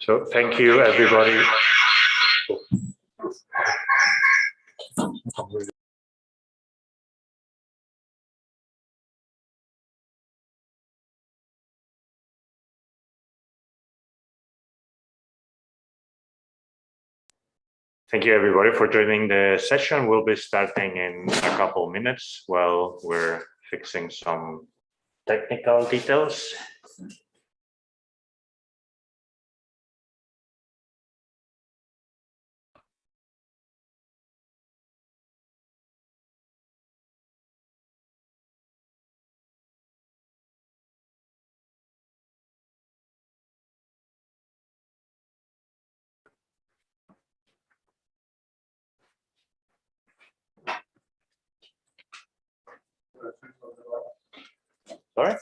So thank you, everybody. Thank you, everybody, for joining the session. We'll be starting in a couple minutes while we're fixing some technical details. Sorry?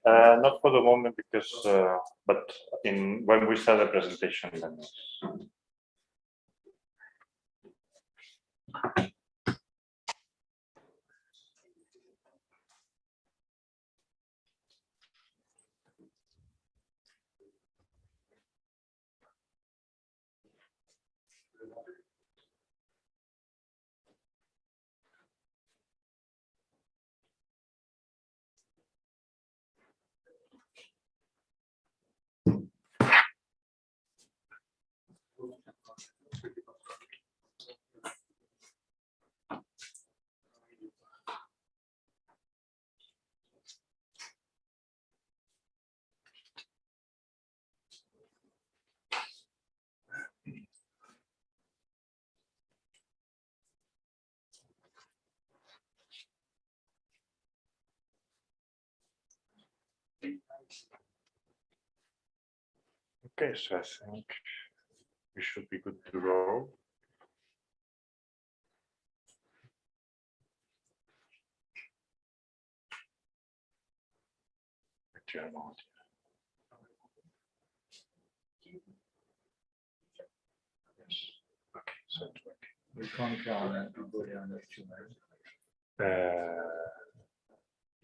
Not for the moment, because but when we start the presentation, then. Okay, so I think we should be good to go. We can't count everybody on the two.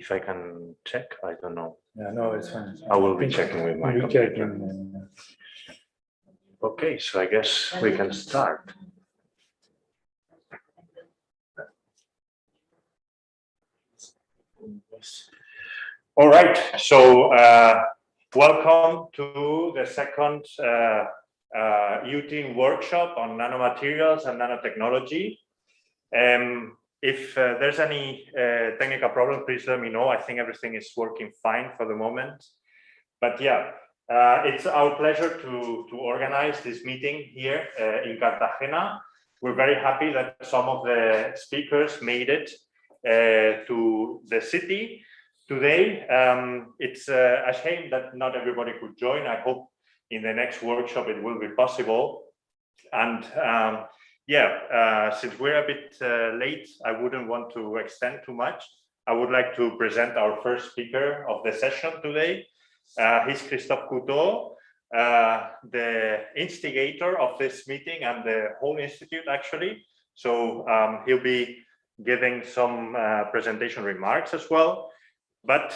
If I can check, I don't know. Yeah, no, it's fine. I will be checking with my computer. Okay, so I guess we can start. All right, so welcome to the second EUTINN workshop on nanomaterials and nanotechnology. If there's any technical problem, please let me know. I think everything is working fine for the moment. But yeah, it's our pleasure to organize this meeting here in Cartagena. We're very happy that some of the speakers made it to the city today. It's a shame that not everybody could join. I hope in the next workshop it will be possible. And since we're a bit late, I wouldn't want to extend too much. I would like to present our first speaker of the session today. He's Christophe Couteau, the instigator of this meeting and the whole institute, actually. So he'll be giving some presentation remarks as well. But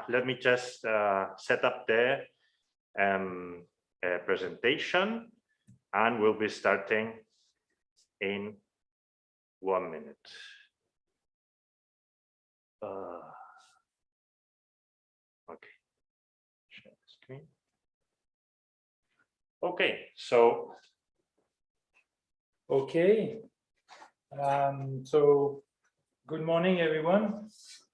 let me just set up the presentation, and we'll be starting in 1 minute. Okay. Share the screen. Okay, so. Okay. So good morning, everyone.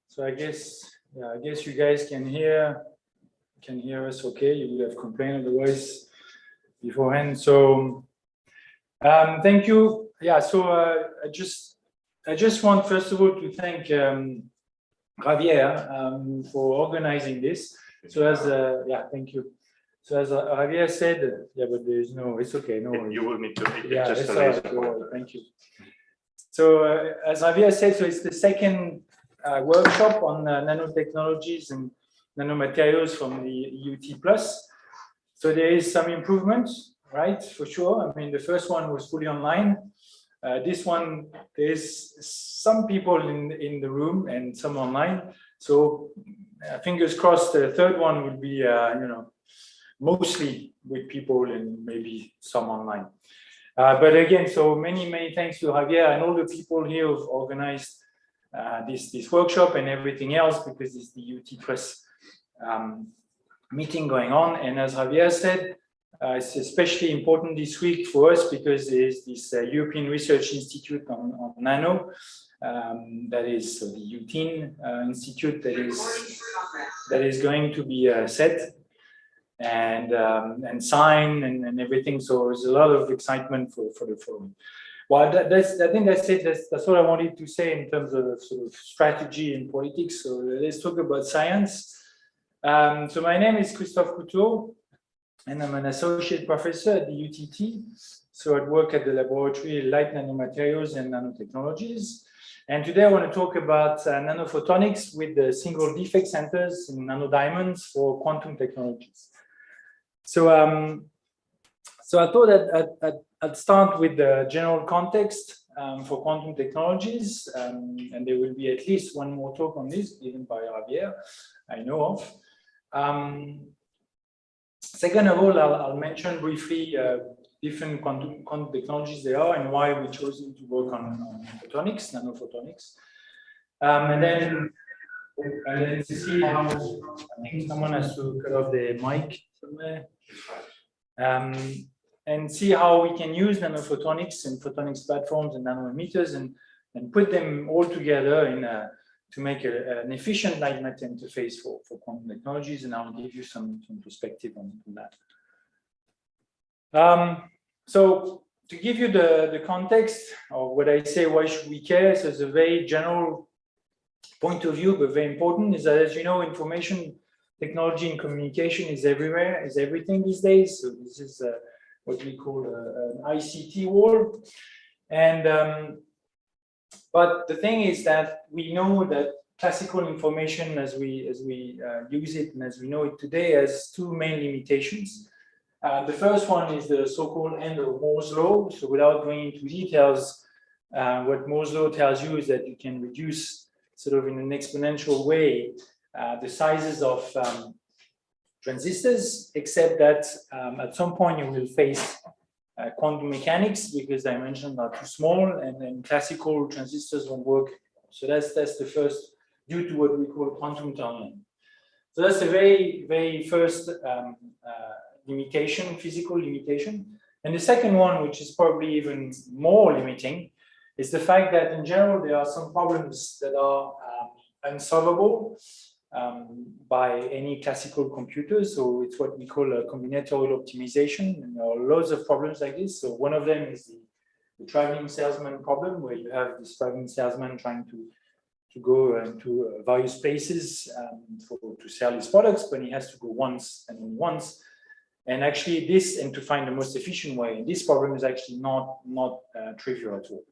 So I guess you guys can hear us okay. You would have complained otherwise beforehand. So thank you. Yeah, so I just want first of all to thank Javier for organizing this. So as thank you. So as Javier said, but there is no, it's okay. No, you will need to. Just thank you. So as Javier said, so it's the second workshop on nanotechnologies and nanomaterials from the EUT+. So there is some improvements, right? For sure. I mean, the first one was fully online. This one, there's some people in the room and some online. So fingers crossed, the third one will be, mostly with people and maybe some online. But again, so many thanks to Javier and all the people here who've organized this workshop and everything else, because it's the UT Press meeting going on. And as Javier said, it's especially important this week for us because there's this European Research Institute on nano, that is the EUTINN Institute that is going to be set and signed and everything. So there's a lot of excitement for the forum. Well, I think that's it. That's what I wanted to say in terms of sort of strategy and politics. So let's talk about science. So my name is Christophe Couteau, and I'm an associate professor at the UTT. So I work at the laboratory Light Nanomaterials and Nanotechnologies. And today I want to talk about nanophotonics with the single defect centers in nanodiamonds for quantum technologies. So, so I thought that I'd start with the general context for quantum technologies, and there will be at least one more talk on this given by Javier, I know of. Second of all, I'll mention briefly different quantum technologies there are and why we chose to work on photonics, nanophotonics. And then see how, I think someone has to cut off the mic somewhere. And see how we can use nanophotonics and photonics platforms and nanometers and put them all together in to make an efficient light matter interface for quantum technologies. And I'll give you some perspective on that. So to give you the context of what I say, why should we care? So it's a very general point of view, but very important, is that, as you know, information technology and communication is everywhere, is everything these days. So this is what we call an ICT war. And but the thing is that we know that classical information, as we use it and as we know it today, has two main limitations. The first one is the so-called end of Moore's law. So without going into details, what Moore's law tells you is that you can reduce sort of in an exponential way the sizes of transistors, except that at some point you will face quantum mechanics because dimensions are too small, and then classical transistors won't work. So that's the first, due to what we call quantum tunneling. So that's the very first limitation, physical limitation. And the second one, which is probably even more limiting, is the fact that in general there are some problems that are unsolvable by any classical computer. So it's what we call a combinatorial optimization, and there are loads of problems like this. So one of them is the traveling salesman problem, where you have this traveling salesman trying to go into various places to sell his products, but he has to go once and only once. And actually and to find the most efficient way. And this problem is actually not trivial at all.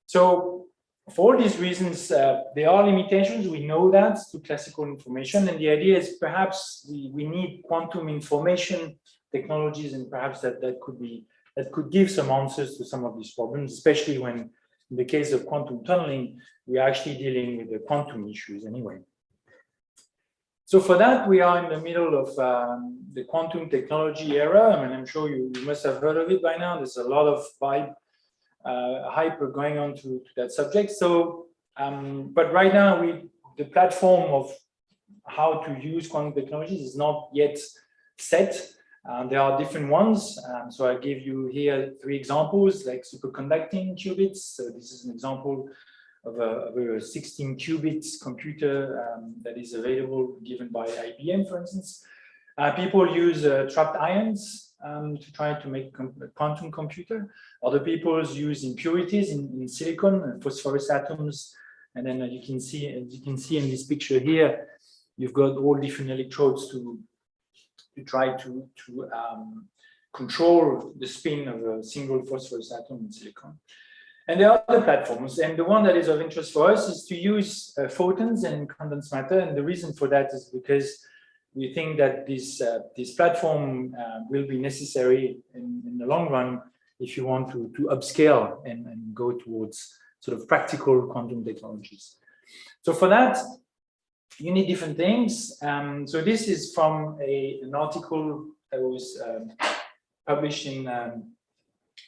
So for all these reasons, there are limitations. We know that to classical information. And the idea is perhaps we need quantum information technologies, and perhaps that could give some answers to some of these problems, especially when in the case of quantum tunneling, we're actually dealing with the quantum issues anyway. So for that, we are in the middle of the quantum technology era. I mean, I'm sure you must have heard of it by now. There's a lot of hype going on to that subject. So, but right now, the platform of how to use quantum technologies is not yet set. There are different ones. So I give you here 3 examples, like superconducting qubits. So this is an example of a 16 qubits computer that is available, given by IBM, for instance. People use trapped ions to try to make a quantum computer. Other people use impurities in silicon, phosphorus atoms, and then as you can see in this picture here, you've got all different electrodes to try to control the spin of a single phosphorus atom in silicon. And there are other platforms, and the one that is of interest for us is to use photons and condensed matter. And the reason for that is because we think that this platform will be necessary in the long run if you want to upscale and go towards sort of practical quantum technologies. So for that, you need different things. So this is from an article was published in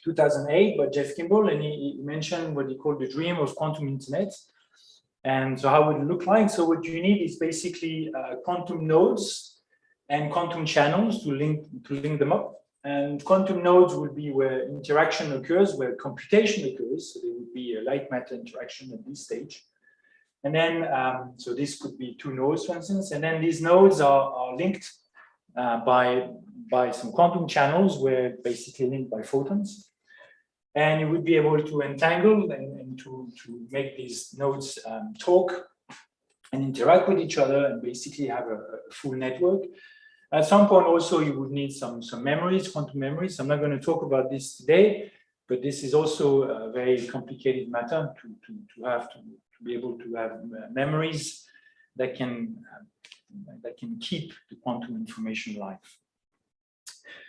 2008 by Jeff Kimball, and he mentioned what he called the dream of quantum internet. And so how would it look like? So what you need is basically quantum nodes and quantum channels to link them up. And quantum nodes would be where interaction occurs, where computation occurs. So there would be a light matter interaction at this stage. And then, so this could be two nodes, for instance. And then these nodes are linked by some quantum channels, where basically linked by photons. And you would be able to entangle and to make these nodes talk and interact with each other and basically have a full network. At some point also you would need some memories, quantum memories. I'm not going to talk about this today, but this is also a very complicated matter to be able to have memories that can keep the quantum information alive.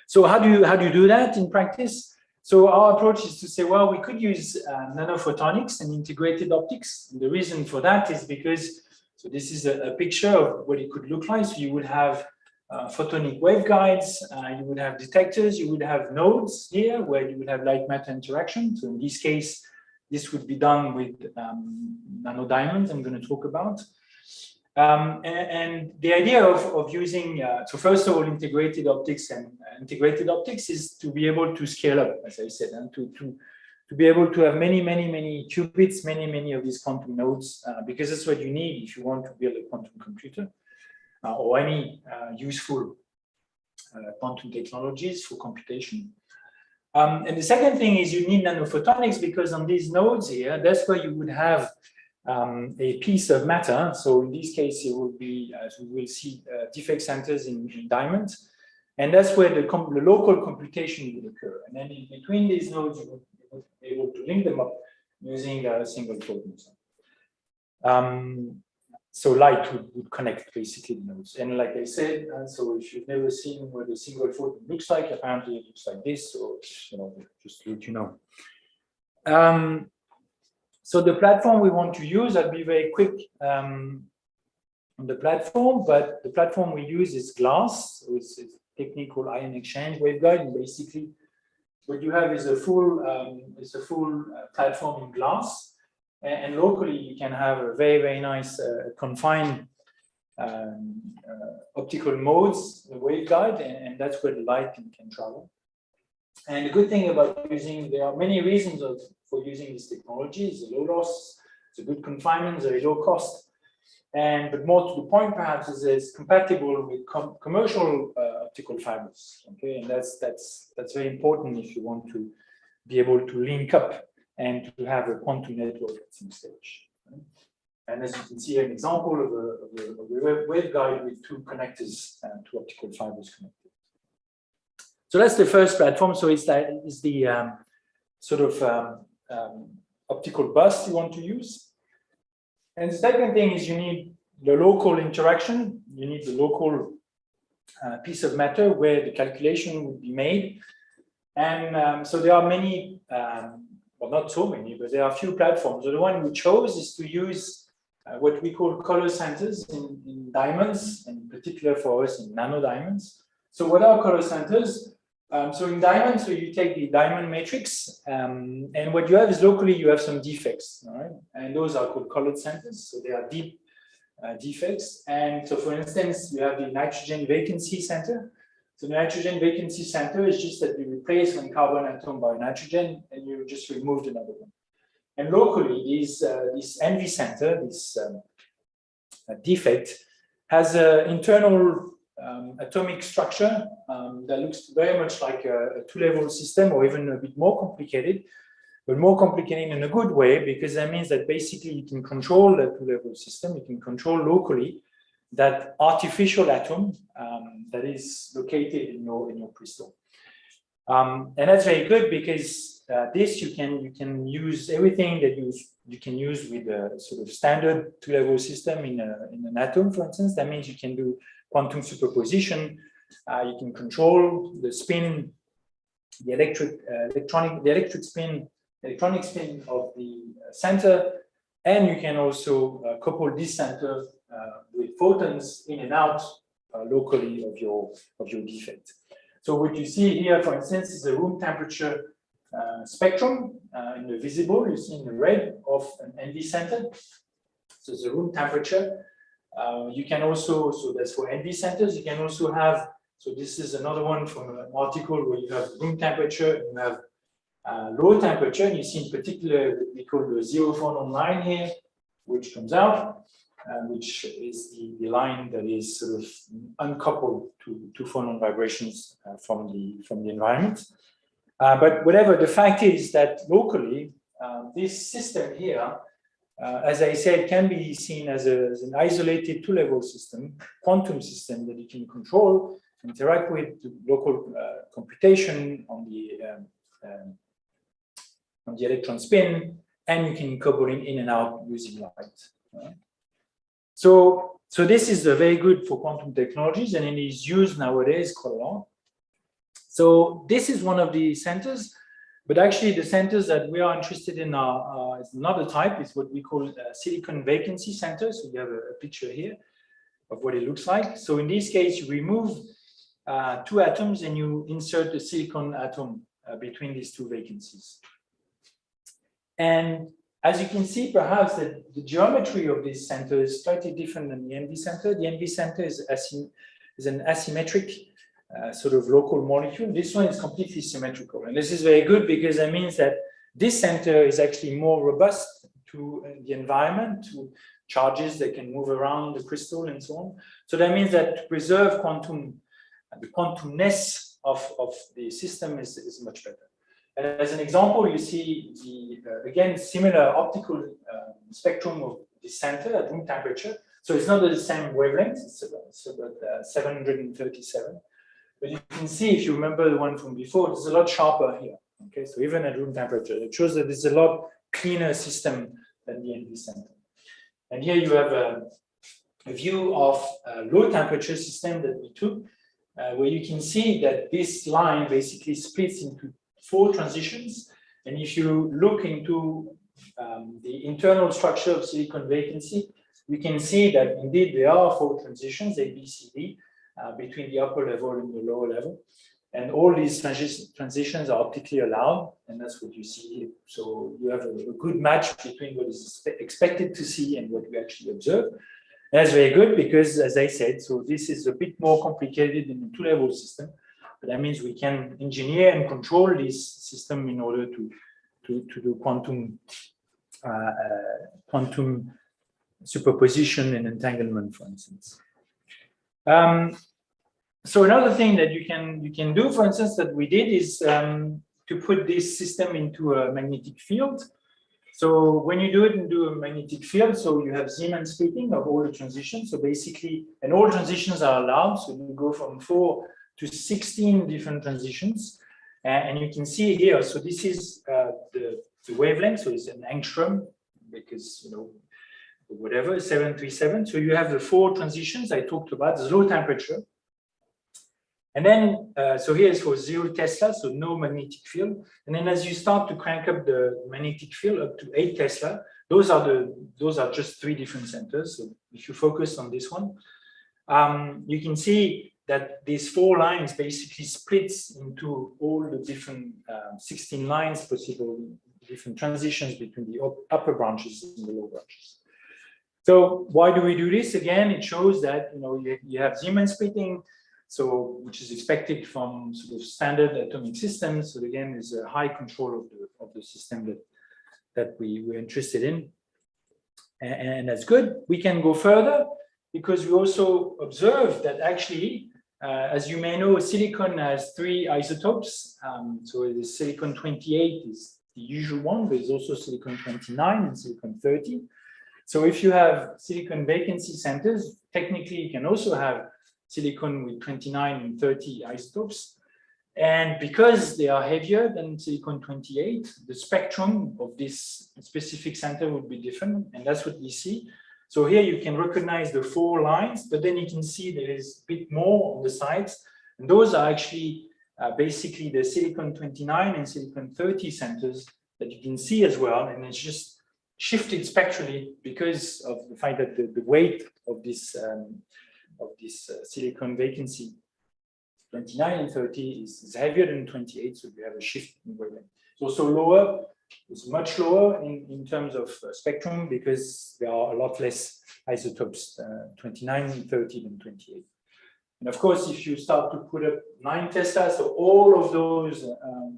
So how do you do that in practice? So our approach is to say, well, we could use nanophotonics and integrated optics. And the reason for that is because, so this is a picture of what it could look like. So you would have photonic waveguides, you would have detectors, you would have nodes here where you would have light matter interaction. So in this case, this would be done with nanodiamonds I'm going to talk about. And the idea of using, so first of all, integrated optics is to be able to scale up, as I said, and to be able to have many qubits, many of these quantum nodes, because that's what you need if you want to build a quantum computer or any useful quantum technologies for computation. And the second thing is you need nanophotonics, because on these nodes here, that's where you would have a piece of matter. So in this case, it will be, as we will see, defect centers in diamonds. And that's where the local computation would occur. And then in between these nodes, you would be able to link them up using a single photon. So light would connect basically the nodes. And like I said, so if you've never seen what a single photon looks like, apparently it looks like this, or just to let you know. So the platform we want to use, I'll be very quick on the platform, but the platform we use is glass. So it's a technique called ion exchange waveguide, and basically what you have is a full platform in glass. And locally, you can have a very nice confined optical modes, the waveguide, and that's where the light can travel. And the good thing about there are many reasons for using this technology. It's a low loss, it's a good confinement, very low cost. But more to the point, perhaps, is it's compatible with commercial optical fibers. Okay, and that's very important if you want to be able to link up and to have a quantum network at some stage. And as you can see, an example of a waveguide with two connectors and two optical fibers connected. So that's the first platform. So it's the sort of optical bus you want to use. And the second thing is you need the local interaction. You need the local piece of matter where the calculation would be made. And so there are many, well, not so many, but there are a few platforms. So the one we chose is to use what we call color centers in diamonds, and in particular for us in nanodiamonds. So what are color centers? So in diamonds, so you take the diamond matrix, and what you have is locally you have some defects, all right? And those are called colored centers. So they are deep defects. And so, for instance, you have the nitrogen vacancy center. So the nitrogen vacancy center is just that you replace one carbon atom by nitrogen, and you just removed another one. And locally, this envy center, this defect, has an internal atomic structure that looks very much like a two-level system, or even a bit more complicated, but more complicated in a good way, because that means that basically you can control the two-level system, you can control locally that artificial atom that is located in your crystal. And that's very good, because this you can use everything that you can use with a sort of standard two-level system in an atom, for instance. That means you can do quantum superposition. You can control the spin, the electronic spin of the center, and you can also couple this center with photons in and out locally of your defect. So what you see here, for instance, is the room temperature spectrum in the visible. You see in the red of an NV center. So the room temperature. You can also, so that's for NV centers. You can also have, so this is another one from an article where you have room temperature and you have low temperature. And you see in particular what we call the zero phonon line here, which comes out, which is the line that is sort of uncoupled to phonon vibrations from the environment. But whatever, the fact is that locally, this system here, as I said, can be seen as an isolated two-level system, quantum system that you can control, interact with the local computation on the electron spin, and you can couple in and out using light. So this is very good for quantum technologies, and it is used nowadays quite a lot. So this is one of the centers. But actually, the centers that we are interested in is another type. It's what we call silicon vacancy centers. So you have a picture here of what it looks like. So in this case, you remove two atoms and you insert a silicon atom between these two vacancies. And as you can see, perhaps the geometry of this center is slightly different than the NV center. The NV center is an asymmetric sort of local molecule. This one is completely symmetrical. And this is very good because that means that this center is actually more robust to the environment, to charges that can move around the crystal and so on. So that means that to preserve the quantumness of the system is much better. And as an example, you see again, similar optical spectrum of the center at room temperature. So it's not the same wavelength, it's about 737. But you can see, if you remember the one from before, it's a lot sharper here. Okay, so even at room temperature, it shows that it's a lot cleaner system than the NV center. And here you have a view of a low temperature system that we took, where you can see that this line basically splits into 4 transitions. And if you look into the internal structure of silicon vacancy, you can see that indeed there are 4 transitions, A, B, C, D, between the upper level and the lower level. And all these transitions are optically allowed, and that's what you see here. So you have a good match between what is expected to see and what we actually observe. That's very good because, as I said, so this is a bit more complicated than the two-level system. But that means we can engineer and control this system in order to do quantum superposition and entanglement, for instance. So another thing that you can do, for instance, that we did is to put this system into a magnetic field. So when you do it into a magnetic field, so you have Zeeman splitting of all the transitions. So basically, and all transitions are allowed. So you go from 4 to 16 different transitions. And you can see here, so this is the wavelength. So it's an angstrom because, whatever, 737. So you have the 4 transitions I talked about. There's low temperature. And then, so here is for 0 Tesla, so no magnetic field. And then as you start to crank up the magnetic field up to 8 Tesla, those are just 3 different centers. So if you focus on this one, you can see that these 4 lines basically splits into all the different 16 lines possible, different transitions between the upper branches and the lower branches. So why do we do this? Again, it shows that you have Zeeman splitting, so which is expected from sort of standard atomic systems. So again, is a high control of the system that we're interested in, and that's good. We can go further because we also observe that actually, as you may know, silicon has 3 isotopes. So the silicon 28 is the usual one, but there's also silicon 29 and silicon 30. So if you have silicon vacancy centers, technically you can also have silicon with 29 and 30 isotopes. And because they are heavier than silicon 28, the spectrum of this specific center would be different. And that's what we see. So here you can recognize the 4 lines, but then you can see there is a bit more on the sides. And those are actually basically the silicon 29 and silicon 30 centers that you can see as well. And it's just shifted spectrally because of the fact that the weight of this silicon vacancy 29 and 30 is heavier than 28, so you have a shift in wavelength. It's also lower, it's much lower in terms of spectrum because there are a lot less isotopes, 29 and 30 than 28. And of course, if you start to put up 9 Tesla, so all of those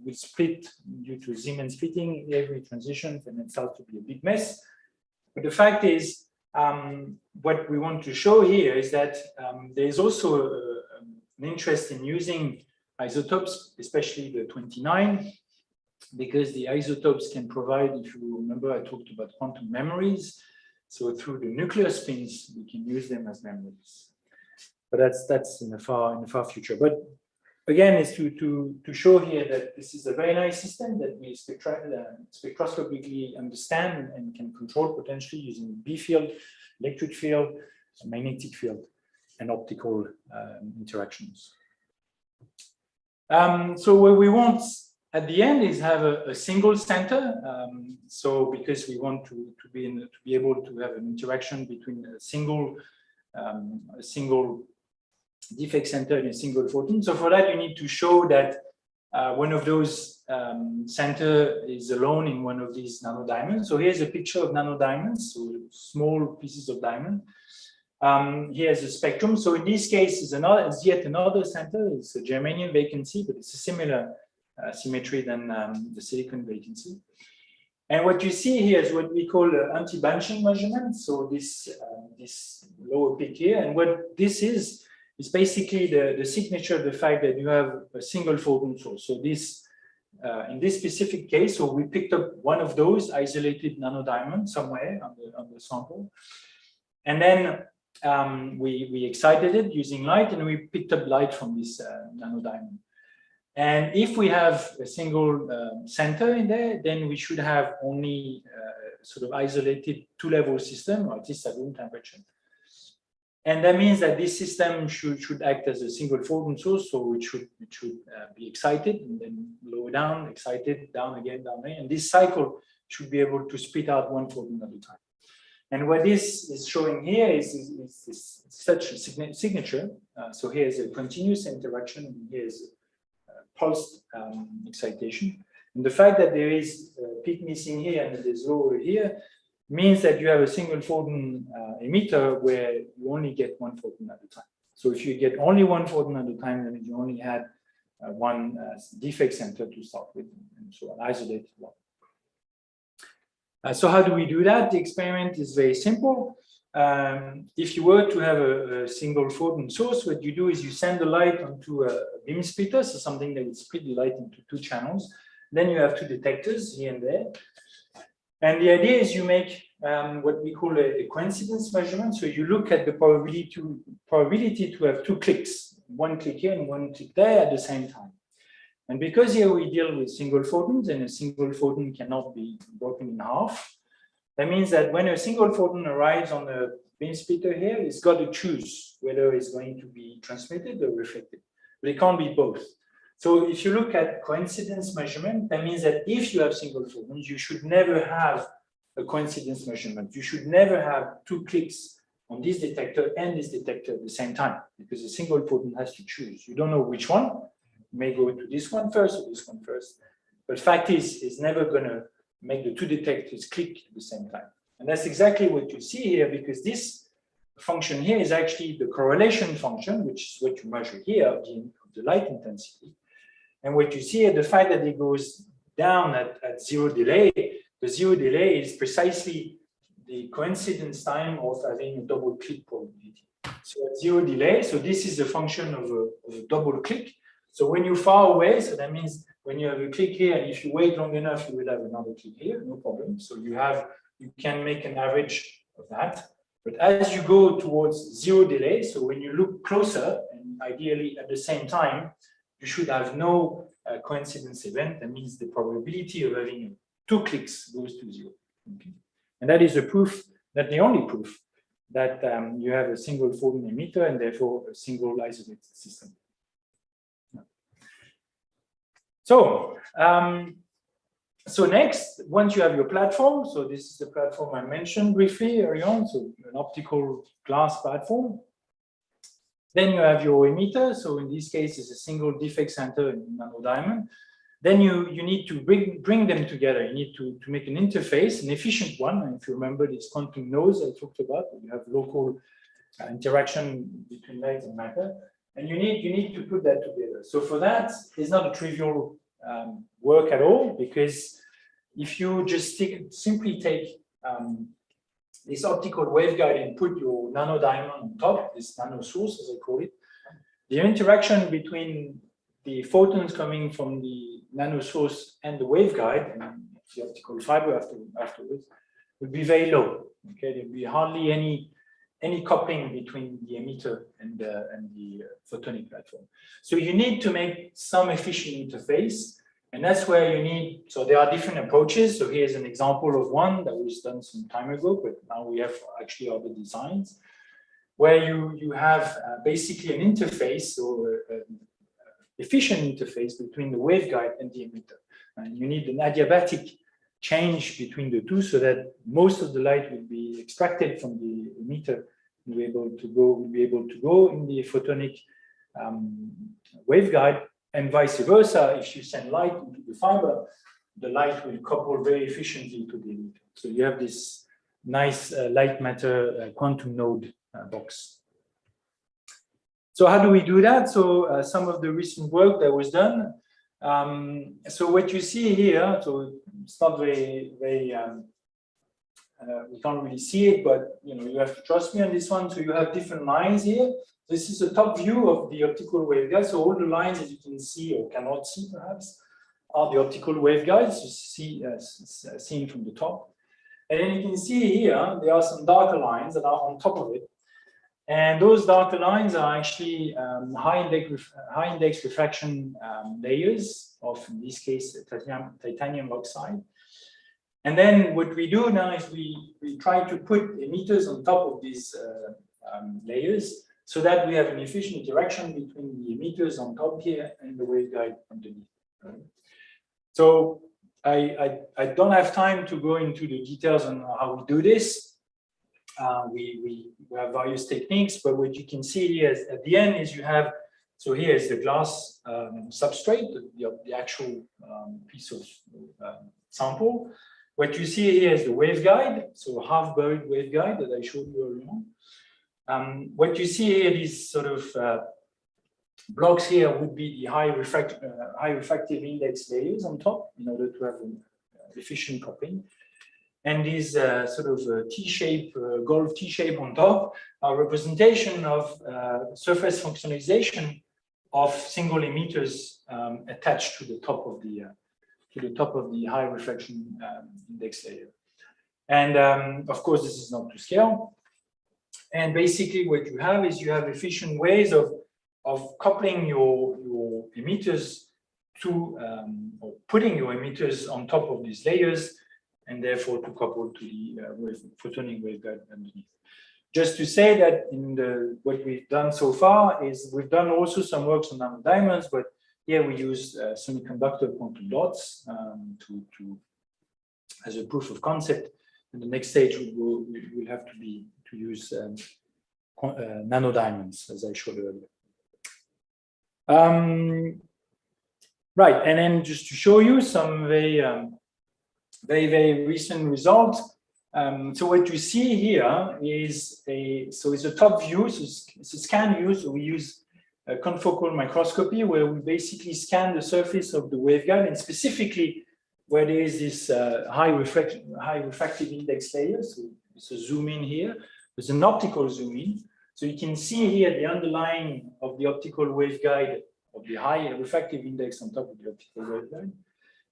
will split due to Zeeman splitting every transition, and it starts to be a big mess. But the fact is, what we want to show here is that there is also an interest in using isotopes, especially the 29, because the isotopes can provide, if you remember, I talked about quantum memories. So through the nuclear spins, we can use them as memories. But that's in the far future. But again, is to show here that this is a very nice system that we spectroscopically understand and can control potentially using B field, electric field, magnetic field, and optical interactions. So what we want at the end is have a single center. So because we want to be able to have an interaction between a single defect center and a single photon. So for that, you need to show that one of those center is alone in one of these nanodiamonds. So here's a picture of nanodiamonds, so small pieces of diamond. Here's a spectrum. So in this case, it's yet another center. It's a germanium vacancy, but it's a similar symmetry than the silicon vacancy. And what you see here is what we call anti-bunching measurement. So this lower peak here, and what this is basically the signature of the fact that you have a single photon source. So this, in this specific case, so we picked up one of those isolated nanodiamonds somewhere on the sample, and then we excited it using light, and we picked up light from this nanodiamond. And if we have a single center in there, then we should have only sort of isolated two-level system, or at least at room temperature. And that means that this system should act as a single photon source, so it should be excited and then lower down, excited, down again, down again. And this cycle should be able to spit out one photon at a time. And what this is showing here is such a signature. So here's a continuous interaction, and here's pulsed excitation. And the fact that there is a peak missing here and there's lower here means that you have a single photon emitter where you only get one photon at a time. So if you get only one photon at a time, then you only had one defect center to start with, and so an isolated one. So how do we do that? The experiment is very simple. If you were to have a single photon source, what you do is you send the light onto a beam splitter, so something that would split the light into two channels. Then you have two detectors here and there. And the idea is you make what we call a coincidence measurement. So you look at the probability to have two clicks, one click here and one click there at the same time. And because here we deal with single photons, and a single photon cannot be broken in half, that means that when a single photon arrives on the beam splitter here, it's got to choose whether it's going to be transmitted or reflected. But it can't be both. So if you look at coincidence measurement, that means that if you have single photons, you should never have a coincidence measurement. You should never have two clicks on this detector and this detector at the same time, because a single photon has to choose. You don't know which one. You may go to this one first or this one first. But fact is, it's never going to make the two detectors click at the same time. And that's exactly what you see here, because this function here is actually the correlation function, which is what you measure here of the light intensity. And what you see here, the fact that it goes down at zero delay, the zero delay is precisely the coincidence time of having a double click probability. So at zero delay, so this is a function of a double click. So when you're far away, so that means when you have a click here, and if you wait long enough, you will have another click here, no problem. So you can make an average of that. But as you go towards zero delay, so when you look closer, and ideally at the same time, you should have no coincidence event. That means the probability of having two clicks goes to zero. Okay. And that is the proof, that the only proof, that you have a single photon emitter and therefore a single isolated system. So, so next, once you have your platform, so this is the platform I mentioned briefly earlier on, so an optical glass platform. Then you have your emitter. So in this case, it's a single defect center in nanodiamond. Then you need to bring them together. You need to make an interface, an efficient one. And if you remember these quantum nodes I talked about, you have local interaction between light and matter. And you need to put that together. So for that, it's not a trivial work at all, because if you just simply take this optical waveguide and put your nanodiamond on top, this nano source, as I call it, the interaction between the photons coming from the nano source and the waveguide and the optical fiber afterwards would be very low. Okay, there'd be hardly any coupling between the emitter and the photonic platform. So you need to make some efficient interface, and that's where you need. So there are different approaches. So here's an example of one that was done some time ago, but now we have actually other designs where you have basically an interface or efficient interface between the waveguide and the emitter. And you need an adiabatic change between the two so that most of the light will be extracted from the emitter and be able to go in the photonic waveguide, and vice versa. If you send light into the fiber, the light will couple very efficiently to the emitter. So you have this nice light matter quantum node box. So how do we do that? So some of the recent work that was done. So what you see here, so it's not very we can't really see it, but you have to trust me on this one. So you have different lines here. This is a top view of the optical waveguide. So all the lines, as you can see or cannot see perhaps, are the optical waveguides seen from the top. And then you can see here there are some darker lines that are on top of it. And those darker lines are actually high index refraction layers of, in this case, titanium oxide. And then what we do now is we try to put emitters on top of these layers so that we have an efficient interaction between the emitters on top here and the waveguide underneath. So I don't have time to go into the details on how we do this. We have various techniques, but what you can see here is, at the end is you have, so here is the glass substrate, the actual piece of sample. What you see here is the waveguide, so half-buried waveguide that I showed you earlier on. What you see here, these sort of blocks here would be the high refractive index layers on top in order to have an efficient coupling. And these sort of T-shape, golf T-shape on top are representation of surface functionalization of single emitters attached to the top of the high refraction index layer. And of course, this is not to scale. And basically what you have is you have efficient ways of coupling your emitters to, or putting your emitters on top of these layers, and therefore to couple to the photonic waveguide underneath. Just to say that in what we've done so far is we've done also some works on nanodiamonds, but here we use semiconductor quantum dots as a proof of concept. And the next stage will have to be to use nanodiamonds, as I showed earlier. Right, and then just to show you some very recent results. So what you see here is it's a top view, so it's a scan view. So we use a confocal microscopy where we basically scan the surface of the waveguide, and specifically where there is this high refractive index layer. So it's a zoom in here. There's an optical zoom in. So you can see here the underlying of the optical waveguide of the high refractive index on top of the optical waveguide.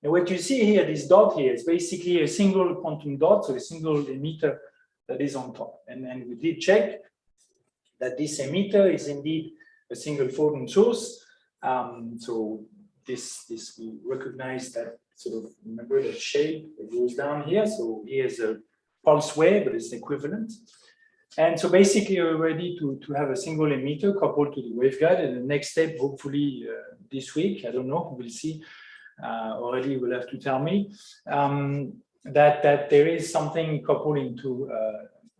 And what you see here, this dot here, is basically a single quantum dot, so a single emitter that is on top. And then we did check that this emitter is indeed a single photon source. So this we recognize that sort of, remember the shape that goes down here. So here's a pulse wave, but it's equivalent. And so basically we're ready to have a single emitter coupled to the waveguide. And the next step, hopefully this week, I don't know, we'll see. Already will have to tell me that there is something coupled into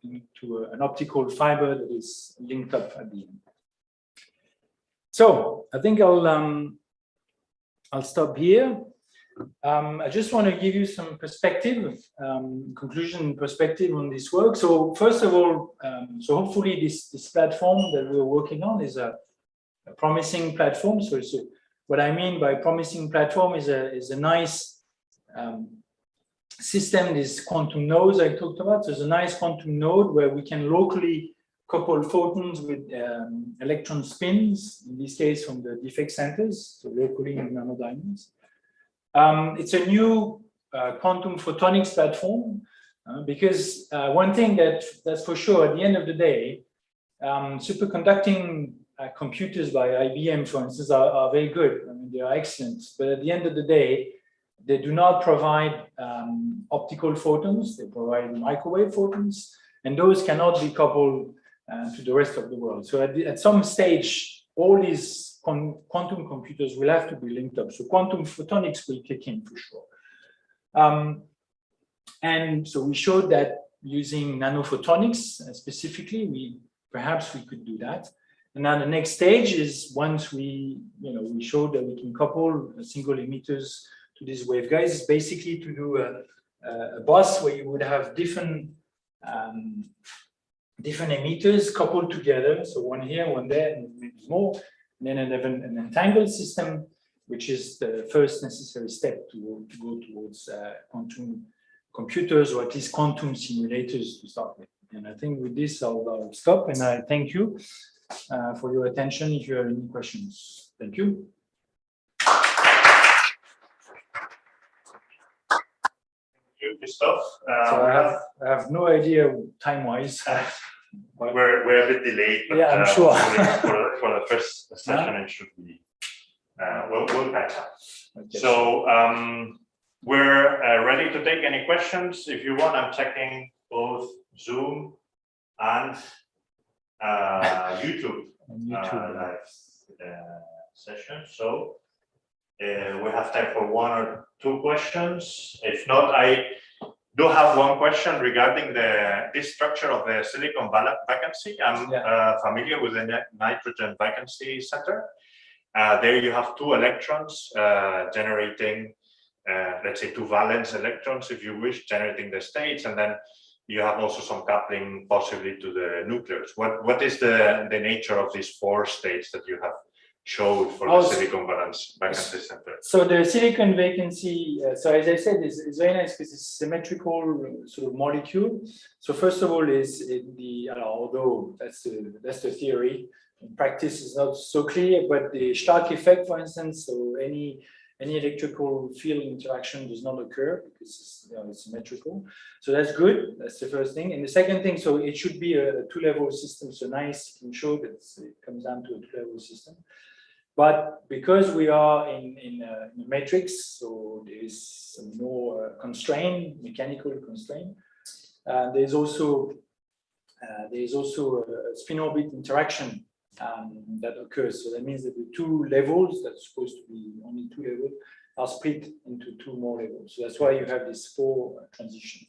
an optical fiber that is linked up at the end. So I think I'll stop here. I just want to give you some perspective, conclusion perspective on this work. So first of all, so hopefully this platform that we're working on is a promising platform. So what I mean by promising platform is a nice system, this quantum nodes I talked about. So it's a nice quantum node where we can locally couple photons with electron spins, in this case from the defect centers, so locally in nanodiamonds. It's a new quantum photonics platform because one thing that's for sure, at the end of the day, superconducting computers by IBM, for instance, are very good. I mean, they are excellent, but at the end of the day, they do not provide optical photons. They provide microwave photons, and those cannot be coupled to the rest of the world. So at some stage, all these quantum computers will have to be linked up. So quantum photonics will kick in for sure. And so we showed that using nanophotonics specifically, perhaps we could do that. And now the next stage is once we showed that we can couple single emitters to these waveguides, is basically to do a bus where you would have different emitters coupled together. So one here, one there, and maybe more. And then an entangled system, which is the first necessary step to go towards quantum computers, or at least quantum simulators to start with. And I think with this, I'll stop, and I thank you for your attention. If you have any questions, thank you. Christophe. So I have no idea time-wise. We're a bit delayed, but yeah, I'm sure. for the first session, it should be. We'll catch up. Okay. So we're ready to take any questions. If you want, I'm checking both Zoom and YouTube live session. So we have time for one or two questions. If not, I do have one question regarding this structure of the silicon vacancy. I'm familiar with the nitrogen vacancy center. There you have two electrons generating, let's say, two valence electrons, if you wish, generating the states, and then you have also some coupling possibly to the nucleus. What is the nature of these four states that you have showed for the silicon vacancy center? So the silicon vacancy, so as I said, is very nice because it's a symmetrical sort of molecule. So first of all, although that's the theory, in practice is not so clear, but the Stark effect, for instance, so any electrical field interaction does not occur because it's symmetrical. So that's good. That's the first thing. And the second thing, so it should be a two-level system. So nice can show that it comes down to a two-level system. But because we are in a matrix, so there is some more mechanical constraint. There's also a spin-orbit interaction that occurs. So that means that the two levels, that's supposed to be only two levels, are split into two more levels. So that's why you have this four transition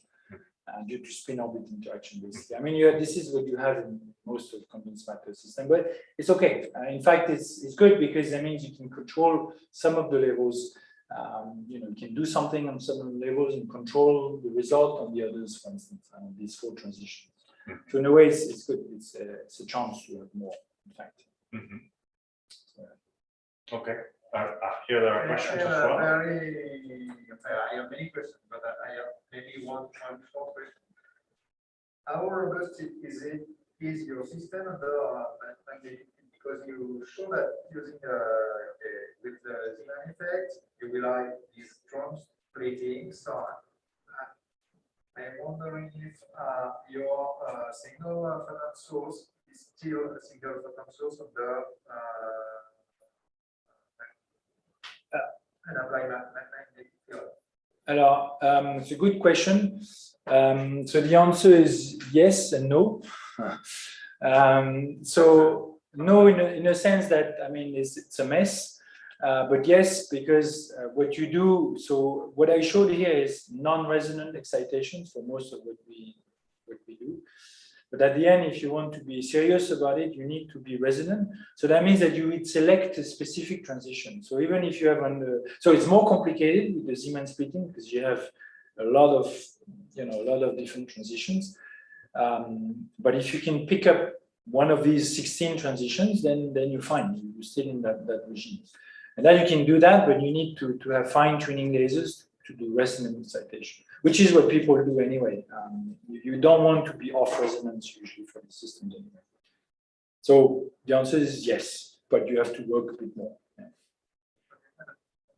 due to spin-orbit interaction, basically. I mean, this is what you have in most of the condensed matter system, but it's okay. In fact, it's good because that means you can control some of the levels. You can do something on some of the levels and control the result on the others, for instance, these four transitions. So in a way, it's good. It's a chance to have more, in fact. Okay. Here there are questions as well. I have many questions, but I have maybe one short question. How robust is your system because you show that using with the Zeeman effect, you will have these strong splitting. So I am wondering if your single photon source is still a single photon source of the and apply magnetic field. Alors, it's a good question. So the answer is yes and no. So no, in a sense that, I mean, it's a mess. But yes, because what you do, so what I showed here is non-resonant excitation for most of what we do. But at the end, if you want to be serious about it, you need to be resonant. So that means that you would select a specific transition. So even if you have so it's more complicated with the Zeeman splitting because you have a lot of different transitions. But if you can pick up one of these 16 transitions, then you're fine. You're still in that regime. And then you can do that, but you need to have fine-tuning lasers to do resonant excitation, which is what people do anyway. You don't want to be off resonance usually for the system anyway. So the answer is yes, but you have to work a bit more. Yeah.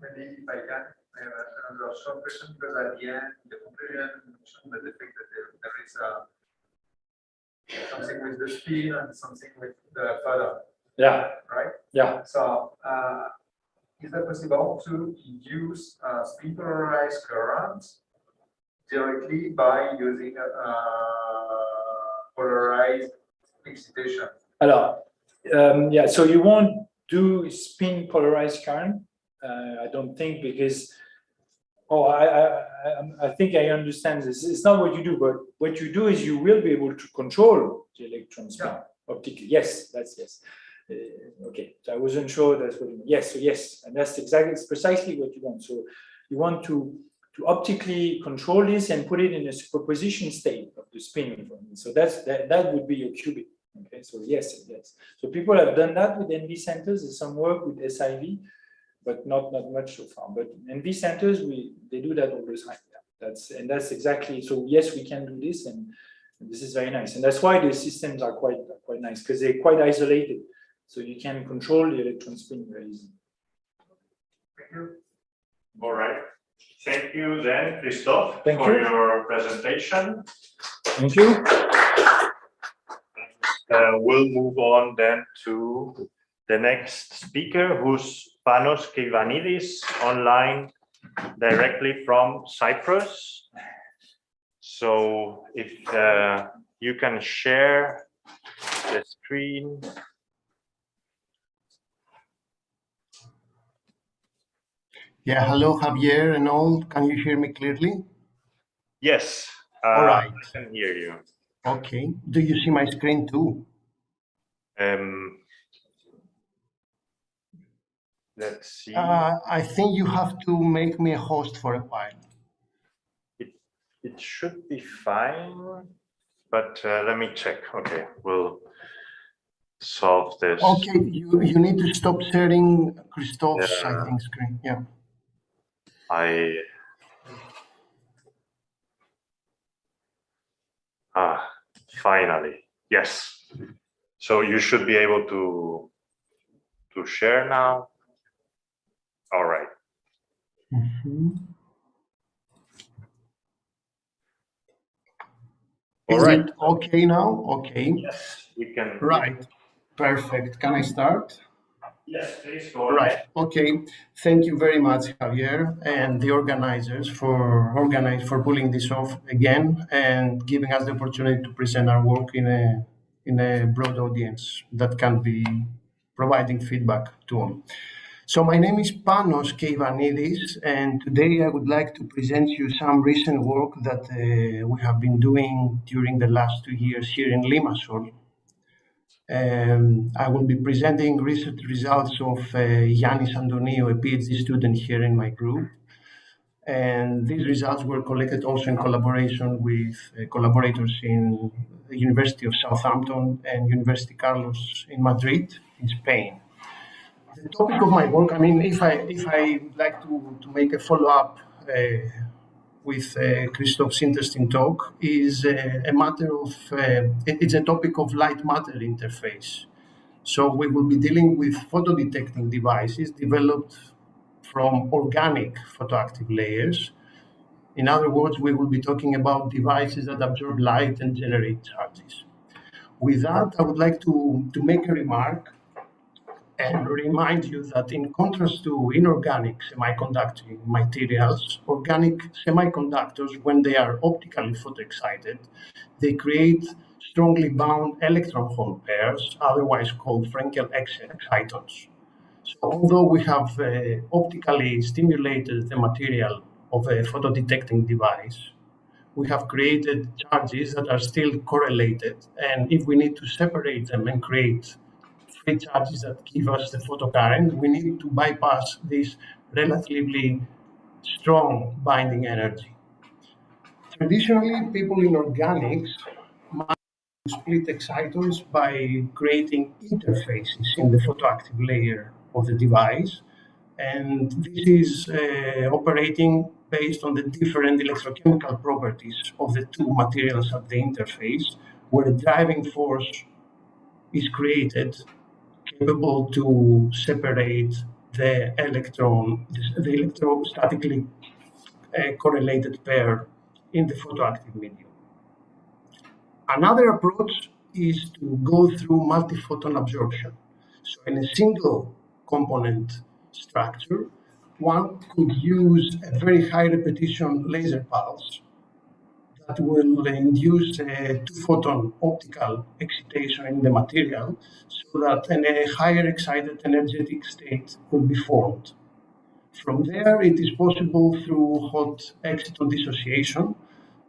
Maybe if I can, I have another short question because at the end, the conclusion mentioned the fact that there is something with the spin and something with the photon. Yeah. Right? Yeah. So is it possible to induce spin polarized current directly by using polarized excitation? Alors, yeah, so you won't do spin polarized current. I don't think because, I think I understand this. It's not what you do, but what you do is you will be able to control the electron spin optically. Yes, that's yes. Okay, so I wasn't sure that's what you mean. Yes, so yes, and it's precisely what you want. So you want to optically control this and put it in a superposition state of the spin. So that would be your qubit. Okay, so yes. So people have done that with NV centers. There's some work with SIV, but not much so far. But NV centers, they do that all the time. Yeah, that's exactly. So yes, we can do this, and this is very nice. And that's why the systems are quite nice because they're quite isolated. So you can control the electron spin very easily. Thank you. All right. Thank you then, Christophe, Thank for you. your presentation. Thank you. We'll move on then to the next speaker, who's Panos Keivanidis, online directly from Cyprus. So if you can share the screen. Yeah, hello, Javier and all. Can you hear me clearly? Yes, All right. I can hear you. Okay. Do you see my screen too? Let's see. I think you have to make me a host for a while. It should be fine, but let me check. Okay, we'll solve this. Okay, you need to stop sharing Christophe's, I think, screen. Yeah. Finally, yes. So you should be able to share now. All right. Mm-hmm. All Is right. it okay now? Okay. Yes, we can. Right. Perfect. Can I start? Yes, please go Right. ahead. Okay. Thank you very much, Javier, and the organizers for pulling this off again and giving us the opportunity to present our work in a broad audience that can be providing feedback to all. So my name is Panos Keivanidis, and today I would like to present you some recent work that we have been doing during the last 2 years here in Limassol. I will be presenting recent results of Yannis Antoniou, a PhD student here in my group. And these results were collected also in collaboration with collaborators in the University of Southampton and University Carlos in Madrid, in Spain. The topic of my work, I mean, if I would like to make a follow-up with Christophe's interesting talk, is a matter of, it's a topic of light-matter interface. So we will be dealing with photodetecting devices developed from organic photoactive layers. In other words, we will be talking about devices that absorb light and generate charges. With that, I would like to make a remark and remind you that in contrast to inorganic semiconducting materials, organic semiconductors, when they are optically photoexcited, they create strongly bound electron-hole pairs, otherwise called Frenkel excitons. So although we have optically stimulated the material of a photodetecting device, we have created charges that are still correlated. And if we need to separate them and create free charges that give us the photocurrent, we need to bypass this relatively strong binding energy. Traditionally, people in organics split excitons by creating interfaces in the photoactive layer of the device. And this is operating based on the different electrochemical properties of the two materials at the interface, where a driving force is created capable to separate the electrostatically correlated pair in the photoactive medium. Another approach is to go through multiphoton absorption. So in a single component structure, one could use a very high repetition laser pulse that will induce a two-photon optical excitation in the material so that a higher excited energetic state will be formed. From there, it is possible through hot exciton dissociation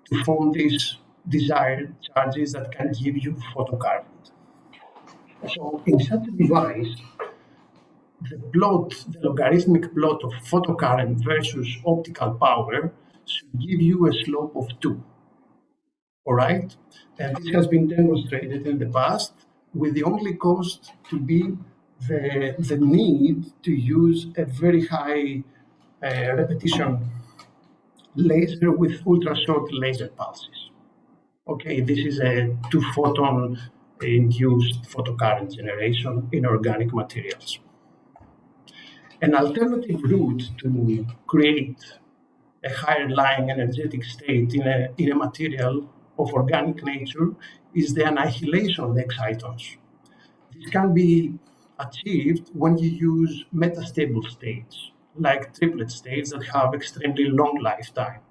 to form these desired charges that can give you photocurrent. So in such a device, the logarithmic plot of photocurrent versus optical power should give you a slope of 2. All right? And this has been demonstrated in the past with the only cost to be the need to use a very high repetition laser with ultra short laser pulses. Okay, this is a two-photon induced photocurrent generation in organic materials. An alternative route to create a higher lying energetic state in a material of organic nature is the annihilation of the excitons. This can be achieved when you use metastable states, like triplet states that have extremely long lifetime.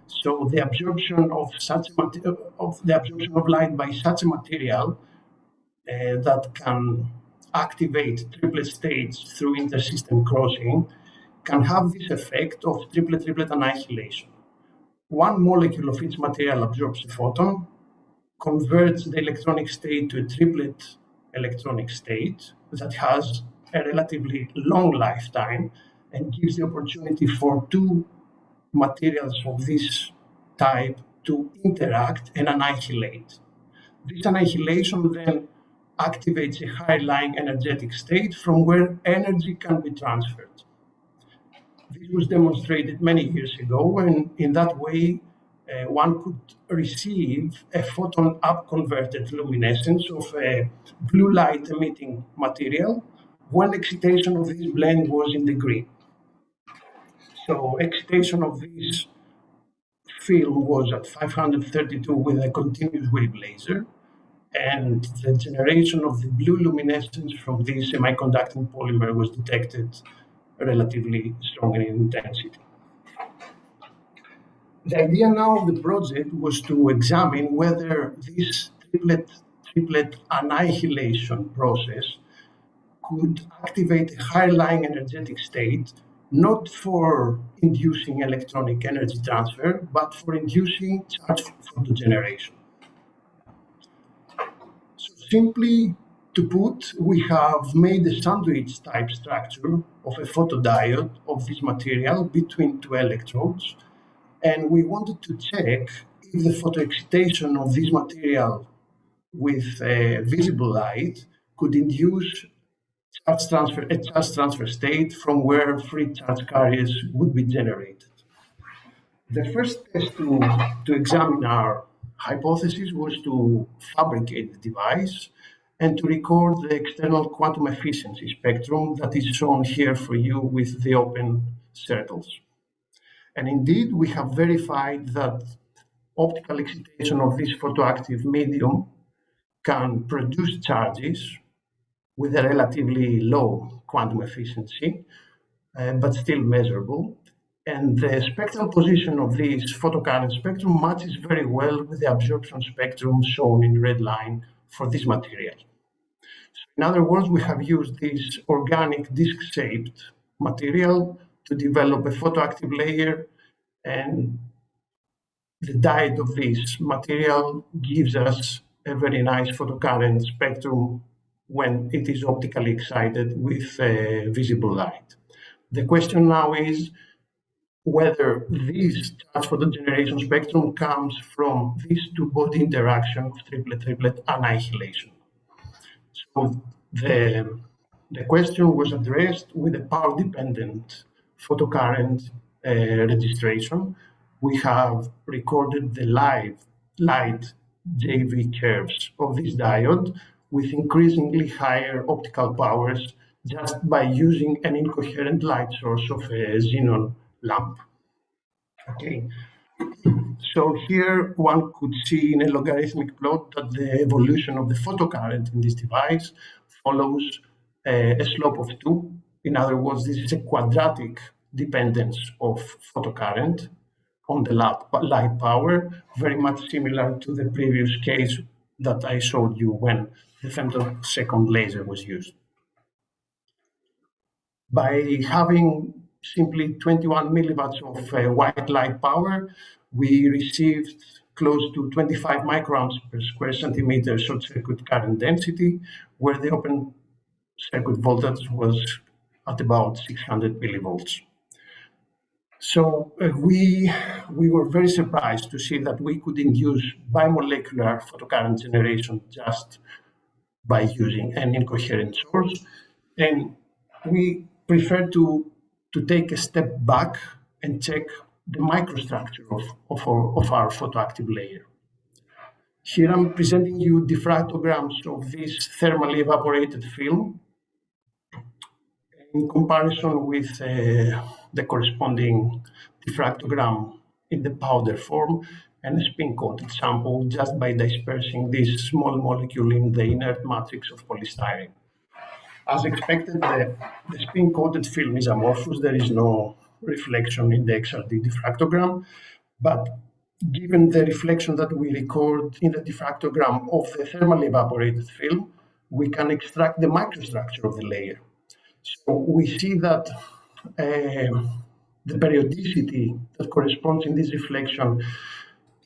So the absorption of light by such a material that can activate triplet states through intersystem crossing can have this effect of triplet annihilation. One molecule of each material absorbs a photon, converts the electronic state to a triplet electronic state that has a relatively long lifetime and gives the opportunity for two materials of this type to interact and annihilate. This annihilation then activates a high-lying energetic state from where energy can be transferred. This was demonstrated many years ago, and in that way, one could receive a photon up-converted luminescence of a blue light emitting material when excitation of this blend was in the green. So excitation of this film was at 532 with a continuous wave laser, and the generation of the blue luminescence from this semiconducting polymer was detected relatively strong in intensity. The idea now of the project was to examine whether this triplet annihilation process could activate a higher lying energetic state, not for inducing electronic energy transfer, but for inducing charge photogeneration. So simply to put, we have made a sandwich type structure of a photodiode of this material between two electrodes, and we wanted to check if the photoexcitation of this material with visible light could induce a charge transfer state from where free charge carriers would be generated. The first test to examine our hypothesis was to fabricate the device and to record the external quantum efficiency spectrum that is shown here for you with the open circles. And indeed, we have verified that optical excitation of this photoactive medium can produce charges with a relatively low quantum efficiency, but still measurable. And the spectral position of this photocurrent spectrum matches very well with the absorption spectrum shown in red line for this material. So in other words, we have used this organic disc-shaped material to develop a photoactive layer and the diode of this material gives us a very nice photocurrent spectrum when it is optically excited with visible light. The question now is whether this charge photogeneration spectrum comes from this two-body interaction of triplet-triplet annihilation. So the question was addressed with a power-dependent photocurrent registration. We have recorded the light JV curves of this diode with increasingly higher optical powers just by using an incoherent light source of a xenon lamp. Okay. So here one could see in a logarithmic plot that the evolution of the photocurrent in this device follows a slope of 2. In other words, this is a quadratic dependence of photocurrent on the light power, very much similar to the previous case that I showed you when the femtosecond laser was used. By having simply 21 milliwatts of white light power, we received close to 25 microamps per square centimeter short circuit current density, where the open circuit voltage was at about 600 millivolts. So we were very surprised to see that we could induce bimolecular photocurrent generation just by using an incoherent source. And we prefer to take a step back and check the microstructure of our photoactive layer. Here I'm presenting you diffractograms of this thermally evaporated film in comparison with the corresponding diffractogram in the powder form and a spin-coated sample just by dispersing this small molecule in the inert matrix of polystyrene. As expected, the spin-coated film is amorphous. There is no reflection in the XRD diffractogram, but given the reflection that we record in the diffractogram of the thermally evaporated film, we can extract the microstructure of the layer. So we see that the periodicity that corresponds in this reflection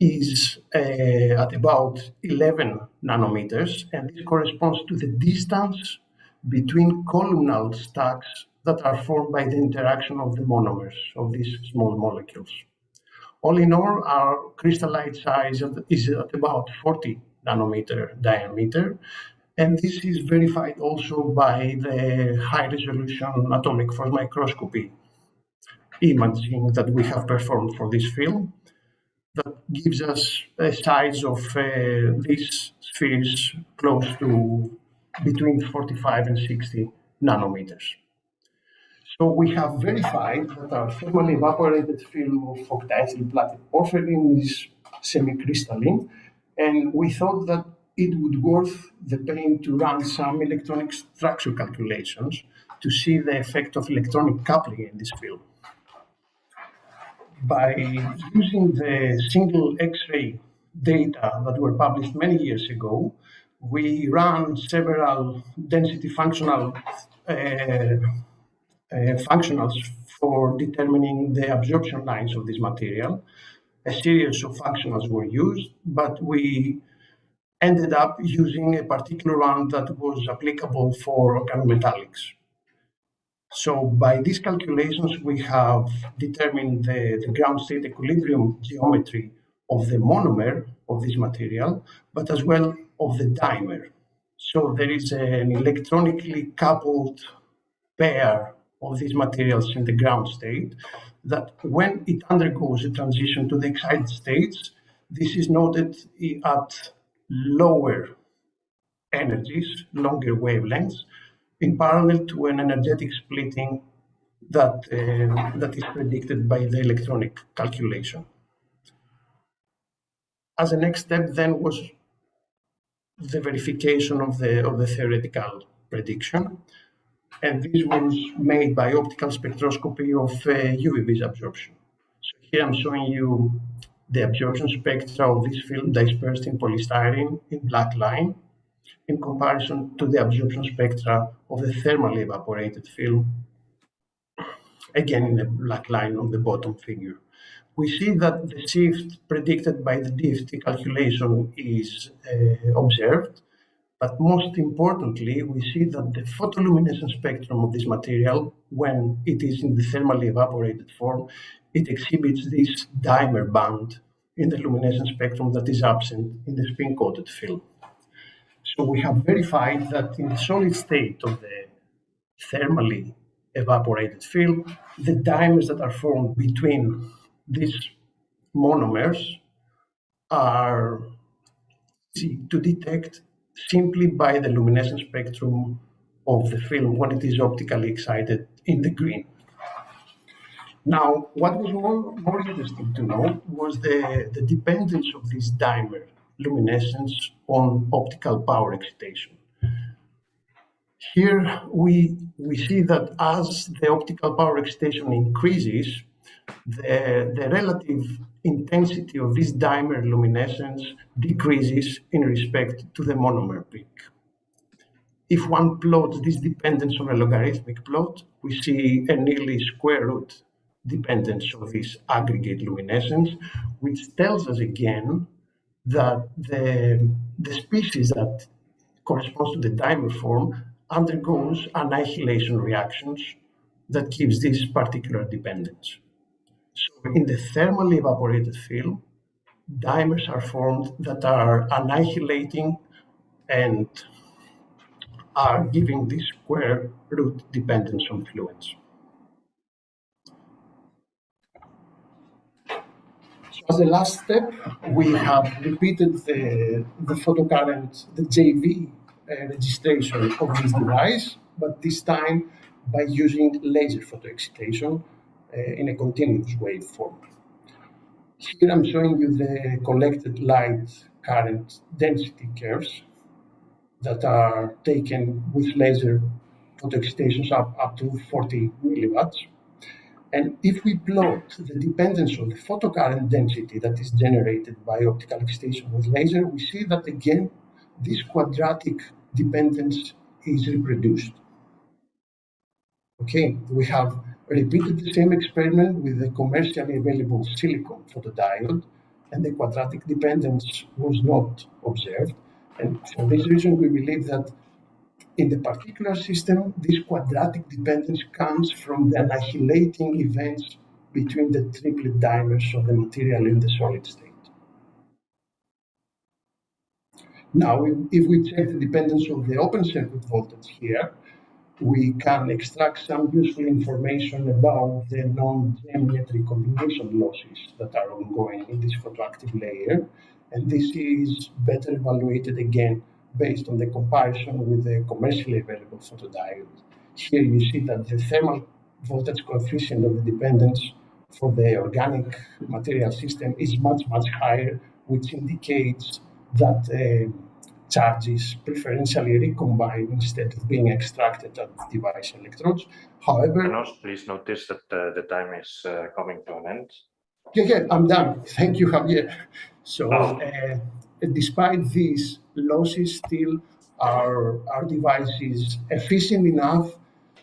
is at about 11 nanometers, and this corresponds to the distance between columnar stacks that are formed by the interaction of the monomers of these small molecules. All in all, our crystallite size is at about 40 nanometer diameter, and this is verified also by the high-resolution atomic force microscopy imaging that we have performed for this film that gives us a size of these spheres close to between 45 and 60 nanometers. So we have verified that our thermally evaporated film of octaethyl platted porphyrin is semi-crystalline, and we thought that it would worth the pain to run some electronic structure calculations to see the effect of electronic coupling in this film. By using the single X-ray data that were published many years ago, we ran several density functionals for determining the absorption lines of this material. A series of functionals were used, but we ended up using a particular one that was applicable for organometallics. So by these calculations, we have determined the ground state equilibrium geometry of the monomer of this material, but as well of the dimer. So there is an electronically coupled pair of these materials in the ground state that when it undergoes a transition to the excited states, this is noted at lower energies, longer wavelengths, in parallel to an energetic splitting that is predicted by the electronic calculation. As a next step then was the verification of the theoretical prediction, and this was made by optical spectroscopy of UV-Vis absorption. So here I'm showing you the absorption spectra of this film dispersed in polystyrene in black line, in comparison to the absorption spectra of the thermally evaporated film again in a black line on the bottom figure. We see that the shift predicted by the DFT calculation is observed, but most importantly, we see that the photoluminescence spectrum of this material, when it is in the thermally evaporated form, it exhibits this dimer band in the luminescence spectrum that is absent in the spin-coated film. So we have verified that in the solid state of the thermally evaporated film, the dimers that are formed between these monomers are easy to detect simply by the luminescence spectrum of the film when it is optically excited in the green. Now, what was more interesting to know was the dependence of this dimer luminescence on optical power excitation. Here we see that as the optical power excitation increases, the relative intensity of this dimer luminescence decreases in respect to the monomer peak. If one plots this dependence on a logarithmic plot, we see a nearly square root dependence of this aggregate luminescence, which tells us again that the species that corresponds to the dimer form undergoes annihilation reactions that gives this particular dependence. So in the thermally evaporated film, dimers are formed that are annihilating and are giving this square root dependence on fluence. So as the last step, we have repeated the photocurrent, the JV registration of this device, but this time by using laser photoexcitation in a continuous wave form. Here I'm showing you the collected light current density curves that are taken with laser photoexcitations up to 40 milliwatts. And if we plot the dependence of the photocurrent density that is generated by optical excitation with laser, we see that again, this quadratic dependence is reproduced. Okay, we have repeated the same experiment with the commercially available silicon photodiode, and the quadratic dependence was not observed. And for this reason, we believe that in the particular system, this quadratic dependence comes from the annihilating events between the triplet dimers of the material in the solid state. Now, if we check the dependence of the open circuit voltage here, we can extract some useful information about the non-geometric combination losses that are ongoing in this photoactive layer. And this is better evaluated again based on the comparison with the commercially available photodiode. Here you see that the thermal voltage coefficient of the dependence for the organic material system is much, much higher, which indicates that charges preferentially recombine instead of being extracted at the device electrodes. However, please notice that the time is coming to an end. Yeah, I'm done. Thank you, Javier. So, despite these losses, still our device is efficient enough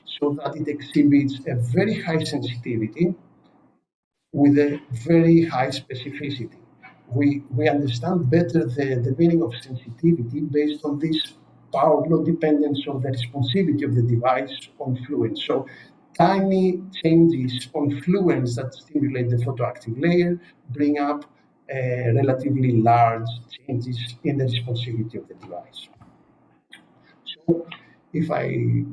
so that it exhibits a very high sensitivity with a very high specificity. We understand better the meaning of sensitivity based on this power law dependence of the responsivity of the device on fluence. So tiny changes on fluence that stimulate the photoactive layer bring up relatively large changes in the responsivity of the device. So if I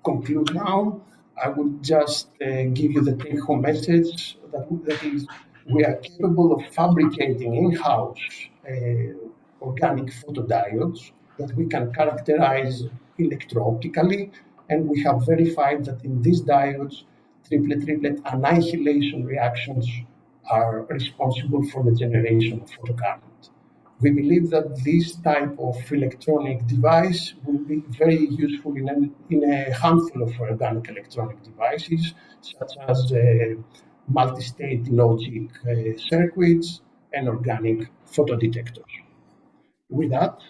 conclude now, I would just give you the take-home message that is, we are capable of fabricating in-house organic photodiodes that we can characterize electro-optically, and we have verified that in these diodes, triplet annihilation reactions are responsible for the generation of photocurrent. We believe that this type of electronic device will be very useful in a handful of organic electronic devices, such as multi-state logic circuits and organic photodetectors. With that,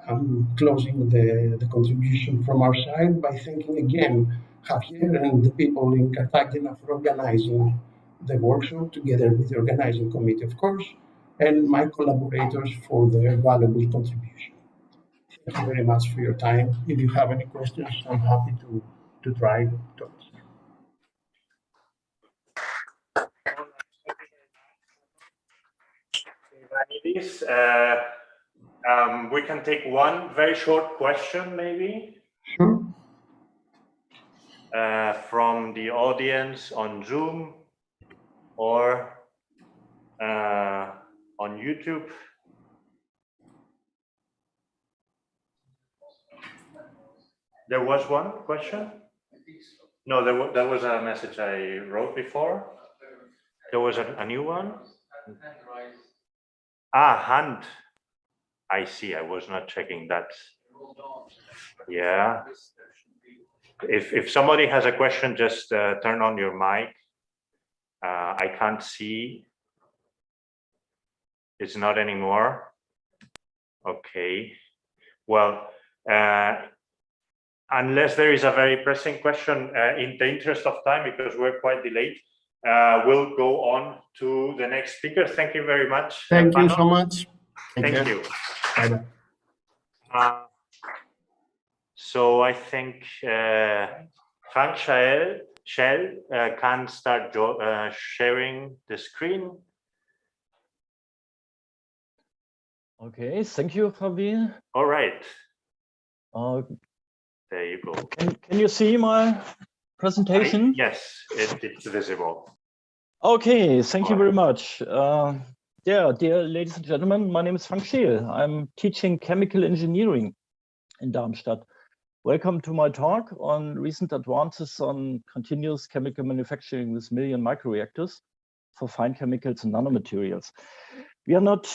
I'm closing the contribution from our side by thanking again Javier and the people in Cartagena for organizing the workshop, together with the organizing committee, of course, and my collaborators for their valuable contribution. Thank you very much for your time. If you have any questions, I'm happy to try to answer. Ioannidis, we can take one very short question, maybe. Sure. From the audience on Zoom or on YouTube. There was one question? No, that was a message I wrote before. There was a new one? Hand. I see, I was not checking that. Yeah. If somebody has a question, just turn on your mic. I can't see. It's not anymore. Okay. Well, unless there is a very pressing question, in the interest of time, because we're quite delayed, we'll go on to the next speaker. Thank you very much. Thank you so much. Thank you. Bye-bye. So I think Frank Schell can start sharing the screen. Okay, thank you, Javier. All right. There you go. Can you see my presentation? Yes, it's visible. Okay, thank you very much. Yeah, dear ladies and gentlemen, my name is Frank Scheel. I'm teaching chemical engineering in Darmstadt. Welcome to my talk on recent advances on continuous chemical manufacturing with million microreactors for fine chemicals and nanomaterials. We are not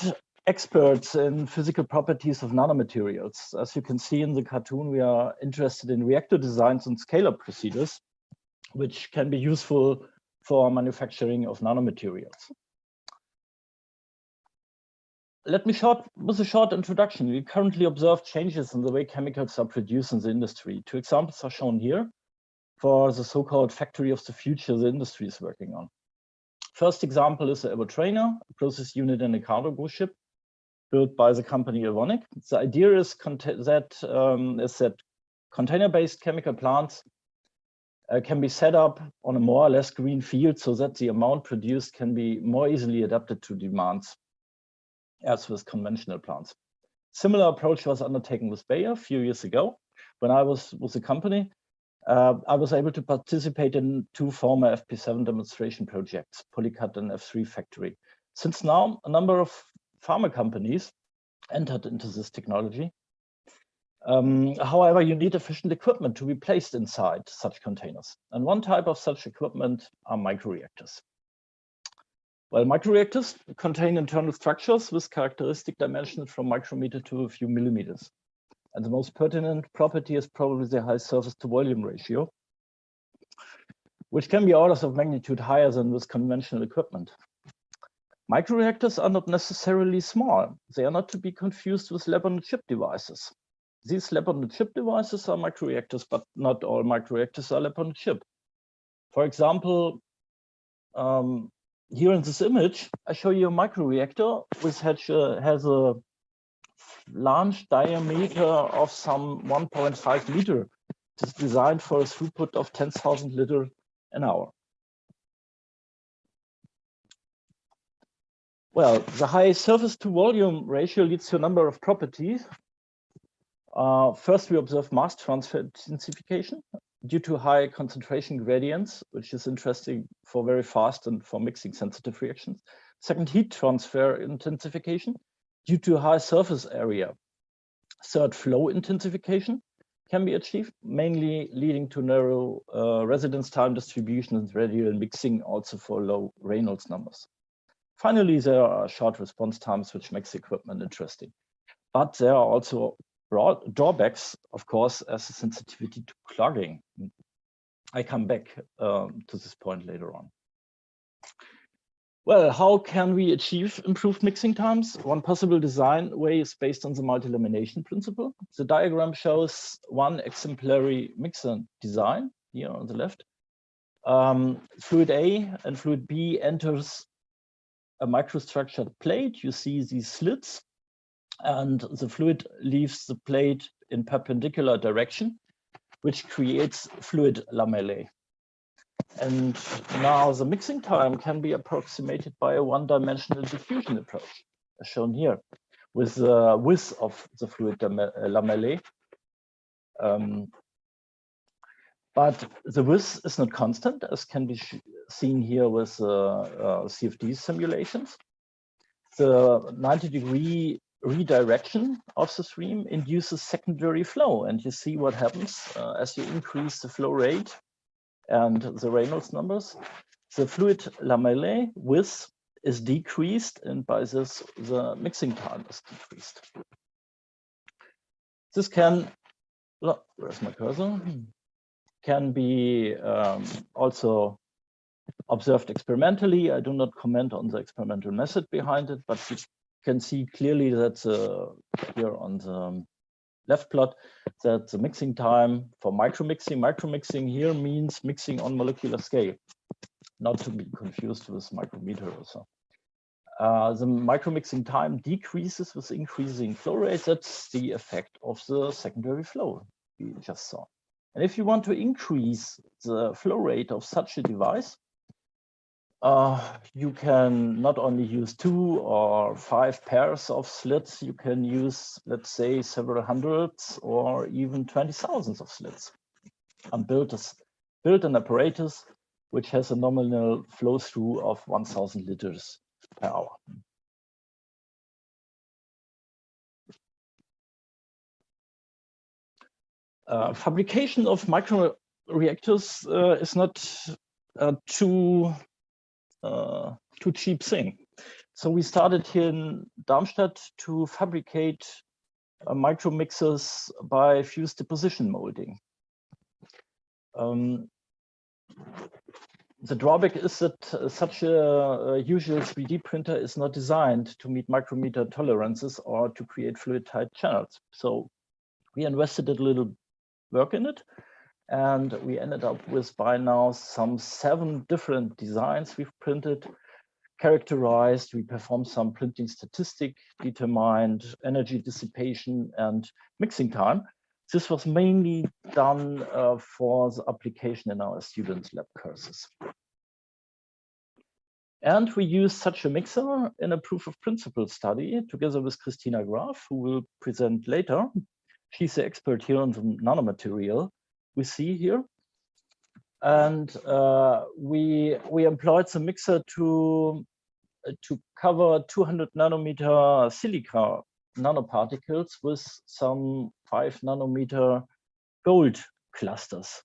experts in physical properties of nanomaterials. As you can see in the cartoon, we are interested in reactor designs and scale-up procedures, which can be useful for manufacturing of nanomaterials. Let me with a short introduction. We currently observe changes in the way chemicals are produced in the industry. Two examples are shown here for the so-called factory of the future the industry is working on. First example is the Evotrainer, a process unit in a cargo ship built by the company Evonik. The idea is that container-based chemical plants can be set up on a more or less green field so that the amount produced can be more easily adapted to demands as with conventional plants. Similar approach was undertaken with Bayer a few years ago. When I was with the company, I was able to participate in two former FP7 demonstration projects, Polycat and F3 factory. Since now, a number of pharma companies entered into this technology. However, you need efficient equipment to be placed inside such containers. And one type of such equipment are microreactors. Well, microreactors contain internal structures with characteristic dimensions from micrometer to a few millimeters. And the most pertinent property is probably the high surface to volume ratio, which can be orders of magnitude higher than with conventional equipment. Microreactors are not necessarily small. They are not to be confused with lab-on-a-chip devices. These lab-on-a-chip devices are microreactors, but not all microreactors are lab-on-a-chip. For example, here in this image, I show you a microreactor which has a flange diameter of some 1.5 meter. It is designed for a throughput of 10,000 liters an hour. Well, the high surface to volume ratio leads to a number of properties. First, we observe mass transfer intensification due to high concentration gradients, which is interesting for very fast and for mixing sensitive reactions. Second, heat transfer intensification due to high surface area. Third, flow intensification can be achieved, mainly leading to narrow residence time distribution and radial mixing, also for low Reynolds numbers. Finally, there are short response times, which makes the equipment interesting. But there are also broad drawbacks, of course, as a sensitivity to clogging. I come back to this point later on. Well, how can we achieve improved mixing times? One possible design way is based on the multi-lamination principle. The diagram shows one exemplary mixer design. here on the left. Fluid A and fluid B enters a microstructured plate. You see these slits, and the fluid leaves the plate in perpendicular direction, which creates fluid lamellae. And now the mixing time can be approximated by a one-dimensional diffusion approach, as shown here, with the width of the fluid lamellae. But the width is not constant, as can be seen here with CFD simulations. The 90-degree redirection of the stream induces secondary flow, and you see what happens as you increase the flow rate and the Reynolds numbers. The fluid lamellae width is decreased, and by this the mixing time is decreased. This can, where's my cursor? Can be also observed experimentally. I do not comment on the experimental method behind it, but you can see clearly that here on the left plot, that the mixing time for micromixing here means mixing on molecular scale, not to be confused with micrometer or so. The micromixing time decreases with increasing flow rate. That's the effect of the secondary flow we just saw. And if you want to increase the flow rate of such a device, you can not only use 2 or 5 pairs of slits, you can use, let's say, several hundreds or even 20,000 of slits, and build an apparatus which has a nominal flow through of 1,000 liters per hour. Fabrication of microreactors is not too cheap thing. So we started here in Darmstadt to fabricate micromixers by fused deposition molding. The drawback is that such a usual 3D printer is not designed to meet micrometer tolerances or to create fluid tight channels. So we invested a little work in it, and we ended up with by now some 7 different designs we've printed, characterized. We performed some printing statistic, determined energy dissipation and mixing time. This was mainly done for the application in our students' lab courses. And we used such a mixer in a proof of principle study together with Christina Graf, who will present later. She's the expert here on the nanomaterial we see here. And we employed the mixer to cover 200 nanometer silica nanoparticles with some 5 nanometer gold clusters.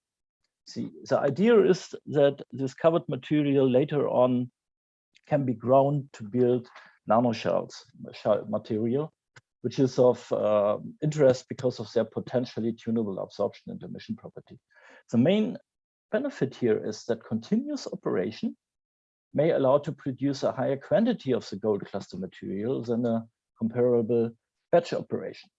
See, the idea is that this covered material later on can be ground to build nanoshells material, which is of interest because of their potentially tunable absorption and emission property. The main benefit here is that continuous operation may allow to produce a higher quantity of the gold cluster material than a comparable batch operation.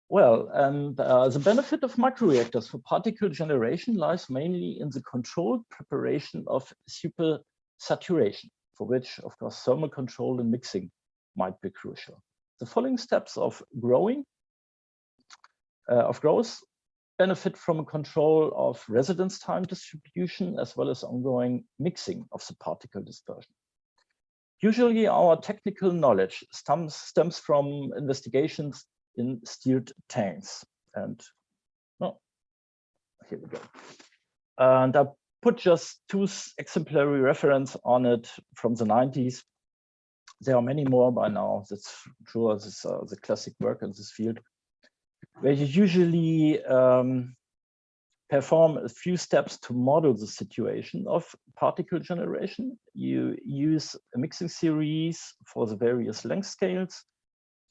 Well, and the benefit of microreactors for particle generation lies mainly in the controlled preparation of supersaturation, for which, of course, thermal control and mixing might be crucial. The following steps of growth benefit from a control of residence time distribution as well as ongoing mixing of the particle dispersion. Usually our technical knowledge stems from investigations in steered tanks. And here we go. And I put just 2 exemplary reference on it from the 90s. There are many more by now. That's true. This is the classic work in this field, where you usually perform a few steps to model the situation of particle generation. You use a mixing series for the various length scales.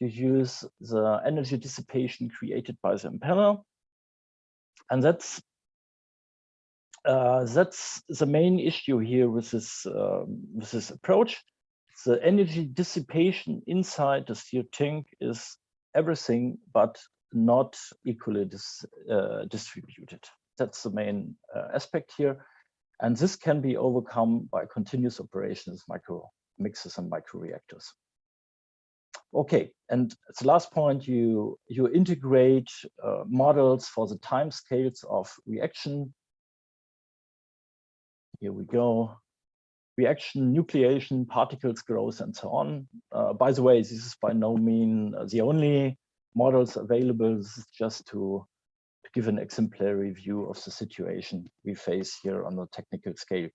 You use the energy dissipation created by the impeller. And that's the main issue here with this approach. The energy dissipation inside the steered tank is everything but not equally distributed. That's the main aspect here. And this can be overcome by continuous operations, micro mixers and micro reactors. Okay, and the last point, you integrate models for the time scales of reaction. Here we go. Reaction, nucleation, particles growth, and so on. By the way, this is by no means the only models available. This is just to give an exemplary view of the situation we face here on the technical scale.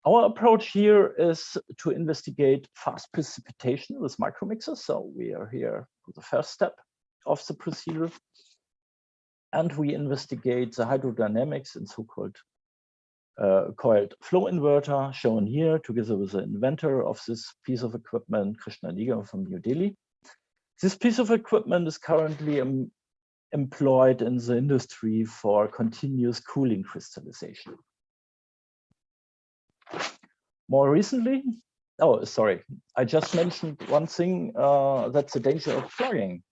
Our approach here is to investigate fast precipitation with micromixers. So we are here for the first step of the procedure. And we investigate the hydrodynamics in so-called coiled flow inverter, shown here together with the inventor of this piece of equipment, Krishna Nigar from New Delhi. This piece of equipment is currently employed in the industry for continuous cooling crystallization. More recently, oh, sorry, I just mentioned one thing, that's the danger of clogging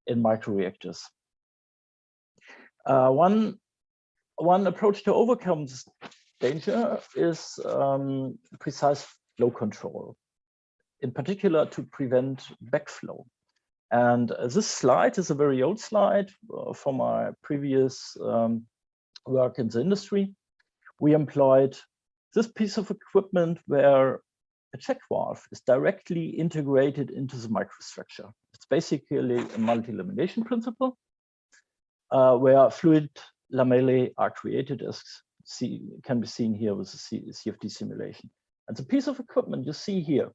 in microreactors. One approach to overcome this danger is precise flow control, in particular to prevent backflow. And this slide is a very old slide from my previous work in the industry. We employed this piece of equipment where a check valve is directly integrated into the microstructure. It's basically a multi-lamination principle where fluid lamellae are created, as can be seen here with the CFD simulation. And the piece of equipment you see here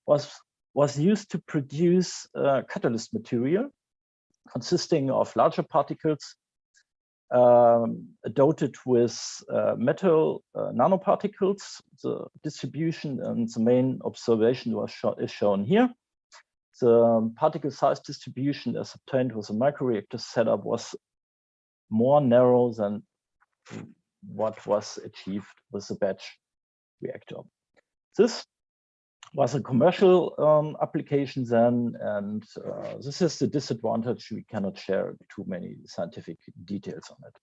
was used to produce catalyst material consisting of larger particles dotted with metal nanoparticles. The distribution and the main observation is shown here. The particle size distribution as obtained with a microreactor setup was more narrow than what was achieved with the batch reactor. This was a commercial application then, and this is the disadvantage. We cannot share too many scientific details on it.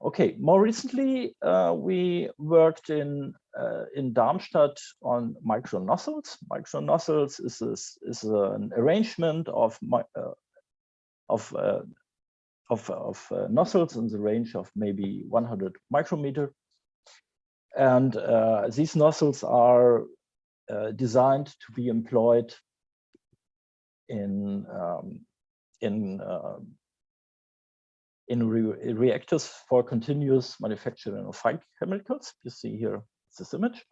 Okay, more recently, we worked in Darmstadt on micro nozzles. Micro nozzles is an arrangement of nozzles in the range of maybe 100 micrometer. And these nozzles are designed to be employed in reactors for continuous manufacturing of fine chemicals. You see here this image.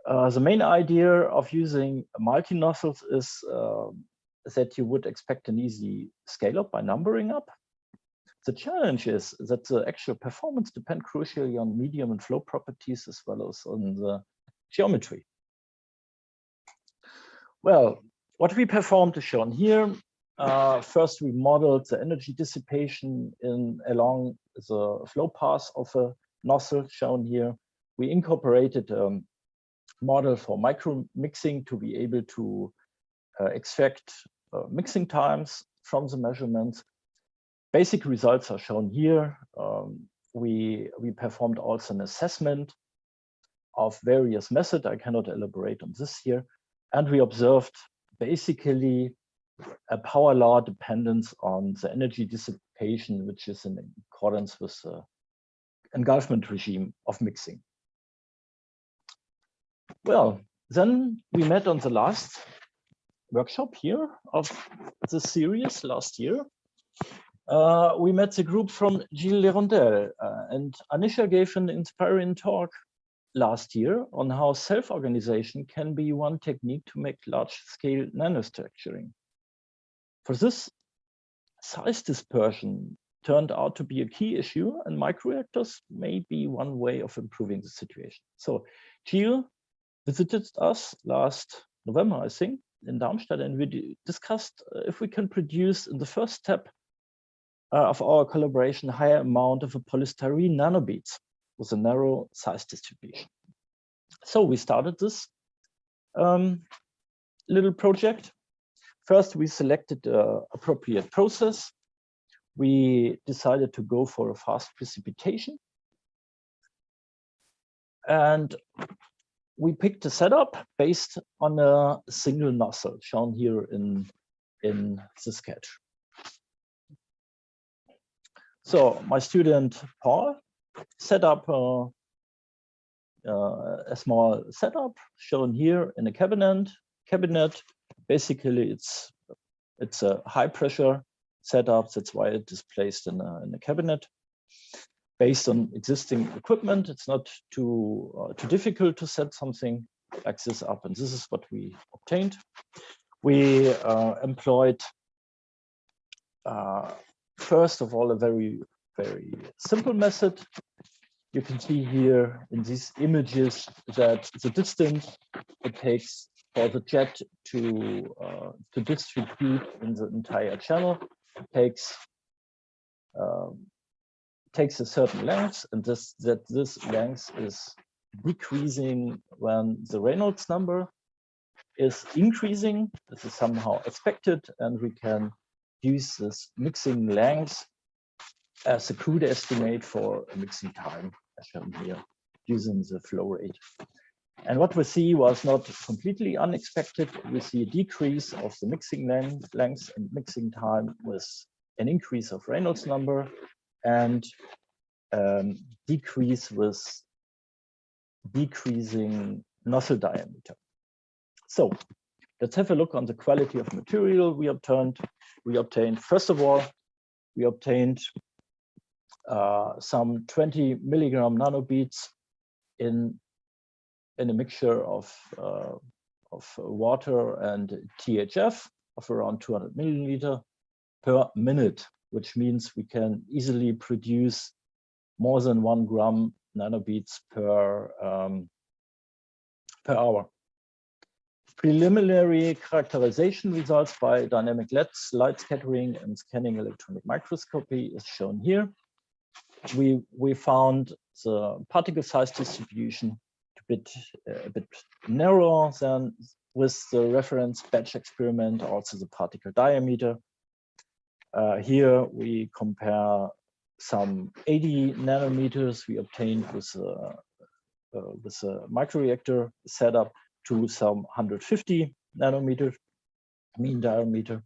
The main idea of using multi-nozzles is that you would expect an easy scale-up by numbering up. The challenge is that the actual performance depends crucially on medium and flow properties as well as on the geometry. Well, what we performed is shown here. First, we modeled the energy dissipation along the flow path of a nozzle shown here. We incorporated a model for micro mixing to be able to extract mixing times from the measurements. Basic results are shown here. We performed also an assessment of various methods. I cannot elaborate on this here. And we observed basically a power law dependence on the energy dissipation, which is in accordance with the engulfment regime of mixing. Well, then we met on the last workshop here of the series last year. We met the group from Gilles Lerondel, and Anisha gave an inspiring talk last year on how self-organization can be one technique to make large-scale nanostructuring. For this, size dispersion turned out to be a key issue, and microreactors may be one way of improving the situation. So Gilles visited us last November, I think, in Darmstadt, and we discussed if we can produce in the first step of our collaboration higher amount of a polystyrene nanobeads with a narrow size distribution. So we started this little project. First, we selected the appropriate process. We decided to go for a fast precipitation. And we picked a setup based on a single nozzle shown here in the sketch. So my student Paul set up a small setup shown here in a cabinet. Basically, it's a high pressure setup. That's why it is placed in a cabinet. Based on existing equipment, it's not too difficult to set something like this up, and this is what we obtained. We employed first of all a very simple method. You can see here in these images that the distance it takes for the jet to distribute in the entire channel takes a certain length, and this length is decreasing when the Reynolds number is increasing. This is somehow expected, and we can use this mixing length as a crude estimate for a mixing time, as shown here, using the flow rate. And what we see was not completely unexpected. We see a decrease of the mixing length and mixing time with an increase of Reynolds number, and decrease with decreasing nozzle diameter. So let's have a look on the quality of material we obtained. First of all, we obtained some 20 milligram nanobeads in a mixture of water and THF of around 200 milliliter per minute, which means we can easily produce more than 1 gram nanobeads per hour. Preliminary characterization results by dynamic light scattering and scanning electron microscopy is shown here. We found the particle size distribution a bit narrower than with the reference batch experiment, also the particle diameter. Here we compare some 80 nanometers we obtained with a microreactor setup to some 150 nanometer mean diameter.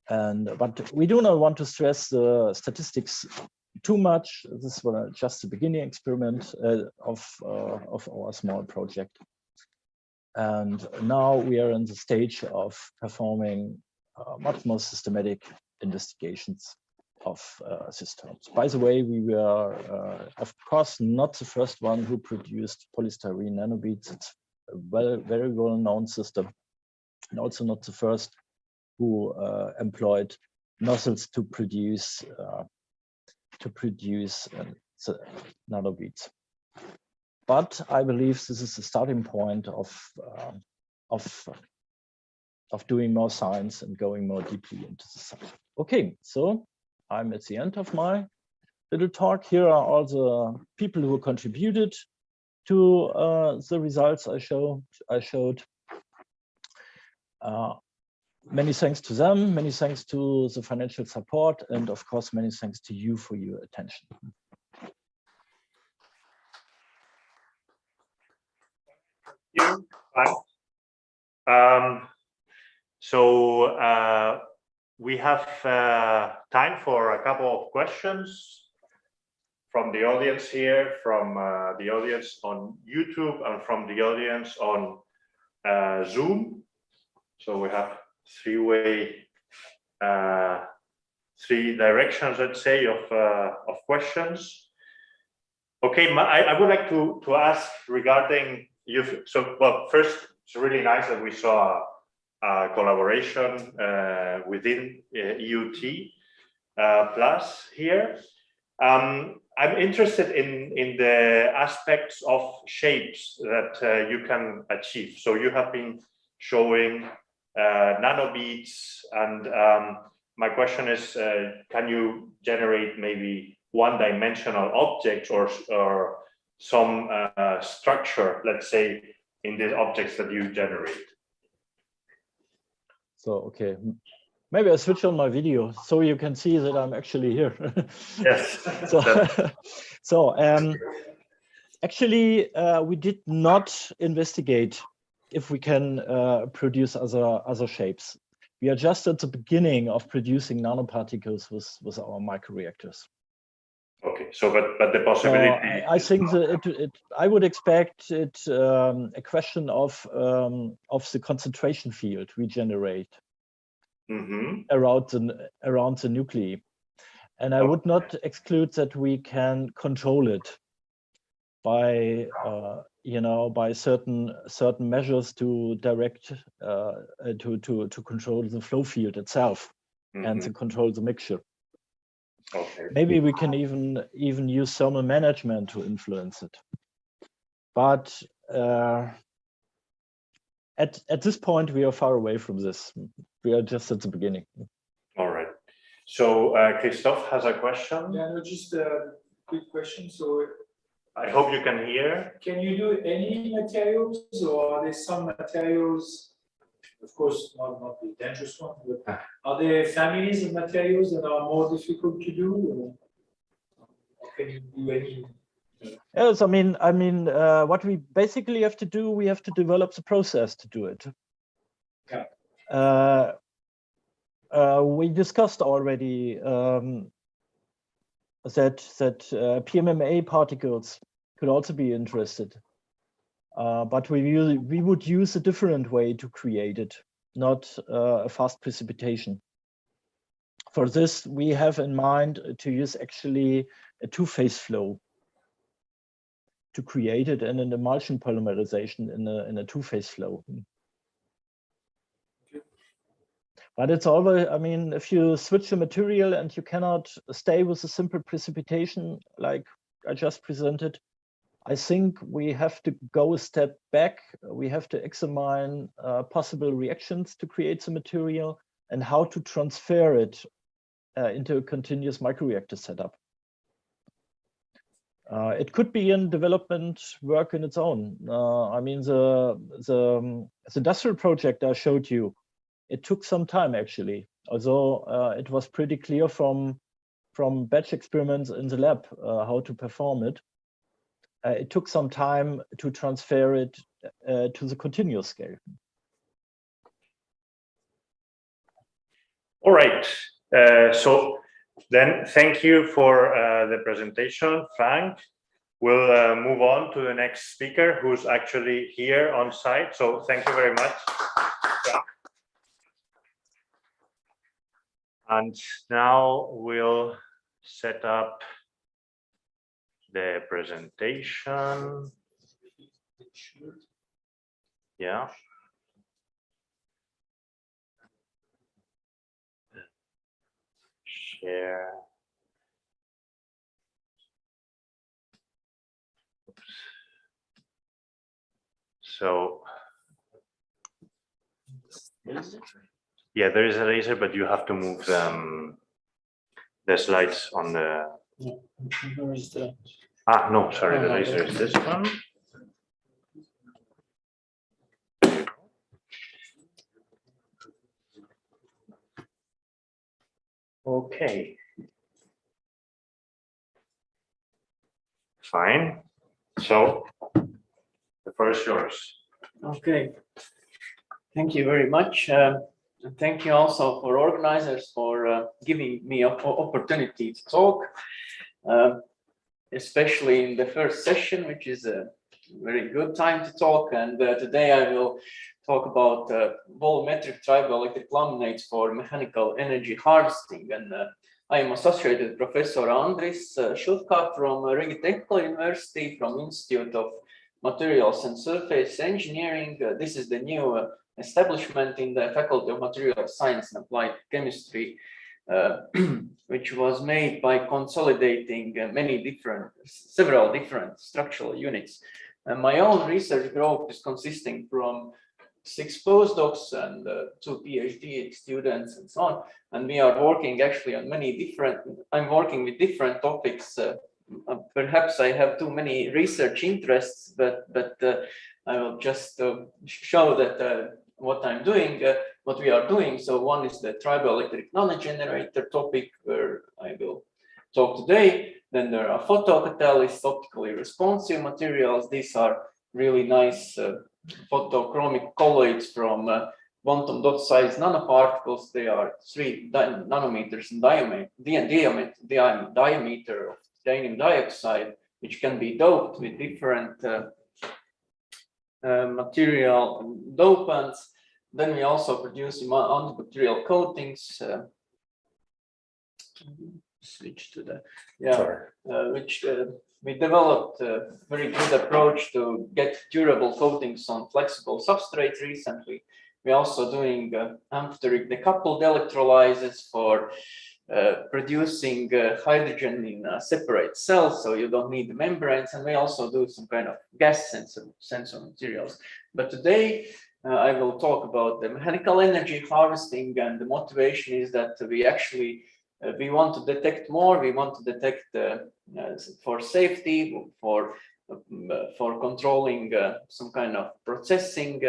But we do not want to stress the statistics too much. This was just the beginning experiment of our small project. And now we are in the stage of performing much more systematic investigations of systems. By the way, we were, of course, not the first one who produced polystyrene nanobeads. It's a very well-known system, and also not the first who employed nozzles to produce nanobeads. But I believe this is the starting point of doing more science and going more deeply into the subject. Okay, so I'm at the end of my little talk. Here are all the people who contributed to the results I showed. Many thanks to them, many thanks to the financial support, and of course, many thanks to you for your attention. You. So we have time for a couple of questions from the audience here, from the audience on YouTube, and from the audience on Zoom. So we have three directions, let's say, of questions. Okay, I would like to ask regarding you. So, well, first, it's really nice that we saw collaboration within EUT plus here. I'm interested in the aspects of shapes that you can achieve. So you have been showing nanobeads, and my question is, can you generate maybe one-dimensional objects or some structure, let's say, in the objects that you generate? So, okay. Maybe I switch on my video so you can see that I'm actually here. Yes. So, actually, we did not investigate if we can produce other shapes. We are just at the beginning of producing nanoparticles with our microreactors. Okay, so but the possibility. So I think that I would expect it a question of the concentration field we generate around the nuclei, and I would not exclude that we can control it by by certain measures to direct to control the flow field itself and to control the mixture. Okay. Maybe we can even use thermal management to influence it. But at this point, we are far away from this. We are just at the beginning. All right. So Christophe has a question. Yeah, no, just a quick question. So I hope you can hear. can you do any materials, or are there some materials, of course, not the dangerous one, but are there families of materials that are more difficult to do, or can you do any? Yes, I mean, what we basically have to do, we have to develop the process to do it. Yeah. We discussed already that PMMA particles could also be interested, but we would use a different way to create it, not a fast precipitation. For this, we have in mind to use actually a two-phase flow to create it, and an emulsion polymerization in a two-phase flow. But it's always, I mean, if you switch the material and you cannot stay with a simple precipitation like I just presented, I think we have to go a step back. We have to examine possible reactions to create the material and how to transfer it into a continuous microreactor setup. It could be in development work in its own. I mean, the industrial project I showed you, it took some time actually, although it was pretty clear from batch experiments in the lab how to perform it. It took some time to transfer it to the continuous scale. All right. So then thank you for the presentation, Frank. We'll move on to the next speaker who's actually here on site. So thank you very much. Yeah. And now we'll set up the presentation. Yeah. Share. Oops. So yeah, there is a laser, but you have to move the slides on the. Where is the? Ah, no, sorry, the laser is this one. Okay. Fine. So the first yours. Okay. Thank you very much. And thank you also for organizers for giving me an opportunity to talk, especially in the first session, which is a very good time to talk. And today I will talk about volumetric triboelectric laminates for mechanical energy harvesting. And I am associated Professor Andris Šilka from Riga Technical University, from Institute of Materials and Surface Engineering. This is the new establishment in the Faculty of Materials Science and Applied Chemistry, which was made by consolidating several different structural units. And my own research group is consisting from 6 postdocs and 2 PhD students and so on. And we are working actually on I'm working with different topics. Perhaps I have too many research interests, but I will just show that what I'm doing, what we are doing. So one is the triboelectric nanogenerator topic, where I will talk today. Then there are photocatalysts, optically responsive materials. These are really nice photochromic colloids from quantum dot size nanoparticles. They are 3 nanometers in diameter of titanium dioxide, which can be doped with different material dopants. Then we also produce antibacterial coatings. Switch to the which we developed a very good approach to get durable coatings on flexible substrates recently. We're also doing amphoteric decoupled electrolysis for producing hydrogen in separate cells, so you don't need the membranes, and we also do some kind of gas sensor materials. But today I will talk about the mechanical energy harvesting, and the motivation is that we actually we want to detect more. We want to detect for safety, for controlling some kind of processing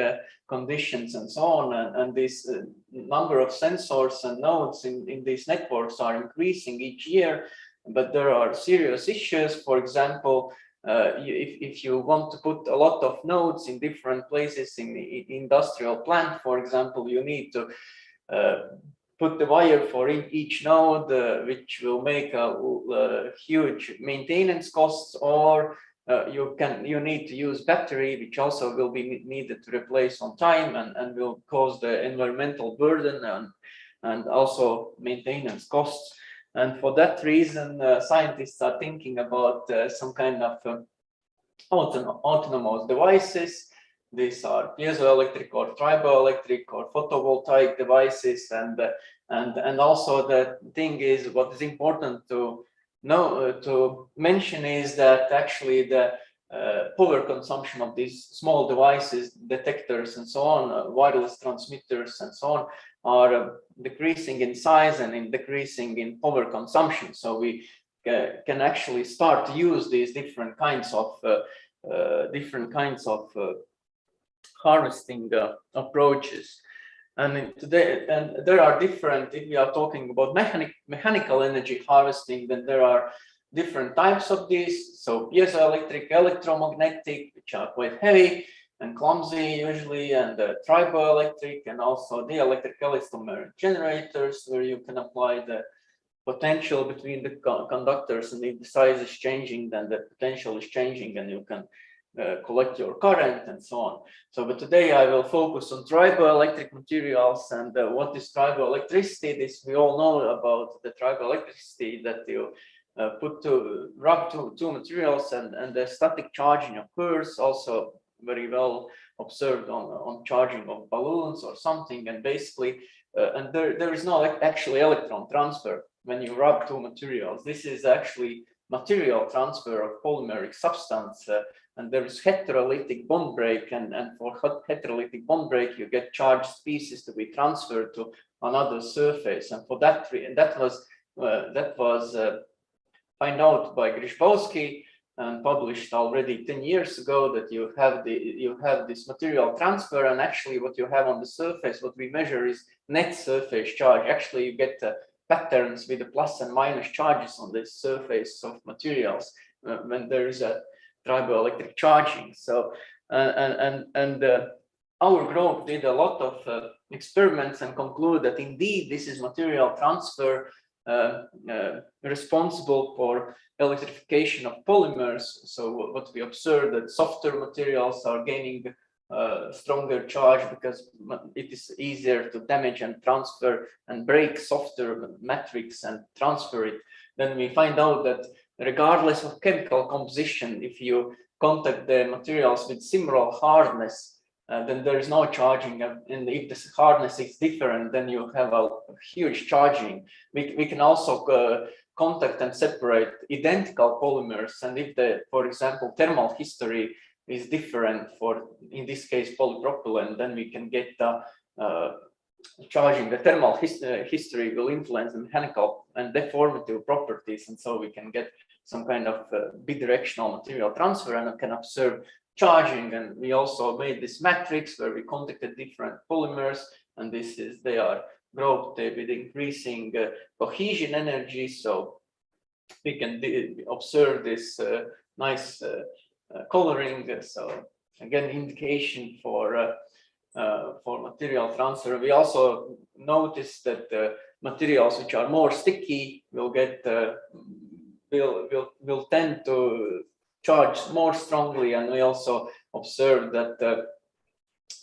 conditions and so on. And this number of sensors and nodes in these networks are increasing each year. But there are serious issues. For example, if you want to put a lot of nodes in different places in the industrial plant, for example, you need to put the wire for each node, which will make a huge maintenance costs, or you need to use battery, which also will be needed to replace on time, and will cause the environmental burden and also maintenance costs. And for that reason, scientists are thinking about some kind of autonomous devices. These are piezoelectric or triboelectric or photovoltaic devices, and also the thing is, what is important to know to mention is that actually the power consumption of these small devices, detectors and so on, wireless transmitters and so on, are decreasing in size and decreasing in power consumption. So we can actually start to use these different kinds of harvesting approaches. And today, and there are different, if we are talking about mechanical energy harvesting, then there are different types of these. So piezoelectric, electromagnetic, which are quite heavy and clumsy usually, and triboelectric, and also dielectric elastomeric generators, where you can apply the potential between the conductors, and if the size is changing, then the potential is changing, and you can collect your current and so on. So, but today I will focus on triboelectric materials. And what is triboelectricity? This we all know about the triboelectricity, that you rub two materials and the static charging occurs. Also very well observed on charging of balloons or something. And basically, and there is no actually electron transfer when you rub two materials. This is actually material transfer of polymeric substance. And there is heterolytic bond break, and for heterolytic bond break, you get charged species to be transferred to another surface. And for that, that was found out by Grishbowski and published already 10 years ago, that you have this material transfer, and actually what you have on the surface, what we measure is net surface charge. Actually, you get patterns with the plus and minus charges on this surface of materials when there is a triboelectric charging. So our group did a lot of experiments and conclude that indeed this is material transfer responsible for electrification of polymers. So what we observed, that softer materials are gaining stronger charge because it is easier to damage and transfer and break softer matrix and transfer it. Then we find out that regardless of chemical composition, if you contact the materials with similar hardness, then there is no charging. And if the hardness is different, then you have a huge charging. We can also contact and separate identical polymers. And if the, for example, thermal history is different for, in this case, polypropylene, then we can get charging. The thermal history will influence the mechanical and deformative properties, and so we can get some kind of bidirectional material transfer, and can observe charging. And we also made this matrix where we contacted different polymers, and they are grouped with increasing cohesion energy. So we can observe this nice coloring. So again, indication for material transfer. We also noticed that materials which are more sticky will get will tend to charge more strongly, and we also observed that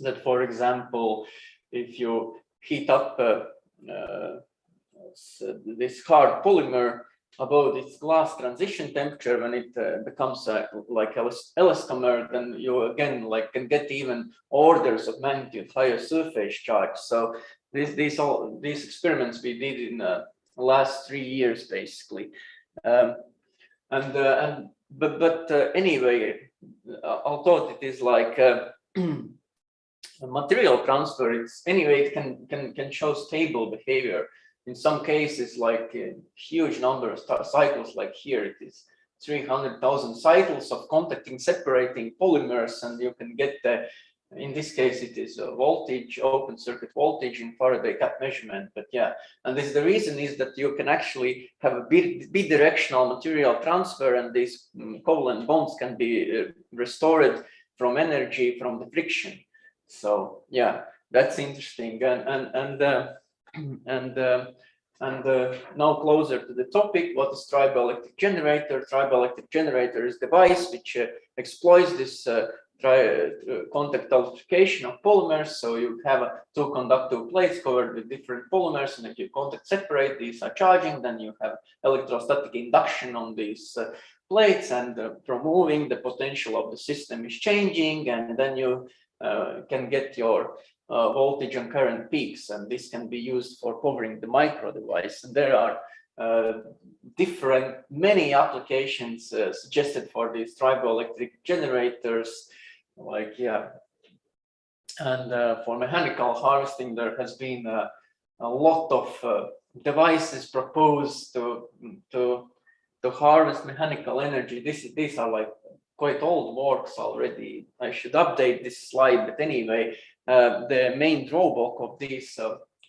that, for example, if you heat up this hard polymer above its glass transition temperature, when it becomes like elastomer, then you again like can get even orders of magnitude higher surface charge. So these experiments we did in the last 3 years basically, anyway, although it is like material transfer, it's anyway it can show stable behavior. In some cases, like huge number of cycles, like here it is 300,000 cycles of contacting, separating polymers, and you can get in this case it is a voltage, open circuit voltage in Faraday cap measurement. But yeah, and this the reason is that you can actually have a bidirectional material transfer, and these covalent bonds can be restored from energy from the friction. So yeah, that's interesting. And now closer to the topic, what is triboelectric generator? Triboelectric generator is a device which exploits this contact electrification of polymers. So you have two conductive plates covered with different polymers, and if you contact separate, these are charging, then you have electrostatic induction on these plates, and from moving, the potential of the system is changing, and then you can get your voltage and current peaks, and this can be used for covering the micro device. And there are many applications suggested for these triboelectric generators, like yeah. And for mechanical harvesting, there has been a lot of devices proposed to harvest mechanical energy. These are like quite old works already. I should update this slide, but anyway, the main drawback of these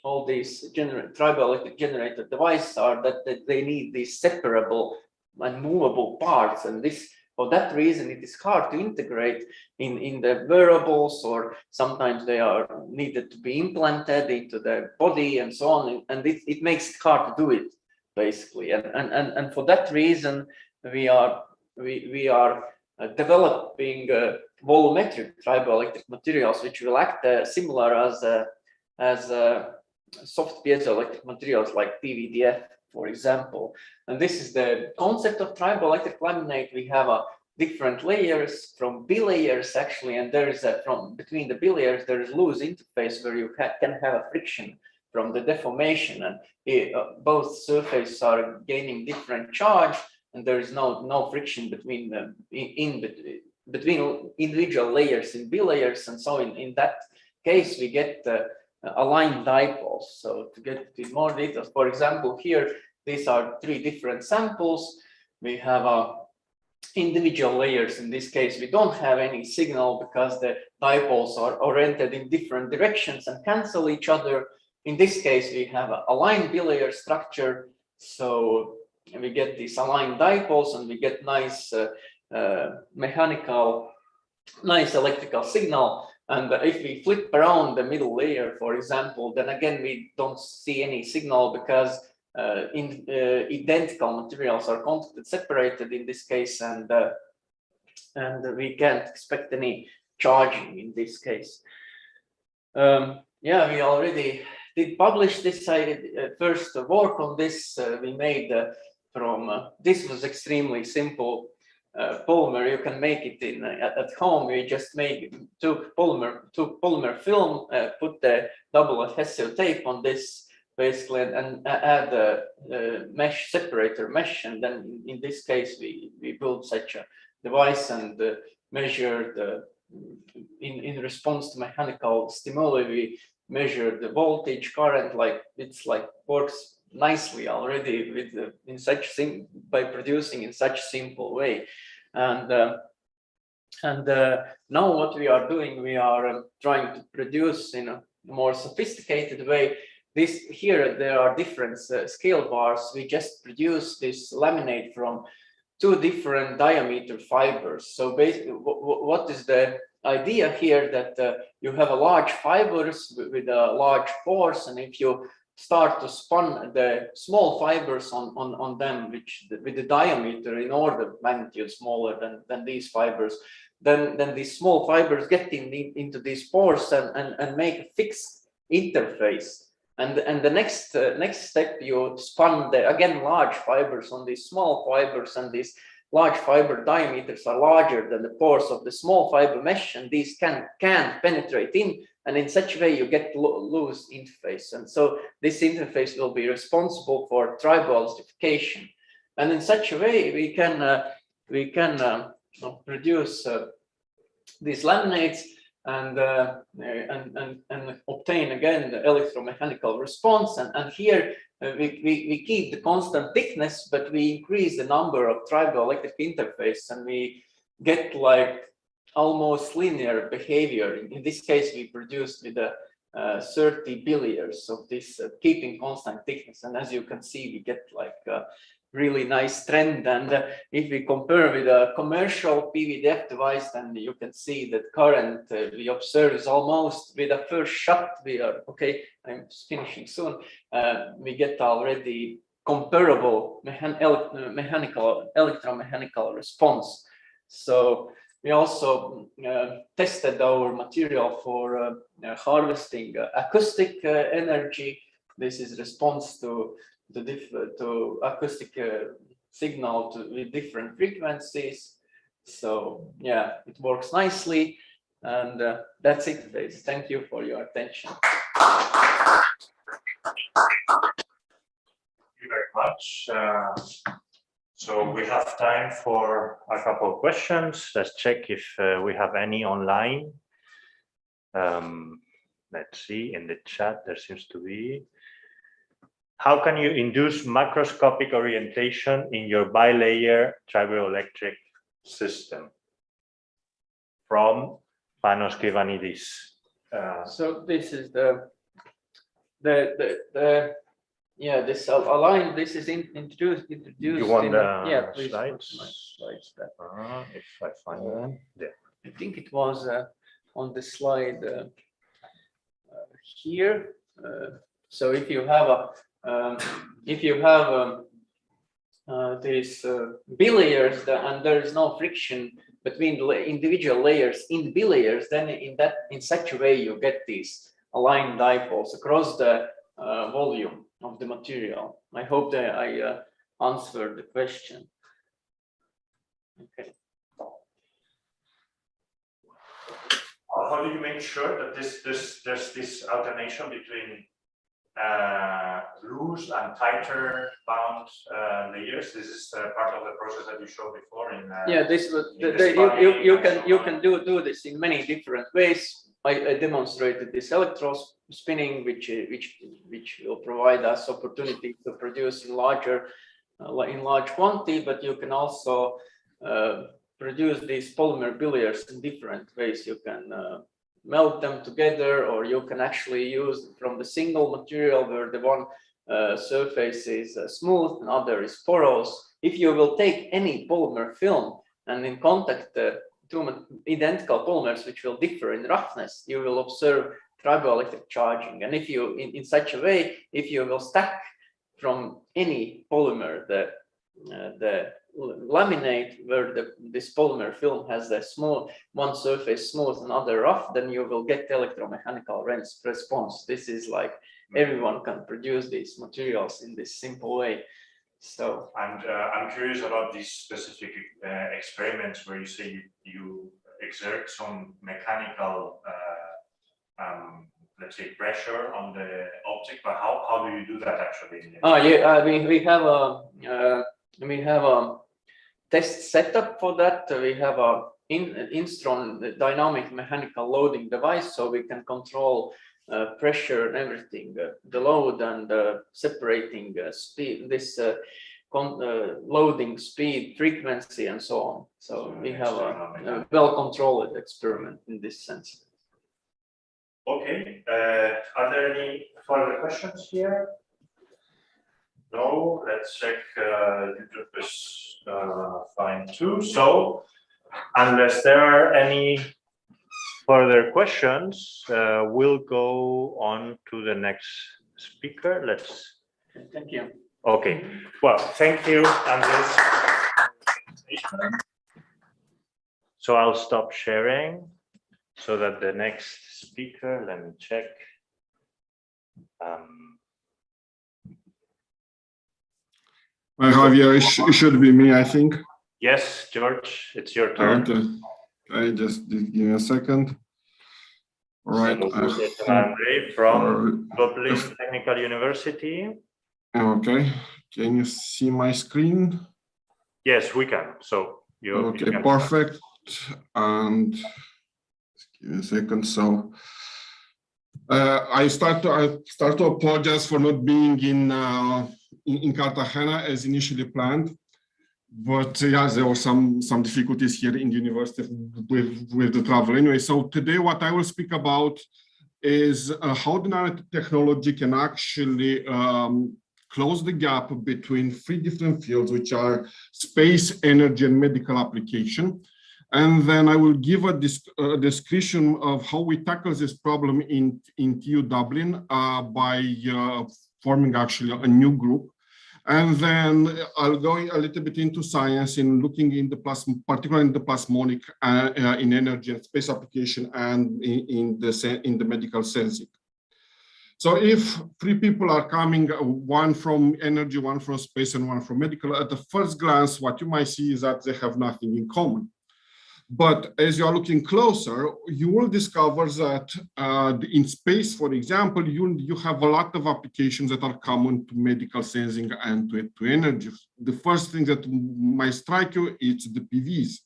all these triboelectric generator devices are that they need these separable and movable parts, and this for that reason it is hard to integrate in the wearables, or sometimes they are needed to be implanted into the body and so on, and it makes it hard to do it basically, and for that reason we are developing volumetric triboelectric materials, which will act similar as soft piezoelectric materials like PVDF, for example. And this is the concept of triboelectric laminate. We have different layers from bilayers actually, and there is from between the bilayers there is loose interface where you can have a friction from the deformation, and both surfaces are gaining different charge, and there is no friction between them between individual layers in bilayers. And so in that case we get aligned dipoles. So to get in more details, for example, here these are 3 different samples. We have individual layers. In this case we don't have any signal because the dipoles are oriented in different directions and cancel each other. In this case we have an aligned bilayer structure, so we get these aligned dipoles, and we get nice nice electrical signal. And if we flip around the middle layer, for example, then again we don't see any signal because identical materials are contacted separated in this case, and we can't expect any charging in this case. Yeah, we already did publish this. First work on this we made from this was extremely simple polymer. You can make it in at home. We just make two polymer film, put the double adhesive tape on this basically, and add a mesh separator mesh, and then in this case we built such a device and measured in response to mechanical stimuli. We measured the voltage, current, like it's like works nicely already with in such by producing in such simple way. And Now what we are doing, we are trying to produce in a more sophisticated way. Here there are different scale bars. We just produce this laminate from 2 different diameter fibers. So basically, what is the idea here, that you have a large fibers with a large pores, and if you start to spun the small fibers on them, with the diameter in order of magnitude smaller than these fibers, then these small fibers get into these pores and make a fixed interface. And the next step, you spun again large fibers on these small fibers, and these large fiber diameters are larger than the pores of the small fiber mesh, and these can penetrate in, and in such a way you get loose interface. And so this interface will be responsible for tribal-istification. And in such a way we can produce these laminates and obtain again the electromechanical response. And here we keep the constant thickness, but we increase the number of triboelectric interface, and we get like almost linear behavior. In this case, we produced with 30 billiards of this keeping constant thickness. And as you can see, we get like really nice trend. And if we compare with a commercial PVDF device, then you can see that current we observe is almost with the first shot. We are okay. I'm finishing soon. We get already comparable electromechanical response. So we also tested our material for harvesting acoustic energy. This is response to acoustic signal with different frequencies. So yeah, it works nicely, and that's it, guys. Thank you for your attention. Thank you very much. So we have time for a couple of questions. Let's check if we have any online. Let's see, in the chat there seems to be. How can you induce macroscopic orientation in your bilayer triboelectric system? From Panos Kivanidis. So this is this align. This is introduced. You want the please slides? put my slides back. If I find them, yeah. I think it was on the slide here. So if you have these bilayers and there is no friction between the individual layers in bilayers, then in such a way you get these aligned dipoles across the volume of the material. I hope that I answered the question. Okay. How do you make sure that there's this alternation between loose and tighter bound layers? This is part of the process that you showed before in this was you can do this in many different ways. I demonstrated this electro spinning, which will provide us opportunity to produce in large quantity, but you can also produce these polymer bilayers in different ways. You can melt them together, or you can actually use from the single material where the one surface is smooth and other is porous. If you will take any polymer film and in contact the two identical polymers which will differ in roughness, you will observe triboelectric charging. And if you in such a way, if you will stack from any polymer the laminate where this polymer film has the smooth one surface smooth and other rough, then you will get electromechanical response. This is like everyone can produce these materials in this simple way. So I'm curious about these specific experiments where you say you exert some mechanical let's say pressure on the object, but how do you do that actually? We have a test setup for that. We have a Instron dynamic mechanical loading device, so we can control pressure and everything, the load and separating speed. This loading speed, frequency, and so on. So we have a well-controlled experiment in this sense. Okay, are there any further questions here? No, let's check, YouTube is fine too. So, unless there are any further questions, we'll go on to the next speaker. Let's. Thank you. Okay, well, thank you, Andres. So I'll stop sharing so that the next speaker, let me check. Javier, it should be me, I think. Yes, George, it's your turn. Okay, just give me a second. All right. So, Andre from Dublin Technical University. Okay, can you see my screen? Yes, we can. So you can perfect. And just give me a second. So I start to apologize for not being in Cartagena as initially planned, but yeah, there were some difficulties here in the university with the travel. Anyway, so today what I will speak about is how the nanotechnology can actually close the gap between three different fields, which are space, energy, and medical application. And then I will give a description of how we tackle this problem in TU Dublin by forming actually a new group. And then I'll go a little bit into science in looking in the particularly in the plasmonic in energy and space application and in the medical sensing. So if three people are coming, one from energy, one from space, and one from medical, at the first glance, what you might see is that they have nothing in common. But as you are looking closer, you will discover that in space, for example, you have a lot of applications that are common to medical sensing and to energy. The first thing that might strike you is the PVs.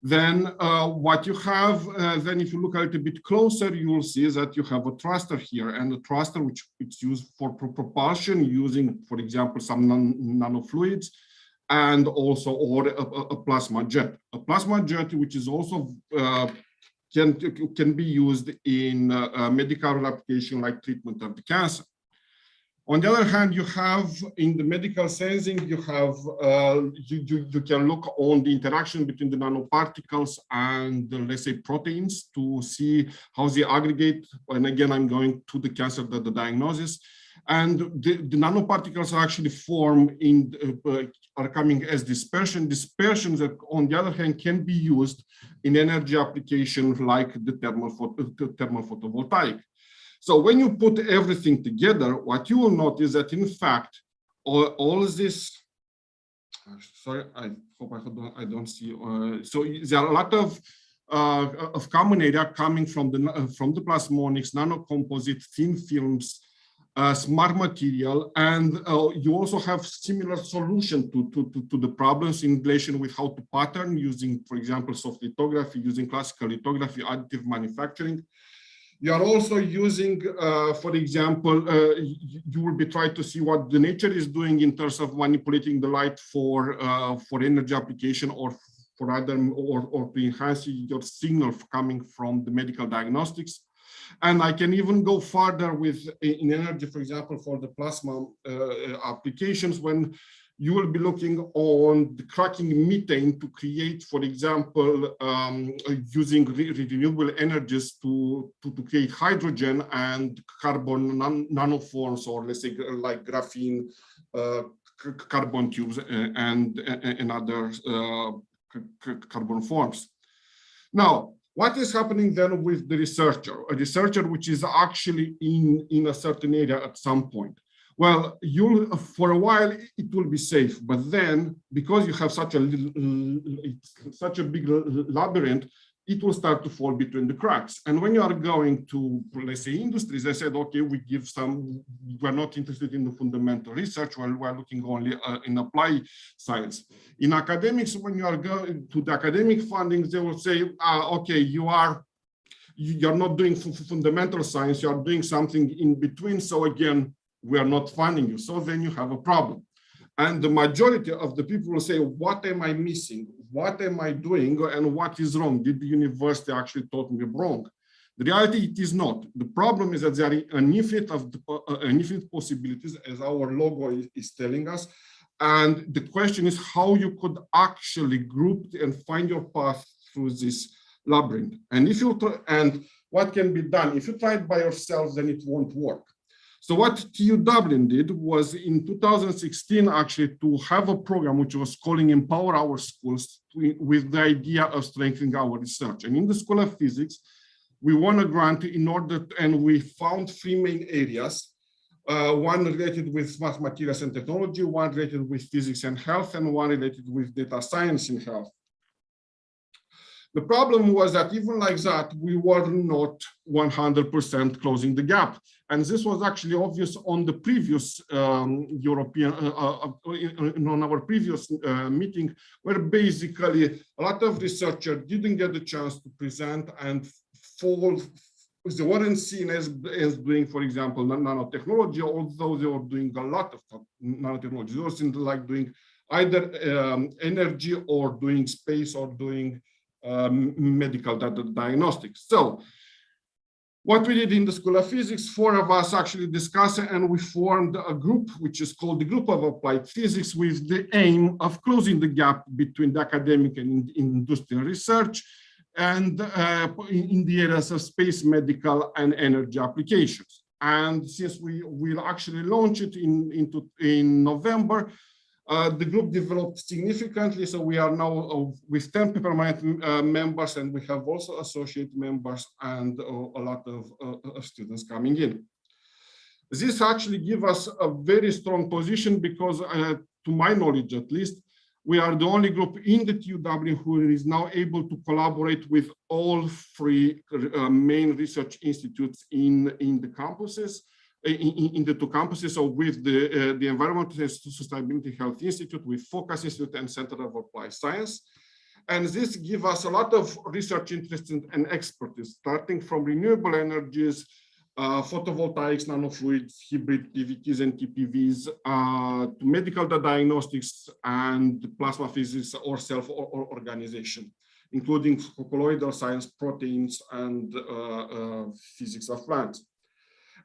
Then what you have, then if you look a little bit closer, you will see that you have a thruster here, and a thruster which it's used for propulsion using, for example, some nanofluids, and also or a plasma jet. A plasma jet, which is also can be used in medical application like treatment of the cancer. On the other hand, you have in the medical sensing, you have you can look on the interaction between the nanoparticles and let's say proteins to see how they aggregate. And again, I'm going to the cancer, the diagnosis. And the nanoparticles are actually formed in are coming as dispersion. Dispersions that, on the other hand, can be used in energy applications like the thermal photovoltaic. So when you put everything together, what you will notice that in fact, all this, sorry, I hope I don't see. So there are a lot of common area coming from the plasmonics, nanocomposite, thin films, smart material, and you also have similar solution to the problems in relation with how to pattern using, for example, soft lithography, using classical lithography, additive manufacturing. You are also using, for example, you will be trying to see what the nature is doing in terms of manipulating the light for energy application or for other or to enhance your signal coming from the medical diagnostics. And I can even go further with in energy, for example, for the plasma applications, when you will be looking on the cracking methane to create, for example, using renewable energies to create hydrogen and carbon nanoforms, or let's say like graphene, carbon tubes, and other carbon forms. Now, what is happening then with the researcher? A researcher which is actually in a certain area at some point. Well, for a while it will be safe, but then because you have such a big labyrinth, it will start to fall between the cracks. And when you are going to, let's say, industries, they said, okay, we're not interested in the fundamental research, we're looking only in applied science. In academics, when you are going to the academic fundings, they will say, okay, you're not doing fundamental science, you are doing something in between. So again, we are not funding you. So then you have a problem. And the majority of the people will say, what am I missing? What am I doing? And what is wrong? Did the university actually taught me wrong? The reality, it is not. The problem is that there are an infinite possibilities, as our logo is telling us. And the question is how you could actually group and find your path through this labyrinth. And if you and what can be done? If you try it by yourself, then it won't work. So what TU Dublin did was in 2016 actually to have a program which was calling Empower Our Schools with the idea of strengthening our research. And in the School of Physics, we won a grant in order to, and we found three main areas. One related with math, materials and technology, one related with physics and health, and one related with data science in health. The problem was that even like that, we were not 100% closing the gap. And this was actually obvious on the previous on our previous meeting, where basically a lot of researchers didn't get the chance to present and they weren't seen as doing, for example, nanotechnology, although they were doing a lot of nanotechnology. They were seen like doing either energy or doing space or doing medical data diagnostics. So what we did in the School of Physics, 4 of us actually discussed it, and we formed a group which is called the Group of Applied Physics, with the aim of closing the gap between the academic and industrial research and in the areas of space, medical, and energy applications. And since we will actually launch it in November, the group developed significantly. So we are now with 10 permanent members, and we have also associate members and a lot of students coming in. This actually gives us a very strong position because, to my knowledge at least, we are the only group in the TU Dublin who is now able to collaborate with all 3 main research institutes in the campuses, in the 2 campuses, so with the Environmental and Sustainability Health Institute, with Focus Institute and Center of Applied Science. And this gives us a lot of research interest and expertise, starting from renewable energies, photovoltaics, nanofluids, hybrid PVTs and TPVs, to medical diagnostics and plasma physics or self-organization, including colloidal science, proteins, and physics of plants.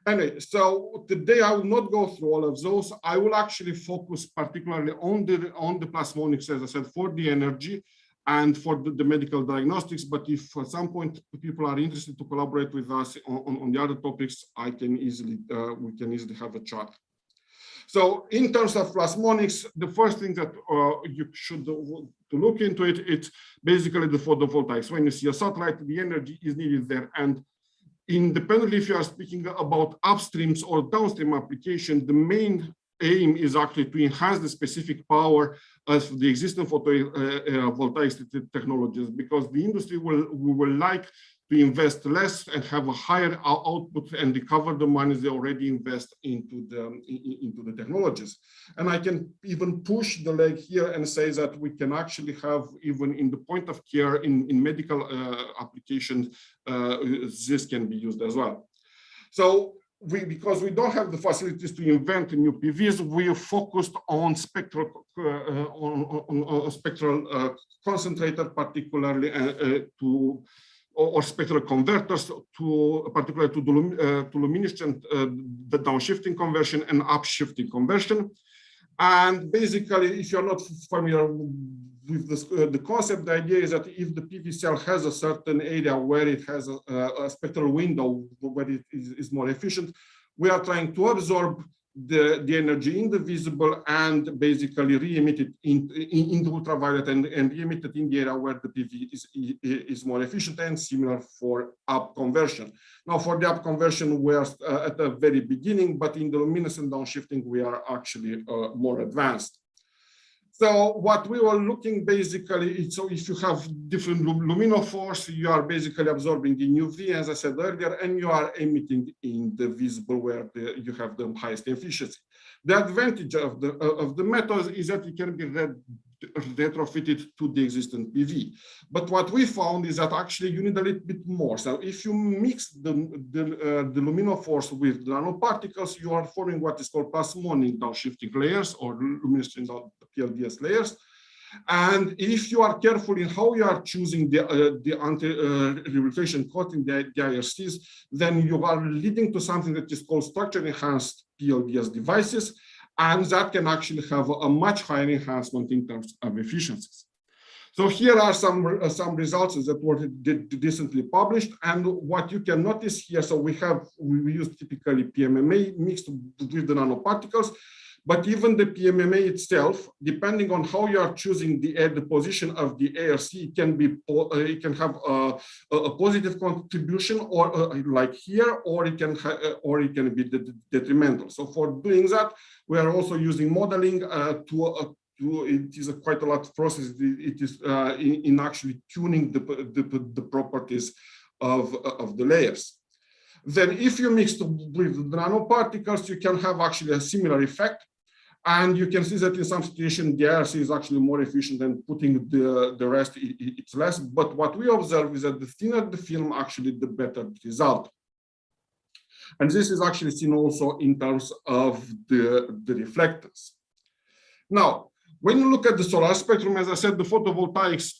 Anyway, so today I will not go through all of those. I will actually focus particularly on the plasmonics, as I said, for the energy and for the medical diagnostics. But if at some point people are interested to collaborate with us on the other topics, we can easily have a chat. So in terms of plasmonics, the first thing that you should to look into it's basically the photovoltaics. When you see a satellite, the energy is needed there. And independently, if you are speaking about upstreams or downstream application, the main aim is actually to enhance the specific power of the existing photovoltaic technologies, because the industry will like to invest less and have a higher output and recover the money they already invest into the technologies. And I can even push the leg here and say that we can actually have, even in the point of care in medical applications, this can be used as well. So because we don't have the facilities to invent new PVs, we are focused on spectral concentrator, particularly or spectral converters, particularly to luminescent the downshifting conversion and upshifting conversion. And basically, if you're not familiar with this, the concept, the idea is that if the PV cell has a certain area where it has a spectral window where it is more efficient, we are trying to absorb the energy in the visible and basically re-emit it in the ultraviolet and re-emit it in the area where the PV is more efficient, and similar for up conversion. Now, for the up conversion, we are at the very beginning, but in the luminescent downshifting, we are actually more advanced. So what we were looking basically, so if you have different luminophores, you are basically absorbing in UV, as I said earlier, and you are emitting in the visible where you have the highest efficiency. The advantage of the method is that it can be read retrofit it to the existing PV. But what we found is that actually you need a little bit more. So if you mix the luminophores with nanoparticles, you are forming what is called plasmonic downshifting layers or luminescent PLDS layers. And if you are careful in how you are choosing the anti-reflection coating, the IRCs, then you are leading to something that is called structure-enhanced PLDS devices, and that can actually have a much higher enhancement in terms of efficiencies. So here are some results that were recently published, and what you can notice here. So we use typically PMMA mixed with the nanoparticles. But even the PMMA itself, depending on how you are choosing the position of the ARC, it can have a positive contribution, or like here, or it can be detrimental. So for doing that, we are also using modeling it is quite a lot of process. It is in actually tuning the properties of the layers. Then if you mix with the nanoparticles, you can have actually a similar effect. And you can see that in some situations, the IRC is actually more efficient than putting the rest, it's less. But what we observe is that the thinner the film, actually, the better the result. And this is actually seen also in terms of the reflectors. Now, when you look at the solar spectrum, as I said, the photovoltaics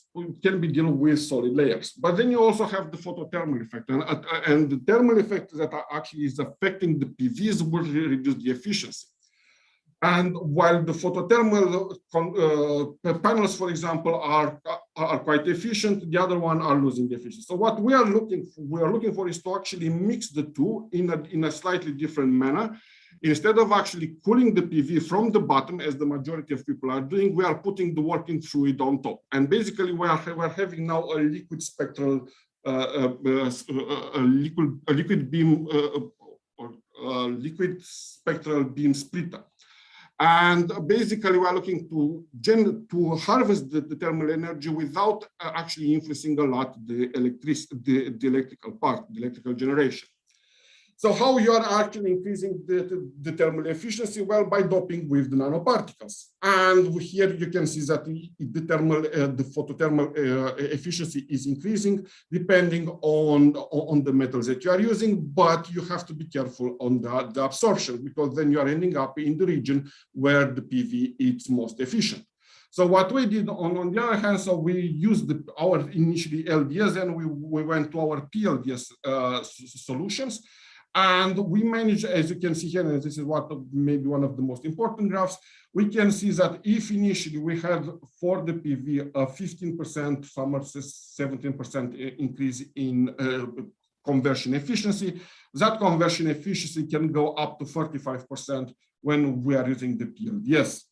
can be dealt with solid layers. But then you also have the photothermal effect. And the thermal effect that actually is affecting the PVs will reduce the efficiency. And while the photothermal panels, for example, are quite efficient, the other one are losing the efficiency. So what we are looking for is to actually mix the two in a slightly different manner. Instead of actually cooling the PV from the bottom, as the majority of people are doing, we are putting the working fluid on top. And basically, we're having now a liquid spectral, liquid beam, liquid spectral beam splitter. And basically, we're looking to harvest the thermal energy without actually influencing a lot the electrical part, the electrical generation. So how you are actually increasing the thermal efficiency? Well, by doping with the nanoparticles. And here you can see that the photothermal efficiency is increasing depending on the metals that you are using, but you have to be careful on the absorption, because then you are ending up in the region where the PV is most efficient. So what we did on the other hand, so we used our initially LDS, and we went to our PLDS solutions. And we managed, as you can see here, and this is what maybe one of the most important graphs, we can see that if initially we had for the PV a 15%, some are 17% increase in conversion efficiency, that conversion efficiency can go up to 45% when we are using the PLDS.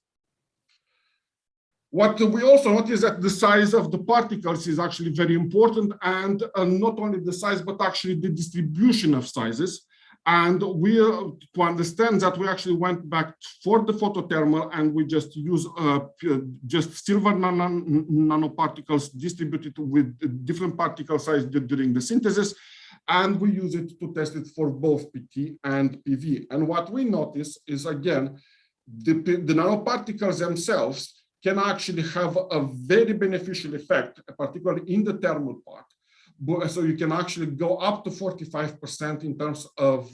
What we also notice that the size of the particles is actually very important, and not only the size, but actually the distribution of sizes. And to understand that, we actually went back for the photothermal, and we just use just silver nanoparticles distributed with different particle size during the synthesis. And we use it to test it for both PT and PV. And what we notice is, again, the nanoparticles themselves can actually have a very beneficial effect, particularly in the thermal part. So you can actually go up to 45% in terms of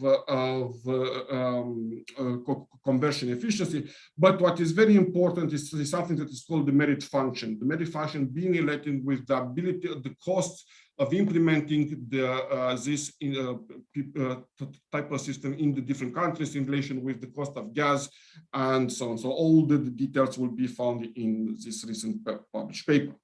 conversion efficiency. But what is very important is something that is called the merit function. The merit function being related with the ability, the cost of implementing this type of system in the different countries in relation with the cost of gas and so on. So all the details will be found in this recent published paper.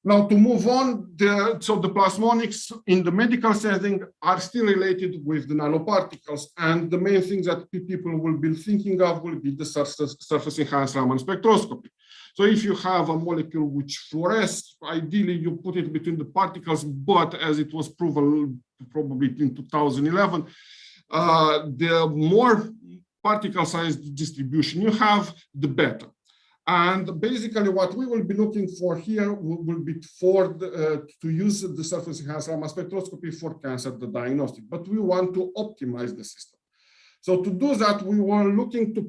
Now, to move on, so the plasmonics in the medical setting are still related with the nanoparticles, and the main thing that people will be thinking of will be the surface enhanced Raman spectroscopy. So if you have a molecule which fluoresces, ideally you put it between the particles, but as it was proven probably in 2011, the more particle size distribution you have, the better. And basically what we will be looking for here will be to use the surface enhanced Raman spectroscopy for cancer diagnostic, but we want to optimize the system. So to do that, we were looking to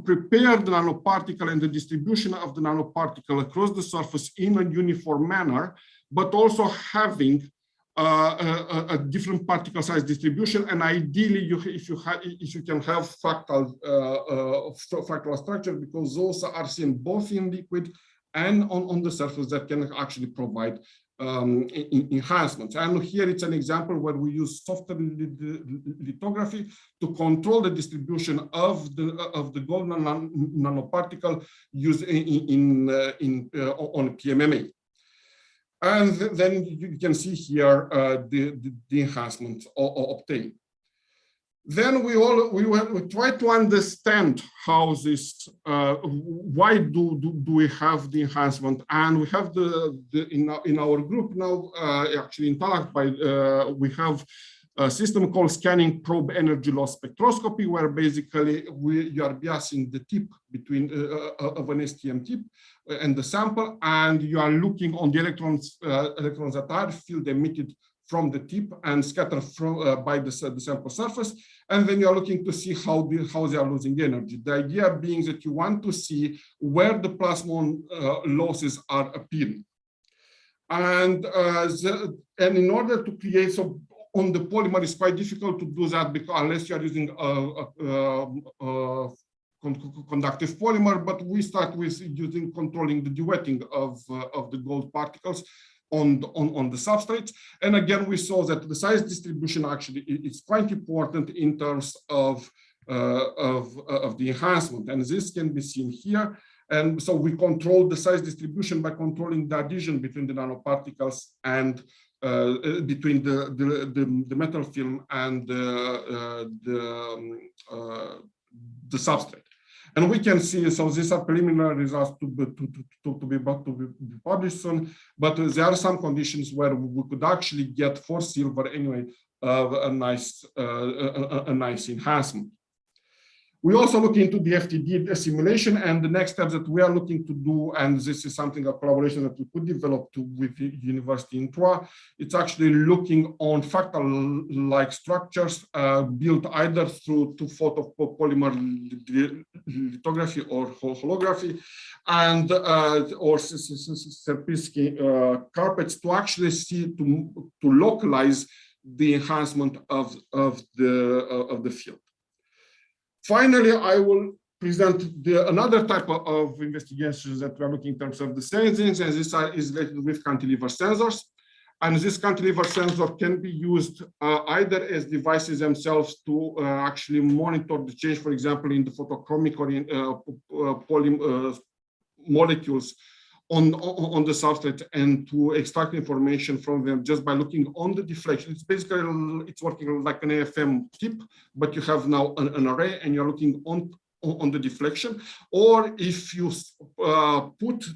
prepare the nanoparticle and the distribution of the nanoparticle across the surface in a uniform manner, but also having a different particle size distribution. And ideally, if you can have fractal structure, because those are seen both in liquid and on the surface, that can actually provide enhancements. And here it's an example where we use software lithography to control the distribution of the gold nanoparticle used on PMMA. And then you can see here the enhancements obtained. Then we try to understand how this, why do we have the enhancement? And we have in our group now, actually in Tallaght, we have a system called scanning probe energy loss spectroscopy, where basically you are biasing the tip between of an STM tip and the sample, and you are looking on the electrons that are field emitted from the tip and scattered by the sample surface, and then you are looking to see how they are losing energy. The idea being that you want to see where the plasmon losses are appearing, and in order to create, so on the polymer, it's quite difficult to do that because unless you are using conductive polymer, but we start with controlling the duetting of the gold particles on the substrates. And again, we saw that the size distribution actually is quite important in terms of the enhancement, and this can be seen here. And so we control the size distribution by controlling the adhesion between the nanoparticles and between the metal film and the substrate. And we can see, so these are preliminary results to be published soon, but there are some conditions where we could actually get for silver anyway a nice enhancement. We also look into the FTD simulation, and the next steps that we are looking to do, and this is something, a collaboration that we could develop with the university in Troyes. It's actually looking on fractal-like structures built either through photopolymer lithography or holography, and or Sierpinski carpets to actually see to localize the enhancement of the field. Finally, I will present another type of investigations that we are looking in terms of the sensing, and this is related with cantilever sensors. And this cantilever sensor can be used either as devices themselves to actually monitor the change, for example, in the photochromic or molecules on the substrate, and to extract information from them just by looking on the deflection. It's basically, it's working like an AFM tip, but you have now an array and you're looking on the deflection. Or if you put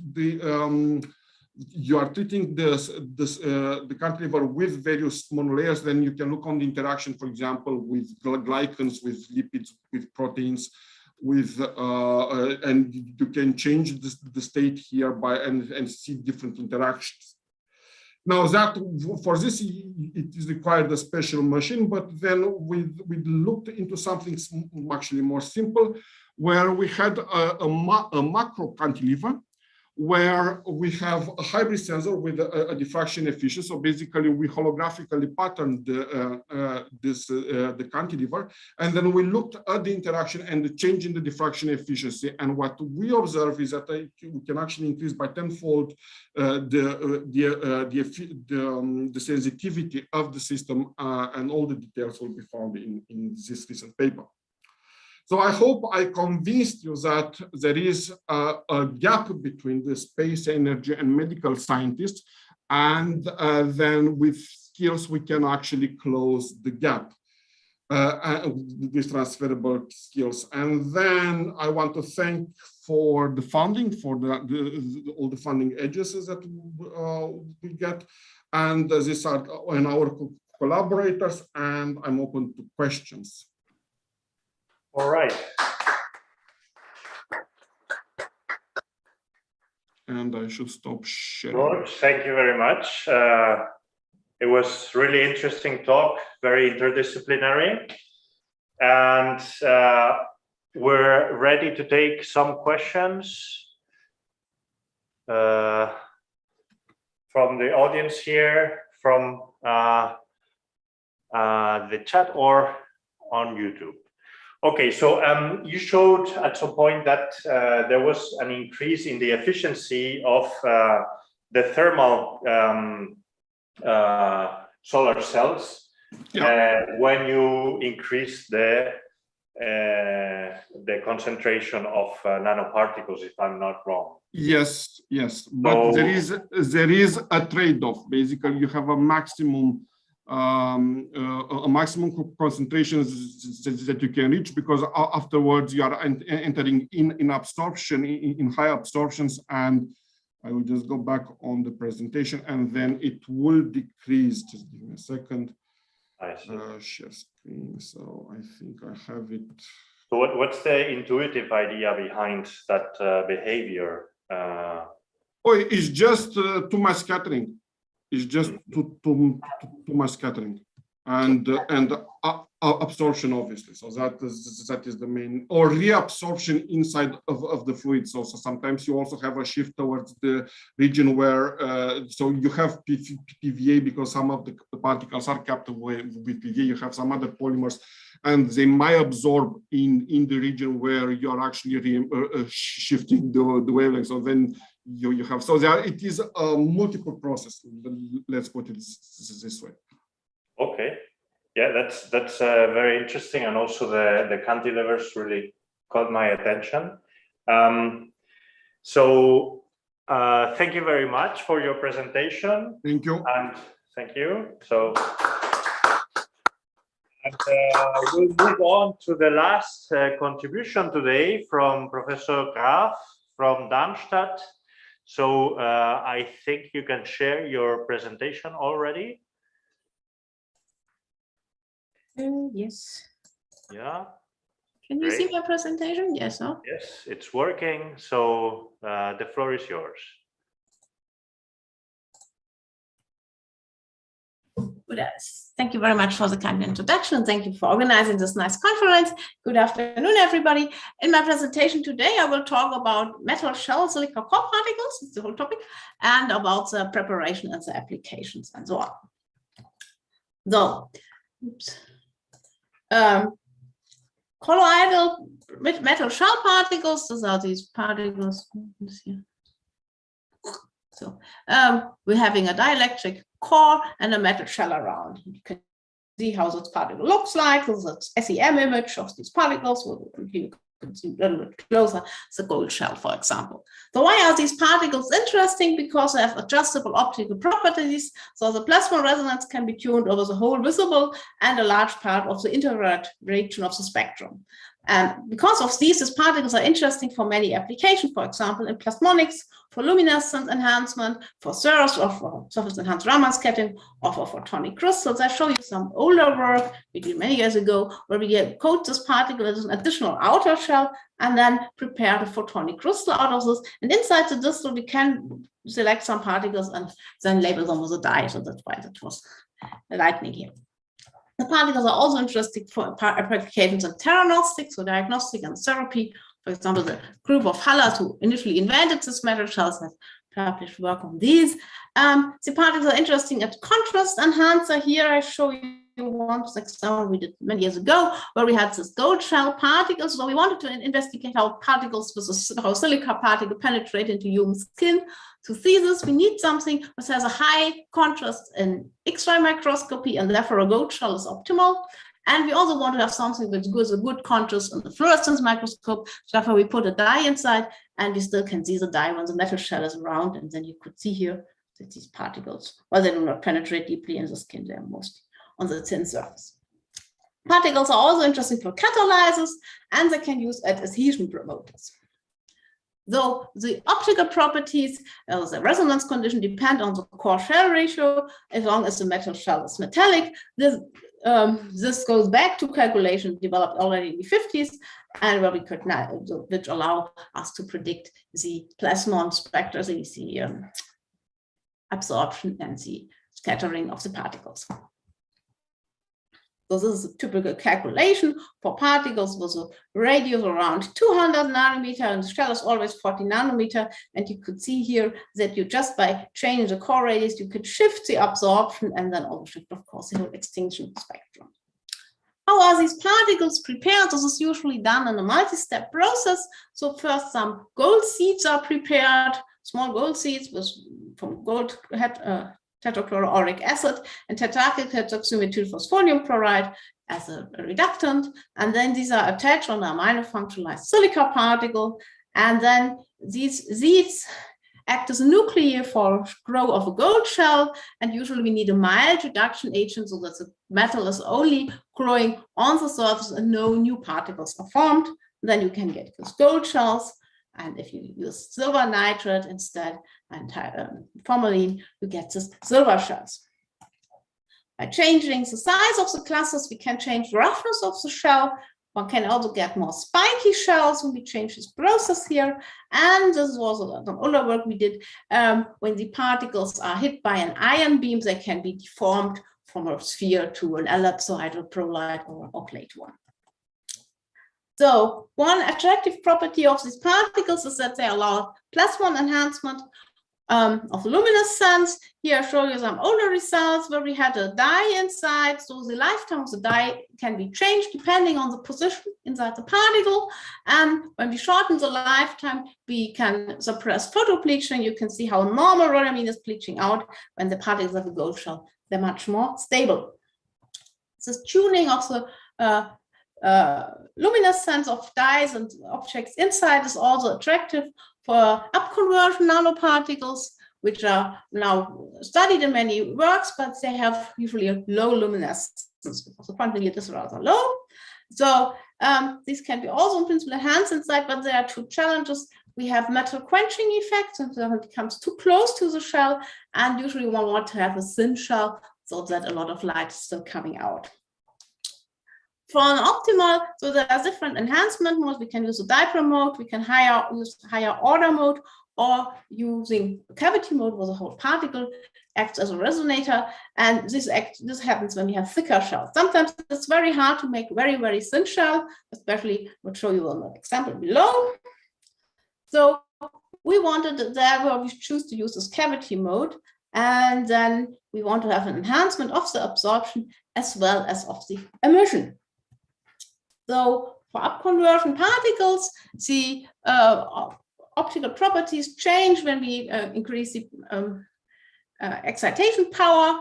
you are treating the cantilever with various monolayers, then you can look on the interaction, for example, with glycans, with lipids, with proteins, and you can change the state here and see different interactions. Now that for this it is required a special machine, but then we looked into something actually more simple, where we had a macro cantilever, where we have a hybrid sensor with a diffraction efficiency. So basically, we holographically patterned the cantilever, and then we looked at the interaction and the change in the diffraction efficiency. And what we observe is that we can actually increase by tenfold the sensitivity of the system, and all the details will be found in this recent paper. So I hope I convinced you that there is a gap between the space energy and medical scientists, and then with skills we can actually close the gap with transferable skills. And then I want to thank for the funding, for all the funding agencies that we get, and these are our collaborators, and I'm open to questions. All right. And I should stop sharing. Good. Thank you very much. It was really interesting talk, very interdisciplinary. and we're ready to take some questions from the audience here, from the chat or on YouTube. Okay, so you showed at some point that there was an increase in the efficiency of the thermal solar cells when you increase the concentration of nanoparticles, if I'm not wrong. Yes, but So, there is a trade-off. Basically, you have a maximum concentration that you can reach, because afterwards you are entering in absorption, in high absorptions, and I will just go back on the presentation, and then it will decrease. Just give me a second. I see. Share screen. So I think I have it. So what's the intuitive idea behind that behavior? It's just too much scattering. It's just too much scattering, and absorption, obviously. So that is the main, or reabsorption inside of the fluid. So sometimes you also have a shift towards the region where so you have PVA, because some of the particles are captured with PVA. You have some other polymers, and they might absorb in the region where you are actually shifting the wavelength. So then you have, so there it is a multiple process. Let's put it this way. Okay, yeah, that's very interesting, and also the cantilevers really caught my attention. So thank you very much for your presentation. Thank you. And thank you. So, and we'll move on to the last contribution today from Professor Graf from Darmstadt. So I think you can share your presentation already. Yes. Yeah. Can you see my presentation? Yes, no? Yes, it's working. So the floor is yours. Thank you very much for the kind introduction. Thank you for organizing this nice conference. Good afternoon, everybody. In my presentation today, I will talk about metal shell silica core particles, it's the whole topic, and about the preparation and the applications and so on. So, colloidal metal shell particles, those are these particles. So we're having a dielectric core and a metal shell around. You can see how this particle looks like. This is an SEM image of these particles. You can see a little bit closer, the gold shell, for example. So why are these particles interesting? Because they have adjustable optical properties. So the plasma resonance can be tuned over the whole visible and a large part of the infrared region of the spectrum. And because of these particles are interesting for many applications, for example, in plasmonics, for luminescence enhancement, for SIRS, or for surface-enhanced Raman scattering, or for photonic crystals. I show you some older work we did many years ago, where we coat this particle as an additional outer shell and then prepare the photonic crystal out of this. And inside the distal, we can select some particles and then label them with a dye. So that's why that was lightning here. The particles are also interesting for applications in theranostics, so diagnostic and therapy. For example, the group of Hallas who initially invented this metal shells has published work on these. The particles are interesting at contrast enhancer. Here I show you one example we did many years ago, where we had this gold shell particles. So we wanted to investigate how particles with how silica particle penetrate into human skin. To see this, we need something which has a high contrast in X-ray microscopy, and therefore a gold shell is optimal. And we also want to have something which gives a good contrast in the fluorescence microscope. So therefore, we put a dye inside, and we still can see the dye when the metal shell is around. And then you could see here that these particles, well, they do not penetrate deeply in the skin, they're mostly on the thin surface. Particles are also interesting for catalysis, and they can use as adhesion promoters. Though the optical properties, the resonance condition, depend on the core shell ratio, as long as the metal shell is metallic. This goes back to calculation developed already in the 50s, and where we could now, which allow us to predict the plasmon spectra, the absorption and the scattering of the particles. So this is a typical calculation for particles with a radius around 200 nanometer, and the shell is always 40 nanometer. And you could see here that you just by changing the core radius, you could shift the absorption and then also shift, of course, the whole extinction spectrum. How are these particles prepared? This is usually done in a multi-step process. So first, some gold seeds are prepared, small gold seeds from gold tetrachloroauric acid and tetracyclic hydroxymethylphosphonium chloride as a reductant. And then these are attached on a amino functionalized silica particle. And then these seeds act as a nuclei for growth of a gold shell. And usually we need a mild reduction agent so that the metal is only growing on the surface and no new particles are formed. Then you can get those gold shells. And if you use silver nitrate instead and formalin, you get these silver shells. By changing the size of the clusters, we can change the roughness of the shell. One can also get more spiky shells when we change this process here. And this is also some older work we did. When the particles are hit by an ion beam, they can be deformed from a sphere to an ellipsoidal prolyte or plate one. So one attractive property of these particles is that they allow +1 enhancement of luminescence. Here I show you some older results where we had a dye inside. So the lifetime of the dye can be changed depending on the position inside the particle. And when we shorten the lifetime, we can suppress photobleaching. You can see how normal rhodamine is bleaching out when the particles have a gold shell. They're much more stable. This tuning of the luminescence of dyes and objects inside is also attractive for upconversion nanoparticles, which are now studied in many works, but they have usually a low luminescence because the quantum unit is rather low. So these can be also in principle enhanced inside, but there are two challenges. We have metal quenching effects, and so it comes too close to the shell, and usually one wants to have a thin shell so that a lot of light is still coming out. For an optimal, so there are different enhancement modes. We can use a dipole mode, we can use higher order mode, or using cavity mode where the whole particle acts as a resonator. And this happens when we have thicker shells. Sometimes it's very hard to make very, very thin shell, especially I'll show you on the example below. So we wanted there where we choose to use this cavity mode. And then we want to have an enhancement of the absorption as well as of the emission. So for upconversion particles, the optical properties change when we increase the excitation power.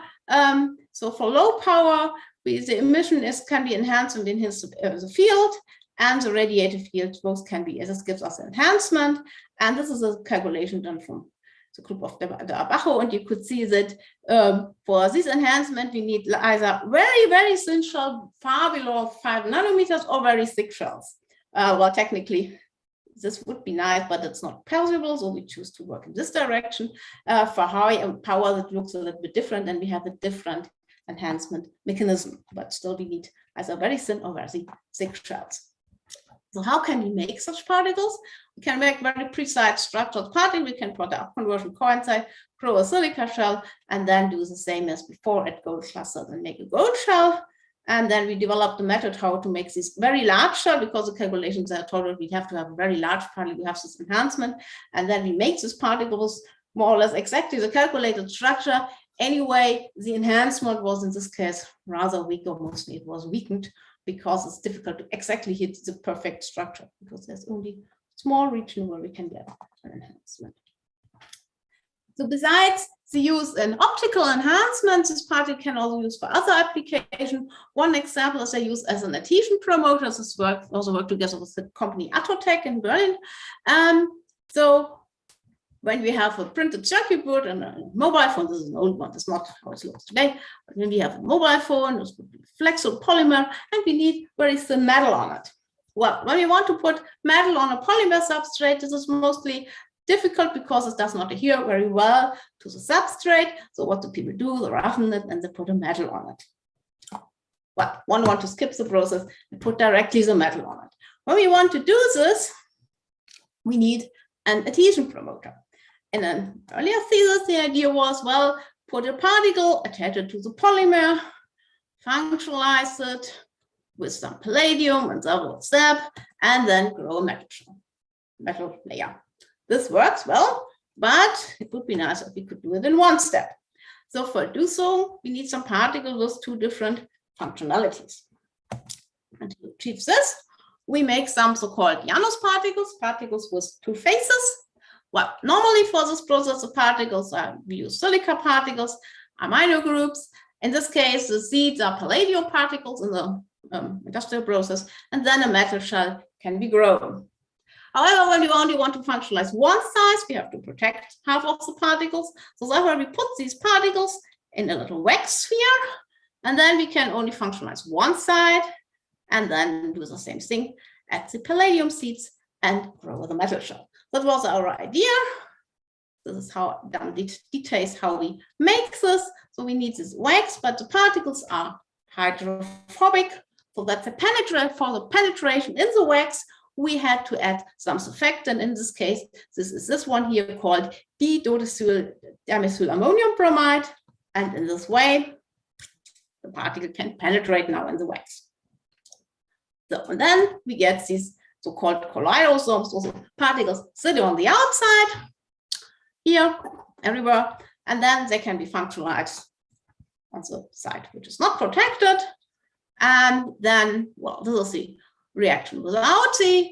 So for low power, the emission can be enhanced and enhance the field, and the radiative field both can be, this gives us enhancement. And this is a calculation done from the group of the Abajo, and you could see that for this enhancement, we need either very, very thin shell, far below 5 nanometers, or very thick shells. Well, technically, this would be nice, but it's not possible, so we choose to work in this direction. For high power, that looks a little bit different, and we have a different enhancement mechanism, but still we need either very thin or very thick shells. So how can we make such particles? We can make very precise structured particles. We can put a conversion core inside, grow a silica shell, and then do the same as before at gold clusters and make a gold shell. And then we developed the method how to make this very large shell, because the calculations are told we have to have a very large particle, we have this enhancement. And then we make these particles more or less exactly the calculated structure. Anyway, the enhancement was in this case rather weak, or mostly it was weakened, because it's difficult to exactly hit the perfect structure, because there's only a small region where we can get an enhancement. So besides the use in optical enhancement, this particle can also use for other applications. One example is they use as an adhesion promoter. This also work together with the company Atotech in Berlin. So when we have a printed circuit board and a mobile phone, this is an old one, it's not how it looks today, but when we have a mobile phone, this would be flexible polymer, and we need very thin metal on it. Well, when we want to put metal on a polymer substrate, this is mostly difficult because it does not adhere very well to the substrate. So what do people do? They roughen it and they put a metal on it. Well, one wants to skip the process and put directly the metal on it. When we want to do this, we need an adhesion promoter. In an earlier thesis, the idea was, well, put a particle, attach it to the polymer, functionalize it with some palladium and double step, and then grow a metal layer. This works well, but it would be nice if we could do it in one step. So for do so, we need some particles with two different functionalities. And to achieve this, we make some so-called Janus particles with two faces. Well, normally for this process of particles, we use silica particles, amino groups. In this case, the seeds are palladium particles in the industrial process, and then a metal shell can be grown. However, when you only want to functionalize one size, we have to protect half of the particles. So therefore, we put these particles in a little wax sphere, and then we can only functionalize one side, and then do the same thing at the palladium seeds and grow the metal shell. That was our idea. This is how down details how we make this. So we need this wax, but the particles are hydrophobic, so that the penetration in the wax, we had to add some surfactant. In this case, this is this one here called dimethyl ammonium bromide. And in this way, the particle can penetrate now in the wax. So, and then we get these so-called colloidosomes, so particles sitting on the outside, here, everywhere, and then they can be functionalized on the side which is not protected. And then, well, this is the reaction without the,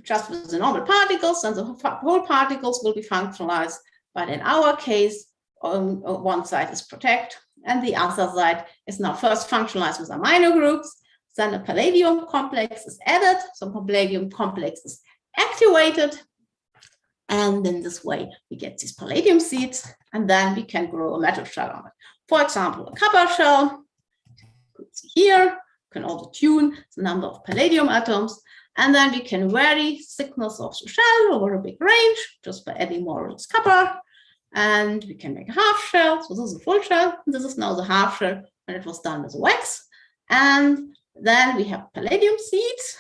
just with the normal particles, and the whole particles will be functionalized. But in our case, one side is protected, and the other side is now first functionalized with amino groups. Then a palladium complex is added, some palladium complex is activated, and in this way we get these palladium seeds, and then we can grow a metal shell on it. For example, a copper shell. You could see here, you can also tune the number of palladium atoms, and then we can vary thickness of the shell over a big range just by adding more of this copper. And we can make a half shell. So this is a full shell, and this is now the half shell when it was done with wax. And then we have palladium seeds,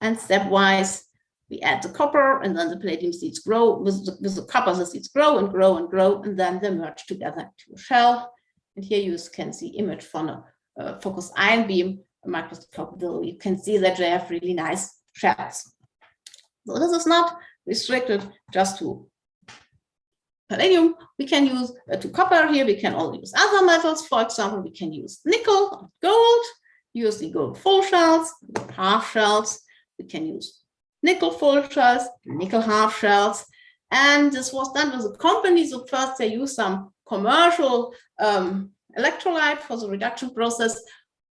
and stepwise we add the copper, and then the palladium seeds grow. With the copper, the seeds grow and grow and grow, and then they merge together to a shell. And here you can see image from a focused ion beam microscope. You can see that they have really nice shells. So this is not restricted just to palladium. We can use to copper here. We can also use other metals. For example, we can use nickel or gold. Use the gold full shells, half shells. We can use nickel full shells, nickel half shells. And this was done with the company. So first they used some commercial electrolyte for the reduction process,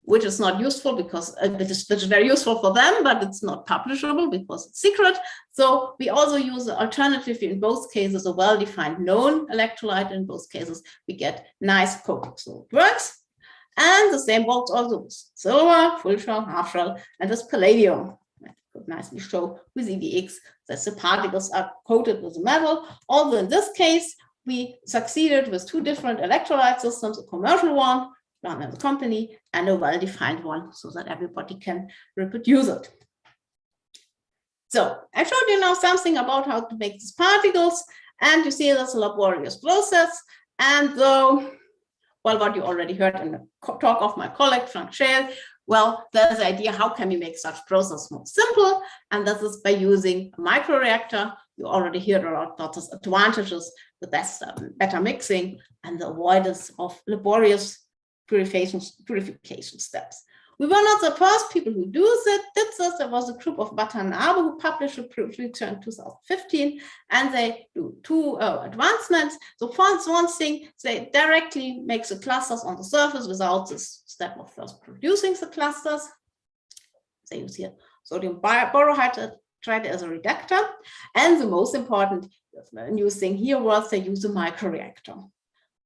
which is not useful because which is very useful for them, but it's not publishable because it's secret. So we also use the alternative in both cases, a well-defined known electrolyte. In both cases, we get nice coating. So it works. And the same works also with silver, full shell, half shell, and this palladium. I could nicely show with EDX that the particles are coated with metal. Although in this case, we succeeded with two different electrolyte systems, a commercial one run in the company and a well-defined one so that everybody can reproduce it. So I showed you now something about how to make these particles, and you see that's a laborious process. And though, well, what you already heard in the talk of my colleague, Frank Scheel, well, there's the idea, how can we make such process more simple? And this is by using a microreactor. You already heard about those advantages with better mixing and the avoidance of laborious purification steps. We were not the first people who did this. There was a group of Watanabe who published a paper in 2015, and they do two advancements. So first, one thing, they directly make the clusters on the surface without this step of first producing the clusters. They use here sodium borohydride as a reductor. And the most important new thing here was they use a microreactor.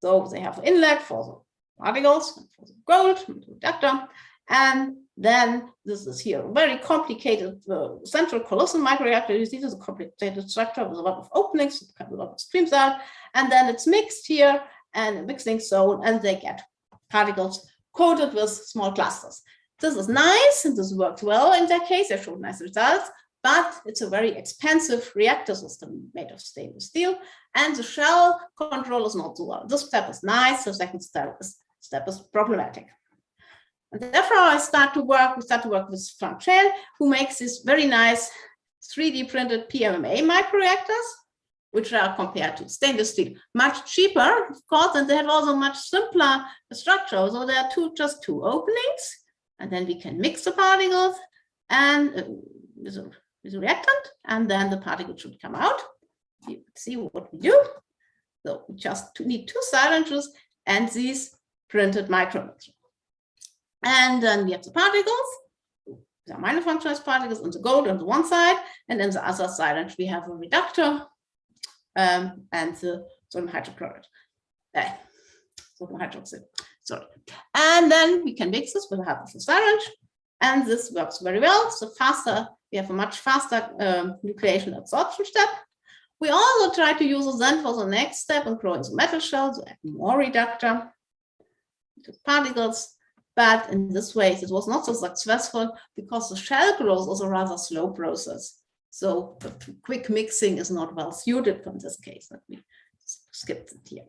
So they have an inlet for the particles, for the gold, reductor. And then this is here, very complicated central colossal microreactor. You see this is a complicated structure with a lot of openings, a lot of streams out, and then it's mixed here and a mixing zone, and they get particles coated with small clusters. This is nice, and this works well in that case. They showed nice results, but it's a very expensive reactor system made of stainless steel, and the shell control is not so well. This step is nice, the second step is problematic. And therefore, we start to work with Frank Schell, who makes these very nice 3D printed PMMA microreactors, which are compared to stainless steel much cheaper, of course, and they have also much simpler structure. So there are just two openings, and then we can mix the particles and with a reactant, and then the particle should come out. You see what we do. So we just need two syringes and these printed micrometres. And then we have the particles, the minor functionalized particles, and the gold on the one side, and then the other syringe we have a reductor and the sodium hydrochloride, sodium hydroxide, sorry. And then we can mix this with the help of the syringe, and this works very well. So faster, we have a much faster nucleation absorption step. We also try to use it then for the next step and growing the metal shell, so add more reductor to particles. But in this way, it was not so successful because the shell growth is a rather slow process. So the quick mixing is not well suited for this case. Let me skip it here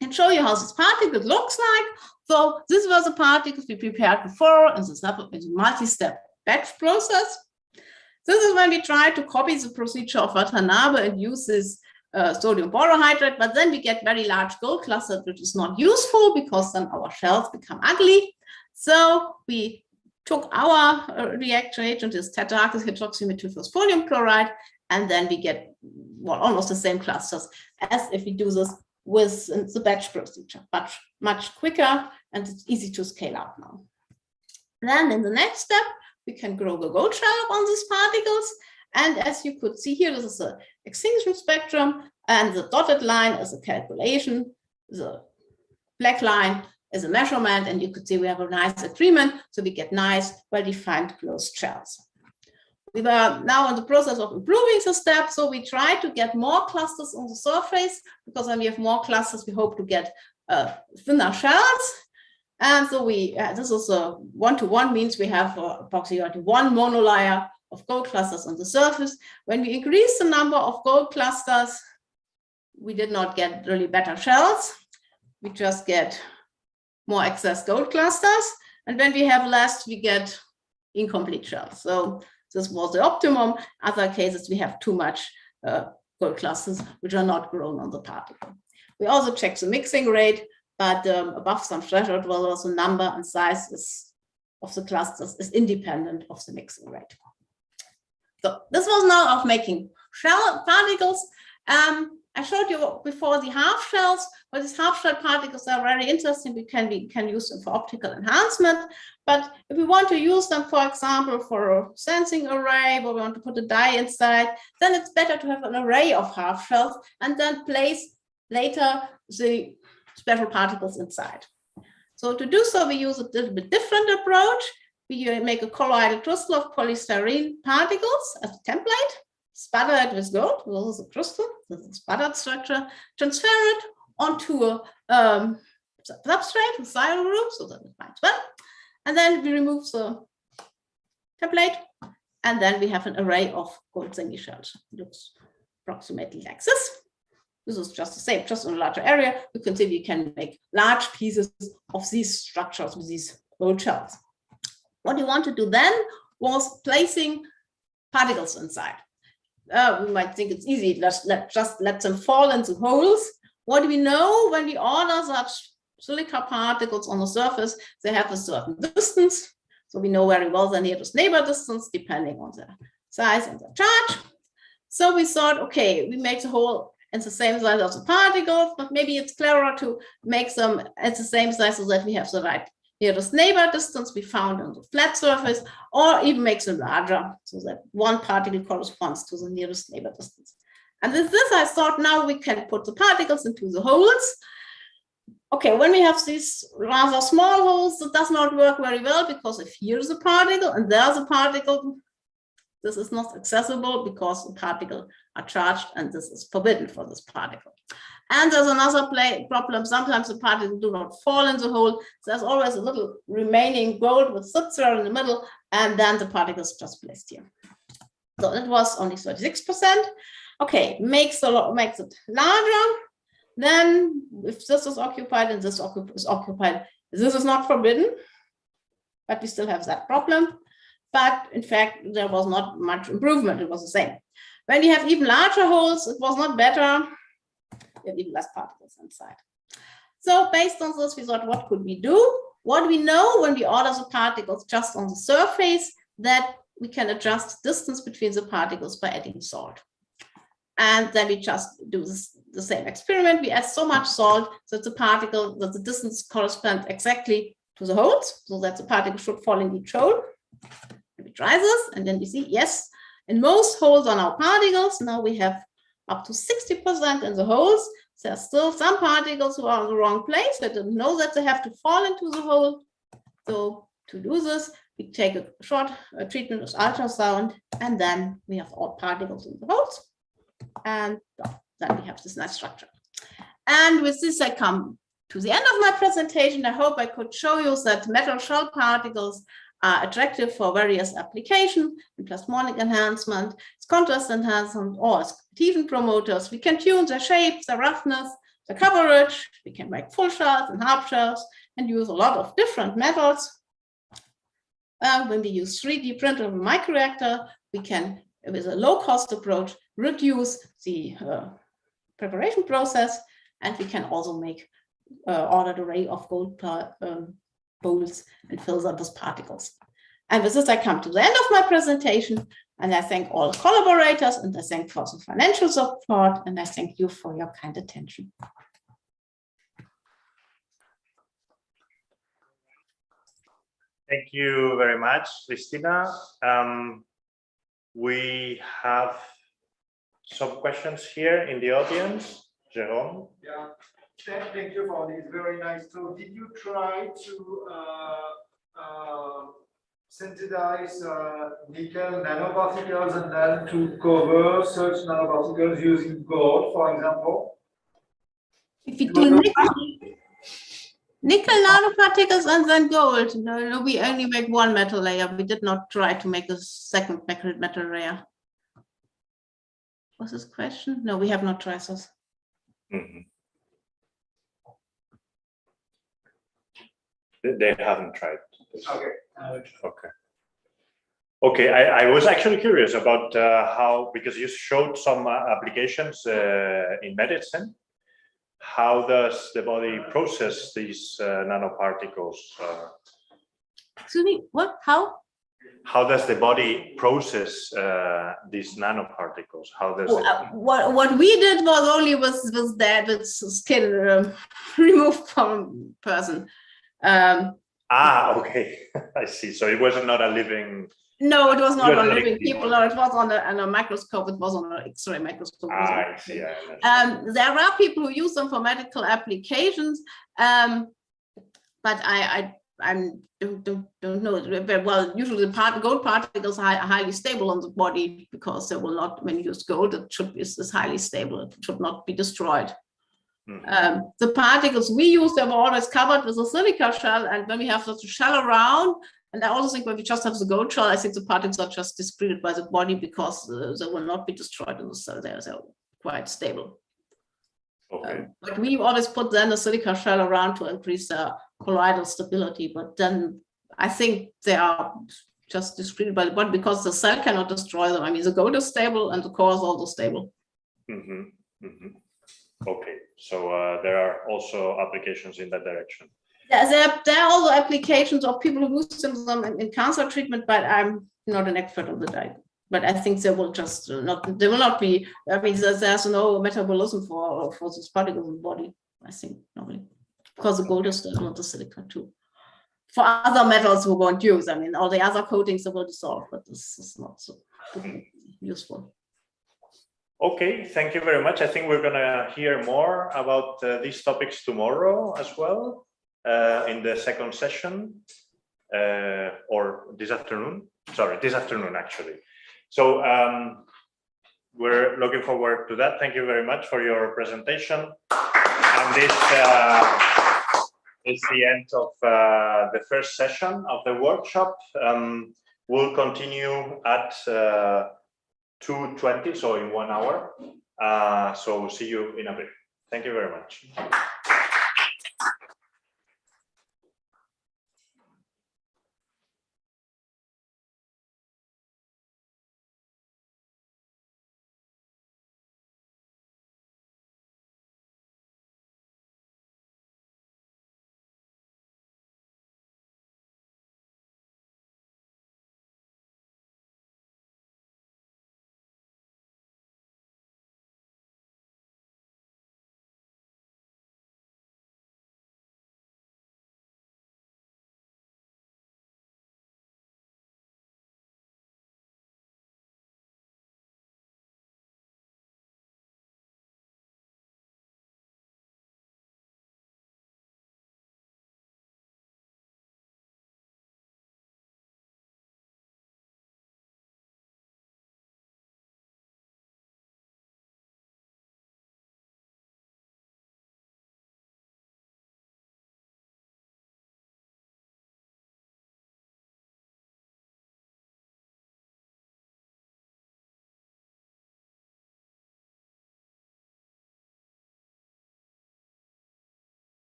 and show you how this particle looks like. So this was the particles we prepared before in this multi-step batch process. This is when we try to copy the procedure of Watanabe and use this sodium borohydrate, but then we get very large gold clusters, which is not useful because then our shells become ugly. So we took our reagent, is tetrahydroxymethylphosphonium chloride, and then we get almost the same clusters as if we do this with the batch procedure, but much quicker, and it's easy to scale up now. Then in the next step, we can grow the gold shell on these particles. And as you could see here, this is the extinction spectrum, and the dotted line is a calculation. The black line is a measurement, and you could see we have a nice agreement. So we get nice, well-defined closed shells. We were now in the process of improving the step. So we try to get more clusters on the surface, because when we have more clusters, we hope to get thinner shells. And so this is a one-to-one, means we have approximately one monolayer of gold clusters on the surface. When we increase the number of gold clusters, we did not get really better shells. We just get more excess gold clusters. And when we have less, we get incomplete shells. So this was the optimum. Other cases, we have too much gold clusters, which are not grown on the particle. We also check the mixing rate, but above some threshold, well, also number and size of the clusters is independent of the mixing rate. So this was now of making shell particles. I showed you before the half shells, but these half shell particles are very interesting. We can use them for optical enhancement. But if we want to use them, for example, for a sensing array, where we want to put a dye inside, then it's better to have an array of half shells and then place later the special particles inside. So to do so, we use a little bit different approach. We make a colloidal crystal of polystyrene particles as a template, sputter it with gold, this is a crystal, this is a sputtered structure, transfer it onto a substrate with silyl group, so that it binds well. And then we remove the template, and then we have an array of gold zingy shells. It looks approximately like this. This is just the same, just in a larger area. You can see we can make large pieces of these structures with these gold shells. What we want to do then was placing particles inside. We might think it's easy, just let them fall into holes. What do we know when we order such silica particles on the surface? They have a certain distance. So we know very well the nearest neighbor distance, depending on the size and the charge. So we thought, okay, we make the hole in the same size as the particles, but maybe it's cleverer to make them at the same size so that we have the right nearest neighbor distance we found on the flat surface, or even make them larger so that one particle corresponds to the nearest neighbor distance. And with this, I thought now we can put the particles into the holes. Okay, when we have these rather small holes, it does not work very well, because if here's a particle and there's a particle, this is not accessible because the particles are charged, and this is forbidden for this particle. And there's another problem. Sometimes the particles do not fall in the hole. There's always a little remaining gold which sits there in the middle, and then the particles just placed here. So it was only 36%. Okay, makes it larger. Then if this is occupied and this is occupied, this is not forbidden. but we still have that problem. But in fact, there was not much improvement. It was the same. When we have even larger holes, it was not better. We have even less particles inside. So based on this, we thought, what could we do? What we know when we order the particles just on the surface, that we can adjust distance between the particles by adding salt. And then we just do the same experiment. We add so much salt that the distance corresponds exactly to the holes, so that the particle should fall in each hole. We try this, and then we see, yes, in most holes on our particles, now we have up to 60% in the holes. There are still some particles who are in the wrong place. They didn't know that they have to fall into the hole. So to do this, we take a short treatment with ultrasound, and then we have all particles in the holes. And then we have this nice structure. And with this, I come to the end of my presentation. I hope I could show you that metal shell particles are attractive for various applications, in plasmonic enhancement, contrast enhancement, or adhesion promoters. We can tune the shapes, the roughness, the coverage. We can make full shells and half shells and use a lot of different methods. When we use 3D printable microreactor, we can, with a low-cost approach, reduce the preparation process, and we can also make ordered array of gold bowls and fill them with particles. And with this, I come to the end of my presentation, and I thank all collaborators, and I thank for the financial support, and I thank you for your kind attention. Thank you very much, Christina. We have some questions here in the audience. Jerome? Yeah, thank you for this very nice talk. Did you try to synthesize nickel nanoparticles and then to cover such nanoparticles using gold, for example? If you do nickel nanoparticles and then gold, no, we only make one metal layer. We did not try to make a second metal layer. Was this question? No, we have not tried this. Mm-hmm. They haven't tried. Okay. Okay. Okay, I was actually curious about how, because you showed some applications in medicine. How does the body process these nanoparticles? Excuse me, what? How? How does the body process these nanoparticles? How does what we did was only was that with skin removed from person. Okay, I see. So it was not a living. No, it was not on living people. No, it was on a microscope. It was on an X-ray microscope. I see. There are people who use them for medical applications, but I don't know. Well, usually the gold particles are highly stable on the body because they will not. When you use gold, it is highly stable. It should not be destroyed. Mm-hmm. The particles we use, they were always covered with a silica shell, and when we have such a shell around. And I also think when we just have the gold shell, I think the particles are just discreted by the body because they will not be destroyed in the cell. They're quite stable. Okay. But we always put then a silica shell around to increase the colloidal stability. But then I think they are just discreted by the body because the cell cannot destroy them. I mean, the gold is stable and the core is also stable. Mm-hmm. Mm-hmm. Okay, so there are also applications in that direction. There are also applications of people who use them in cancer treatment, but I'm not an expert on the diet. But I think they will just they will not be. I mean, there's no metabolism for these particles in the body. I think normally because the gold is stable and the silicon too. For other metals we won't use. I mean, all the other coatings they will dissolve, but this is not so useful. Okay, thank you very much. I think we're gonna hear more about these topics tomorrow as well. In the second session or this afternoon. Sorry, this afternoon actually. So we're looking forward to that. Thank you very much for your presentation. And this is the end of the first session of the workshop. We'll continue at 2:20, so in 1 hour. So see you in a bit. Thank you very much.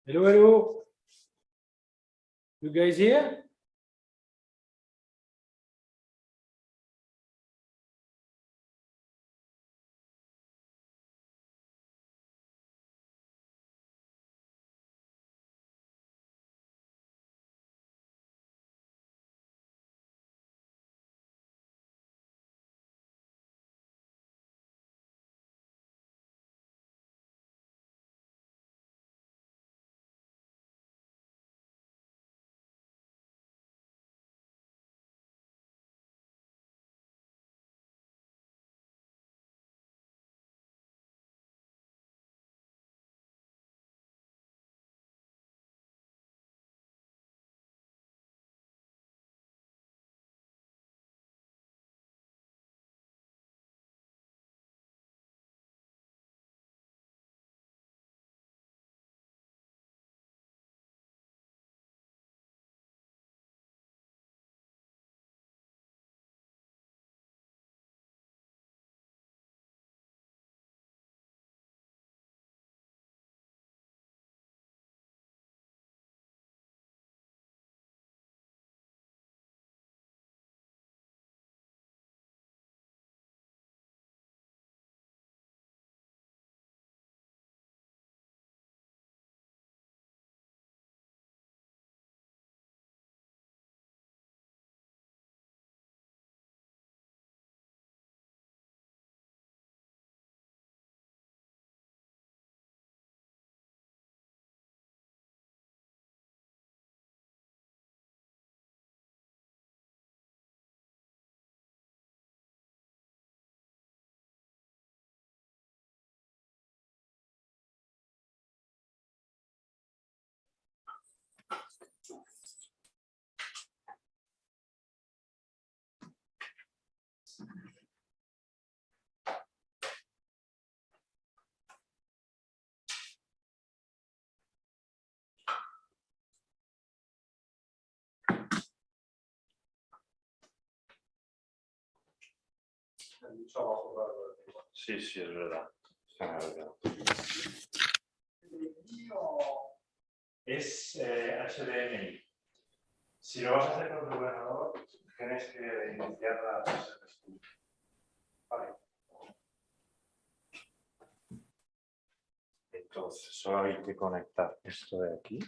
Hello, hello. You guys here? Sí, sí, es verdad. Es HDMI. Si lo vas a hacer con tu ordenador, tienes que iniciar la sesión de estudio. Vale. Entonces, solo hay que conectar esto de aquí.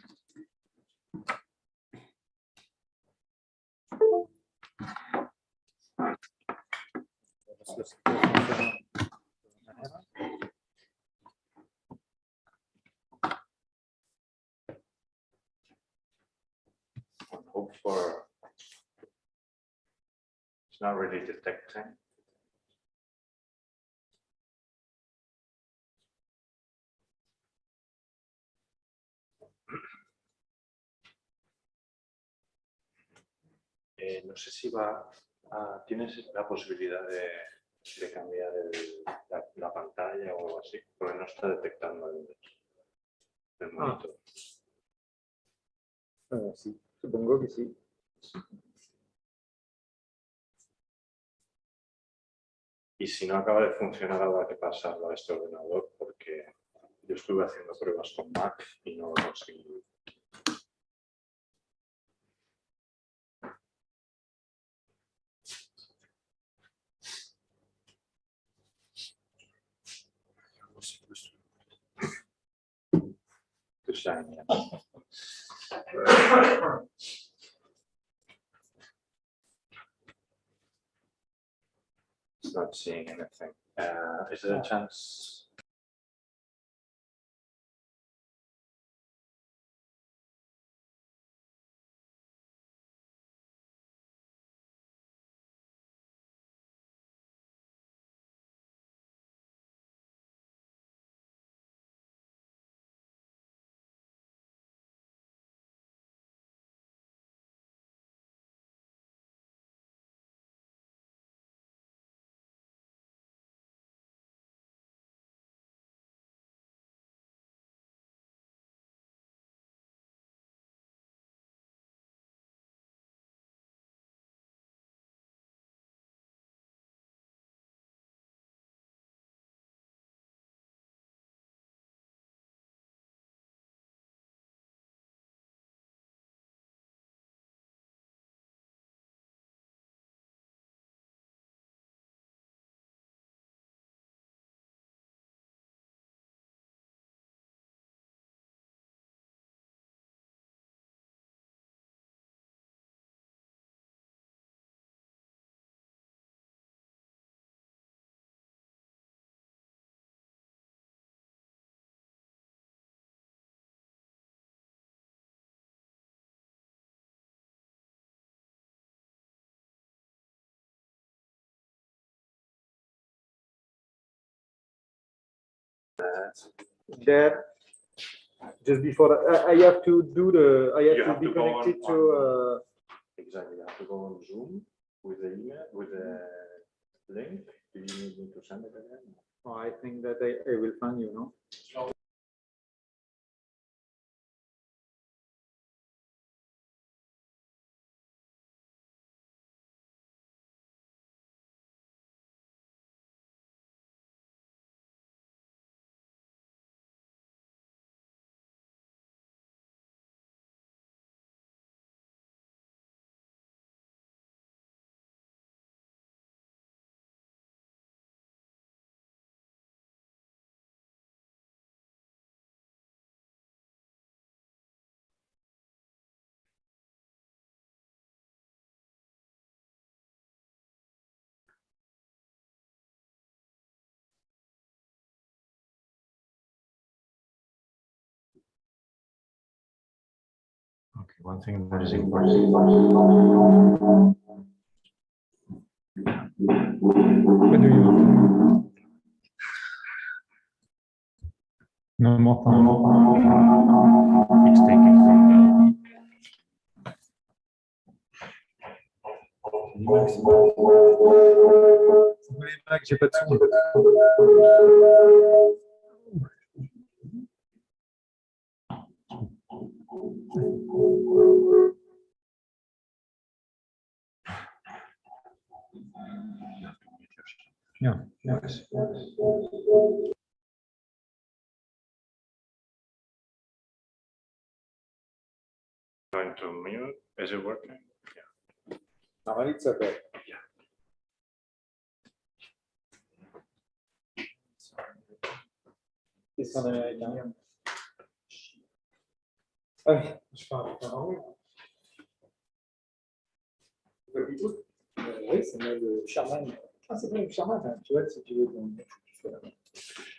Hope for it's not really detecting. No sé si va a, tienes la posibilidad de cambiar la pantalla o algo así, porque no está detectando el monitor. Sí, supongo que sí. Y si no acaba de funcionar, habrá que pasarlo a este ordenador, porque yo estuve haciendo pruebas con Mac y no lo conseguí. It's not seeing anything. Is there a chance? Chair, just before that, I have to do the, I You have have to to be go connected on- to, Exactly, you have to go on Zoom with the email, with the link. Do you need me to send it again? I think that I will find you, no? Okay, one thing that is important. What do you want? No more time. It's taking from the. J'ai pas de son. Yeah. Yes. Going to mute. Is it working? Normally it's okay. Ils sont américains. Ah oui, je parle pas anglais. Oui, c'est le Sherman. Ah, c'est vrai, le Sherman, tu vois, si tu veux.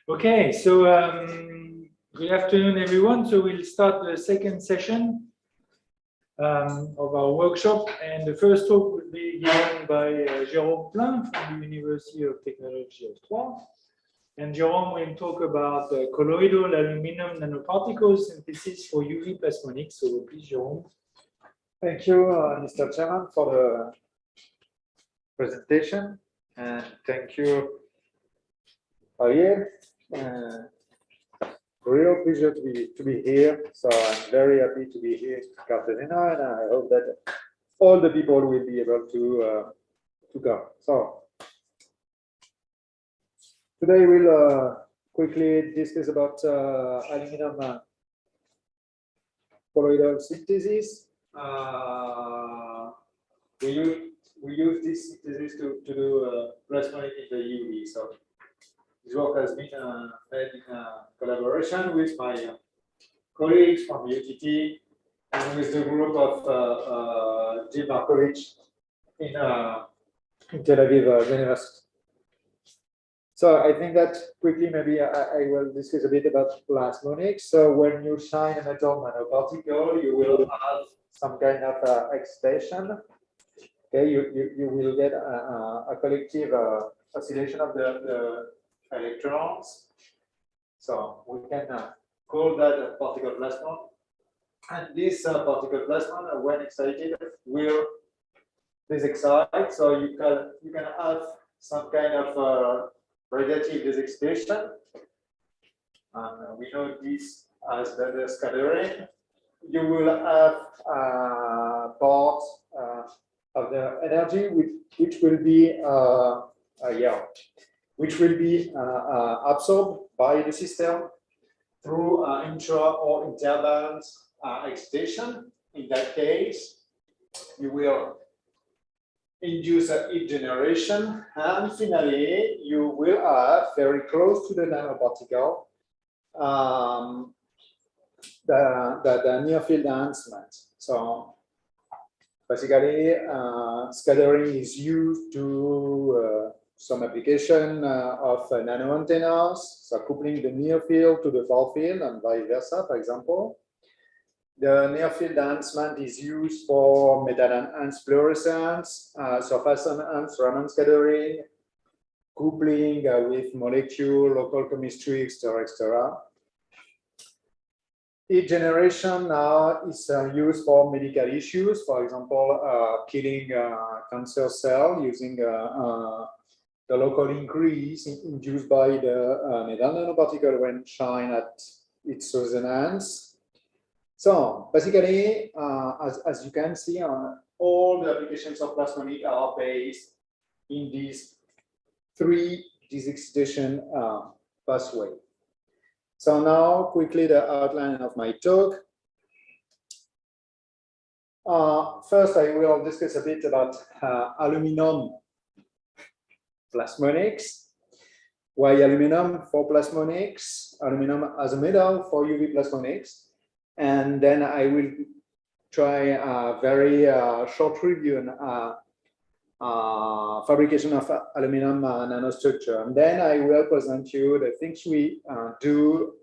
Okay, so good afternoon, everyone. So we'll start the second session of our workshop, and the first talk will be given by Jérôme Plein from the University of Technology of Troyes. And Jérôme will talk about colloidal aluminum nanoparticle synthesis for UV plasmonics. So please, Jérôme. Thank you, Mr. Chairman, for the presentation, and thank you, Javier. Real pleasure to be here. So I'm very happy to be here in Cartagena, and I hope that all the people will be able to come. So today we'll quickly discuss about aluminum colloidal synthesis. We use this synthesis to do plasmonic in the UV. So this work has been made in collaboration with my colleagues from EUTINN and with the group of Jim Markovich in Tel Aviv University. So I think that quickly maybe I will discuss a bit about plasmonics. So when you shine a metal nanoparticle, you will have some kind of excitation. Okay, you will get a collective oscillation of the electrons. So we can call that a particle plasmon. And this particle plasmon, when excited, will disexcite. So you can have some kind of radiative disexcitation. We know this as the scattering. You will have parts of the energy which will be absorbed by the system through intra or interband excitation. In that case, you will induce a heat generation, and finally you will have very close to the nanoparticle the near field enhancement. So basically, scattering is used to some application of nano antennas, so coupling the near field to the far field and vice versa, for example. The near field enhancement is used for metal enhanced fluorescence, surface enhanced Raman scattering, coupling with molecule, local chemistry, etc., etc. Heat generation now is used for medical issues, for example, killing cancer cell using the local increase induced by the metal nanoparticle when shine at its resonance. So basically, as you can see, all the applications of plasmonic are based in these three excitation pathway. So now quickly the outline of my talk. First, I will discuss a bit about aluminum plasmonics. Why aluminum for plasmonics? Aluminum as a metal for UV plasmonics. And then I will try a very short review on fabrication of aluminum nanostructure. And then I will present you the things we do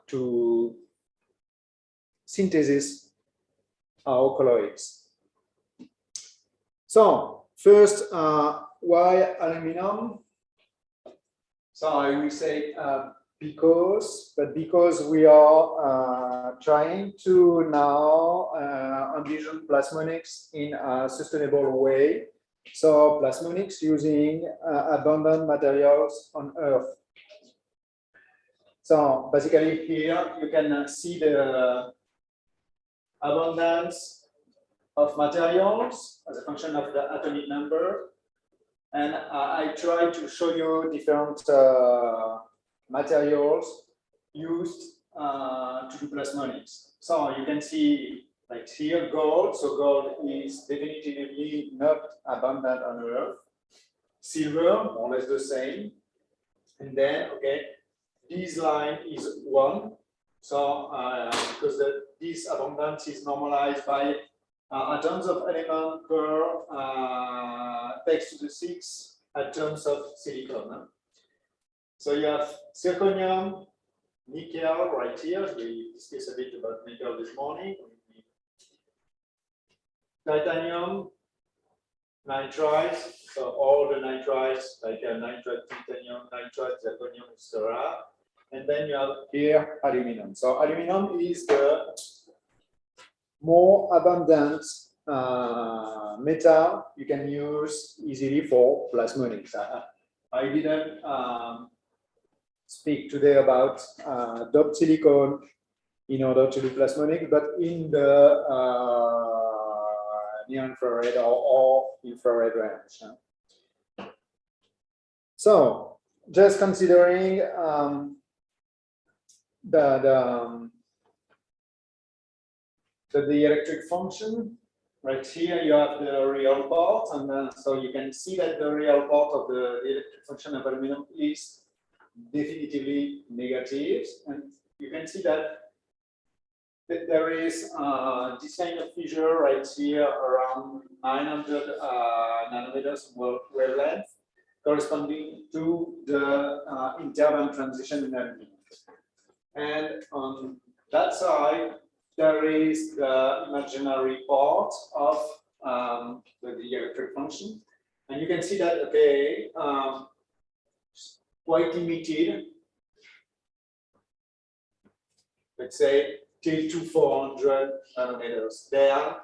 to synthesis our colloids. So first, why aluminum? So I will say because we are trying to now envision plasmonics in a sustainable way. So plasmonics using abundant materials on Earth. So basically here you can see the abundance of materials as a function of the atomic number. And I try to show you different materials used to do plasmonics. So you can see like here gold. So gold is definitively not abundant on Earth. Silver, more or less the same. And then, okay, this line is 1. So because this abundance is normalized by atoms of element per 10⁶ atoms of silicon. So you have zirconium, nickel right here. We discussed a bit about nickel this morning. Titanium, nitrides. So all the nitrides like nitride, titanium, nitride, zirconium, etc. And then you have here aluminum. So aluminum is the more abundant metal you can use easily for plasmonics. I didn't speak today about doped silicon in order to do plasmonics, but in the near infrared or infrared range. So just considering the electric function, right here you have the real part, and so you can see that the real part of the electric function of aluminum is definitively negative, and you can see that there is this kind of fissure right here around 900 nanometers wavelength, corresponding to the interval transition in aluminum. And on that side, there is the imaginary part of the electric function. And you can see that, okay, quite limited, let's say, till to 400 nanometers. There,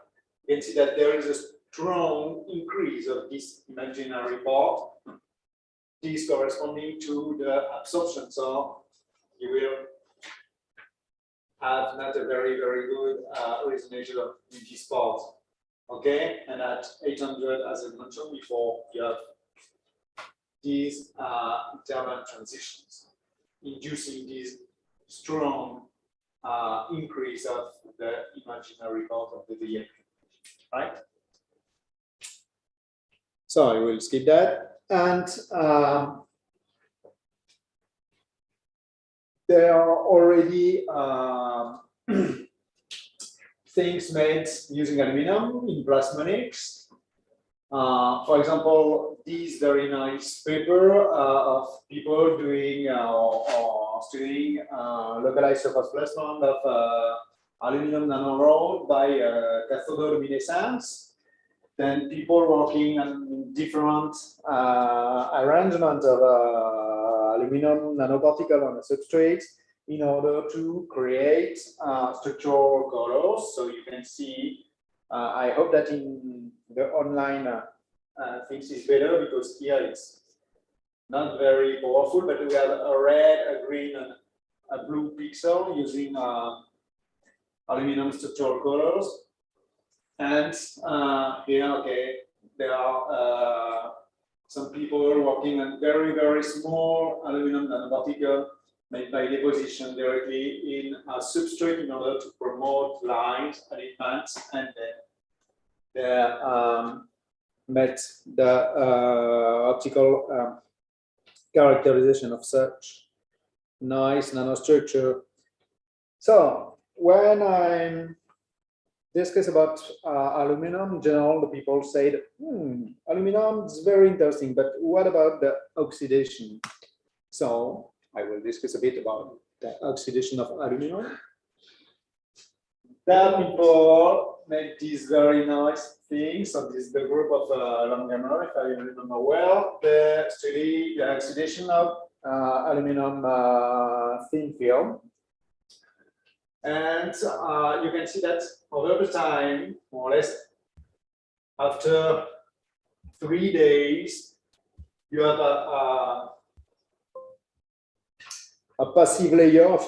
you can see that there is a strong increase of this imaginary part, this corresponding to the absorption. So you will have not a very, very good resonance of this part. Okay, and at 800, as I mentioned before, you have these interval transitions, inducing this strong increase of the imaginary part of the electron, right? So I will skip that. And there are already things made using aluminum in plasmonics. For example, this very nice paper of people doing or studying localized surface placement of aluminum nanorod by cathodoluminescence. then people working on different arrangement of aluminum nanoparticle on a substrate in order to create structural colors. So you can see, I hope that in the online things is better, because here it's not very powerful, but we have a red, a green, and a blue pixel using aluminum structural colors. And here, okay, there are some people working on very, very small aluminum nanoparticle made by deposition directly in a substrate in order to promote lines, elements, and then they met the optical characterization of such nice nanostructure. So when I discuss about aluminum, in general, the people said, aluminum is very interesting, but what about the oxidation? So I will discuss a bit about the oxidation of aluminum. There people made these very nice things. So this is the group of Langermer, if I remember well. They study the oxidation of aluminum thin film. And you can see that over the time, more or less, after 3 days, you have a passive layer of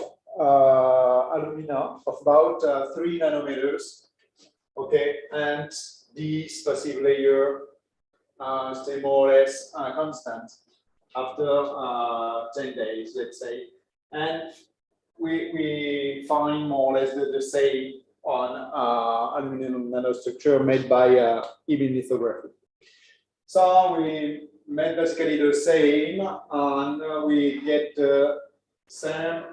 alumina of about 3 nanometers. Okay, and this passive layer stay more or less constant after 10 days, let's say. And we find more or less the same on aluminum nanostructure made by e-beam lithography. So we made basically the same, and we get the same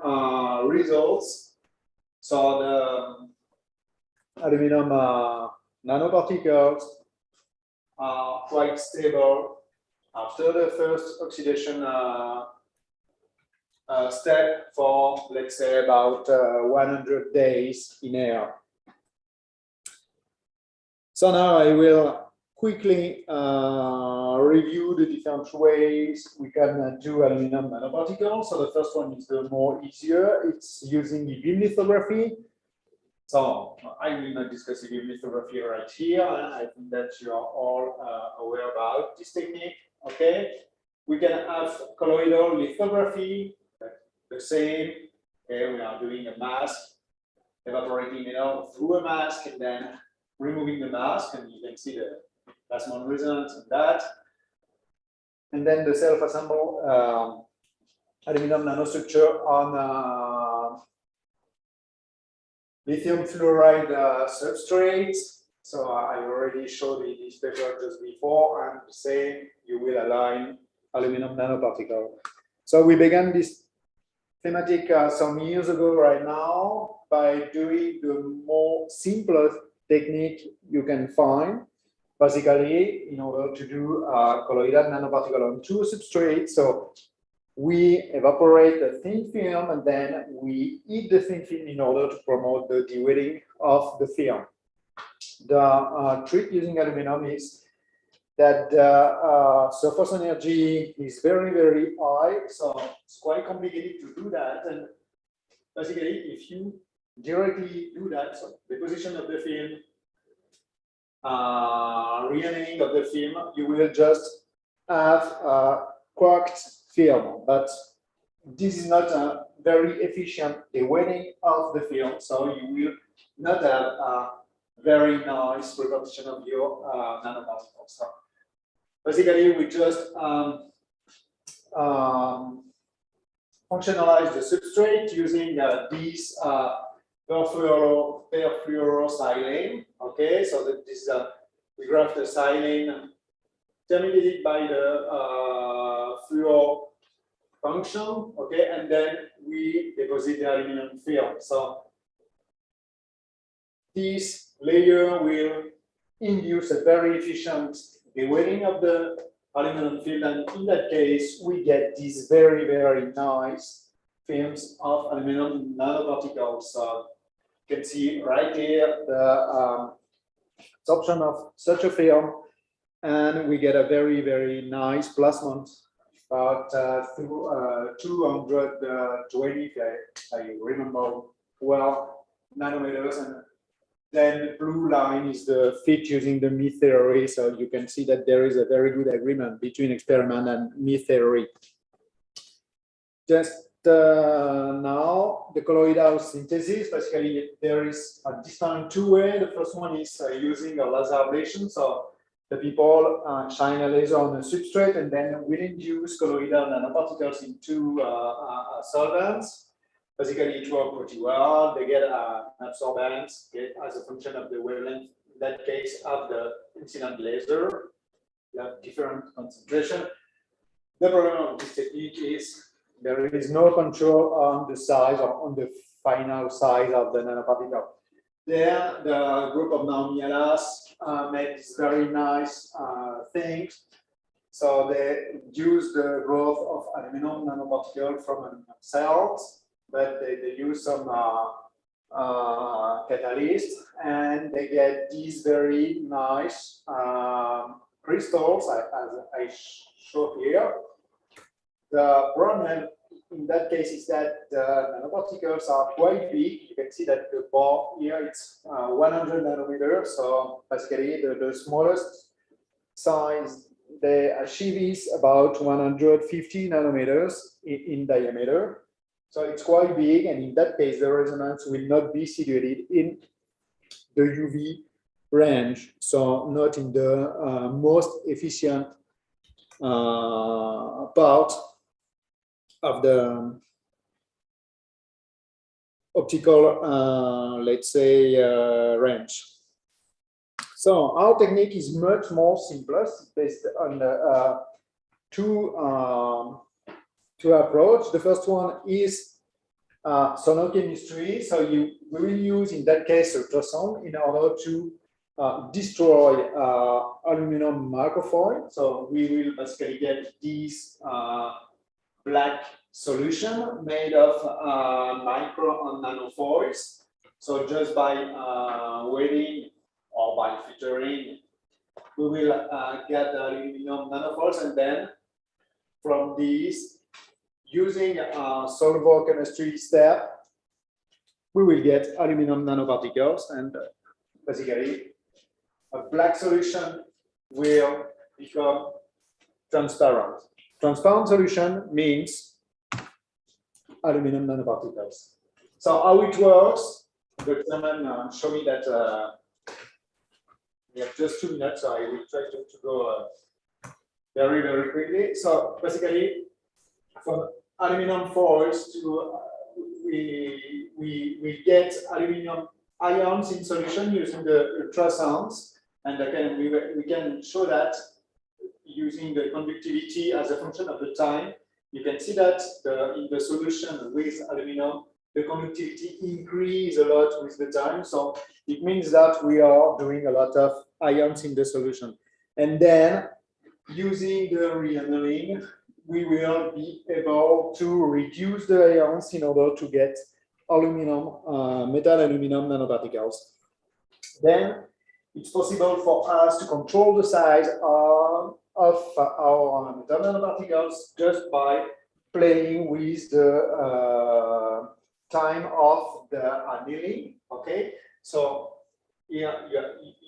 results. So the aluminum nanoparticles are quite stable after the first oxidation step for, let's say, about 100 days in air. So now I will quickly review the different ways we can do aluminum nanoparticles. So the first one is the more easier. It's using e-beam lithography. So I will not discuss e-beam lithography right here. I think that you are all aware about this technique. Okay, we can have colloidal lithography. The same. Okay, we are doing a mask, evaporating through a mask, and then removing the mask, and you can see the plasmon resonance and that. And then the self-assembled aluminum nanostructure on lithium fluoride substrates. So I already showed in this paper just before, and the same, you will align aluminum nanoparticle. So we began this thematic some years ago right now by doing the more simplest technique you can find, basically in order to do colloidal nanoparticle on 2 substrates. So we evaporate the thin film, and then we heat the thin film in order to promote the dewetting of the film. The trick using aluminum is that the surface energy is very, very high, so it's quite complicated to do that. And basically, if you directly do that, so deposition of the film, reannealing of the film, you will just have a cracked film. But this is not a very efficient dewetting of the film, so you will not have a very nice reproduction of your nanoparticles. So basically, we just functionalize the substrate using these perfluorosilane. Okay, so that this we graph the silane terminated by the fluor function. Okay, and then we deposit the aluminum film. So this layer will induce a very efficient dewetting of the aluminum film, and in that case, we get these very, very nice films of aluminum nanoparticles. So you can see right here the absorption of such a film, and we get a very, very nice plasmon, about 220, if I remember well, nanometers. And then the blue line is the fit using the me theory. So you can see that there is a very good agreement between experiment and me theory. Just now, the colloidal synthesis, basically there is a different two ways. The first one is using a laser ablation. So the people shine a laser on a substrate and then will induce colloidal nanoparticles into solvents. Basically, it works pretty well. They get an absorbance as a function of the wavelength, in that case, of the incident laser. You have different concentration. The problem of this technique is there is no control on the size or on the final size of the nanoparticle. There, the group of Naomi Alas made this very nice thing. So they use the growth of aluminum nanoparticle from cells, but they use some catalysts, and they get these very nice crystals, as I show here. The problem in that case is that the nanoparticles are quite big. You can see that the bar here it's 100 nanometers. So basically, the smallest size they achieve is about 150 nanometers in diameter. So it's quite big, and in that case, the resonance will not be situated in the UV range, so not in the most efficient part of the optical, let's say, range. So our technique is much more simplest, based on the two approach. The first one is sonochemistry. So we will use, in that case, ultrasound in order to destroy aluminum microfoil. So we will basically get these black solution made of micro and nanofoils. So just by wetting or by filtering, we will get the aluminum nanofoils, and then from these, using a solvochemistry step, we will get aluminum nanoparticles, and basically a black solution will become transparent. Transparent solution means aluminum nanoparticles. So how it works, the gentleman showed me that we have just 2 minutes, so I will try to go very, very quickly. So basically, from aluminum foils to we get aluminum ions in solution using the ultrasounds, and again we can show that using the conductivity as a function of the time. You can see that in the solution with aluminum, the conductivity increases a lot with the time. So it means that we are doing a lot of ions in the solution. And then using the reannealing, we will be able to reduce the ions in order to get aluminum, metal aluminum nanoparticles. Then it's possible for us to control the size of our metal nanoparticles just by playing with the time of the annealing. Okay, so here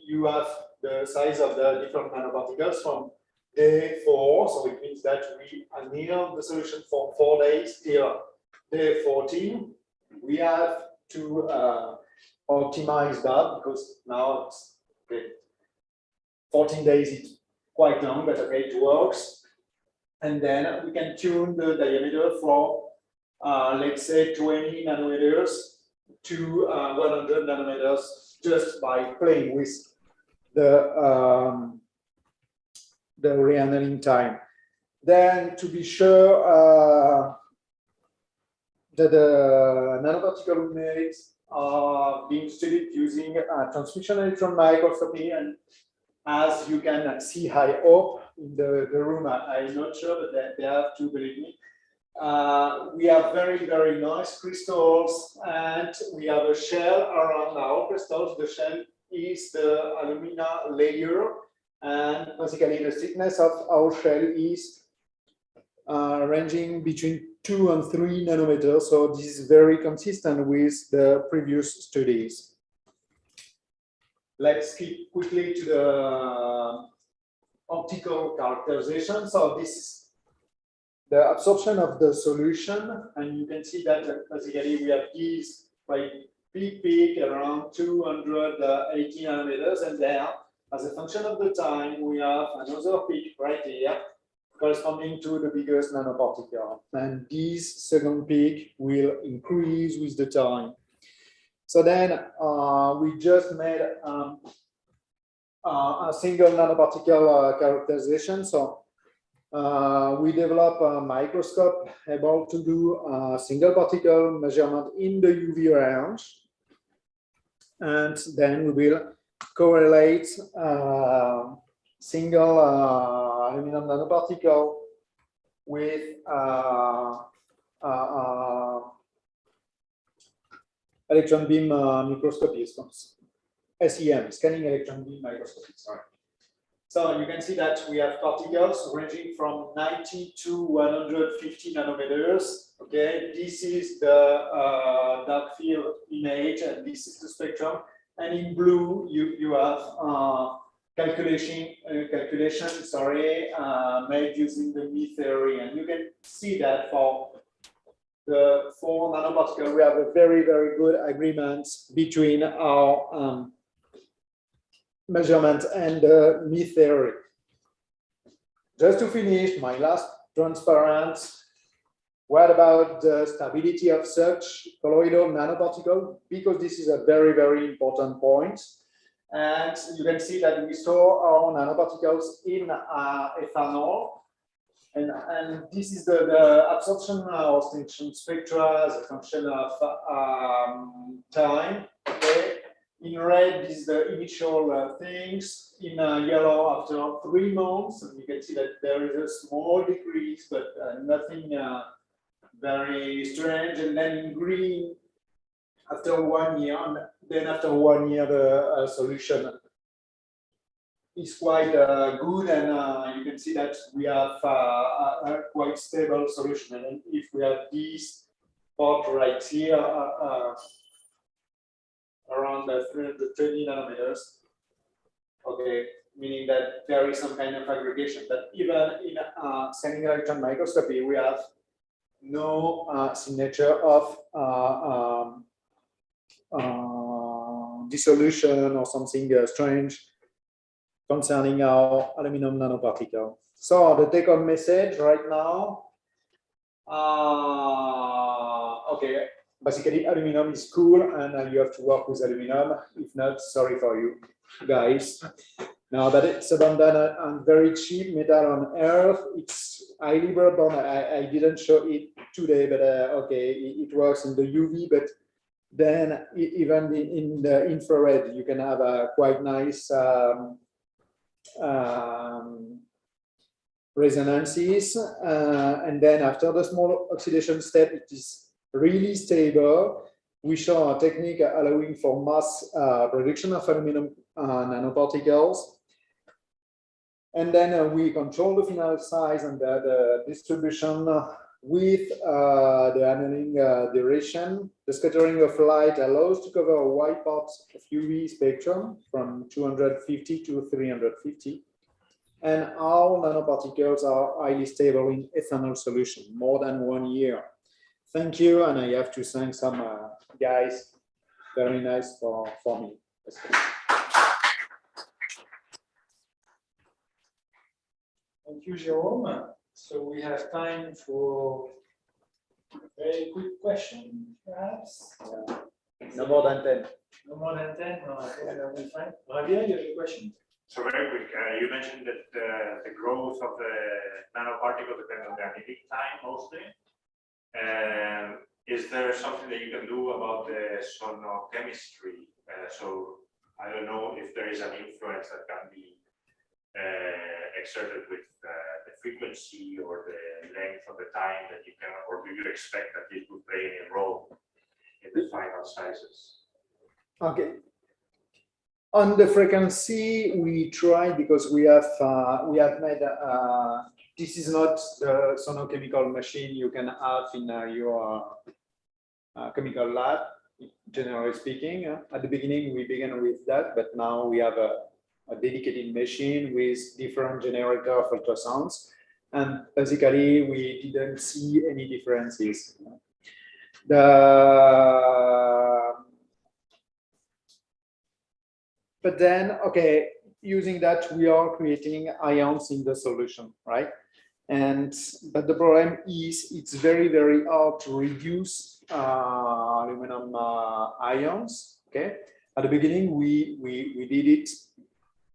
you have the size of the different nanoparticles from day 4, so it means that we anneal the solution for 4 days till day 14. We have to optimize that, because now it's okay. 14 days is quite long, but okay, it works. And then we can tune the diameter from let's say 20 nanometers to 100 nanometers just by playing with the reannealing time. Then, to be sure that the nanoparticle we made are being studied using transmission electron microscopy, and as you can see, I hope in the room, I'm not sure, but they have to believe me. We have very, very nice crystals, and we have a shell around our crystals. The shell is the alumina layer, and basically the thickness of our shell is ranging between 2 and 3 nanometers. So this is very consistent with the previous studies. Let's skip quickly to the optical characterization. So this is the absorption of the solution, and you can see that basically we have these quite big peak around 280 nanometers, and there, as a function of the time, we have another peak right here, corresponding to the biggest nanoparticle. And this second peak will increase with the time. So then we just made a single nanoparticle characterization. So we develop a microscope able to do a single particle measurement in the UV range. And then we will correlate single aluminum nanoparticle with electron beam microscopy, SEM, scanning electron beam microscopy, sorry. So you can see that we have particles ranging from 90 to 150 nanometers. Okay, this is the dark field image, and this is the spectrum. And in blue, you have calculation made using the Mie theory, and you can see that for the 4 nanoparticles, we have a very, very good agreement between our measurement and the Mie theory. Just to finish, my last transparent, what about the stability of such colloidal nanoparticle? Because this is a very, very important point. And you can see that we store our nanoparticles in ethanol. And this is the absorption or extinction spectra as a function of time. Okay. In red is the initial things. In yellow, after 3 months, and you can see that there is a small decrease, but nothing very strange. And then in green, after 1 year, and then after 1 year, the solution is quite good, and you can see that we have a quite stable solution. And if we have this part right here, around 320 nanometers, okay, meaning that there is some kind of aggregation. But even in scanning electron microscopy, we have no signature of dissolution or something strange concerning our aluminum nanoparticle. So the take-home message right now, okay, basically aluminum is cool, and you have to work with aluminum. If not, sorry for you guys. Now that it's abundant and very cheap metal on Earth, it's highly burden. I didn't show it today, but okay, it works in the UV, but then even in the infrared, you can have a quite nice resonances, and then after the small oxidation step, it is really stable. We show a technique allowing for mass production of aluminum nanoparticles, and then we control the final size and the distribution with the annealing duration. The scattering of light allows to cover a wide part of UV spectrum from 250 to 350. And our nanoparticles are highly stable in ethanol solution, more than 1 year. Thank you, and I have to thank some guys. Very nice for me. Thank you, Jérôme. So we have time for a very quick question, perhaps. No more than 10. No more than 10? No, I think that'll be fine. Javier, you have a question? So very quick, you mentioned that the growth of the nanoparticle depends on the annealing time mostly. Is there something that you can do about the sonochemistry? So I don't know if there is an influence that can be exerted with the frequency or the length of the time that you can, or do you expect that this will play any role in the final sizes? Okay. On the frequency, we tried because we have made this is not the sonochemical machine you can have in your chemical lab, generally speaking. At the beginning, we began with that, but now we have a dedicated machine with different generator of ultrasounds. And basically, we didn't see any differences. But then, okay, using that, we are creating ions in the solution, right? But the problem is it's very, very hard to reduce aluminum ions, okay? At the beginning, we did it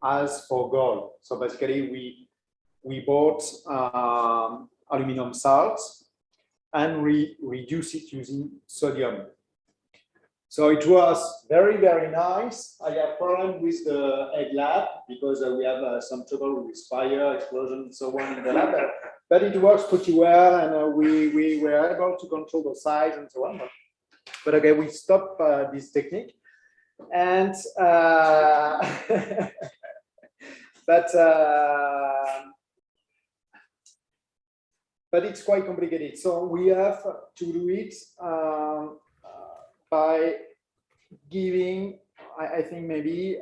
as for gold. So basically, we bought aluminum salts and reduce it using sodium. So it was very, very nice. I have problem with the egg lab because we have some trouble with fire, explosion, and so on in the lab. But it works pretty well, and we were able to control the size and so on. But okay, we stopped this technique. And but it's quite complicated. So we have to do it by giving, I think, maybe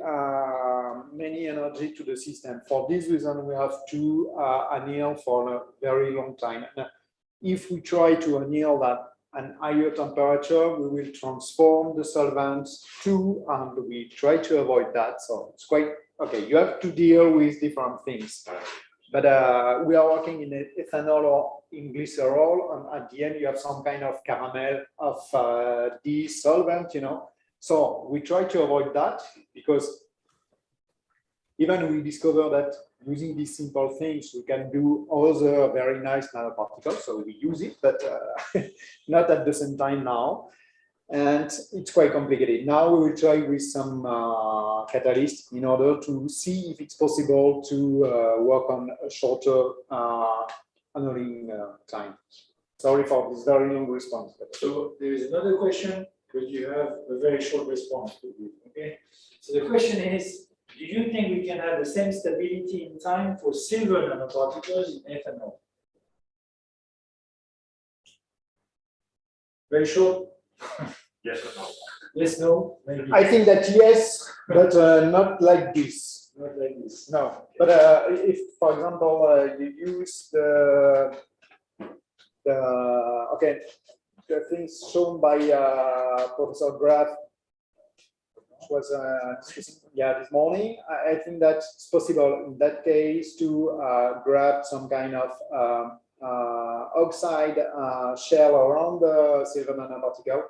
many energy to the system. For this reason, we have to anneal for a very long time. Now, if we try to anneal at an higher temperature, we will transform the solvents to, and we try to avoid that. So it's quite, okay, you have to deal with different things. But we are working in ethanol or in glycerol, and at the end you have some kind of caramel of this solvent, you know. So we try to avoid that because even we discover that using these simple things we can do other very nice nanoparticles. So we use it, but not at the same time now. And it's quite complicated. Now we will try with some catalyst in order to see if it's possible to work on a shorter annealing time. Sorry for this very long response. So there is another question, because you have a very short response to give. Okay. So the question is, do you think we can have the same stability in time for silver nanoparticles in ethanol? Very short. Yes or no? Yes, no, maybe. I think that yes, but not like this. Not like this. No, but if, for example, you use the things shown by Professor Graf, which was this morning, I think that it's possible in that case to grab some kind of oxide shell around the silver nanoparticle.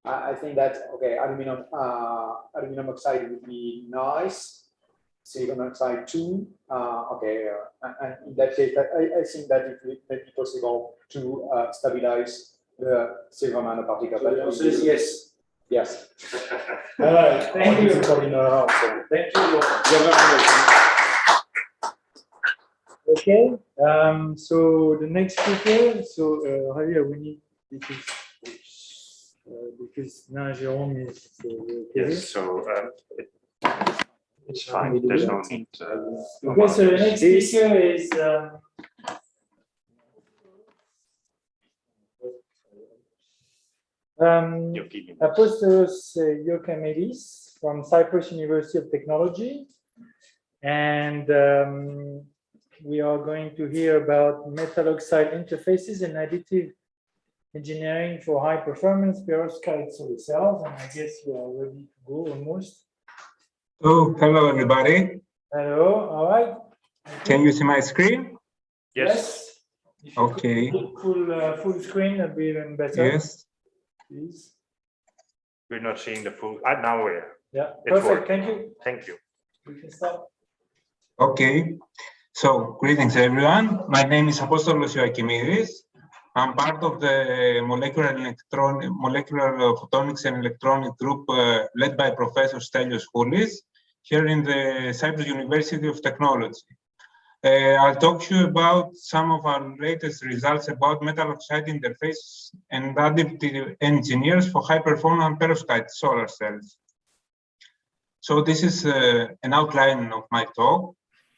I think that, okay, aluminum oxide would be nice, silicon oxide too. And in that case, I think that it may be possible to stabilize the silver nanoparticle. So the answer is yes. Yes. All right, thank you. Thank you. You're very welcome. Okay, so the next speaker, so Javier, we need, because now Jérôme is Yes, so it's fine. There's no need. Okay, so the next speaker is Apostolos Iokamidis from Cyprus University of Technology, and we are going to hear about metal oxide interfaces and additive engineering for high performance perovskite solar cells. And I guess we are ready to go almost. Oh, hello everybody. Hello, all right. Can you see my screen? Yes. Okay. Full screen would be even better. Yes. Please. We're not seeing the full. Now we're. Yeah. It's Perfect. working. Thank you. Thank you. We can start. Okay. So, greetings everyone. My name is Apostolos Iokamidis. I'm part of the molecular photonics and electronic group led by Professor Stelios Koulis here in the Cyprus University of Technology. I'll talk to you about some of our latest results about metal oxide interface and additive engineers for high performance perovskite solar cells. So this is an outline of my talk.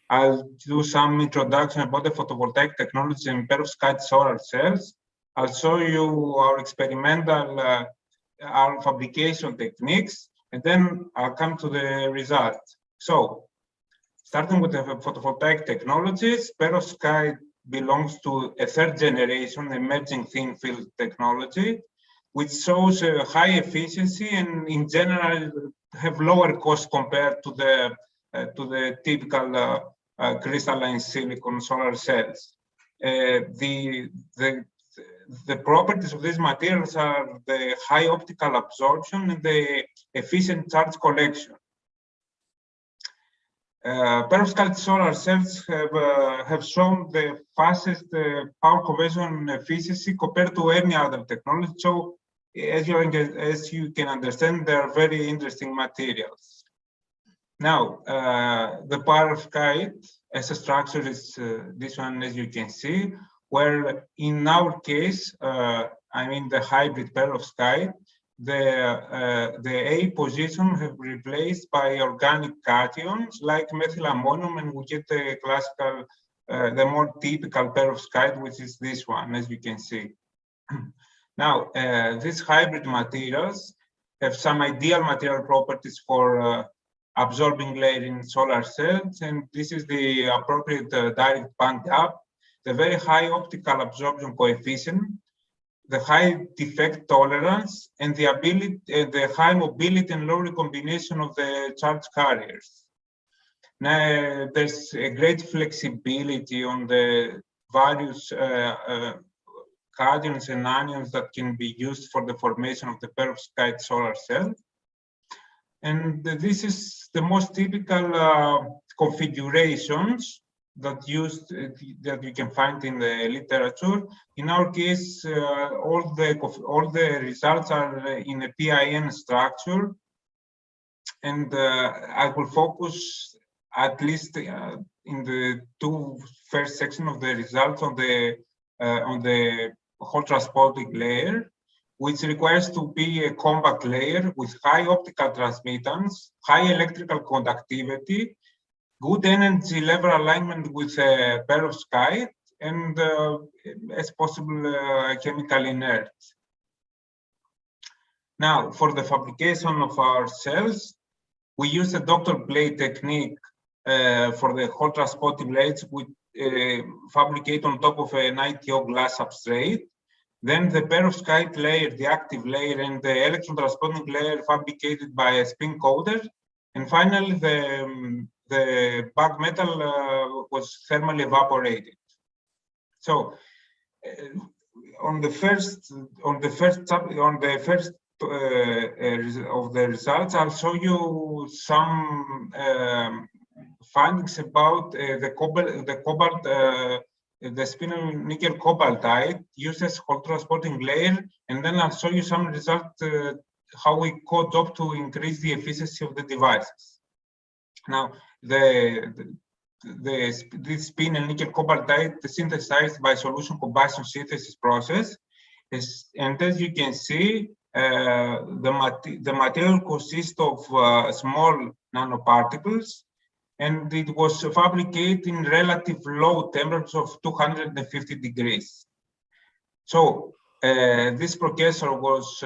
I'll do some introduction about the photovoltaic technology and perovskite solar cells. I'll show you our experimental our fabrication techniques, and then I'll come to the results. So, starting with the photovoltaic technologies, perovskite belongs to a third generation emerging thin film technology, which shows a high efficiency and in general have lower cost compared to the typical crystalline silicon solar cells. The properties of these materials are the high optical absorption and the efficient charge collection. Perovskite solar cells have shown the fastest power conversion efficiency compared to any other technology. So, as you can understand, they are very interesting materials. Now, the perovskite as a structure is this one, as you can see, where in our case, I mean the hybrid perovskite, the A position have replaced by organic cations like methylammonium, and we get the classical, the more typical perovskite, which is this one, as you can see. Now, these hybrid materials have some ideal material properties for absorbing layer in solar cells, and this is the appropriate direct band gap, the very high optical absorption coefficient, the high defect tolerance, and the ability, the high mobility and low recombination of the charge carriers. Now, there's a great flexibility on the various cations and anions that can be used for the formation of the perovskite solar cell. And this is the most typical configurations that you can find in the literature. In our case, all the results are in a PIN structure, and I will focus at least in the two first section of the results on the whole transporting layer, which requires to be a compact layer with high optical transmittance, high electrical conductivity, good energy level alignment with perovskite, and as possible chemical inert. Now, for the fabrication of our cells, we use the doctor plate technique for the whole transporting layers. We fabricate on top of an ITO glass substrate. Then the perovskite layer, the active layer, and the electron transporting layer fabricated by a spin coater. And finally, the bag metal was thermally evaporated. So, on the first of the results, I'll show you some findings about the spinel nickel cobaltite used as whole transporting layer, and then I'll show you some results how we code up to increase the efficiency of the devices. Now, this spinel nickel cobaltite is synthesized by solution combustion synthesis process, and as you can see, the material consists of small nanoparticles, and it was fabricated in relative low temperatures of 250 degrees. So this precursor was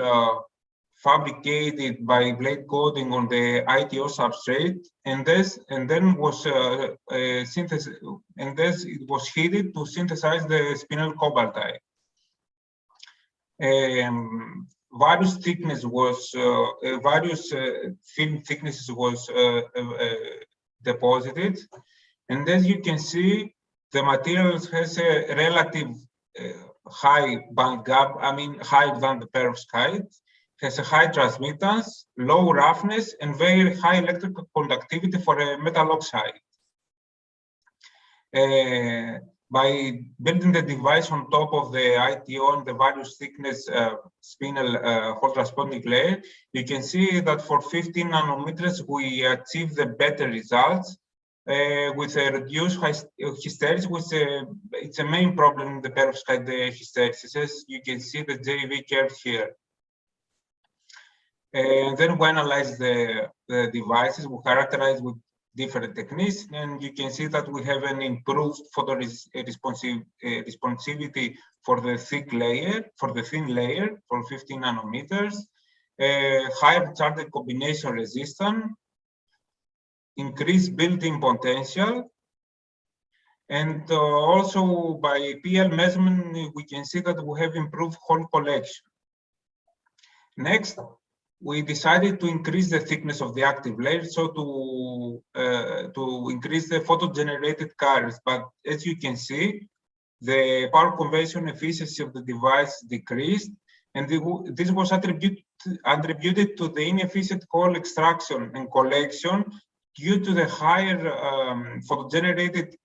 fabricated by blade coating on the ITO substrate, and then was synthesized, and this it was heated to synthesize the spinel cobaltite. Various thickness was film thicknesses was deposited, and as you can see, the material has a relative high band gap, I mean higher than the perovskite, has a high transmittance, low roughness, and very high electrical conductivity for a metal oxide. By building the device on top of the ITO and the various thickness spinel whole transporting layer, you can see that for 15 nanometers we achieve the better results with a reduced hysteresis, which it's a main problem in the perovskite, the hysteresis. As you can see the JV curve here. And then we analyze the devices we characterize with different techniques, and you can see that we have an improved photo responsivity for the thick layer, for the thin layer, for 15 nanometers, higher charge combination resistance, increased built-in potential, and also by PL measurement, we can see that we have improved hole collection. Next, we decided to increase the thickness of the active layer, so to increase the photo-generated carriers. But as you can see, the power conversion efficiency of the device decreased, and this was attributed to the inefficient hole extraction and collection due to the higher photo-generated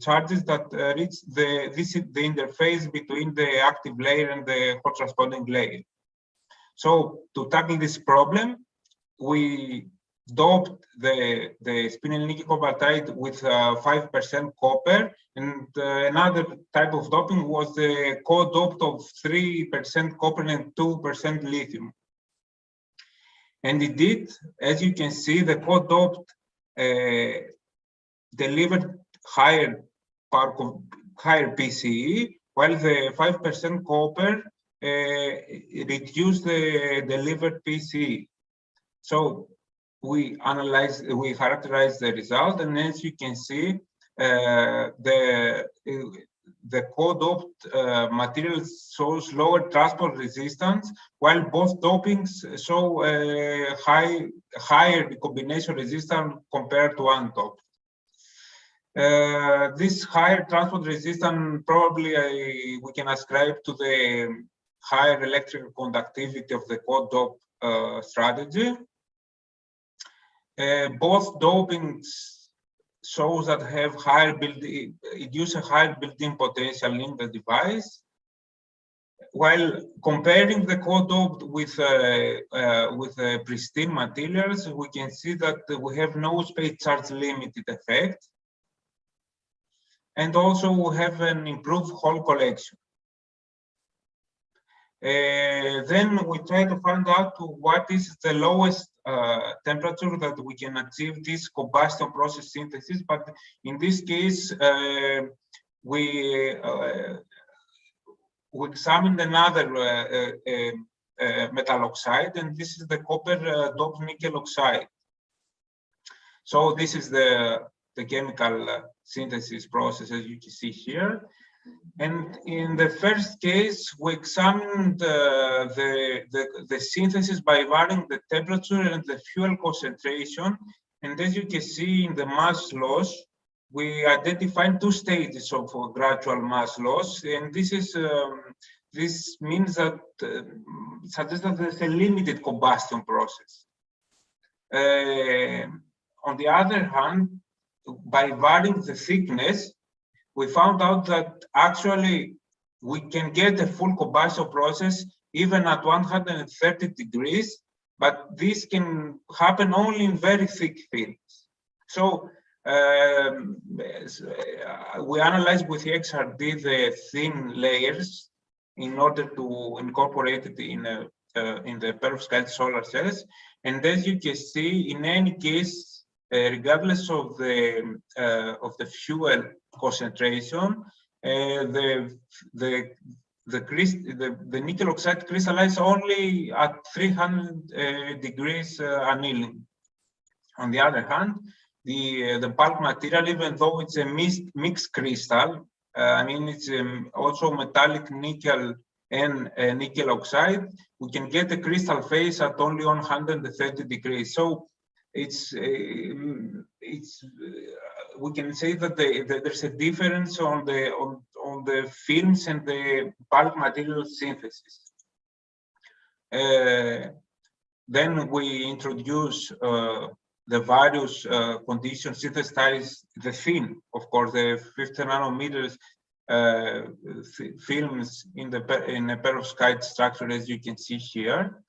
charges that reach the interface between the active layer and the hot transponding layer. So to tackle this problem, we doped the spinel nickel cobaltite with 5% copper, and another type of doping was the co-doped of 3% copper and 2% lithium. And indeed, as you can see, the co-doped delivered higher PCE, while the 5% copper reduced the delivered PCE. So we characterized the result, and as you can see, the co-doped material shows lower transport resistance, while both dopings show higher combination resistance compared to undoped. This higher transport resistance probably we can ascribe to the higher electrical conductivity of the co-dope strategy. Both dopings shows that have induce a higher built-in potential in the device, while comparing the co-doped with pristine materials, we can see that we have no space charge limited effect, and also we have an improved hole collection. Then we try to find out what is the lowest temperature that we can achieve this combustion process synthesis. But in this case, we examined another metal oxide, and this is the copper doped nickel oxide. So this is the chemical synthesis process, as you can see here. And in the first case, we examined the synthesis by varying the temperature and the fuel concentration. And as you can see in the mass loss, we identified two stages of gradual mass loss. And this means that suggests that there's a limited combustion process. On the other hand, by varying the thickness, we found out that actually we can get a full combustion process even at 130 degrees, but this can happen only in very thick films. So we analyzed with XRD the thin layers in order to incorporate it in the perovskite solar cells. And as you can see, in any case, regardless of the fuel concentration, the nickel oxide crystallizes only at 300 degrees annealing. On the other hand, the bulk material, even though it's a mixed crystal, I mean it's also metallic nickel and nickel oxide, we can get the crystal phase at only 130 degrees. So we can say that there's a difference on the films and the bulk material synthesis. Then we introduce the various conditions, synthesize the thin, of course, the 50 nanometers films in a perovskite structure, as you can see here.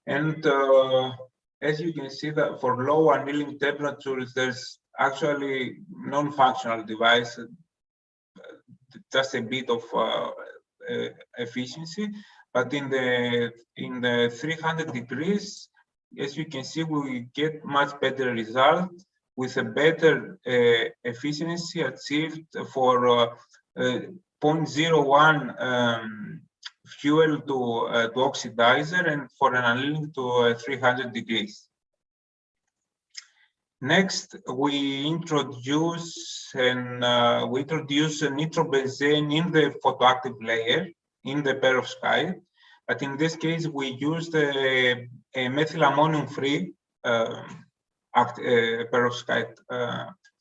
And as you can see that for low annealing temperatures, there's actually non-functional device, just a bit of efficiency. But in the 300 degrees, as you can see, we get much better result with a better efficiency achieved for 0.01 fuel to oxidizer, and for an annealing to 300 degrees. Next, we introduce nitrobenzene in the photoactive layer in the perovskite, but in this case we used a methylammonium-free perovskite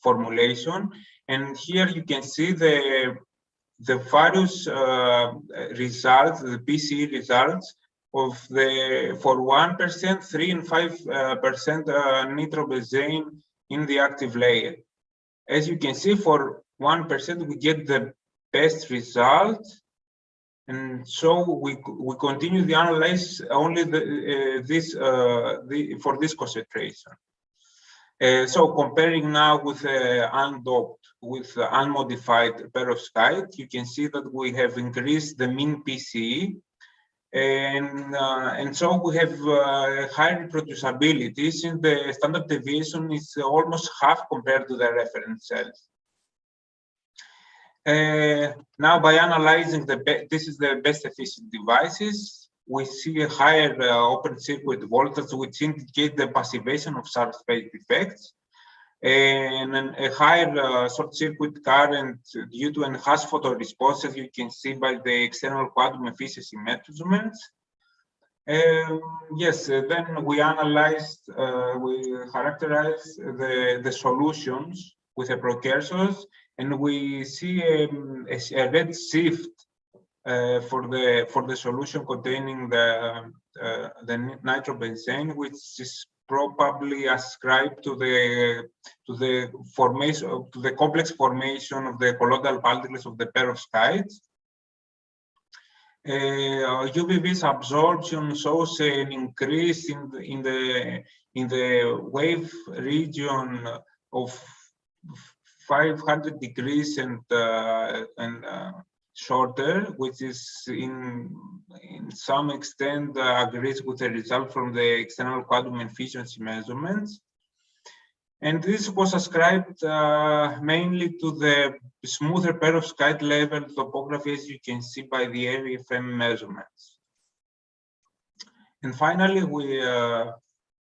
formulation, and here you can see the various results, the PCE results of for 1%, 3 and 5% nitrobenzene in the active layer. As you can see, for 1% we get the best result, and so we continue the analysis only for this concentration. So comparing now with undoped, with unmodified perovskite, you can see that we have increased the mean PCE, and so we have high reproducibility, since the standard deviation is almost half compared to the reference cells. Now, by analyzing this is the best efficient devices, we see a higher open circuit voltage, which indicate the passivation of substrate defects, and a higher short circuit current due to enhanced photoresponse, as you can see by the external quantum efficiency measurements. Yes, then we analyzed, we characterized the solutions with the precursors, and we see a red shift for the solution containing the nitrobenzene, which is probably ascribed to the complex formation of the colloidal particles of the perovskite. UV-Vis absorption shows an increase in the wave region of 500 degrees and shorter, which is in some extent agrees with the result from the external quantum efficiency measurements. And this was ascribed mainly to the smoother perovskite level topography, as you can see by the AFM measurements. And finally, we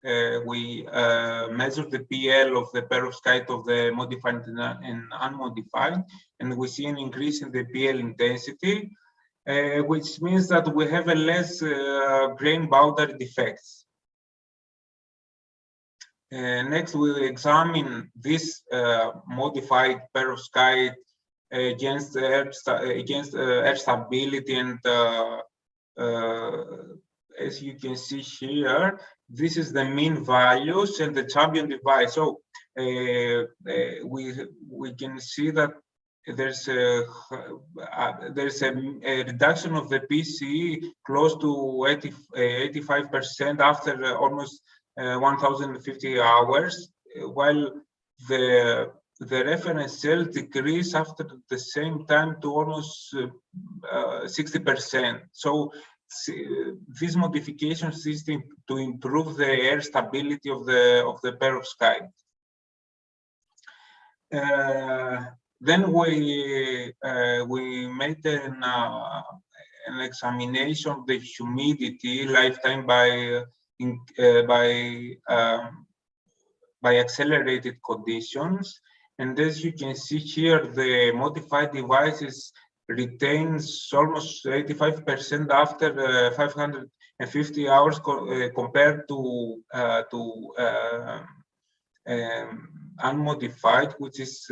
measured the PL of the perovskite of the modified and unmodified, and we see an increase in the PL intensity, which means that we have a less grain boundary defects. Next, we examine this modified perovskite against air stability, and as you can see here, this is the mean values and the champion device. So we can see that there's a reduction of the PCE close to 85% after almost 1,050 hours, while the reference cell decrease after the same time to almost 60%. So these modifications system to improve the air stability of the perovskite. Then we made an examination of the humidity lifetime by accelerated conditions, and as you can see here, the modified devices retains almost 85% after 550 hours compared to unmodified, which is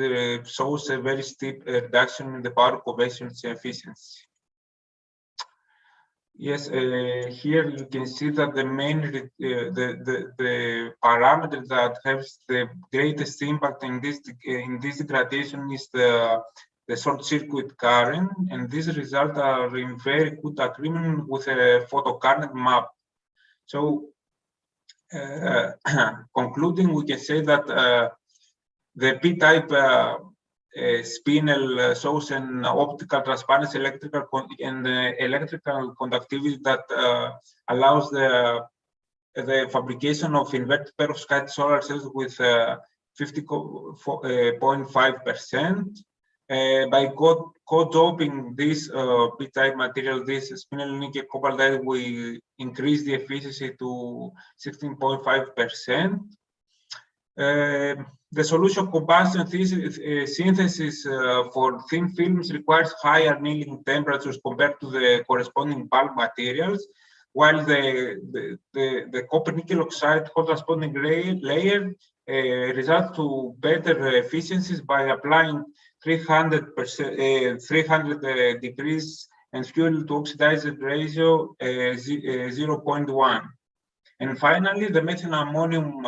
shows a very steep reduction in the power conversion efficiency. Yes, here you can see that the main the parameter that has the greatest impact in this degradation is the short circuit current, and these results are in very good agreement with a photocurrent map. So concluding, we can say that the P-type spinel shows an optical transparency electrical conductivity that allows the fabrication of inverted perovskite solar cells with 50.5%. By co-doping this p-type material, this spinel nickel cobalt, we increase the efficiency to 16.5%. The solution combustion synthesis for thin films requires higher annealing temperatures compared to the corresponding bulk materials, while the copper nickel oxide corresponding layer results to better efficiencies by applying 300 degrees and fuel to oxidized ratio 0.1. And finally, the methyl ammonium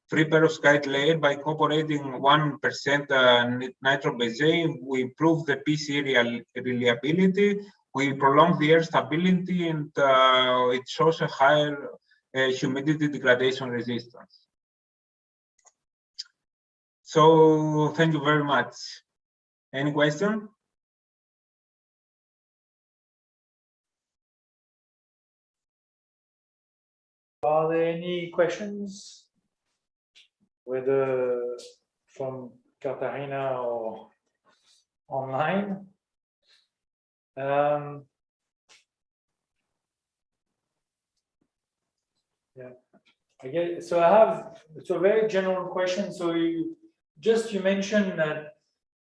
free perovskite layer, by incorporating 1% nitrobenzene, we improve the PC reliability, we prolong the air stability, and it shows a higher humidity degradation resistance. So thank you very much. Any question? Are there any questions, whether from Katarina or online? Yeah, I guess so. I have a very general question. So you mentioned that,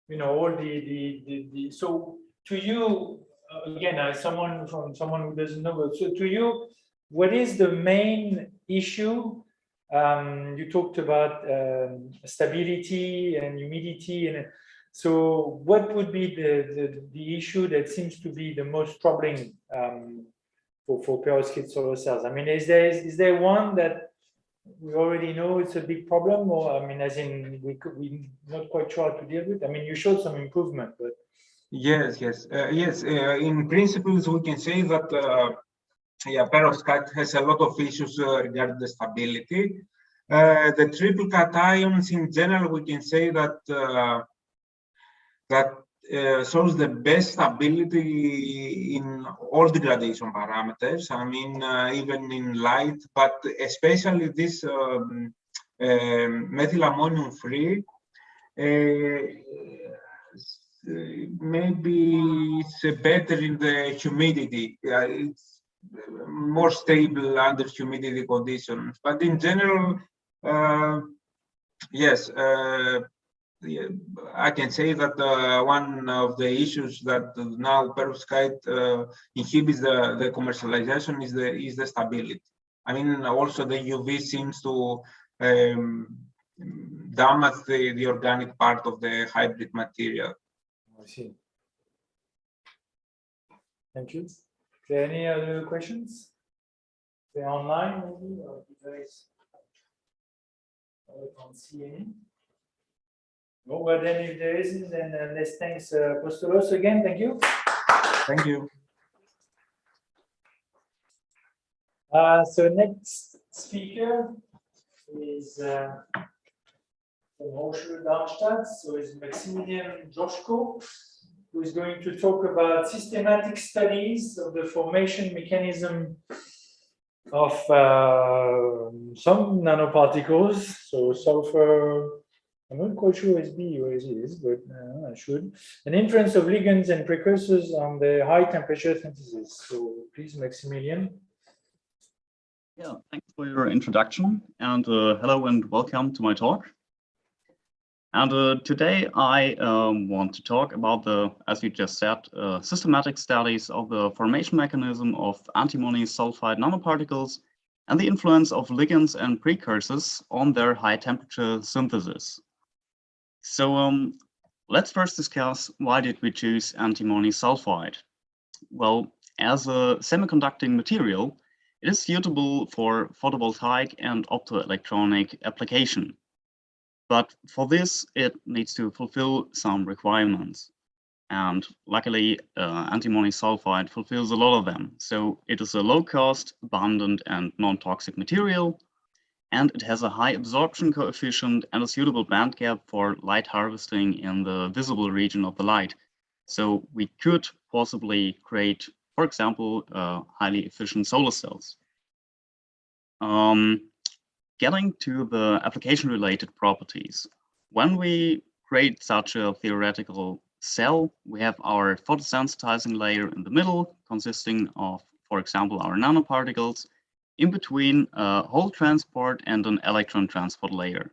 you know, all the so to you, again, as someone who doesn't know, so to you, what is the main issue? You talked about stability and humidity, and so what would be the issue that seems to be the most troubling for perovskite solar cells? I mean, is there one that we already know it's a big problem, or I mean, as in we're not quite sure how to deal with? I mean, you showed some improvement, but yes. In principles, we can say that perovskite has a lot of issues regarding the stability. The triple cations in general, we can say that shows the best stability in all degradation parameters. I mean, even in light, but especially this methyl ammonium free. Maybe it's better in the humidity. It's more stable under humidity conditions. But in general, yes. I can say that one of the issues that now perovskite inhibits the commercialization is the stability. I mean, also the UV seems to damage the organic part of the hybrid material. I see. Thank you. Is there any other questions? They're online, maybe, or you guys? I can't see any. Oh, well, then if there isn't, then let's thank Apostolos again. Thank you. Thank you. So next speaker is from Hochschule Darmstadt. So it's Maximilian Joschko, who is going to talk about systematic studies of the formation mechanism of some nanoparticles. So sulfur. I'm not quite sure SB or is, but I should. An influence of ligands and precursors on the high temperature synthesis. So please, Maximilian. Yeah, thanks for your introduction, and hello and welcome to my talk. And today I want to talk about the, as you just said, systematic studies of the formation mechanism of antimony sulfide nanoparticles and the influence of ligands and precursors on their high temperature synthesis. So let's first discuss, why did we choose antimony sulfide? Well, as a semiconducting material, it is suitable for photovoltaic and optoelectronic application. But for this, it needs to fulfill some requirements. And luckily, antimony sulfide fulfills a lot of them. So it is a low-cost, abundant, and non-toxic material. and it has a high absorption coefficient and a suitable band gap for light harvesting in the visible region of the light. So we could possibly create, for example, highly efficient solar cells. Getting to the application-related properties. When we create such a theoretical cell, we have our photosensitizing layer in the middle, consisting of, for example, our nanoparticles, in between a hole transport and an electron transport layer.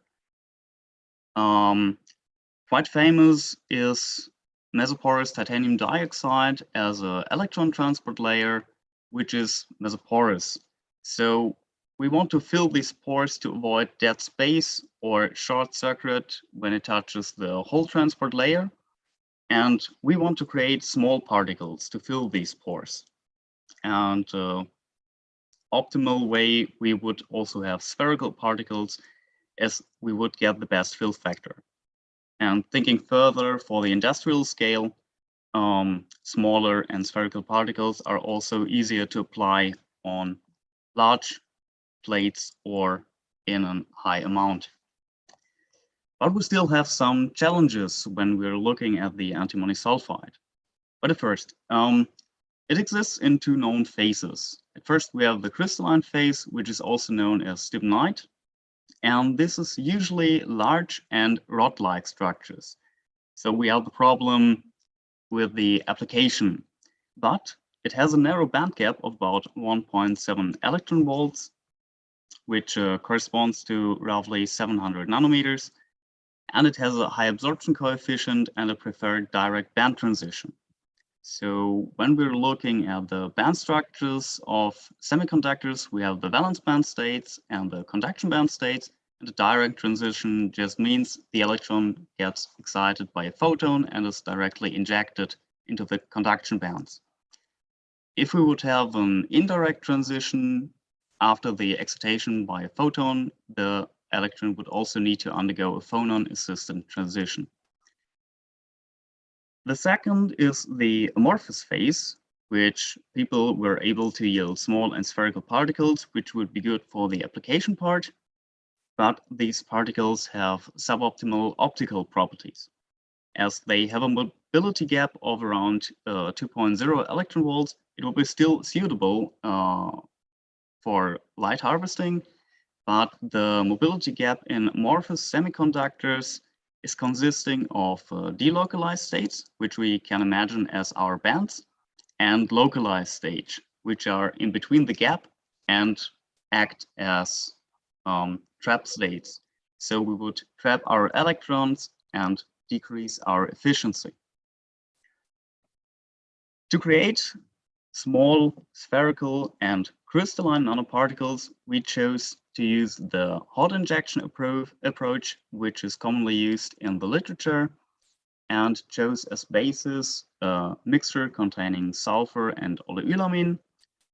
Quite famous is mesoporous titanium dioxide as an electron transport layer, which is mesoporous. So we want to fill these pores to avoid dead space or short circuit when it touches the hole transport layer. And we want to create small particles to fill these pores. And optimal way, we would also have spherical particles as we would get the best fill factor. And thinking further for the industrial scale, smaller and spherical particles are also easier to apply on large plates or in a high amount. But we still have some challenges when we're looking at the antimony sulfide. But at first, it exists in two known phases. At first, we have the crystalline phase, which is also known as stibnite. And this is usually large and rod-like structures. So we have the problem with the application, but it has a narrow band gap of about 1.7 electron volts, which corresponds to roughly 700 nanometers. And it has a high absorption coefficient and a preferred direct band transition. So when we're looking at the band structures of semiconductors, we have the valence band states and the conduction band states. And the direct transition just means the electron gets excited by a photon and is directly injected into the conduction bands. If we would have an indirect transition after the excitation by a photon, the electron would also need to undergo a phonon-assisted transition. The second is the amorphous phase, which people were able to yield small and spherical particles, which would be good for the application part. But these particles have suboptimal optical properties. As they have a mobility gap of around 2.0 electron volts, it will be still suitable for light harvesting, but the mobility gap in amorphous semiconductors is consisting of delocalized states, which we can imagine as our bands, and localized states, which are in between the gap and act as trap states. So we would trap our electrons and decrease our efficiency. To create small, spherical, and crystalline nanoparticles, we chose to use the hot injection approach, which is commonly used in the literature, and chose as basis a mixture containing sulfur and oleulamine.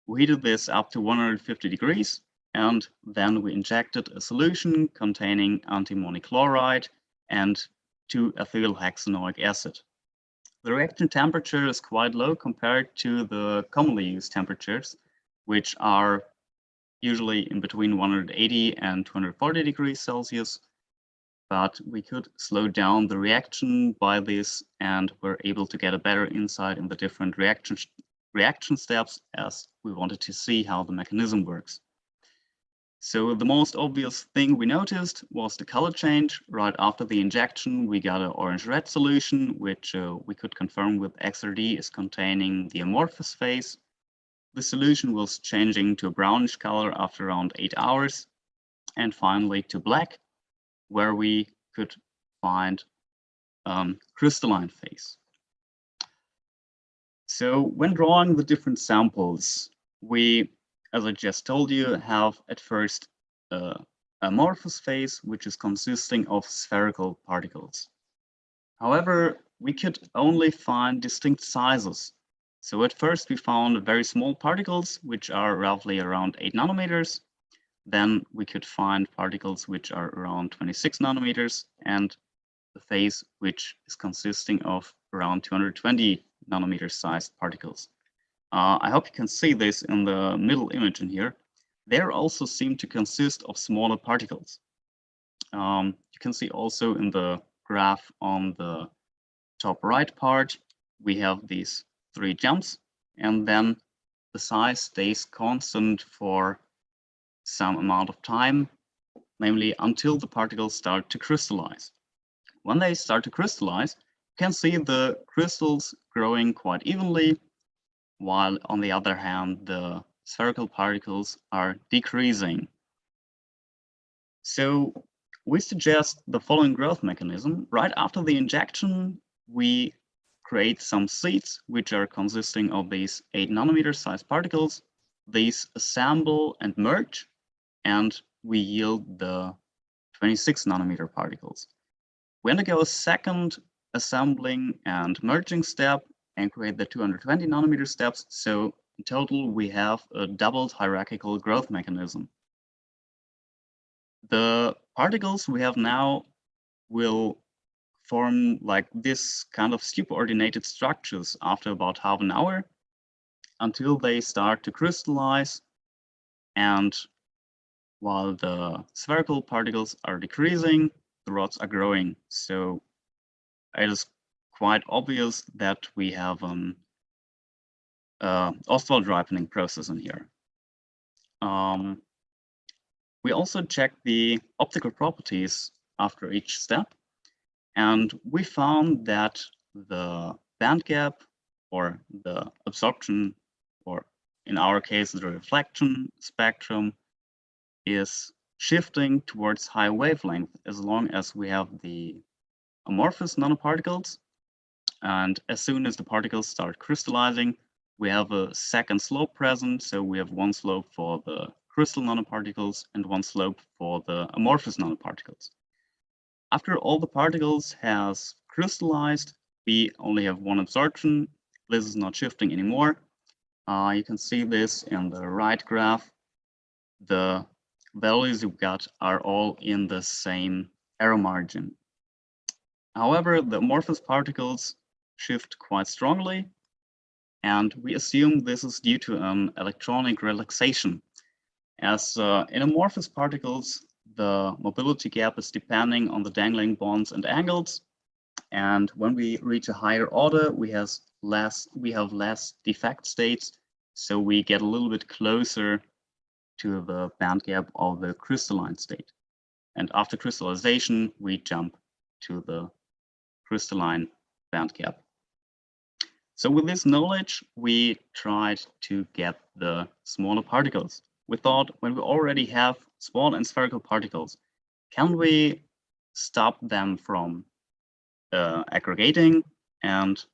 We heated this up to 150 degrees, and then we injected a solution containing antimony chloride and 2-ethylhexanoic acid. The reaction temperature is quite low compared to the commonly used temperatures, which are usually in between 180 and 240 degrees Celsius. But we could slow down the reaction by this and were able to get a better insight in the different reaction steps as we wanted to see how the mechanism works. So the most obvious thing we noticed was the color change. Right after the injection, we got an orange-red solution, which we could confirm with XRD is containing the amorphous phase. The solution was changing to a brownish color after around 8 hours, and finally to black, where we could find crystalline phase. So when drawing the different samples, we, as I just told you, have at first amorphous phase, which is consisting of spherical particles. However, we could only find distinct sizes. So at first we found very small particles, which are roughly around 8 nanometers. Then we could find particles which are around 26 nanometers, and the phase which is consisting of around 220 nanometer sized particles. I hope you can see this in the middle image in here. they also seem to consist of smaller particles. You can see also in the graph on the top right part, we have these 3 jumps, and then the size stays constant for some amount of time, namely until the particles start to crystallize. When they start to crystallize, you can see the crystals growing quite evenly, while on the other hand, the spherical particles are decreasing. So we suggest the following growth mechanism. Right after the injection, we create some seeds, which are consisting of these 8 nanometer size particles. These assemble and merge, and we yield the 26 nanometer particles. We undergo a second assembling and merging step and create the 220 nanometer steps. So in total, we have a doubled hierarchical growth mechanism. The particles we have now will form like this kind of superordinated structures after about half an hour until they start to crystallize. And while the spherical particles are decreasing, the rods are growing. So it is quite obvious that we have an Ostwald ripening process in here. We also check the optical properties after each step, and we found that the band gap or the absorption, or in our case, the reflection spectrum, is shifting towards high wavelength as long as we have the amorphous nanoparticles. And as soon as the particles start crystallizing, we have a second slope present. So we have one slope for the crystal nanoparticles and one slope for the amorphous nanoparticles. After all the particles has crystallized, we only have one absorption. This is not shifting anymore. You can see this in the right graph. The values you got are all in the same error margin. However, the amorphous particles shift quite strongly, and we assume this is due to an electronic relaxation. As in amorphous particles, the mobility gap is depending on the dangling bonds and angles. And when we reach a higher order, we have less defect states. So we get a little bit closer to the band gap of the crystalline state. And after crystallization, we jump to the crystalline band gap. So with this knowledge, we tried to get the smaller particles. We thought, when we already have small and spherical particles, can we stop them from aggregating and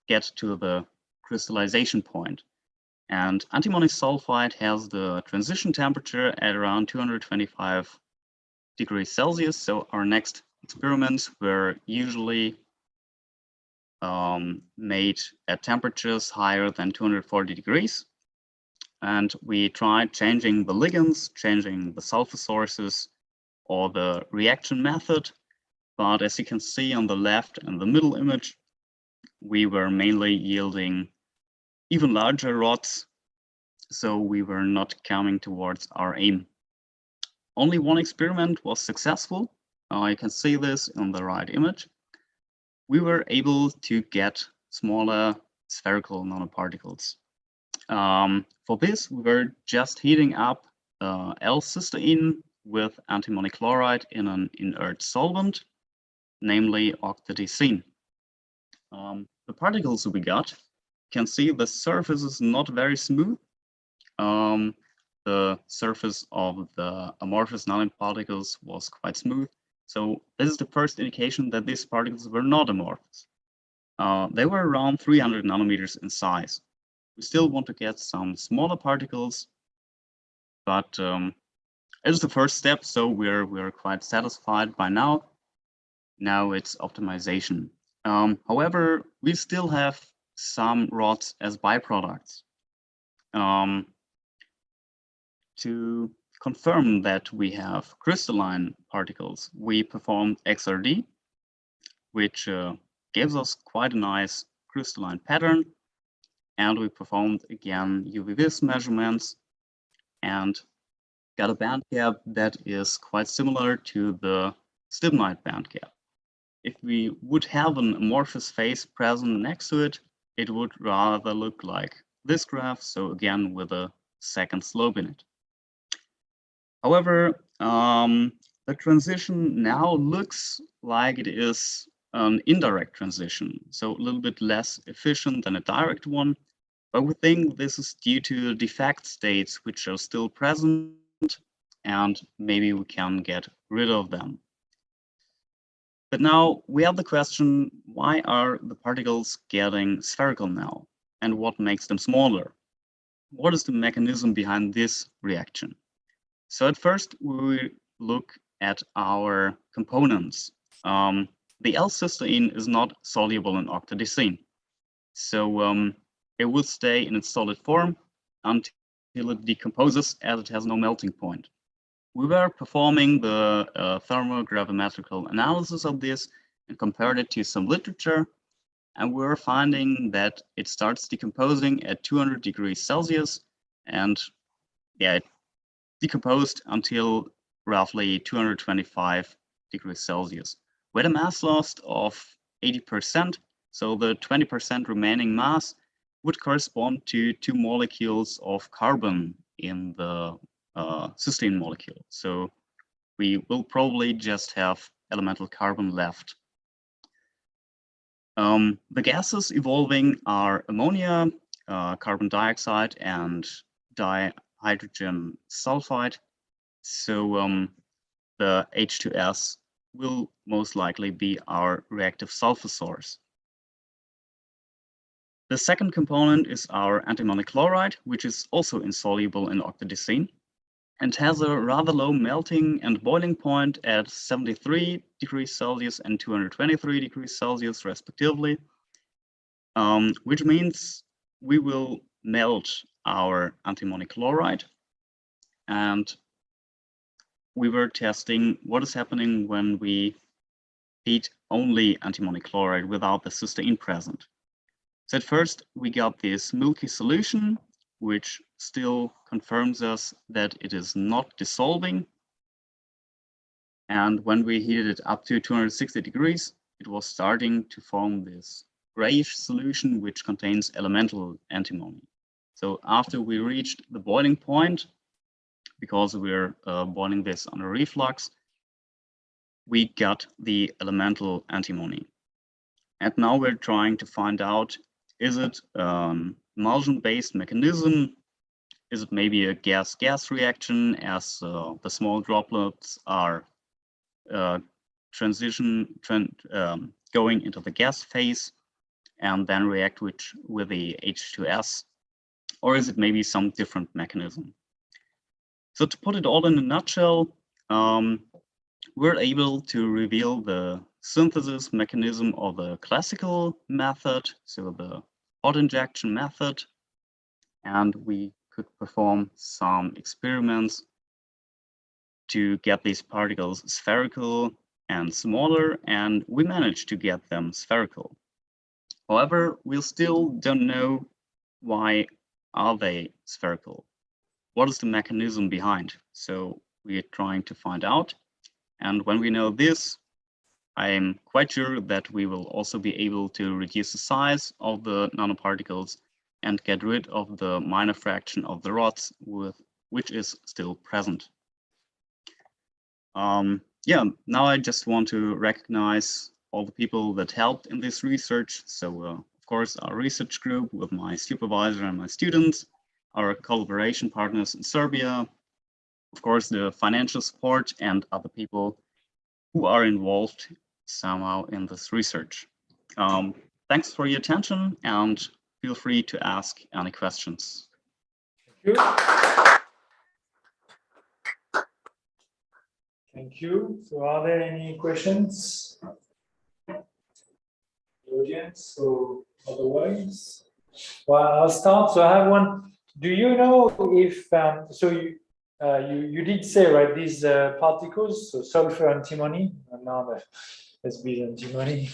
get to the crystallization point? And antimony sulfide has the transition temperature at around 225 degrees Celsius. So our next experiments were usually made at temperatures higher than 240 degrees. And we tried changing the ligands, changing the sulfur sources, or the reaction method. But as you can see on the left and the middle image, we were mainly yielding even larger rods. So we were not coming towards our aim. Only one experiment was successful. You can see this in the right image. We were able to get smaller spherical nanoparticles. For this, we were just heating up L-cysteine with antimony chloride in an inert solvent, namely octadecene. The particles we got, you can see the surface is not very smooth. The surface of the amorphous nanoparticles was quite smooth. So this is the first indication that these particles were not amorphous. They were around 300 nanometers in size. We still want to get some smaller particles, but it is the first step, so we're quite satisfied by now. Now it's optimization. However, we still have some rods as byproducts. To confirm that we have crystalline particles, we performed XRD, which gives us quite a nice crystalline pattern. And we performed again UV-vis measurements. and got a band gap that is quite similar to the stibnite band gap. If we would have an amorphous phase present next to it, it would rather look like this graph, so again with a second slope in it. However, the transition now looks like it is an indirect transition, so a little bit less efficient than a direct one, but we think this is due to defect states which are still present, and maybe we can get rid of them. But now we have the question, why are the particles getting spherical now? And what makes them smaller? What is the mechanism behind this reaction? So at first we look at our components. The L-cysteine is not soluble in octadecene. So it will stay in its solid form until it decomposes, as it has no melting point. We were performing the thermogravimetrical analysis of this and compared it to some literature, and we were finding that it starts decomposing at 200 degrees Celsius, and yeah, it decomposed until roughly 225 degrees Celsius. We had a mass loss of 80%, so the 20% remaining mass would correspond to 2 molecules of carbon in the cysteine molecule. So we will probably just have elemental carbon left. The gases evolving are ammonia, carbon dioxide, and dihydrogen sulfide. So the H2S will most likely be our reactive sulfur source. The second component is our antimony chloride, which is also insoluble in octadecene and has a rather low melting and boiling point at 73 degrees Celsius and 223 degrees Celsius respectively, which means we will melt our antimony chloride. And we were testing what is happening when we heat only antimony chloride without the cysteine present. So at first we got this milky solution, which still confirms us that it is not dissolving. And when we heated it up to 260 degrees, it was starting to form this grayish solution, which contains elemental antimony. So after we reached the boiling point, because we're boiling this under reflux, we got the elemental antimony. And now we're trying to find out, is it emulsion-based mechanism? Is it maybe a gas-gas reaction, as the small droplets are going into the gas phase and then react with the H2S? Or is it maybe some different mechanism? So to put it all in a nutshell, we're able to reveal the synthesis mechanism of the classical method, so the hot injection method, and we could perform some experiments to get these particles spherical and smaller, and we managed to get them spherical. However, we still don't know why are they spherical. What is the mechanism behind? So we are trying to find out. And when we know this, I'm quite sure that we will also be able to reduce the size of the nanoparticles and get rid of the minor fraction of the rods which is still present. Yeah, now I just want to recognize all the people that helped in this research. So of course, our research group with my supervisor and my students, our collaboration partners in Serbia, of course, the financial support and other people who are involved somehow in this research. Thanks for your attention and feel free to ask any questions. Thank you. Thank you. So are there any questions? The audience or otherwise? Well, I'll start. So I have one. Do you know if, so you did say, right, these particles, so sulfur antimony, and now the SB antimony,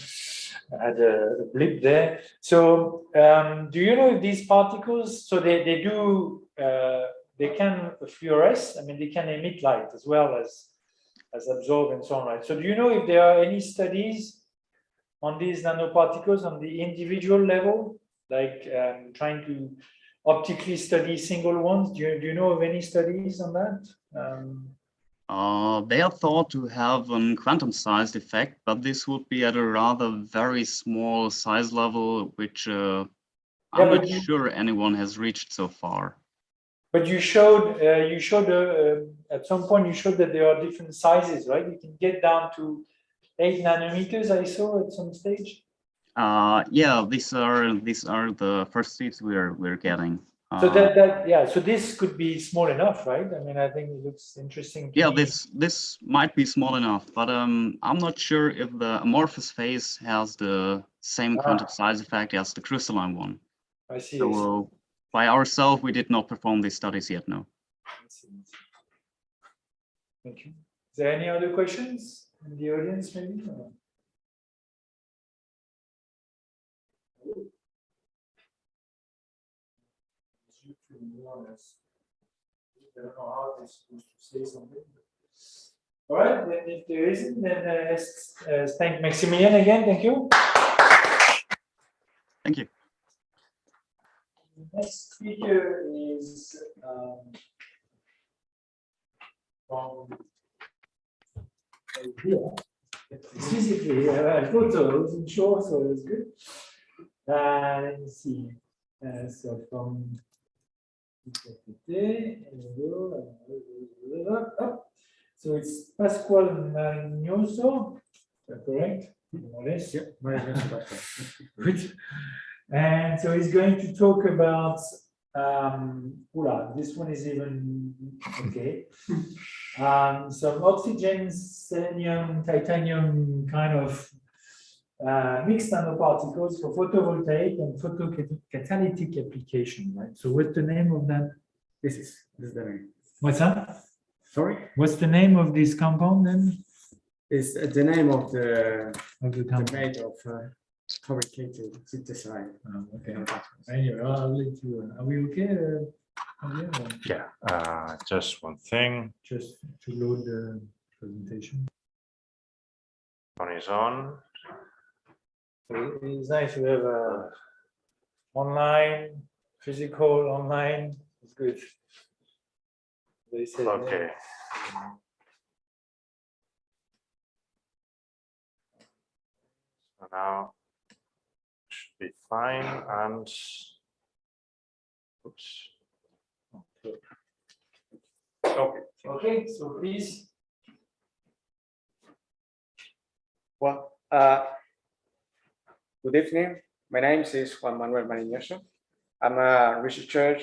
I had a blip there. So do you know if these particles, so they do fluoresce. I mean, they can emit light as well as absorb and so on, right? So do you know if there are any studies on these nanoparticles on the individual level, like trying to optically study single ones? Do you know of any studies on that? They are thought to have a quantum-sized effect, but this would be at a rather very small size level, which I'm not sure anyone has reached so far. But you showed at some point you showed that there are different sizes, right? You can get down to 8 nanometers. I saw at some stage. Yeah, these are the first seeds we're getting. So so this could be small enough, right? I mean, I think it looks interesting. Yeah, this might be small enough, but I'm not sure if the amorphous phase has the same quantum size effect as the crystalline one. I see. So by ourselves, we did not perform these studies yet. No. Thank you. Is there any other questions in the audience, maybe? I don't know how they're supposed to say something. All right, then if there isn't, then let's thank Maximilian again. Thank you. Thank you. The next speaker is from here. Physically, I thought so. I wasn't sure, so it was good. Let me see. So from so it's Pascual Marignoso, is that correct? More or less. Yeah, Good. And so he's going to talk about this one is even okay. Some oxygen, selenium, titanium kind of mixed nanoparticles for photovoltaic and photocatalytic application, right? So what's the name of that? This is the name. What's that? Sorry? What's the name of this compound then? It's the name of the compound. made of fabricated synthesized. Okay. Anyway, I'll let you. Are we okay? Yeah. Just one thing. Just to load the presentation. On his own. It's nice to have online, physical, online. It's good. They say, okay. So now should be fine and oops. Okay. Okay, so please. Well, good evening. My name is Juan Manuel Marignoso. I'm a researcher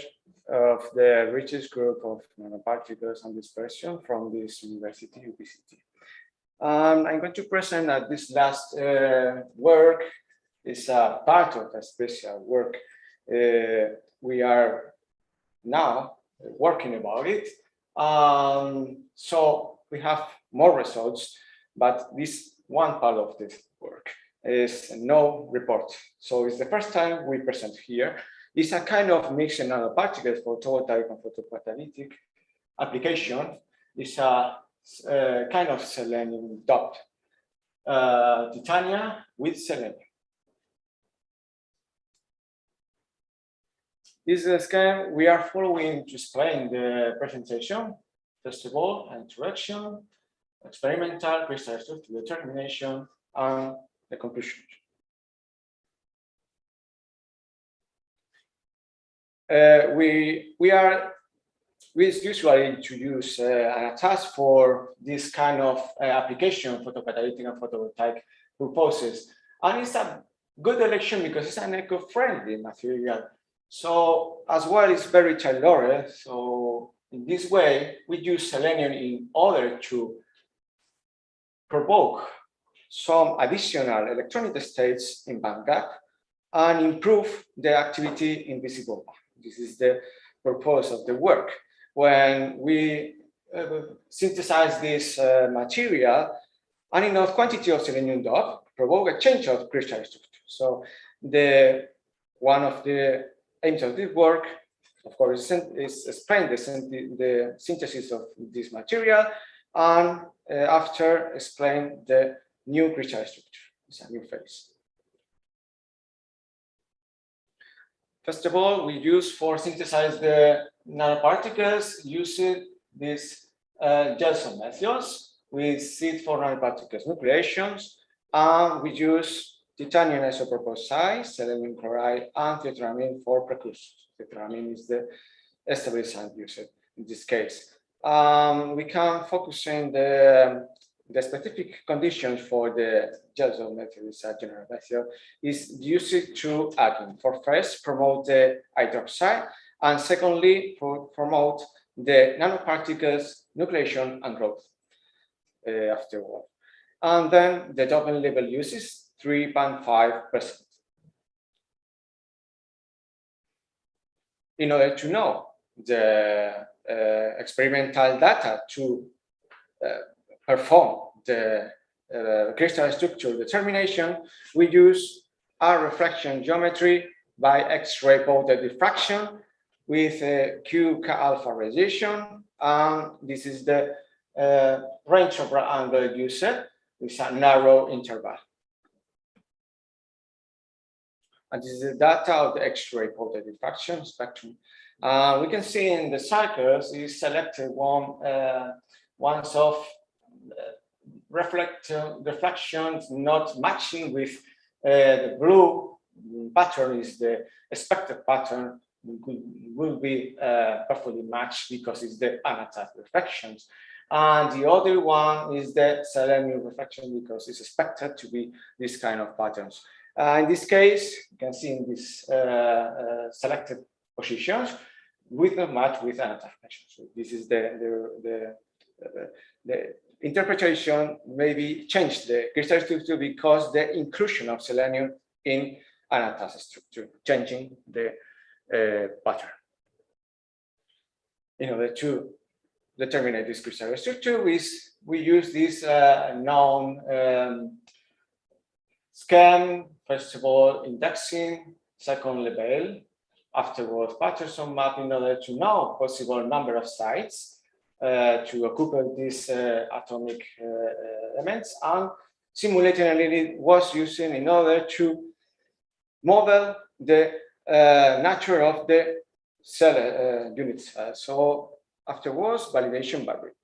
of the research group of nanoparticles and dispersion from this university, UPCT. I'm going to present this last work. Is a part of a special work. We are now working about it. So we have more results, but this one part of this work is no report. So it's the first time we present here. It's a kind of mixed nanoparticles for photovoltaic and photocatalytic application. It's a kind of selenium doped titania with selenium. This is a scheme we are following to explain the presentation. First of all, introduction, experimental crystal structure determination, and the conclusion. We usually to use a task for this kind of application, photocatalytic and photovoltaic purposes, and it's a good election because it's an eco-friendly material. So as well, it's very tailored. So in this way, we use selenium in order to provoke some additional electronic states in bandgap and improve the activity in visible band. This is the purpose of the work. When we synthesize this material, an enough quantity of selenium doped provoke a change of crystal structure. So one of the aims of this work of course, is explain the synthesis of this material, and after explain the new crystal structure. It's a new phase. First of all, we use for synthesize the nanoparticles using these Gelson methods with seed for nanoparticles nucleations, and we use titanium isoproposite, selenium chloride, and tetramine for precursors. Tetramine is the stabilizant used in this case. We can focus on the specific conditions for the Gelson method, is a general method, is used to again, for first, promote the hydroxide, and secondly, promote the nanoparticles nucleation and growth afterward. And then the doping level uses 3.5%. In order to know the experimental data to perform the crystal structure determination, we use a refraction geometry by X-ray powder diffraction with a Q alpha radiation, and this is the range of angle used with a narrow interval. And this is the data of the X-ray powder diffraction spectrum. We can see in the circles is selected ones of reflections not matching with the blue pattern is the expected pattern will be perfectly matched because it's the anatase reflections. And the other one is the selenium reflection because it's expected to be this kind of patterns. In this case, you can see in these selected positions with a match with anatase reflection. So this is the interpretation maybe changed the crystal structure because the inclusion of selenium in anatase structure, changing the pattern. In order to determine this crystal structure, we use this known scheme. First of all, indexing, second label, afterwards Patterson map in order to know possible number of sites to occupy these atomic elements, and simulating analysis was used in order to model the nature of the cell units. So afterwards, validation by group.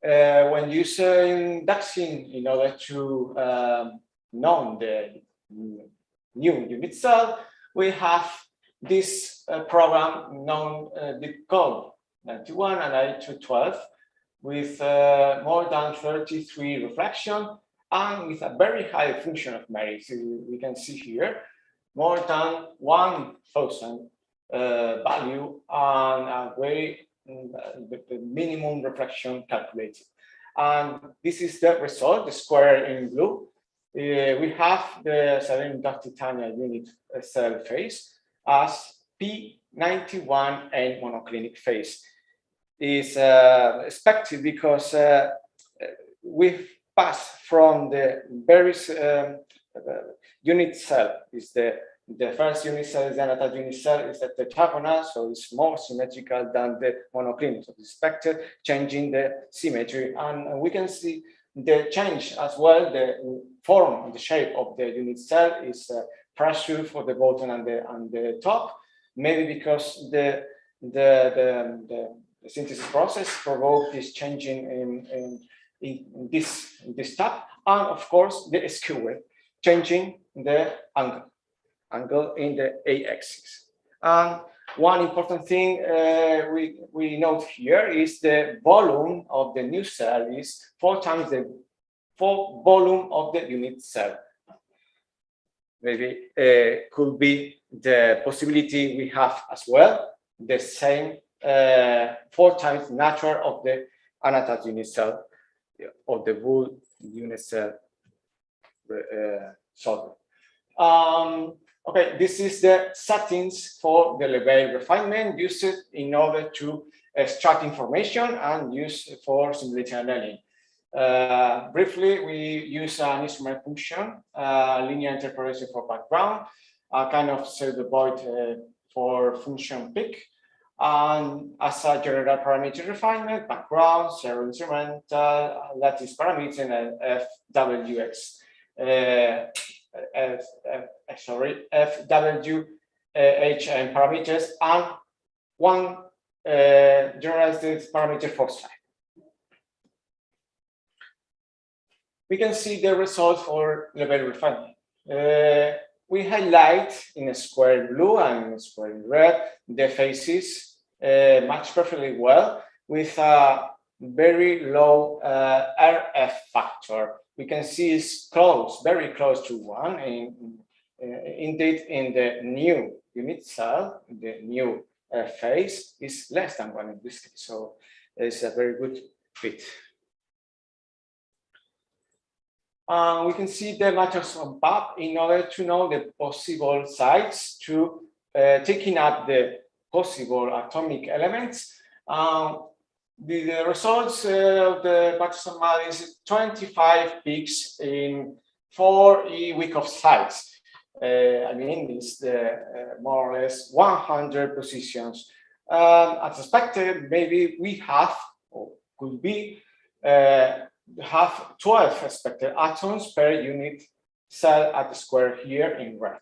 When using indexing in order to know the new unit cell, we have this program known called 91 and I212 with more than 33 reflection and with a very high function of merit. So we can see here more than 1,000 value and a very the minimum reflection calculated. And this is the result, the square in blue. We have the selenium titanium unit cell phase as P91N monoclinic phase. Is expected because we pass from the various unit cell. Is the first unit cell is the anatase unit cell is the tetragonal, so it's more symmetrical than the monoclinic. So it's expected changing the symmetry, and we can see the change as well. The form, the shape of the unit cell is pressure for the bottom and the top, maybe because the synthesis process provoke this changing in this tab, and of course the skew changing the angle in the a-axis. And one important thing we note here is the volume of the new cell is 4 times the volume of the unit cell. Maybe could be the possibility we have as well, the same 4 times nature of the anatase unit cell of the whole unit cell solver. Okay, this is the settings for the level refinement used in order to extract information and use for simulation learning. Briefly, we use an instrument function, linear interpolation for background, a kind of pseudo void for function peak. And as a general parameter refinement, background, zero instrumental, lattice parameter, and FWX. FWHM parameters, and one generalized parameter for slide. We can see the result for level refinement. We highlight in a square in blue and in a square in red the phases match perfectly well with a very low RF factor. We can see it's close, very close to 1. Indeed, in the new unit cell, the new phase is less than 1 in this case. So it's a very good fit. We can see the matrix on PAP in order to know the possible sites to taking up the possible atomic elements. The results of the Patterson model is 25 peaks in 4 week of sites. I mean, it's more or less 100 positions. As expected, maybe we have, or could be, have 12 expected atoms per unit cell at the square here in red.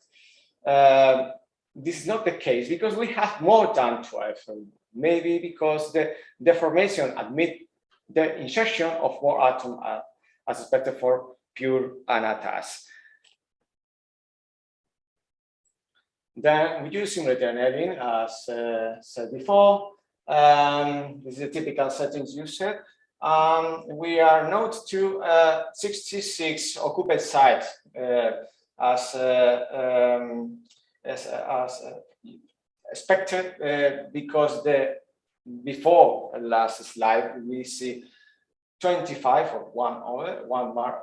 This is not the case because we have more than 12, maybe because the deformation admit the insertion of more atoms as expected for pure anatas. Then we use simulated annealing as said before. This is the typical settings used. We are node to 66 occupied sites as expected because before last slide we see 25 or one bar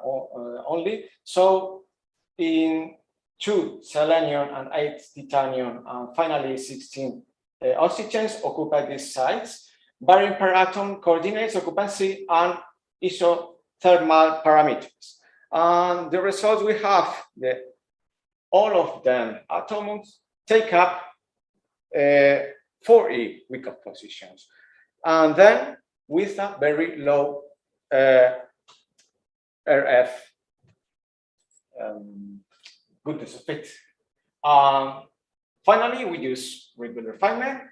only. So in 2 selenium and 8 titanium and finally 16 oxygens occupy these sites. Varying per atom coordinates, occupancy, and isothermal parameters. And the results we have, all of them atoms take up 40 weak of positions. And then with a very low RF goodness of fit. Finally, we use regular refinement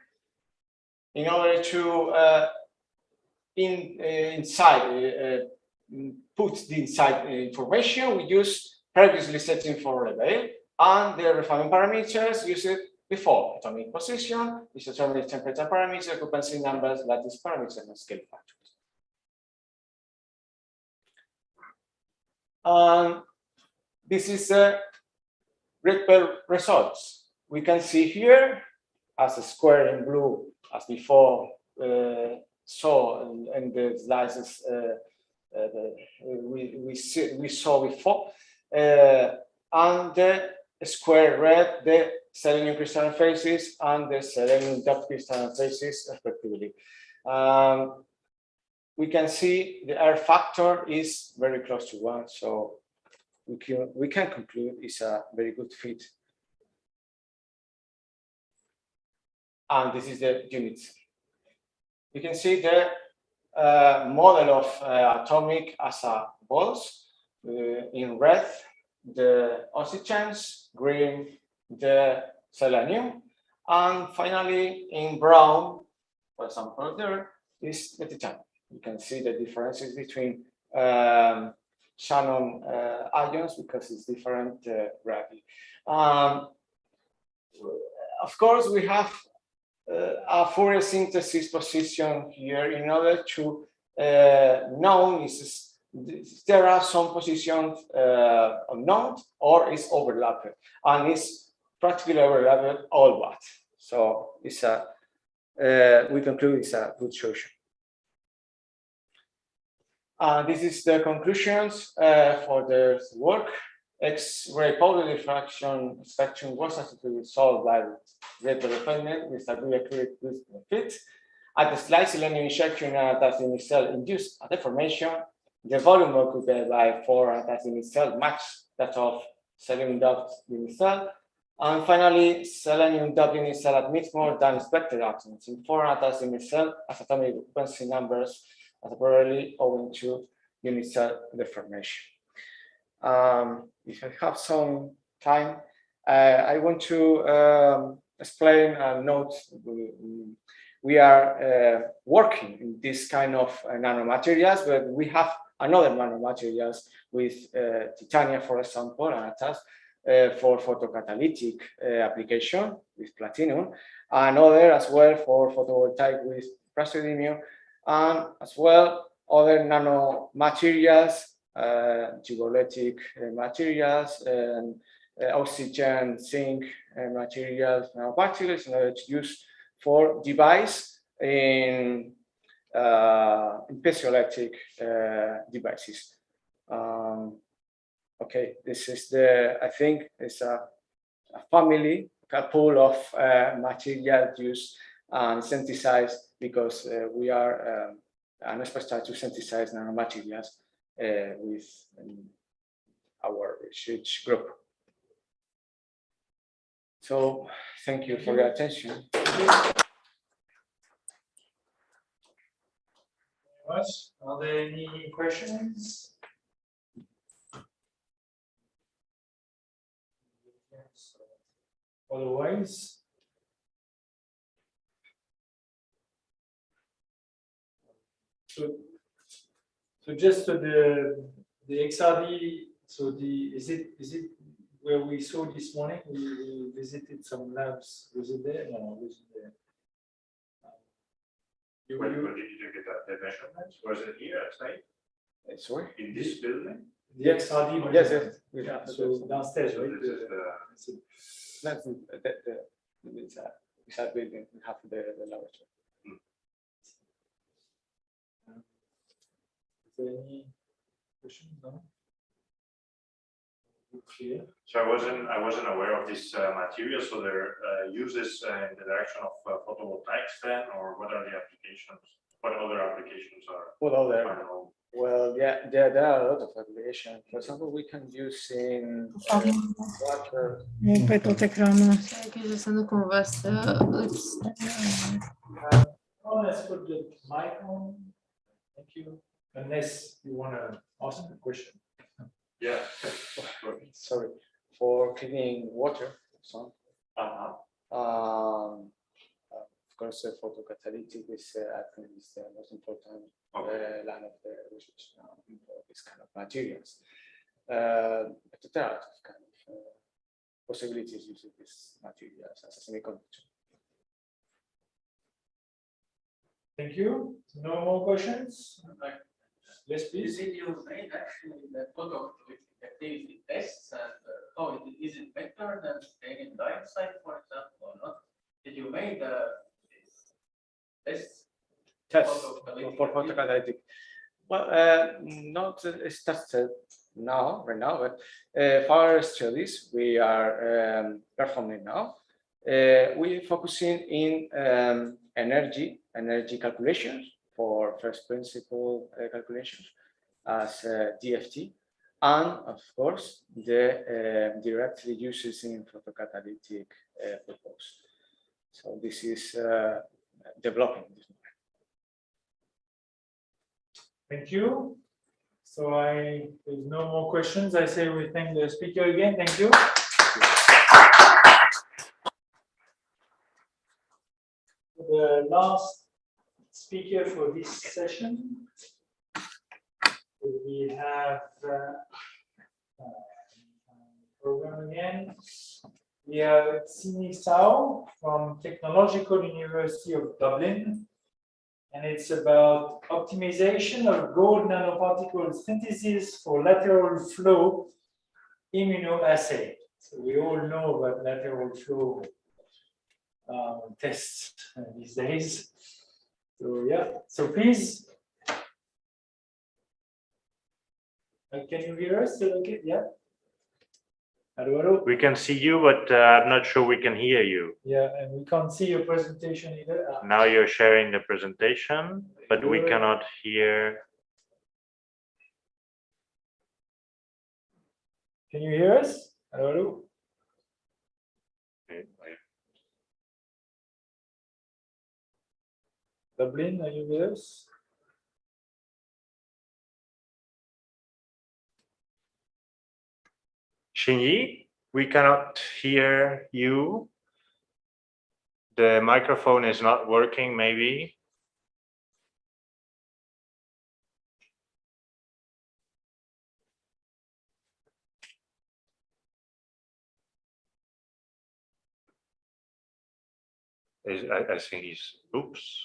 in order to put the inside information. We use previously setting for level and the refinement parameters used before: atomic position, isothermal temperature parameters, occupancy numbers, lattice parameters, and scale factors. This is the Ripple results. We can see here as a square in blue as before saw in the slices we saw before, and the square red the selenium crystalline phases and the selenium dot crystalline phases respectively. We can see the R factor is very close to 1, so we can conclude it's a very good fit. And this is the unit. You can see the model of atomic as a balls in red, the oxygens, green, the selenium, and finally in brown, for example, there is the titanium. You can see the differences between Shannon ions because it's different gravity. Of course, we have a Fourier synthesis position here in order to know if there are some positions unknown or is overlapped, and it's practically overlapped all but. So it's we conclude it's a good solution. This is the conclusions for the work. X-ray powder diffraction spectrum was successfully solved by Ripple refinement with a very accurate fit. At the slice selenium injection anatase cell induced a deformation. The volume occupied by 4 anatase cell matched that of selenium dot unit cell. And finally, selenium doubling cell admits more than expected atoms. In 4 atoms in cell as atomic occupancy numbers, as probably owing to unit cell deformation. If I have some time, I want to explain a note. We are working in this kind of nanomaterials, but we have another nanomaterials with titanium, for example, and attached for photocatalytic application with platinum, another as well for photovoltaic with praseodymium, and as well other nanomaterials, gigolytic materials, and oxygen, zinc materials, nanoparticles in order to use for device in piezoelectric devices. Okay, this is I think it's a family, a pool of material used and synthesized because we are an expert to synthesize nanomaterials with our research group. So thank you for your attention. Are there any questions? Otherwise, so just to the XRD. So is it where we saw this morning? We visited some labs. Was it there? No, was it there? Where did you get the measurements? Was it here at site? Sorry? In this building? The XRD. Yes, yes. Yeah, so downstairs, right? That's the building. We have the laboratory. Is there any questions? No? Clear. So I wasn't aware of this material. So their uses in the direction of photovoltaics then, or what are the applications? What other applications are? What other? Well, yeah, there are a lot of applications. For example, we can use in water. Let's put the mic on. Thank you. Unless you want to ask a question. Yeah. Sorry, for cleaning water. So, of course, photocatalytic is I think is the most important line of the research now for this kind of materials. But there are a lot of kind of possibilities using these materials as a semiconductor. Thank you. No more questions? Yes, please. Did you made actually the photocatalytic activity tests and is it better than staying in dioxide, for example, or not? Did you make the tests? Tests for photocatalytic. Well, not it's tested now, right now, but for our studies we are performing now. We're focusing in energy calculations for first principle calculations as DFT, and of course the directly uses in photocatalytic purpose. So this is developing. Thank you. So there's no more questions. I say we thank the speaker again. Thank you. The last speaker for this session, we have program again. We have Sini Sao from Technological University of Dublin, and it's about optimization of gold nanoparticle synthesis for lateral flow immunoassay. So we all know about lateral flow tests these days. So yeah, so please. Can you hear us? Okay, yeah. Hello. We can see you, but I'm not sure we can hear you. Yeah, and we can't see your presentation either. Now you're sharing the presentation, but we cannot hear. Can you hear us? Hello. Dublin, are you with us? Xinyi, we cannot hear you. The microphone is not working, maybe. I think he's, oops.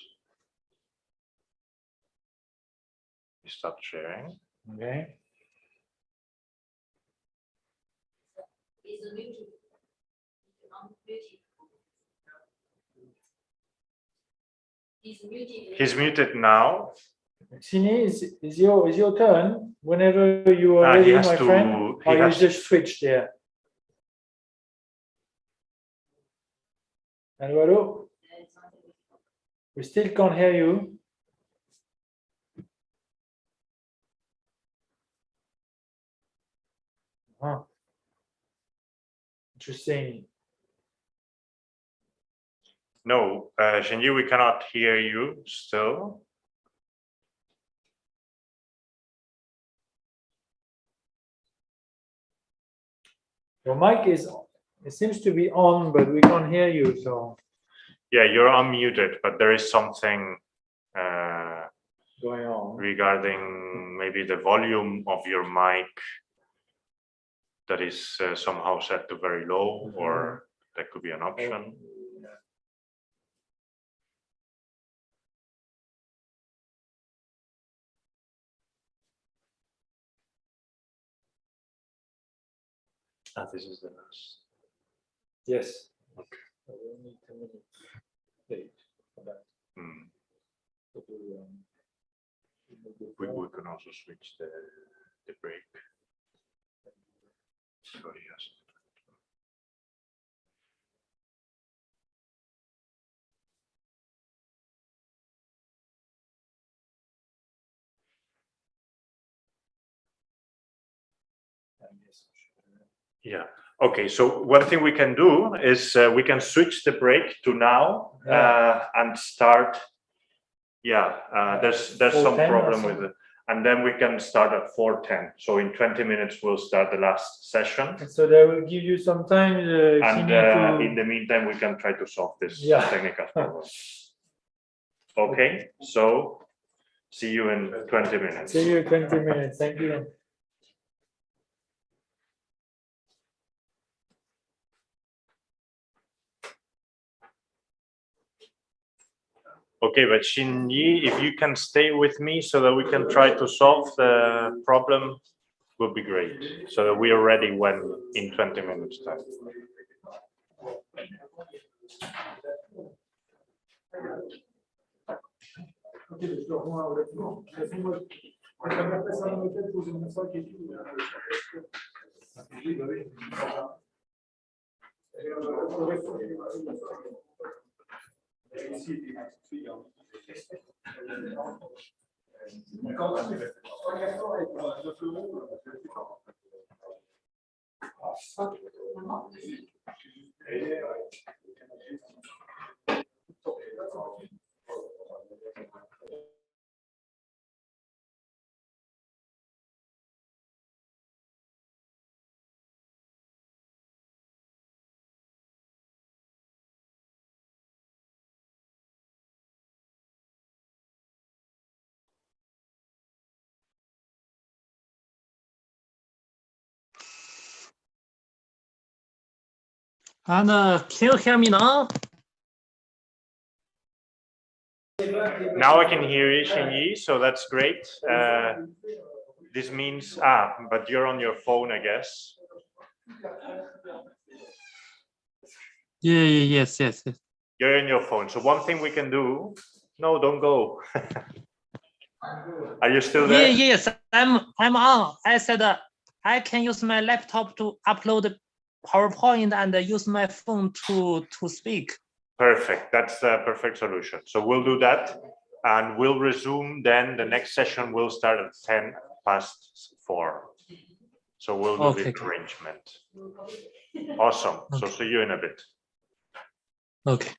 He stopped sharing. Okay. He's muted now. Xini, is your turn. Whenever you are He ready, has my to- friend, he or you has- just switch there. Alvaro, we still can't hear you. Huh. Interesting. No, Xinyi, we cannot hear you still. Your mic is, it seems to be on, but we can't hear you, so. Yeah, you're unmuted, but there is something going on regarding maybe the volume of your mic that is somehow set to very low, or that could be an option. This is the last. Yes. Okay. We need 10 minutes late for that. We can also switch the break. Sorry, yes. Yeah. Okay. So one thing we can do is we can switch the break to now and start. Yeah. There's some 4:10 problem or with it, and then we can start at 4:10. So in 20 minutes we'll start the last session. And so that will give you some time. And in the meantime, we can try to solve this technical problem. Okay. So see you in 20 minutes. See you in 20 minutes. Thank you. Okay, but Xinyi, if you can stay with me so that we can try to solve the problem, would be great. So that we are ready when in 20 minutes time. And can you hear me now? Now I can hear you, Xinyi, so that's great. This means, but you're on your phone, I guess. Yes. You're in your phone. So one thing we can do, no, don't go. Are you still there? Yes, I'm on. I said I can use my laptop to upload PowerPoint and use my phone to speak. Perfect. That's the perfect solution. So we'll do that, and we'll resume then. The next session will start at 4:10. So we'll do the arrangement. Awesome. So see you in a bit. Okay.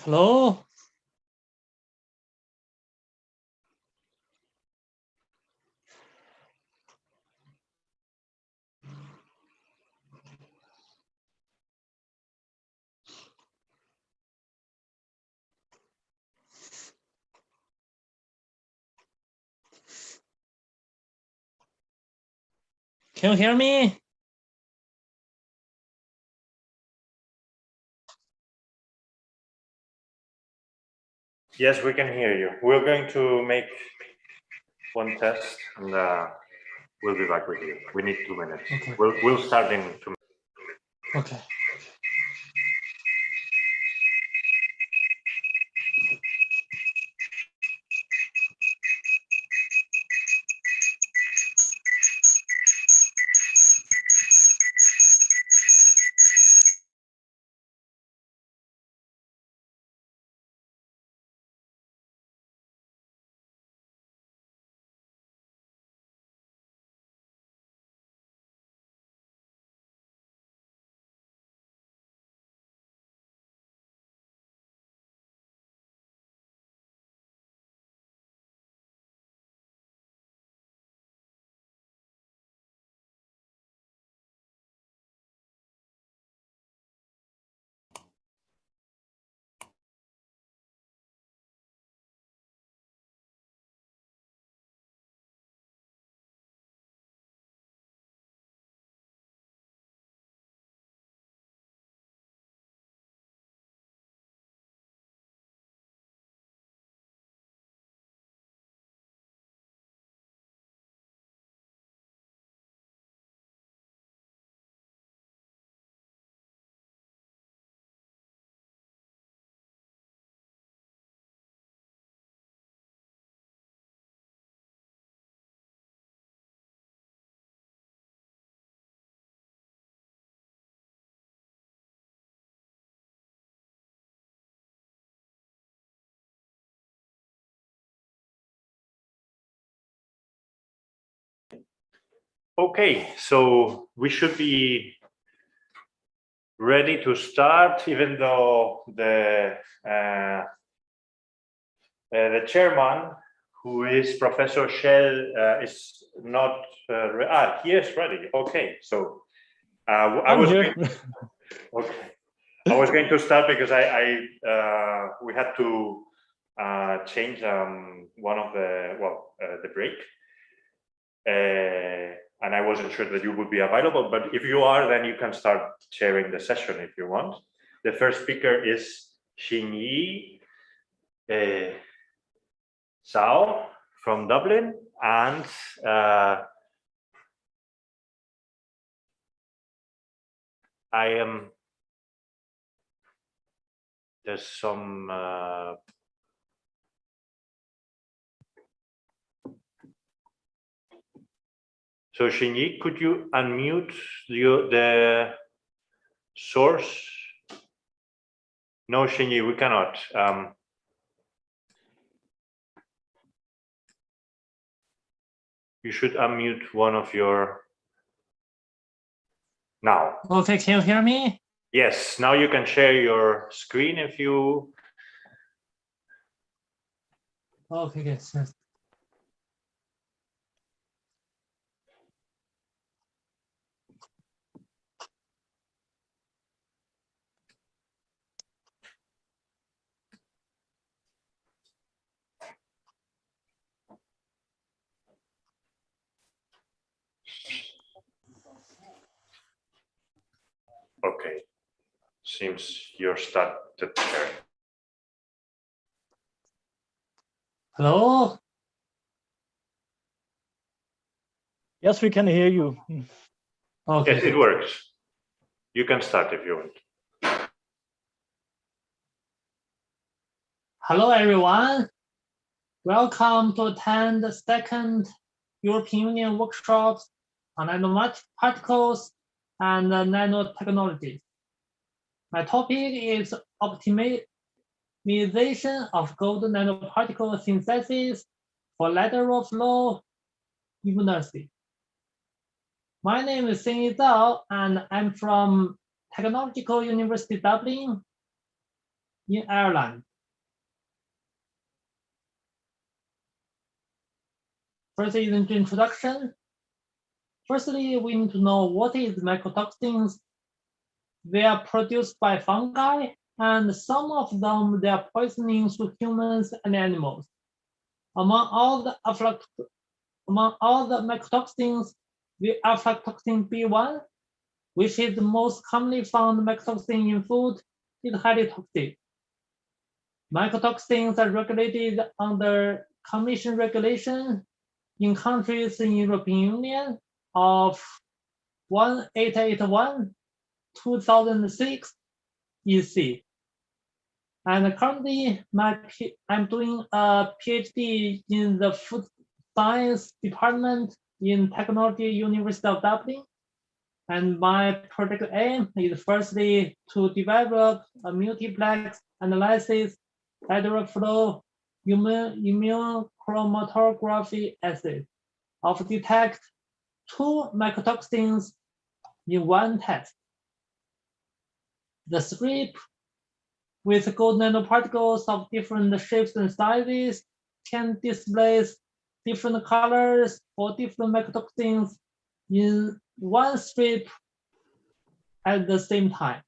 Hello? Can you hear me? Yes, we can hear you. We're going to make one test and we'll be back with you. We need 2 minutes. Okay. We'll start in 2 minutes. Okay. Okay, so we should be ready to start, even though the chairman, who is Professor Shell, is not. He is ready. Okay, so I was here. okay. I was going to start because we had to change one of the break. And I wasn't sure that you would be available, but if you are, then you can start sharing the session if you want. The first speaker is Xinyi Zhao from Dublin, and there's some so Xinyi, could you unmute the source? No, Xinyi, we cannot. You should unmute one of your now. Okay, can you hear me? Yes, now you can share your screen if you. Okay, yes. Okay, seems you're started sharing. Hello? Yes, we can hear you. Okay. Yes, it works. You can start if you want. Hello, everyone. Welcome to attend the second European Union workshops on nanoparticles and nanotechnologies. My topic is optimization of gold nanoparticle synthesis for lateral flow immunology. My name is Xinyi Zhao, and I'm from Technological University Dublin. in Ireland. First is the introduction. Firstly, we need to know what is mycotoxins. They are produced by fungi, and some of them they are poisoning to humans and animals. Among all the mycotoxins, the aflatoxin B1, which is the most commonly found mycotoxin in food, is highly toxic. Mycotoxins are regulated under Commission regulation in countries in European Union of 1881/2006 EC. And currently, I'm doing a PhD in the food science department in Technology University of Dublin. And my project aim is firstly to develop a multiplex analysis hydroflow immunochromatography assay of detect 2 mycotoxins in one test. The strip with gold nanoparticles of different shapes and sizes can display different colors for different mycotoxins in one strip at the same time.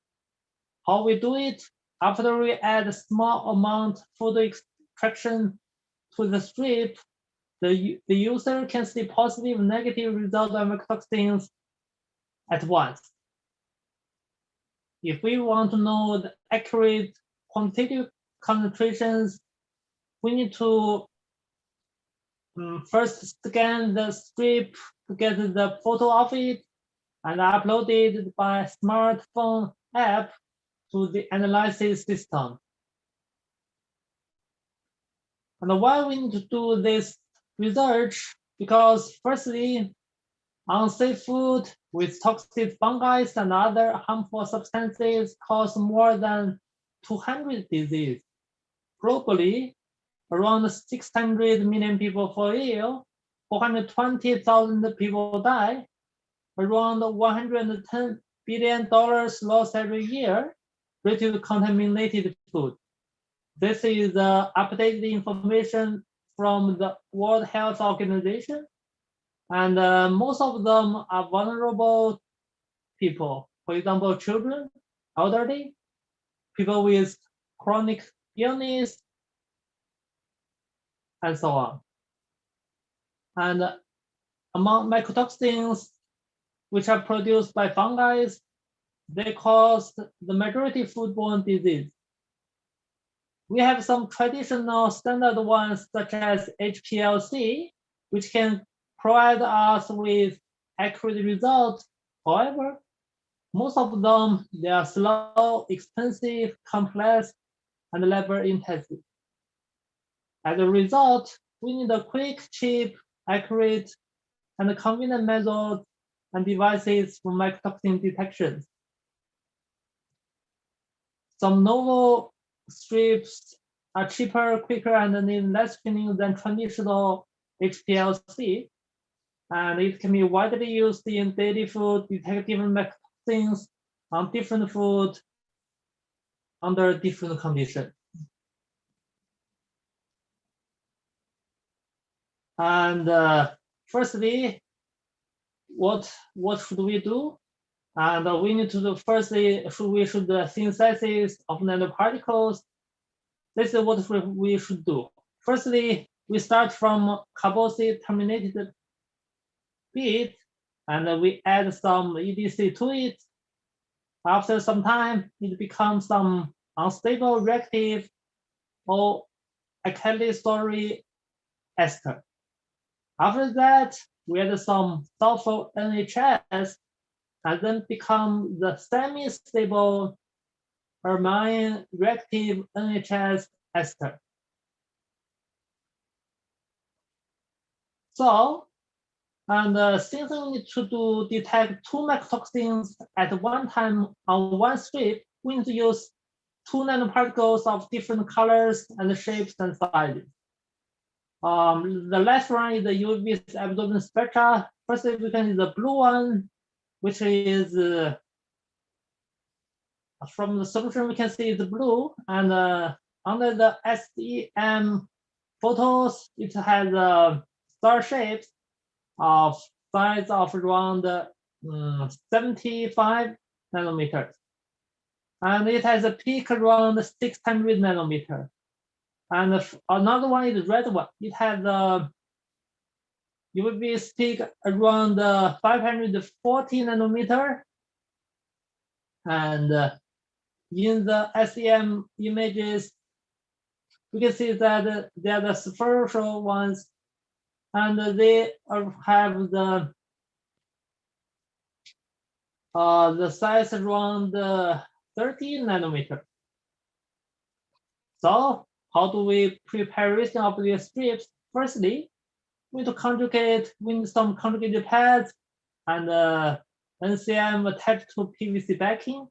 How we do it? After we add a small amount photo extraction to the strip, the user can see positive and negative results of mycotoxins at once. If we want to know the accurate quantitative concentrations, we need to first scan the strip to get the photo of it and upload it by smartphone app to the analysis system. And why we need to do this research? Because firstly, unsafe food with toxic fungi and other harmful substances cause more than 200 diseases. Globally, around 600 million people fall ill, 420,000 people die, around $110 billion lost every year due to contaminated food. This is updated information from the World Health Organization, and most of them are vulnerable people. For example, children, elderly, people with chronic illness, and so on. And among mycotoxins, which are produced by fungi, they cause the majority of foodborne disease. We have some traditional standard ones such as HPLC, which can provide us with accurate results. However, most of them, they are slow, expensive, complex, and labor intensive. As a result, we need a quick, cheap, accurate, and convenient method and devices for mycotoxin detection. Some novel strips are cheaper, quicker, and need less cleaning than traditional HPLC. And it can be widely used in daily food, detect different mycotoxins on different food under different conditions. And firstly, what should we do? And we need to do firstly, we should do a synthesis of nanoparticles. This is what we should do. Firstly, we start from carboxy terminated bit, and we add some EDC to it. After some time, it becomes some unstable reactive or alkali ester. After that, we add some sulfur NHS and then become the semi-stable ermine reactive NHS ester. So, and since we need to detect 2 mycotoxins at one time on one strip, we need to use 2 nanoparticles of different colors and shapes and sizes. The last one is the UV absorption spectra. First, we can use the blue one, which is from the solution, we can see it's blue, and under the SEM photos, it has star shapes of size of around 75 nanometers. And it has a peak around 600 nanometer. And another one is the red one. It has a UV peak around 540 nanometer. And in the SEM images, we can see that they are the spherical ones, and they have the size around 30 nanometer. So how do we preparation of these strips? Firstly, we need to conjugate with some conjugated pads and NCM attached to PVC backing.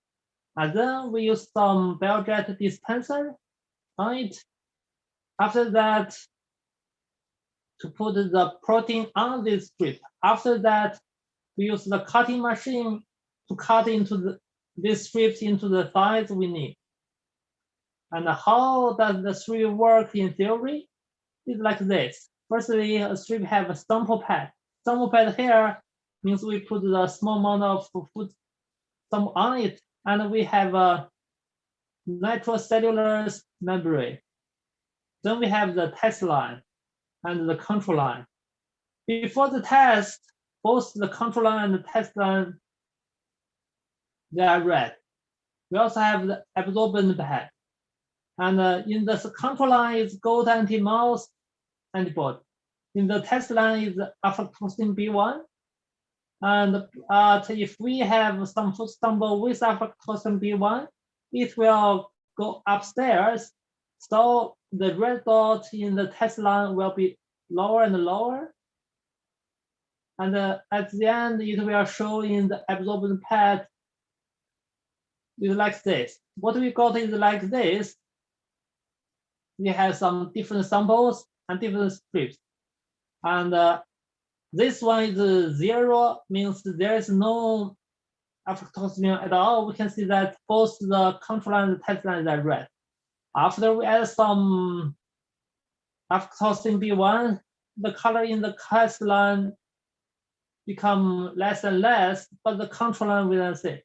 And then we use some biojet dispenser on it. After that, to put the protein on this strip. After that, we use the cutting machine to cut into these strips into the size we need. And how does the strip work in theory? It's like this. Firstly, a strip have a sample pad. Sample pad here means we put the small amount of food some on it, and we have a nitrocellulose membrane. Then we have the test line and the control line. Before the test, both the control line and the test line, they are red. We also have the absorbent pad. And in the control line is gold anti-mouse antibody. In the test line is aflatoxin B1. And if we have some food sample with aflatoxin B1, it will go upstairs. So the red dot in the test line will be lower and lower. And at the end, it will show in the absorbent pad is like this. What we got is like this. We have some different samples and different strips. And this one is 0, means there is no aflatoxin at all. We can see that both the control line and the test line are red. After we add some aflatoxin B1, the color in the test line become less and less, but the control line will see.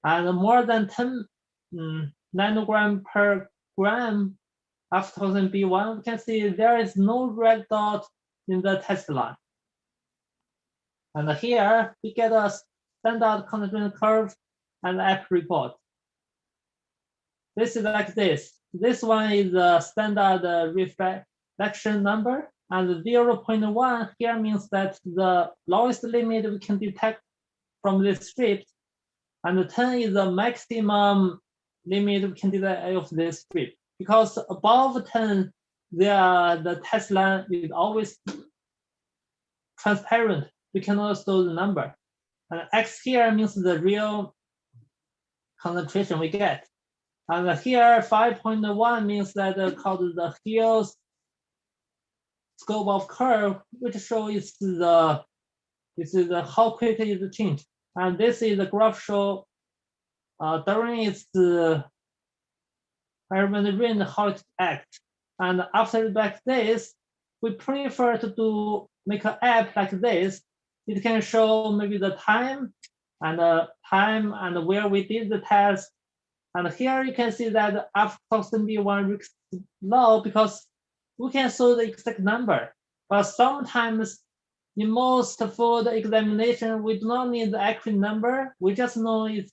And more than 10 nanogram per gram aflatoxin B1, we can see there is no red dot in the test line. And here we get a standard concentration curve and app report. This is like this. This one is the standard reflection number, and 0.1 here means that the lowest limit we can detect from this strip, and 10 is the maximum limit we can detect of this strip. Because above 10, the test line is always transparent. We cannot show the number. And X here means the real concentration we get. And here 5.1 means that called the Hill's scope of curve, which shows how quickly it changes. And this is the graph show during its environment rain how it acts. And after like this, we prefer to make an app like this. It can show maybe the time and where we did the test. And here you can see that aflatoxin B1 reached low because we can show the exact number. But sometimes in most food examination, we do not need the accurate number. We just know it's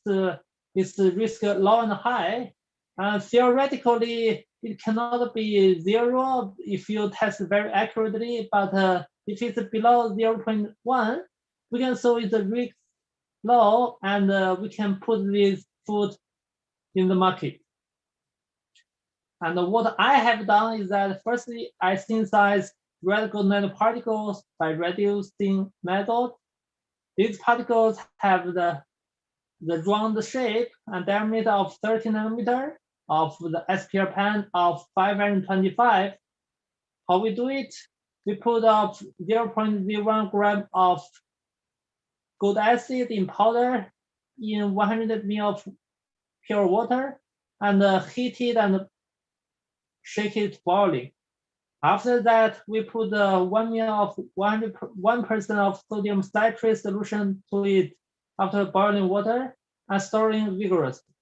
risk low and high. And theoretically, it cannot be 0 if you test very accurately, but if it's below 0.1, we can show it's a risk low, and we can put this food in the market. And what I have done is that firstly, I synthesize radical nanoparticles by reducing method. These particles have the round shape and diameter of 30 nanometer of the SPR pan of 525. How we do it? We put up 0.01 gram of gold acid in powder in 100 ml of pure water and heat it and shake it to boiling. After that, we put 1 ml of 1% of sodium citrate solution to it after boiling water and stirring vigorously.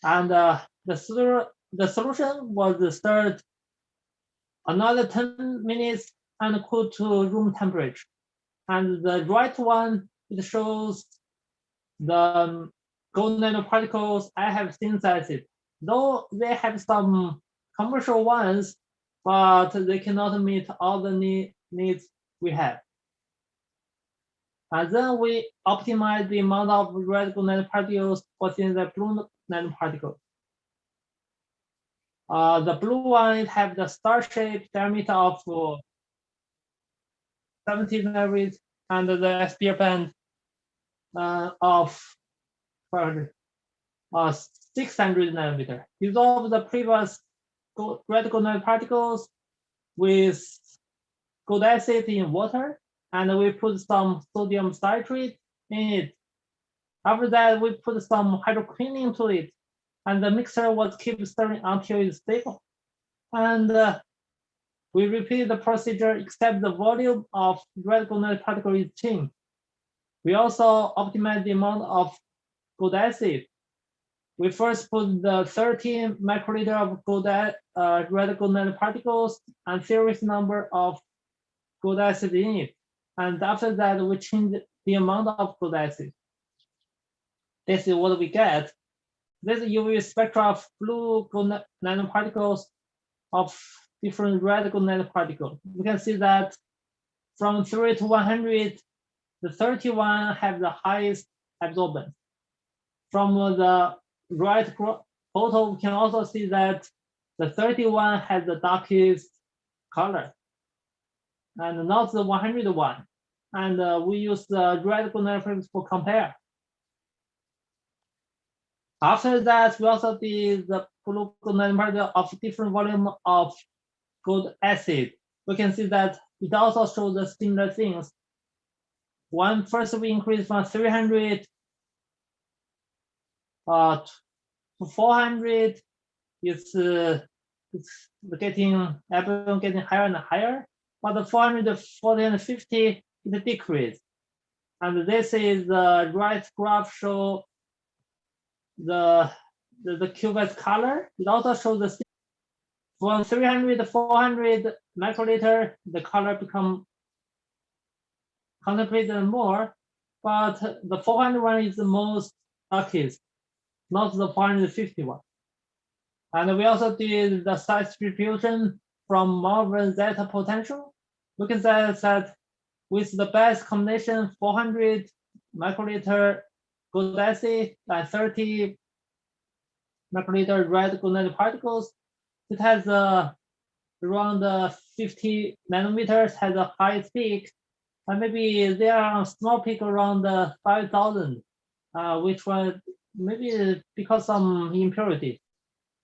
And the solution was stirred another 10 minutes and cooled to room temperature. And the right one, it shows the gold nanoparticles I have synthesized. Though they have some commercial ones, but they cannot meet all the needs we have. And then we optimize the amount of red gold nanoparticles within the blue nanoparticles. The blue one have the star-shaped diameter of 70 nanometers and the SPR band of 600 nanometer. Dissolve the previous red gold nanoparticles with gold acid in water, and we put some sodium citrate in it. After that, we put some hydroquinone to it, and the mixer was keep stirring until it's stable. And we repeat the procedure except the volume of red gold nanoparticle is changed. We also optimize the amount of gold acid. We first put the 30 microliter of red gold nanoparticles and series number of gold acid in it. And after that, we change the amount of gold acid. This is what we get. This UV spectra of blue gold nanoparticles of different red gold nanoparticles. We can see that from 0 to 100, the 31 have the highest absorbance. From the right photo, we can also see that the 31 has the darkest color, and not the 101. And we use the red gold nanoparticles for compare. After that, we also did the blue gold nanoparticle of different volume of gold acid. We can see that it also shows the similar things. First we increase from 300 to 400. It's getting higher and higher. But the 400 to 450 it decrease. And this is the right graph show the cuvette color. It also shows the from 300 to 400 microliter, the color become concentrated more, but the 400 one is the most darkest, not the 450 one. And we also did the size distribution from Malvern zeta potential. We can say that with the best combination, 400 microliter gold acid and 30 microliter red gold nanoparticles, it has around 50 nanometers, has a high peak, and maybe there are a small peak around 5,000, which was maybe because some impurity.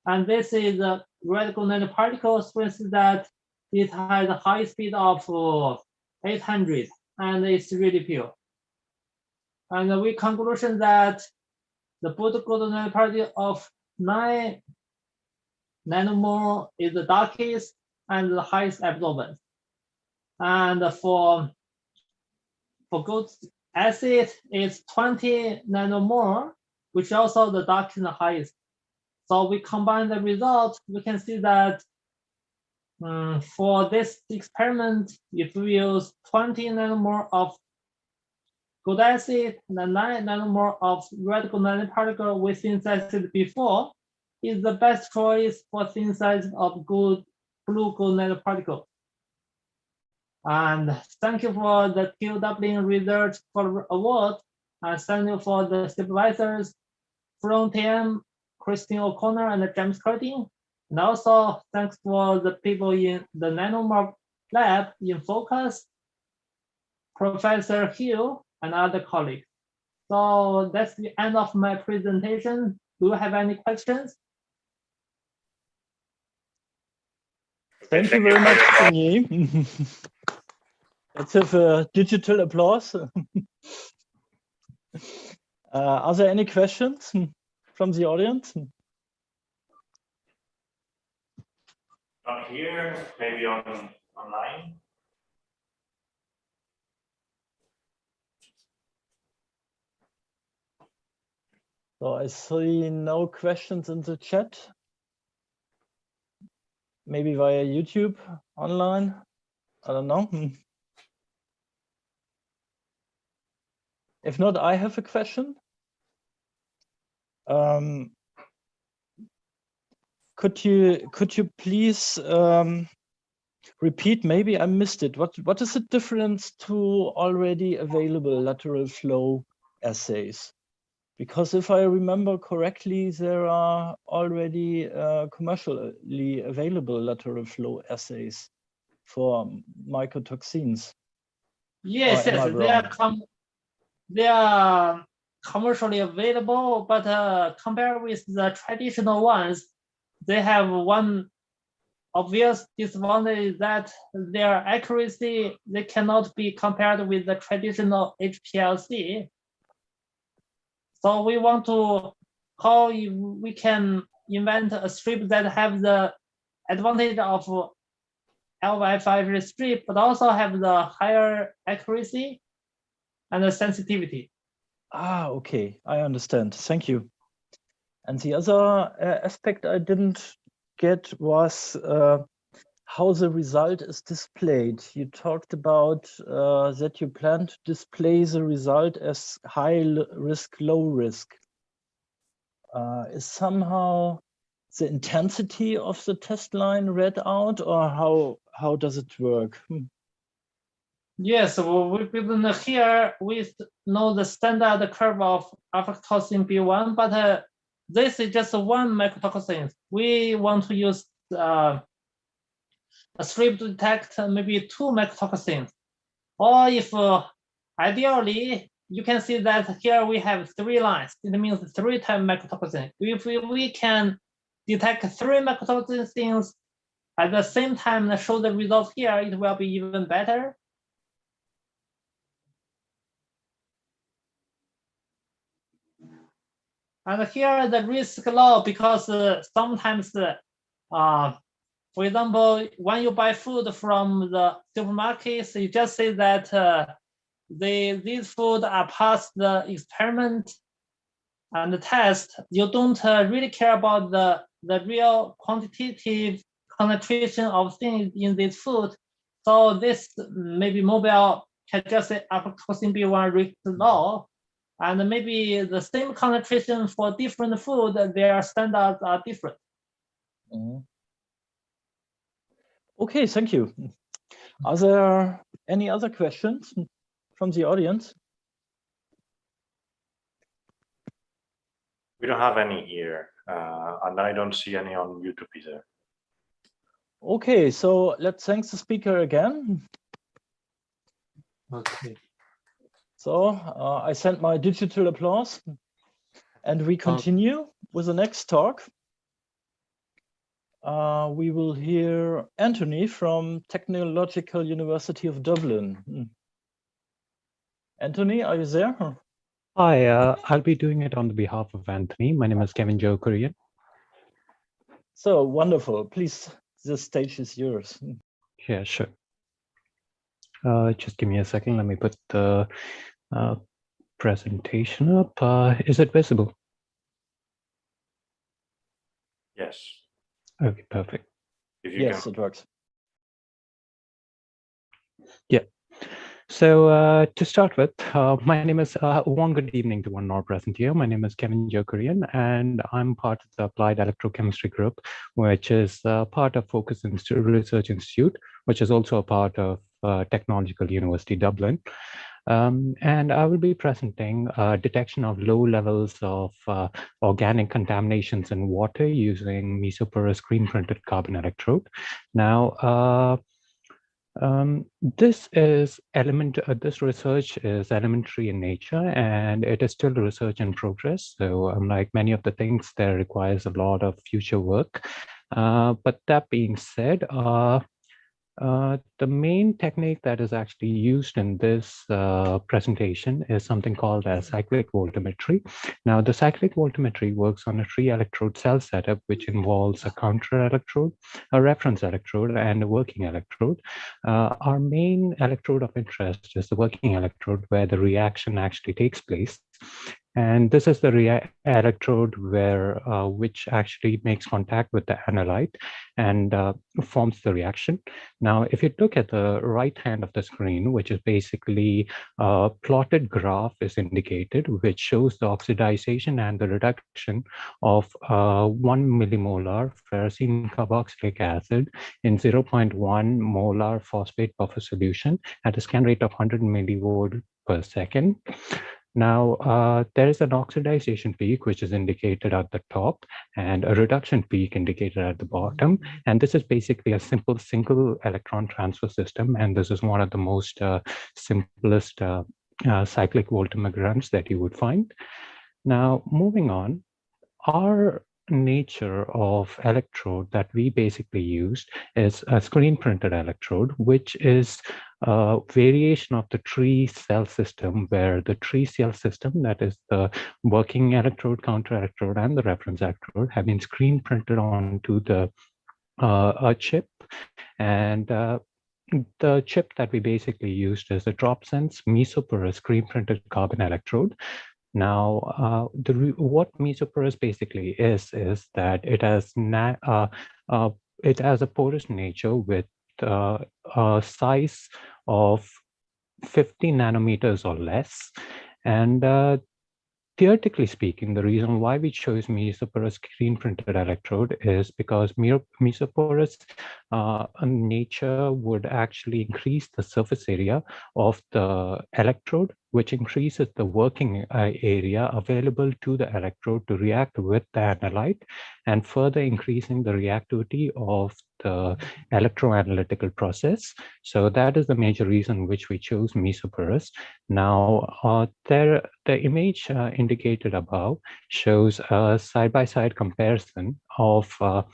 And this is the red gold nanoparticles, for instance, that it has a high speed of 800, and it's really pure. And we conclusion that the blue gold nanoparticle of 9 nanomole is the darkest and the highest absorbance. And for gold acid, it's 20 nanomole, which also the darkest and the highest. So we combine the results, we can see that for this experiment, if we use 20 nanomole of gold acid and 9 nanomole of red gold nanoparticle we synthesized before, is the best choice for synthesis of blue gold nanoparticle. And thank you for the TU Dublin Research Award, and thank you for the supervisors from TM, Christine O'Connor and James Curtin. And also thanks for the people in the Nanomorph lab in Focus, Professor Hill and other colleagues. So that's the end of my presentation. Do you have any questions? Thank you very much, Denis. Let's have a digital applause. Are there any questions? from the audience? Not here, maybe online. So I see no questions in the chat. Maybe via YouTube online. I don't know. If not, I have a question. Could you please repeat? Maybe I missed it. What is the difference to already available lateral flow assays? Because if I remember correctly, there are already commercially available lateral flow assays for mycotoxins. Yes, Or am I wrong? they are commercially available, but compared with the traditional ones, they have one obvious disadvantage that their accuracy, they cannot be compared with the traditional HPLC. So we want to, how we can invent a strip that have the advantage of LY5 strip, but also have the higher accuracy and the sensitivity. Ah, okay, I understand. Thank you. And the other aspect I didn't get was how the result is displayed. You talked about that you plan to display the result as high risk, low risk. Is somehow the intensity of the test line read out, or how does it work? Yes, well, here we know the standard curve of aflatoxin B1, but this is just one mycotoxin. We want to use a strip to detect maybe 2 mycotoxins. Or if ideally, you can see that here we have 3 lines. It means 3 times mycotoxin. If we can detect 3 mycotoxins at the same time and show the result here, it will be even better. And here the risk low because sometimes, for example, when you buy food from the supermarkets, you just say that these food are past the experiment and the test. You don't really care about the real quantitative concentration of things in this food. So this maybe mobile can just say aflatoxin B1 risk low. And maybe the same concentration for different food, their standards are different. Okay, thank you. Are there any other questions from the audience? We don't have any here, and I don't see any on YouTube either. Okay, so let's thank the speaker again. Okay. So I sent my digital applause, and we continue with the next talk. We will hear Anthony from Technological University of Dublin. Anthony, are you there? Hi, I'll be doing it on behalf of Anthony. My name is Kevin Joe Korean. So wonderful. Please, the stage is yours. Yeah, sure. Just give me a second. Let me put the presentation up. Is it visible? Yes. Okay, perfect. Yes, it works. Yeah. So to start with, my name is one good evening to one more present here. My name is Kevin Joe Korean, and I'm part of the Applied Electrochemistry Group, which is part of Focus Research Institute, which is also a part of Technological University Dublin. And I will be presenting detection of low levels of organic contaminations in water using mesoporous screen printed carbon electrode. Now, this research is elementary in nature, and it is still research in progress. So unlike many of the things, there requires a lot of future work. But that being said, The main technique that is actually used in this presentation is something called as cyclic voltammetry. Now, the cyclic voltammetry works on a 3-electrode cell setup, which involves a counter electrode, a reference electrode, and a working electrode. Our main electrode of interest is the working electrode, where the reaction actually takes place. And this is the electrode where which actually makes contact with the analyte and forms the reaction. Now, if you look at the right hand of the screen, which is basically a plotted graph is indicated, which shows the oxidization and the reduction of 1 millimolar ferrocene carboxylic acid in 0.1 molar phosphate buffer solution at a scan rate of 100 millivolt per second. Now, there is an oxidization peak, which is indicated at the top, and a reduction peak indicated at the bottom. And this is basically a simple single electron transfer system. And this is one of the most simplest cyclic voltammograms that you would find. Now, moving on, our nature of electrode that we basically used is a screen printed electrode, which is a variation of the tree cell system, where the tree cell system, that is the working electrode, counter electrode, and the reference electrode, have been screen printed onto the a chip. And the chip that we basically used is a DropSense mesoporous screen printed carbon electrode. Now, what mesoporous basically is that it has a porous nature with a size of 50 nanometers or less. And theoretically speaking, the reason why we chose mesoporous screen printed electrode is because mesoporous nature would actually increase the surface area of the electrode, which increases the working area available to the electrode to react with the analyte, and further increasing the reactivity of the electroanalytical process. So that is the major reason which we chose mesoporous. Now, the image indicated above shows a side-by-side comparison of a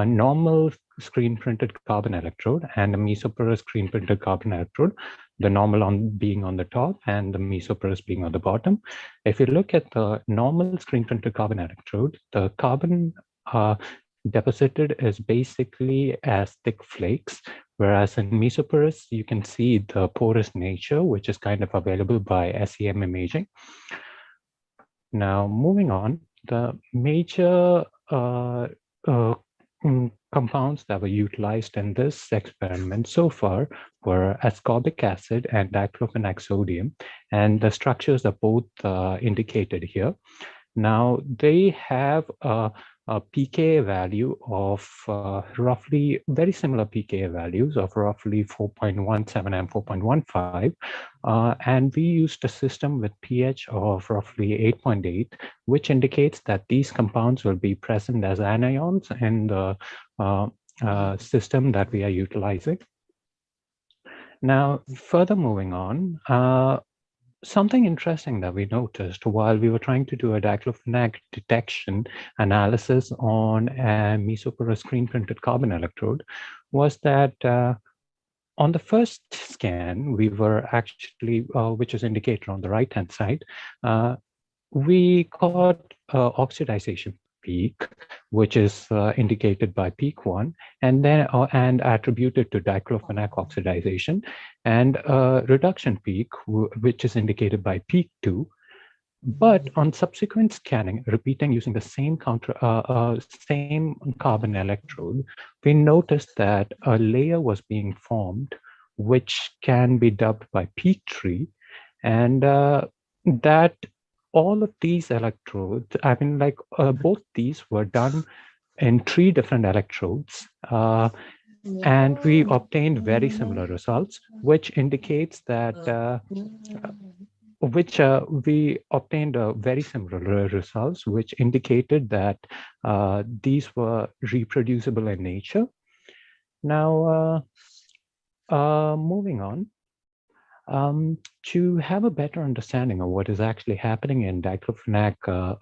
normal screen printed carbon electrode and a mesoporous screen printed carbon electrode, the normal being on the top and the mesoporous being on the bottom. If you look at the normal screen printed carbon electrode, the carbon deposited is basically as thick flakes, whereas in mesoporous, you can see the porous nature, which is kind of available by SEM imaging. Now, moving on, the major compounds that were utilized in this experiment so far were ascorbic acid and diclofenac sodium, and the structures are both indicated here. Now, they have a pKa value of roughly very similar pKa values of roughly 4.17 and 4.15. And we used a system with pH of roughly 8.8, which indicates that these compounds will be present as anions in the system that we are utilizing. Now, further moving on, something interesting that we noticed while we were trying to do a diclofenac detection analysis on a mesoporous screen printed carbon electrode was that on the first scan, we were actually, which is indicated on the right-hand side, we caught oxidization peak, which is indicated by peak 1, and then and attributed to diclofenac oxidization, and reduction peak, which is indicated by peak 2. But on subsequent scanning, repeating using the same same carbon electrode, we noticed that a layer was being formed, which can be dubbed by peak 3, and that all of these electrodes, I mean, like both these were done in 3 different electrodes, and we obtained very similar results, which indicates that we obtained very similar results, which indicated that these were reproducible in nature. Now, moving on. To have a better understanding of what is actually happening in diclofenac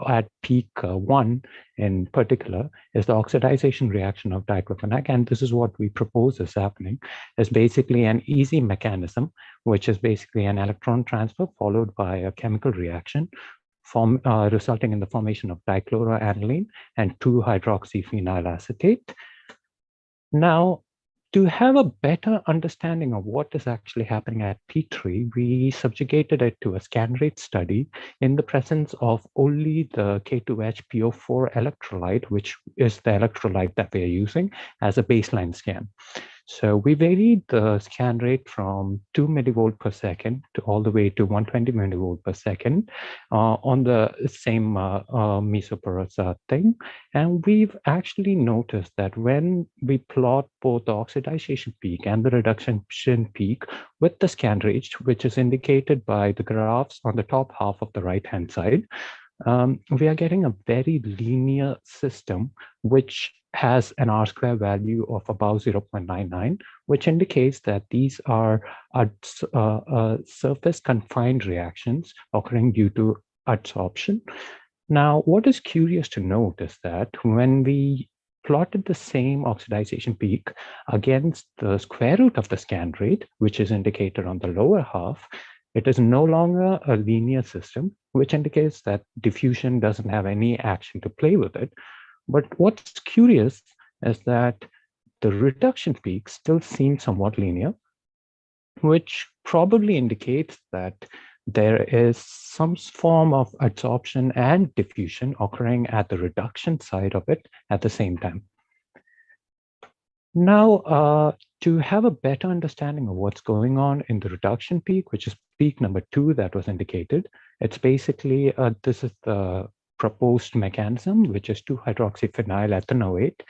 at peak 1 in particular is the oxidization reaction of diclofenac. And this is what we propose is happening, is basically an easy mechanism, which is basically an electron transfer followed by a chemical reaction resulting in the formation of dichloroaniline and 2-hydroxyphenyl acetate. Now, to have a better understanding of what is actually happening at P3, we subjugated it to a scan rate study in the presence of only the K2HPO4 electrolyte, which is the electrolyte that we are using as a baseline scan. So we varied the scan rate from 2 millivolt per second to all the way to 120 millivolt per second on the same mesoporous thing. And we've actually noticed that when we plot both the oxidization peak and the reduction peak with the scan rate, which is indicated by the graphs on the top half of the right-hand side, we are getting a very linear system, which has an R-square value of about 0.99, which indicates that these are surface confined reactions occurring due to adsorption. Now, what is curious to note is that when we plotted the same oxidization peak against the square root of the scan rate, which is indicated on the lower half, it is no longer a linear system, which indicates that diffusion doesn't have any action to play with it. But what's curious is that the reduction peak still seems somewhat linear, which probably indicates that there is some form of adsorption and diffusion occurring at the reduction side of it at the same time. Now, to have a better understanding of what's going on in the reduction peak, which is peak number 2 that was indicated, it's basically, this is the proposed mechanism, which is 2-hydroxyphenyl ethanoate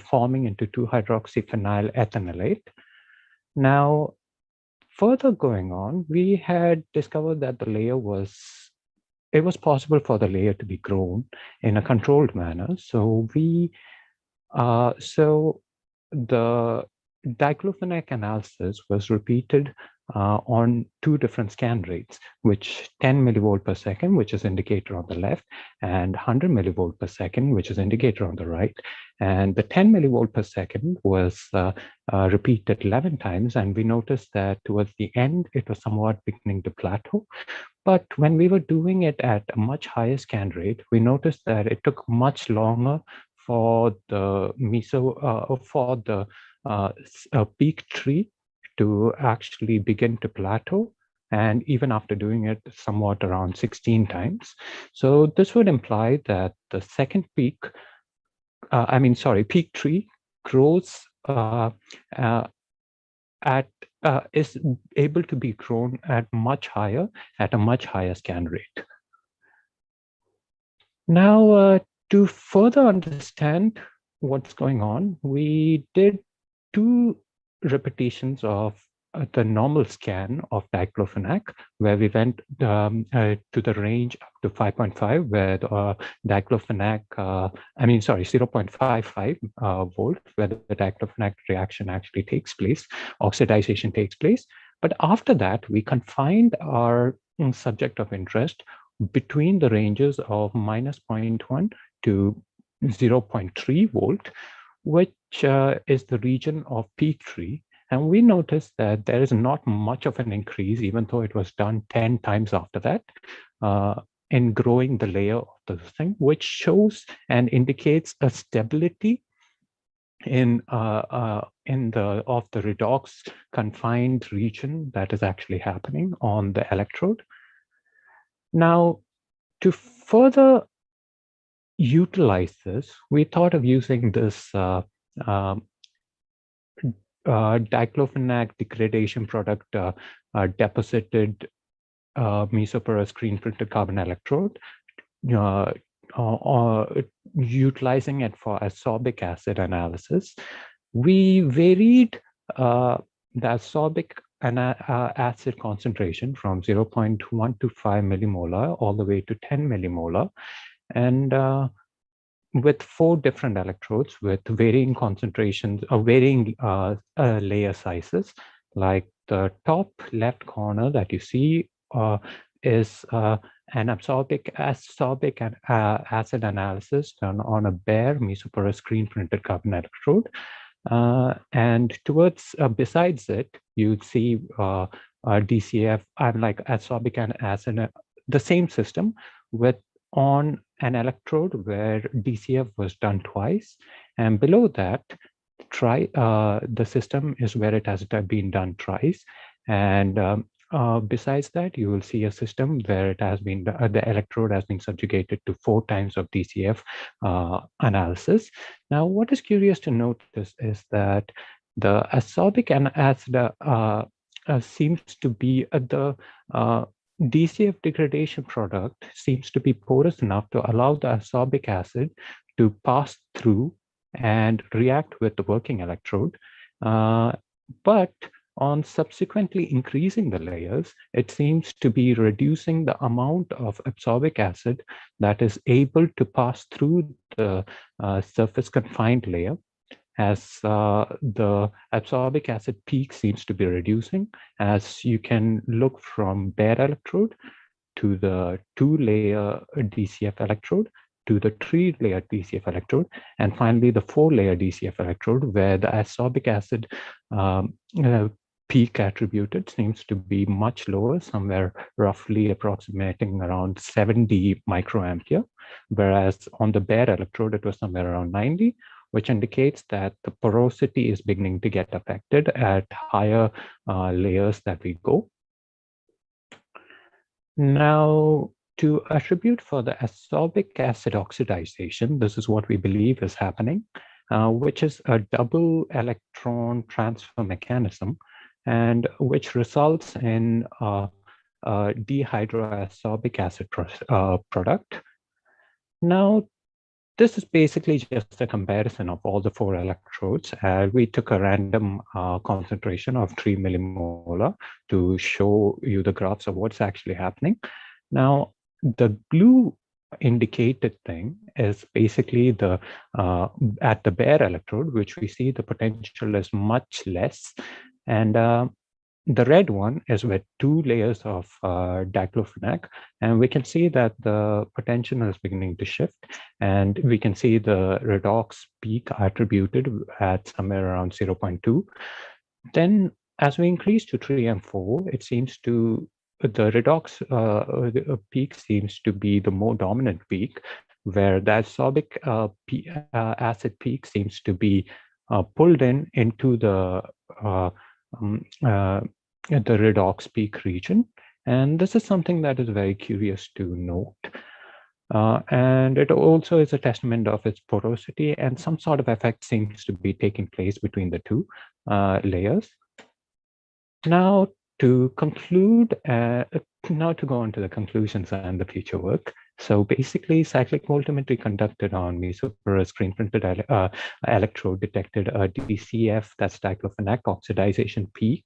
forming into 2-hydroxyphenyl ethanolate. Now, further going on, we had discovered that the layer it was possible for the layer to be grown in a controlled manner. So the diclofenac analysis was repeated on 2 different scan rates, which 10 millivolt per second, which is indicator on the left, and 100 millivolt per second, which is indicator on the right. And the 10 millivolt per second was repeated 11 times, and we noticed that towards the end, it was somewhat beginning to plateau. But when we were doing it at a much higher scan rate, we noticed that it took much longer for the peak tree to actually begin to plateau, and even after doing it somewhat around 16 times. So this would imply that the second peak, peak tree grows is able to be grown at a much higher scan rate. Now, to further understand what's going on, we did 2 repetitions of the normal scan of diclofenac, where we went to the range up to 5.5, where the diclofenac, 0.55 volt, where the diclofenac reaction actually takes place, oxidization takes place. But after that, we confined our subject of interest between the ranges of -0.1 to 0.3 volt, which is the region of peak tree. And we noticed that there is not much of an increase, even though it was done 10 times after that, in growing the layer of the thing, which shows and indicates a stability in the redox confined region that is actually happening on the electrode. Now, to further utilize this, we thought of using this diclofenac degradation product deposited mesoporous screen printed carbon electrode, utilizing it for ascorbic acid analysis. We varied the ascorbic acid concentration from 0.1 to 5 millimolar all the way to 10 millimolar, and with 4 different electrodes with varying concentrations or varying layer sizes, like the top left corner that you see is an ascorbic acid analysis done on a bare mesoporous screen printed carbon electrode. And towards besides it, you'd see DCF, like ascorbic acid, the same system with on an electrode where DCF was done twice, and below that, the system is where it has been done thrice, and besides that, you will see a system where it has been the electrode has been subjugated to 4 times of DCF analysis. Now, what is curious to notice is that the ascorbic acid seems to be the DCF degradation product seems to be porous enough to allow the ascorbic acid to pass through and react with the working electrode. But on subsequently increasing the layers, it seems to be reducing the amount of ascorbic acid that is able to pass through the surface confined layer, as the ascorbic acid peak seems to be reducing, as you can look from bare electrode to the 2-layer DCF electrode to the 3-layer DCF electrode, and finally the 4-layer DCF electrode, where the ascorbic acid peak attributed seems to be much lower, somewhere roughly approximating around 70 microampere, whereas on the bare electrode it was somewhere around 90, which indicates that the porosity is beginning to get affected at higher layers that we go. Now, to attribute for the ascorbic acid oxidization, this is what we believe is happening, which is a double electron transfer mechanism, and which results in a dehydroascorbic acid product. Now, this is basically just a comparison of all the 4 electrodes. We took a random concentration of 3 millimolar to show you the graphs of what's actually happening. Now, the blue indicated thing is basically the at the bare electrode, which we see the potential is much less, and the red one is with 2 layers of diclofenac, and we can see that the potential is beginning to shift, and we can see the redox peak attributed at somewhere around 0.2. Then as we increase to 3 and 4, it seems to the redox peak seems to be the more dominant peak, where the ascorbic acid peak seems to be pulled into the redox peak region. And this is something that is very curious to note. And it also is a testament of its porosity, and some sort of effect seems to be taking place between the 2 layers. Now, to conclude, now to go into the conclusions and the future work. So basically, cyclic voltammetry conducted on mesoporous screen printed electrode detected a DCF, that's diclofenac oxidization peak,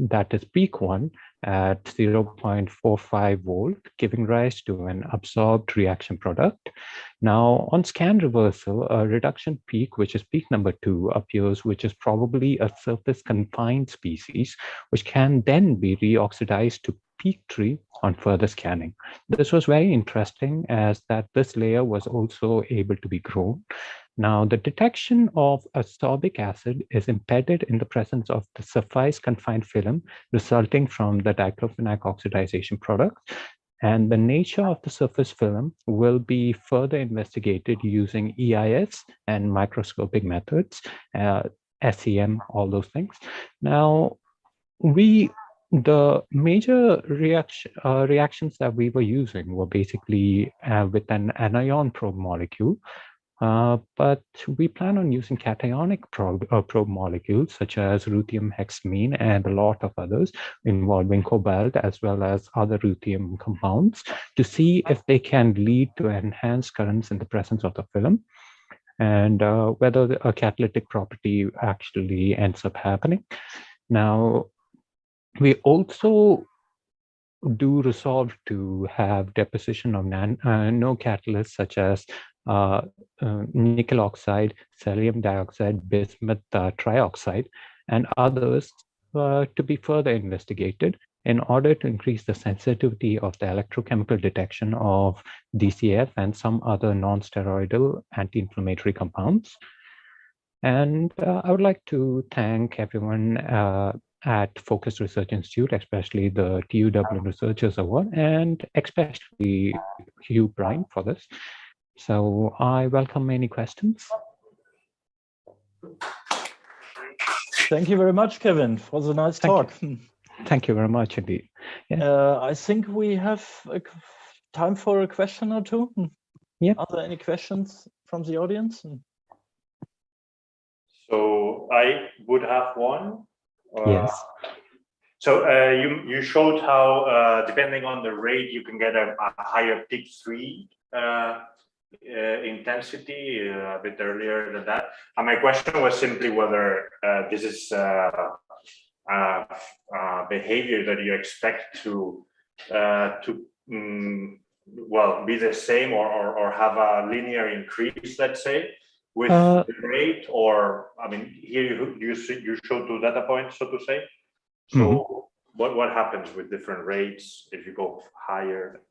that is peak 1 at 0.45 volt, giving rise to an absorbed reaction product. Now, on scan reversal, a reduction peak, which is peak number 2, appears, which is probably a surface confined species, which can then be reoxidized to peak 3 on further scanning. This was very interesting, as that this layer was also able to be grown. Now, the detection of ascorbic acid is embedded in the presence of the surface confined film resulting from the diclofenac oxidization product. And the nature of the surface film will be further investigated using EIS and microscopic methods, SEM, all those things. Now, the major reactions that we were using were basically with an anion probe molecule. But we plan on using cationic probe molecules such as ruthenium hexamine and a lot of others involving cobalt, as well as other ruthenium compounds, to see if they can lead to enhanced currents in the presence of the film, and whether a catalytic property actually ends up happening. Now, we also do resolve to have deposition of no catalysts such as nickel oxide, selenium dioxide, bismuth trioxide, and others to be further investigated in order to increase the sensitivity of the electrochemical detection of DCF and some other non-steroidal anti-inflammatory compounds. And I would like to thank everyone at Focus Research Institute, especially the TU Dublin Researchers Award, and especially Hugh Bryan for this. So I welcome any questions. Thank you very much, Kevin, for the nice talk. Thank you very much indeed. Yeah. I think we have time for a question or two. Yeah. Are there any questions from the audience? So I would have one. Yes. So you showed how depending on the rate you can get a higher peak 3 intensity a bit earlier than that. And my question was simply whether this is behavior that you expect to well be the same or have a linear increase, let's say, with the rate, or I mean, here you showed 2 data points, so to say. So what happens with different rates if you go higher?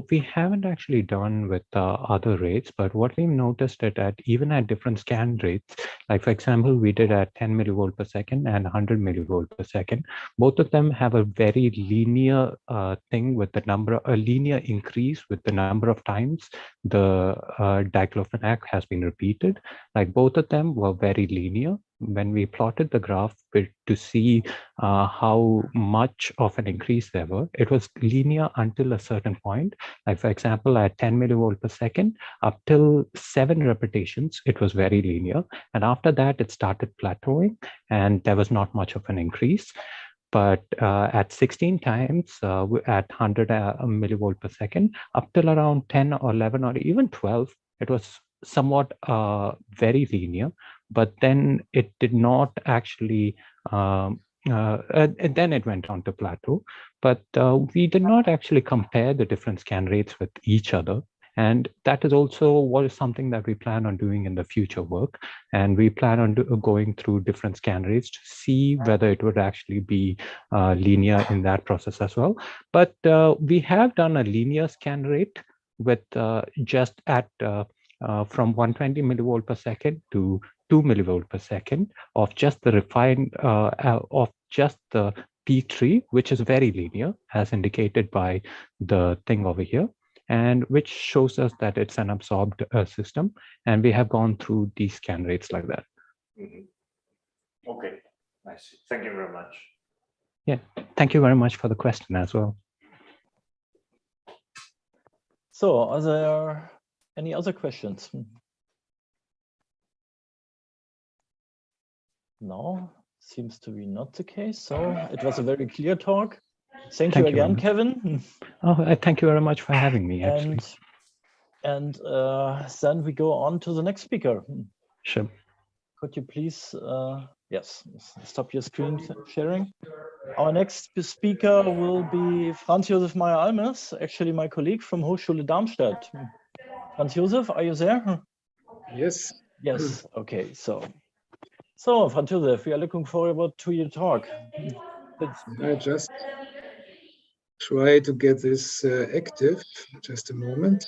We haven't actually done with other rates, but what we've noticed is that even at different scan rates, like for example, we did at 10 millivolt per second and 100 millivolt per second. Both of them have a very linear thing with the number, a linear increase with the number of times the diclofenac has been repeated. Like both of them were very linear. When we plotted the graph to see how much of an increase there were, it was linear until a certain point. Like for example, at 10 millivolt per second, up till 7 repetitions, it was very linear. And after that, it started plateauing and there was not much of an increase. But at 16 times, at 100 millivolt per second, up till around 10 or 11 or even 12, it was somewhat very linear, but then it did not actually, and then it went on to plateau. But we did not actually compare the different scan rates with each other. And that is also what is something that we plan on doing in the future work. And we plan on going through different scan rates to see whether it would actually be linear in that process as well. But we have done a linear scan rate with just at from 120 millivolt per second to 2 millivolt per second of just the refined of just the P3, which is very linear, as indicated by the thing over here, and which shows us that it's an absorbed system. And we have gone through these scan rates like that. Okay, I see. Thank you very much. Yeah, thank you very much for the question as well. So, are there any other questions? No, seems to be not the case. So it was a very clear talk. Thank you again, Kevin. Oh, thank you very much for having me, actually. And then we go on to the next speaker. Sure. Could you please, yes, stop your screen sharing. Our next speaker will be Franz Josef Meyer-Almes, actually my colleague from Hochschule Darmstadt. Franz Josef, are you there? Yes. Yes, okay, so Franz Josef, we are looking forward to your talk. I just try to get this active, just a moment.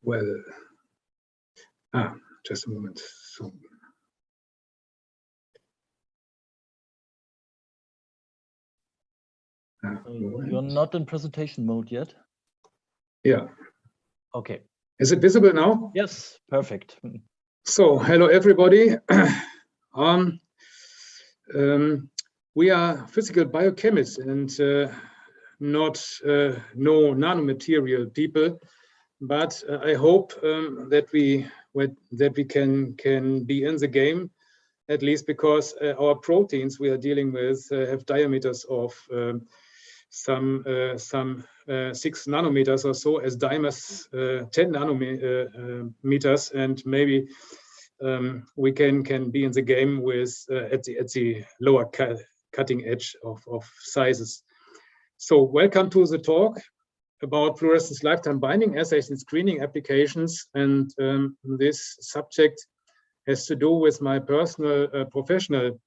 Well, just a moment. So. You're not in presentation mode yet? Yeah. Okay. Is it visible now? Yes, perfect. So, hello everybody. We are physical biochemists and not no nanomaterial people, but I hope that we can be in the game, at least because our proteins we are dealing with have diameters of some 6 nanometers or so, as dimers 10 nanometers, and maybe we can be in the game with at the lower cutting edge of sizes. So welcome to the talk. about fluorescence lifetime binding assays in screening applications. And this subject has to do with my personal professional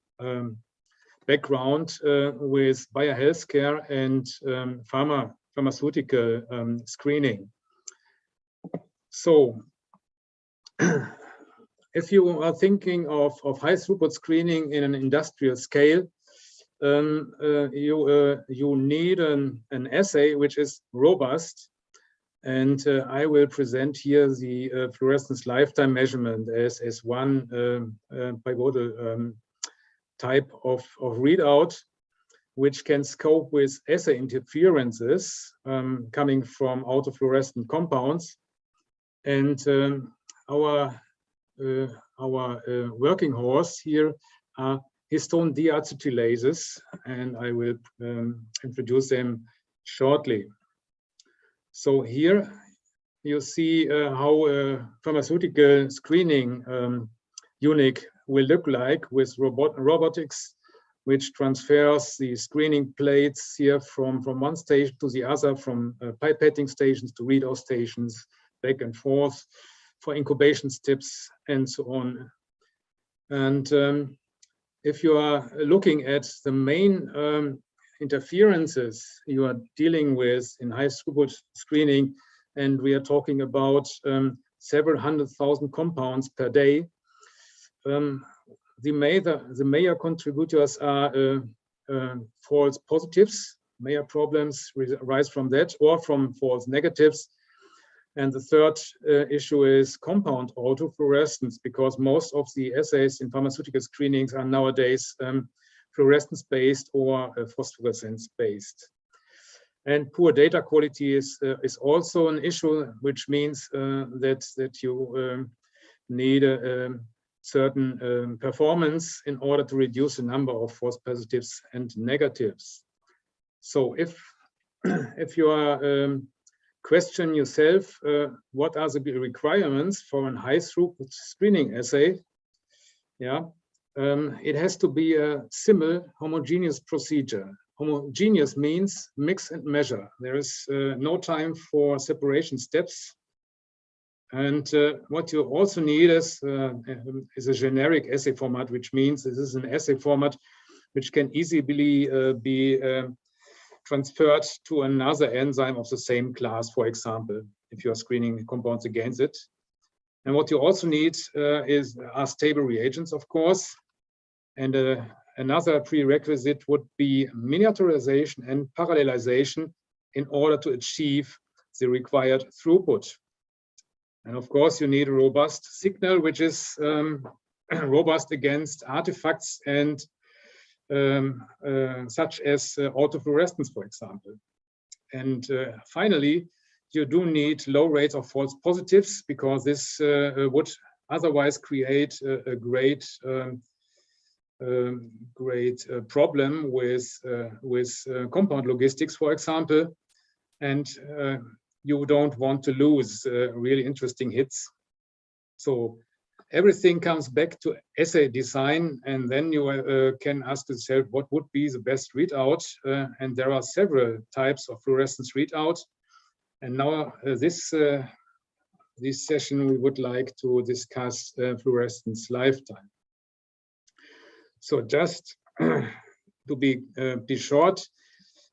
background with biohealthcare and pharmaceutical screening. So if you are thinking of high throughput screening in an industrial scale, you need an assay which is robust. And I will present here the fluorescence lifetime measurement as one pivotal type of readout, which can scope with assay interferences coming from autofluorescent compounds. And our working horse here are histone deacetylases, and I will introduce them shortly. So here you see how a pharmaceutical screening unit will look like with robotics, which transfers the screening plates here from one station to the other, from pipetting stations to readout stations, back and forth for incubation steps and so on. And if you are looking at the main interferences you are dealing with in high throughput screening, and we are talking about several 100,000 compounds per day, the major contributors are false positives. Major problems arise from that, or from false negatives. And the third issue is compound autofluorescence, because most of the assays in pharmaceutical screenings are nowadays fluorescence-based or phosphorescence-based. And poor data quality is also an issue, which means that you need a certain performance in order to reduce the number of false positives and negatives. So if you are question yourself, what are the requirements for a high throughput screening assay? Yeah, it has to be a simple, homogeneous procedure. Homogeneous means mix and measure. There is no time for separation steps. And what you also need is a generic assay format, which means this is an assay format which can easily be transferred to another enzyme of the same class, for example, if you are screening compounds against it. And what you also need are stable reagents, of course. And another prerequisite would be miniaturization and parallelization in order to achieve the required throughput. And of course, you need a robust signal, which is robust against artifacts and such as autofluorescence, for example. And finally, you do need low rates of false positives, because this would otherwise create a great problem with compound logistics, for example. And you don't want to lose really interesting hits. So everything comes back to assay design, and then you can ask yourself what would be the best readout. And there are several types of fluorescence readout. And now this session, we would like to discuss fluorescence lifetime. So just to be short,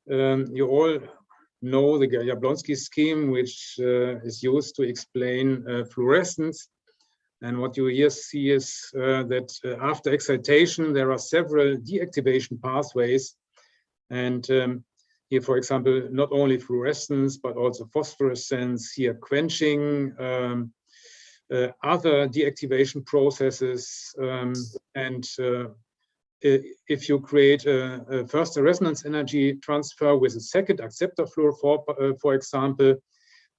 you all know the Jablonski scheme, which is used to explain fluorescence. And what you here see is that after excitation, there are several deactivation pathways. And here, for example, not only fluorescence, but also phosphorescence, here quenching, other deactivation processes. And if you create a first resonance energy transfer with a second acceptor fluor, for example,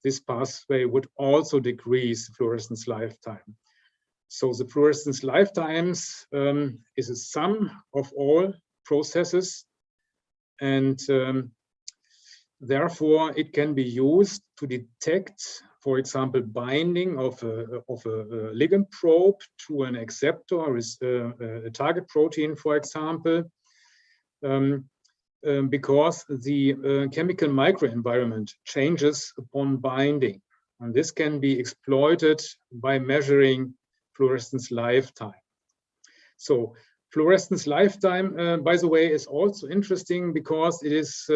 this pathway would also decrease fluorescence lifetime. So the fluorescence lifetimes is a sum of all processes, and therefore it can be used to detect, for example, binding of a ligand probe to an acceptor or a target protein, for example. because the chemical microenvironment changes upon binding. And this can be exploited by measuring fluorescence lifetime. So fluorescence lifetime, by the way, is also interesting because it is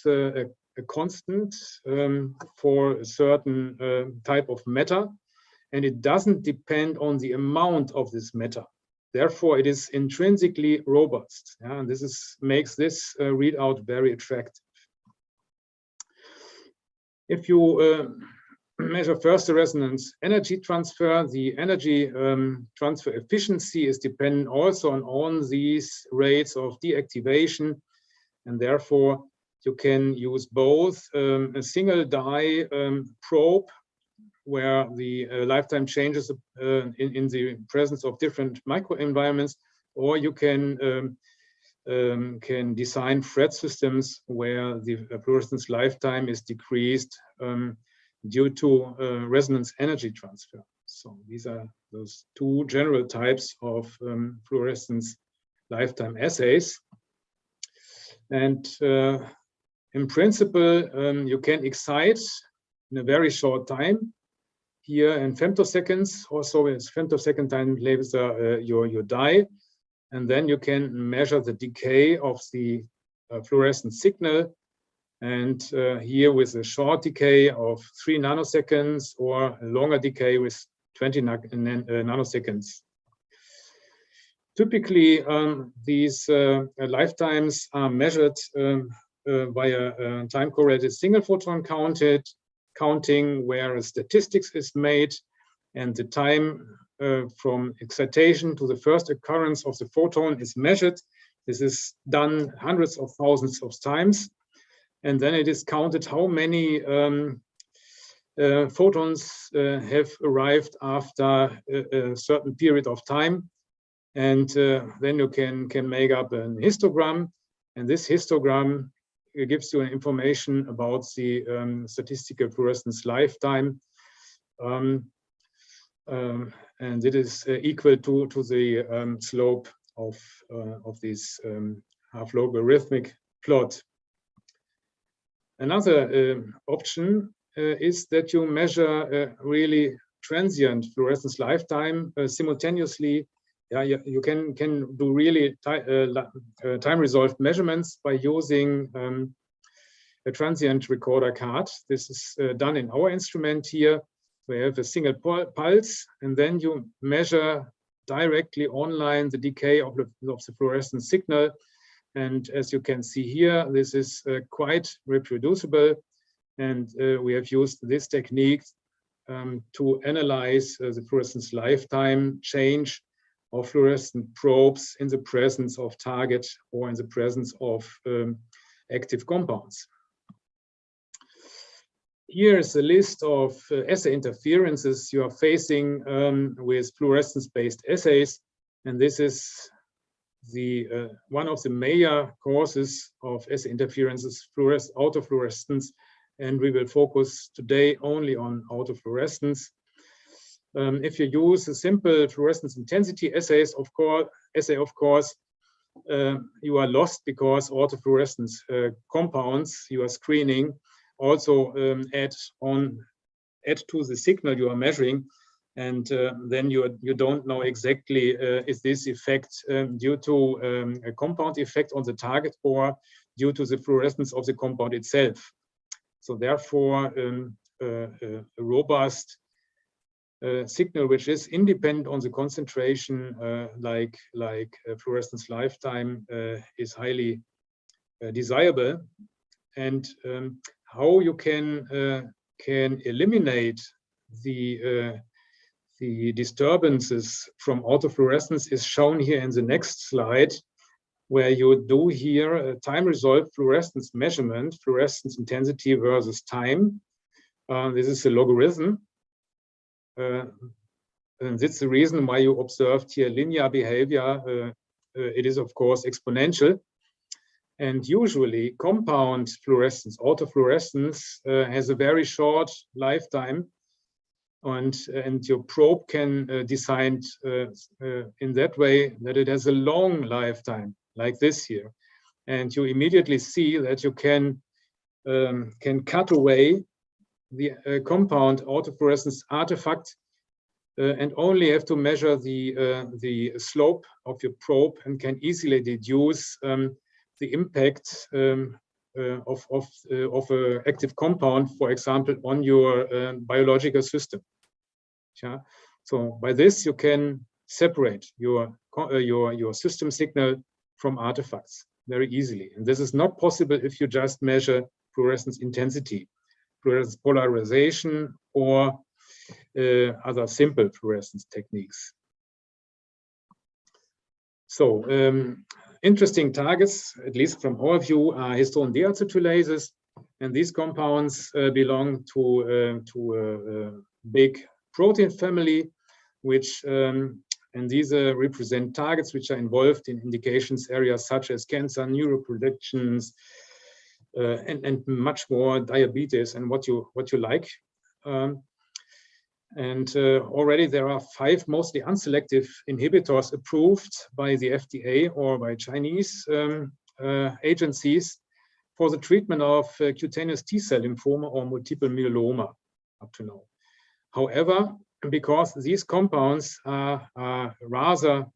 a constant for a certain type of matter, and it doesn't depend on the amount of this matter. Therefore, it is intrinsically robust. And this makes this readout very attractive. If you measure first the resonance energy transfer, the energy transfer efficiency is dependent also on these rates of deactivation, and therefore you can use both a single dye probe where the lifetime changes in the presence of different microenvironments, or you can design FRET systems where the fluorescence lifetime is decreased due to resonance energy transfer. So these are those two general types of fluorescence lifetime assays. And in principle, you can excite in a very short time. Here in femtoseconds, also it's femtosecond time laser your dye, and then you can measure the decay of the fluorescent signal. And here with a short decay of 3 nanoseconds or a longer decay with 20 nanoseconds. Typically, these lifetimes are measured via time-correlated single photon counting, where a statistics is made, and the time from excitation to the first occurrence of the photon is measured. This is done hundreds of thousands of times. And then it is counted how many photons have arrived after a certain period of time. And then you can make up a histogram. And this histogram gives you information about the statistical fluorescence lifetime. And it is equal to the slope of this half logarithmic plot. Another option is that you measure really transient fluorescence lifetime simultaneously. Yeah, you can do really time-resolved measurements by using a transient recorder card. This is done in our instrument here. We have a single pulse, and then you measure directly online the decay of the fluorescent signal. And as you can see here, this is quite reproducible. And we have used this technique to analyze the fluorescence lifetime change of fluorescent probes in the presence of target or in the presence of active compounds. Here is a list of assay interferences you are facing with fluorescence-based assays. And this is the one of the major causes of assay interferences, autofluorescence, and we will focus today only on autofluorescence. If you use a simple fluorescence intensity assay, of course, you are lost because autofluorescence compounds you are screening also add to the signal you are measuring. And then you don't know exactly is this effect due to a compound effect on the target or due to the fluorescence of the compound itself. So therefore, a robust signal which is independent on the concentration, like fluorescence lifetime, is highly desirable. And how you can eliminate the disturbances from autofluorescence is shown here in the next slide, where you do here a time-resolved fluorescence measurement, fluorescence intensity versus time. This is a logarithm. And that's the reason why you observed here linear behavior. It is, of course, exponential. And usually compound fluorescence, autofluorescence, has a very short lifetime. And your probe can design in that way that it has a long lifetime, like this here. and you immediately see that you can cut away the compound autofluorescence artifact and only have to measure the slope of your probe and can easily deduce the impact of an active compound, for example, on your biological system. Yeah. So by this you can separate your system signal from artifacts very easily, and this is not possible if you just measure fluorescence intensity, fluorescence polarization, or other simple fluorescence techniques. So interesting targets, at least from our view, are histone deacetylases, and these compounds belong to a big protein family, which and these represent targets which are involved in indications areas such as cancer, neuropredictions, and much more, diabetes, and what you like. Already there are 5 mostly unselective inhibitors approved by the FDA or by Chinese agencies for the treatment of cutaneous T-cell lymphoma or multiple myeloma up to now. However, because these compounds are rather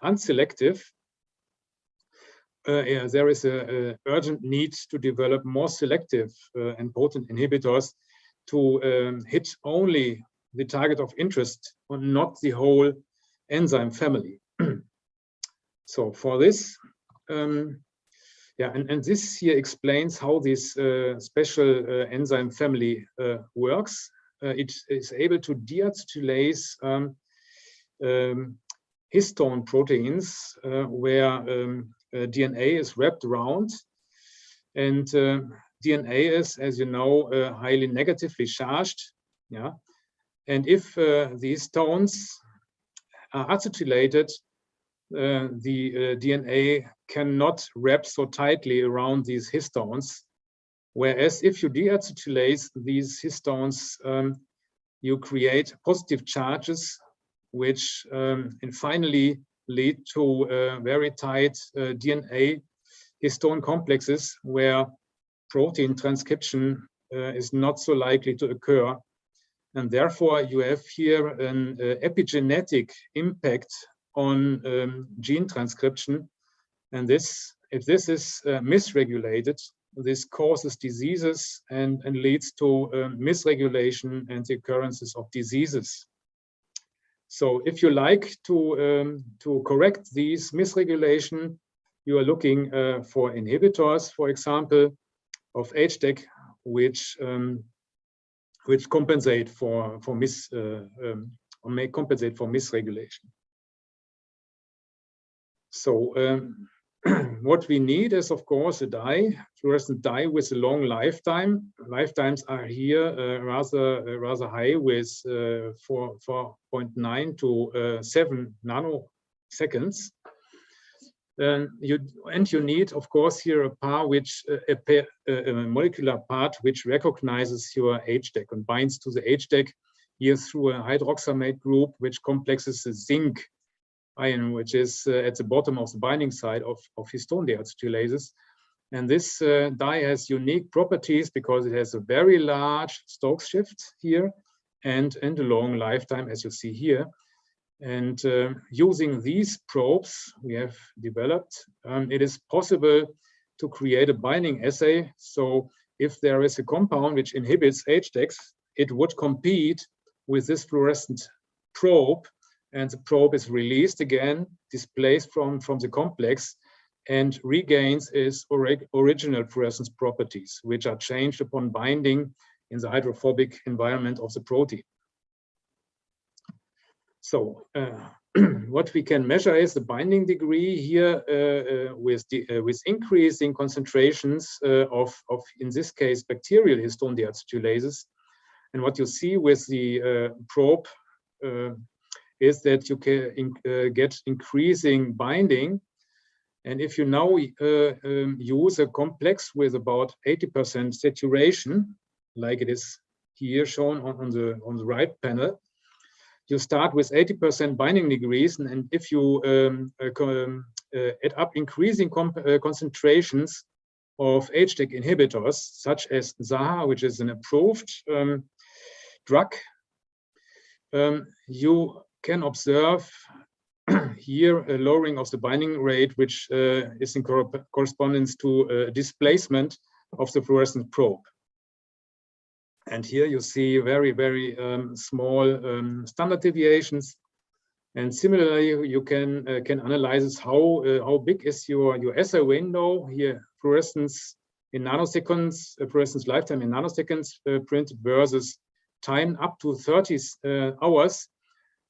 unselective, there is an urgent need to develop more selective and potent inhibitors to hit only the target of interest and not the whole enzyme family. So for this, and this here explains how this special enzyme family works. It is able to deacetylase histone proteins where DNA is wrapped around, and DNA is, as you know, highly negatively charged. Yeah, and if these histones are acetylated, the DNA cannot wrap so tightly around these histones. Whereas if you deacetylase these histones, you create positive charges, which and finally lead to very tight DNA histone complexes where protein transcription is not so likely to occur. And therefore you have here an epigenetic impact on gene transcription. And this, if this is misregulated, this causes diseases and leads to misregulation and the occurrences of diseases. So if you like to correct these misregulation, you are looking for inhibitors, for example, of HDAC, which compensate for or may compensate for misregulation. So what we need is, of course, a dye, fluorescent dye with a long lifetime. Lifetimes are here rather high, with 4.9 to 7 nanoseconds. You need, of course, here a molecular part which recognizes your HDAC and binds to the HDAC here through a hydroxamate group, which complexes the zinc ion, which is at the bottom of the binding site of histone deacetylases. And this dye has unique properties because it has a very large Stokes shift here and a long lifetime, as you see here. And using these probes we have developed, it is possible to create a binding assay. So if there is a compound which inhibits HDACs, it would compete with this fluorescent probe, and the probe is released again, displaced from the complex, and regains its original fluorescence properties, which are changed upon binding in the hydrophobic environment of the protein. So what we can measure is the binding degree here with increasing concentrations of, in this case, bacterial histone deacetylases. And what you see with the probe is that you can get increasing binding. And if you now use a complex with about 80% saturation, like it is here shown on the right panel, you start with 80% binding degrees, and if you add up increasing concentrations of HDAC inhibitors, such as Zaha, which is an approved drug, you can observe here a lowering of the binding rate, which is in correspondence to displacement of the fluorescent probe. And here you see very, very small standard deviations. And similarly, you can analyze how big is your assay window here, fluorescence in nanoseconds, fluorescence lifetime in nanoseconds printed versus time up to 30 hours.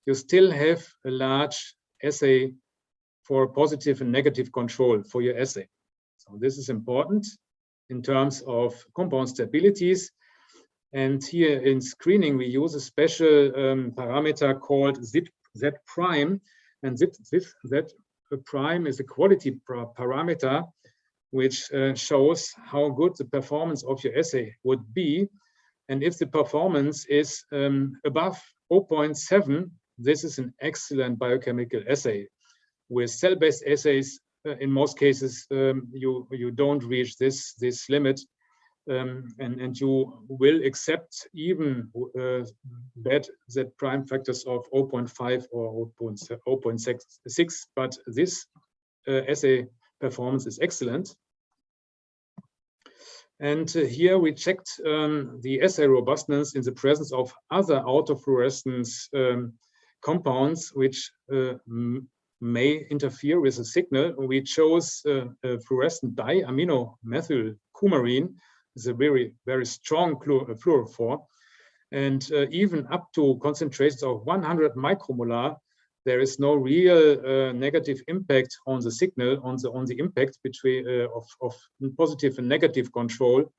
You still have a large assay for positive and negative control for your assay. So this is important in terms of compound stabilities. And here in screening, we use a special parameter called Z prime. And Z prime is a quality parameter which shows how good the performance of your assay would be. And if the performance is above 0.7, this is an excellent biochemical assay. With cell-based assays, in most cases, you don't reach this limit, and you will accept even bad Z prime factors of 0.5 or 0.6, but this assay performance is excellent. And here we checked the assay robustness in the presence of other autofluorescence compounds which may interfere with the signal. We chose fluorescent diaminomethyl coumarin. It's a very, very strong fluorophore. And even up to concentrations of 100 micromolar, there is no real negative impact on the signal, on the impact between of positive and negative control.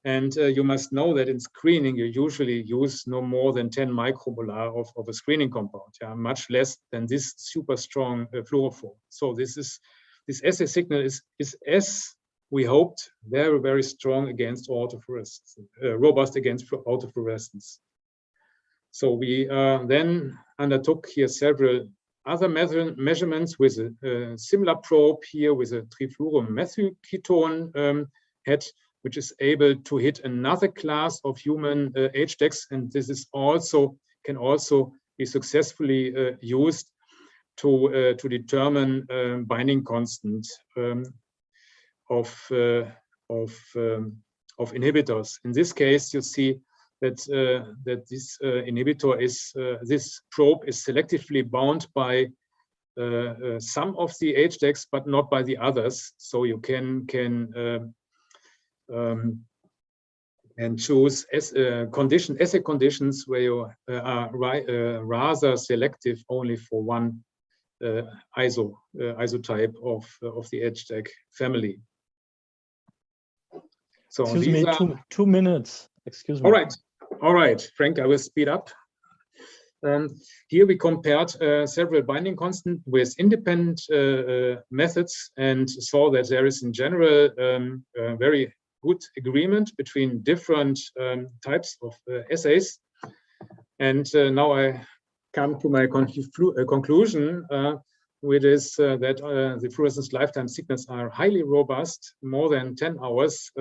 And you must know that in screening, you usually use no more than 10 micromolar of a screening compound, much less than this super strong fluorophore. So this assay signal is as we hoped, very, very strong against autofluorescence, robust against autofluorescence. So we then undertook here several other measurements with a similar probe here with a trifluoromethylketone head, which is able to hit another class of human HDACs, and this is can also be successfully used to determine binding constant of inhibitors. In this case, you see that this inhibitor this probe is selectively bound by some of the HDACs, but not by the others. So you can choose assay conditions where you are rather selective only for one isotype of the HDAC family. So excuse me, two minutes. Excuse me. All right, Frank, I will speed up. Here we compared several binding constants with independent methods and saw that there is in general very good agreement between different types of assays. And now I come to my conclusion, which is that the fluorescence lifetime signals are highly robust, more than 10 hours,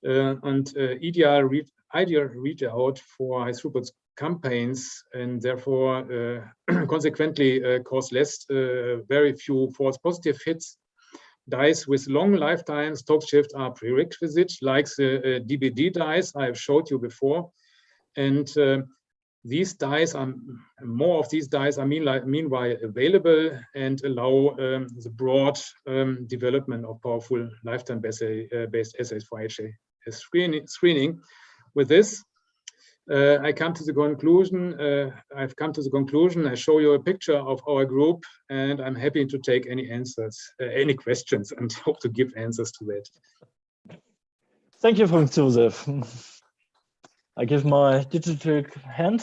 and ideal readout for high throughput campaigns, and therefore consequently cause less, very few false positive hits. Dyes with long lifetimes, torque shift are prerequisite, like the DBD dyes I have showed you before. And these dyes are, more of these dyes are meanwhile available and allow the broad development of powerful lifetime-based assays for HA screening. With this, I come to the conclusion. I've come to the conclusion. I show you a picture of our group, and I'm happy to take any answers, any questions, and hope to give answers to that. Thank you, Frank Joseph. I give my digital hand.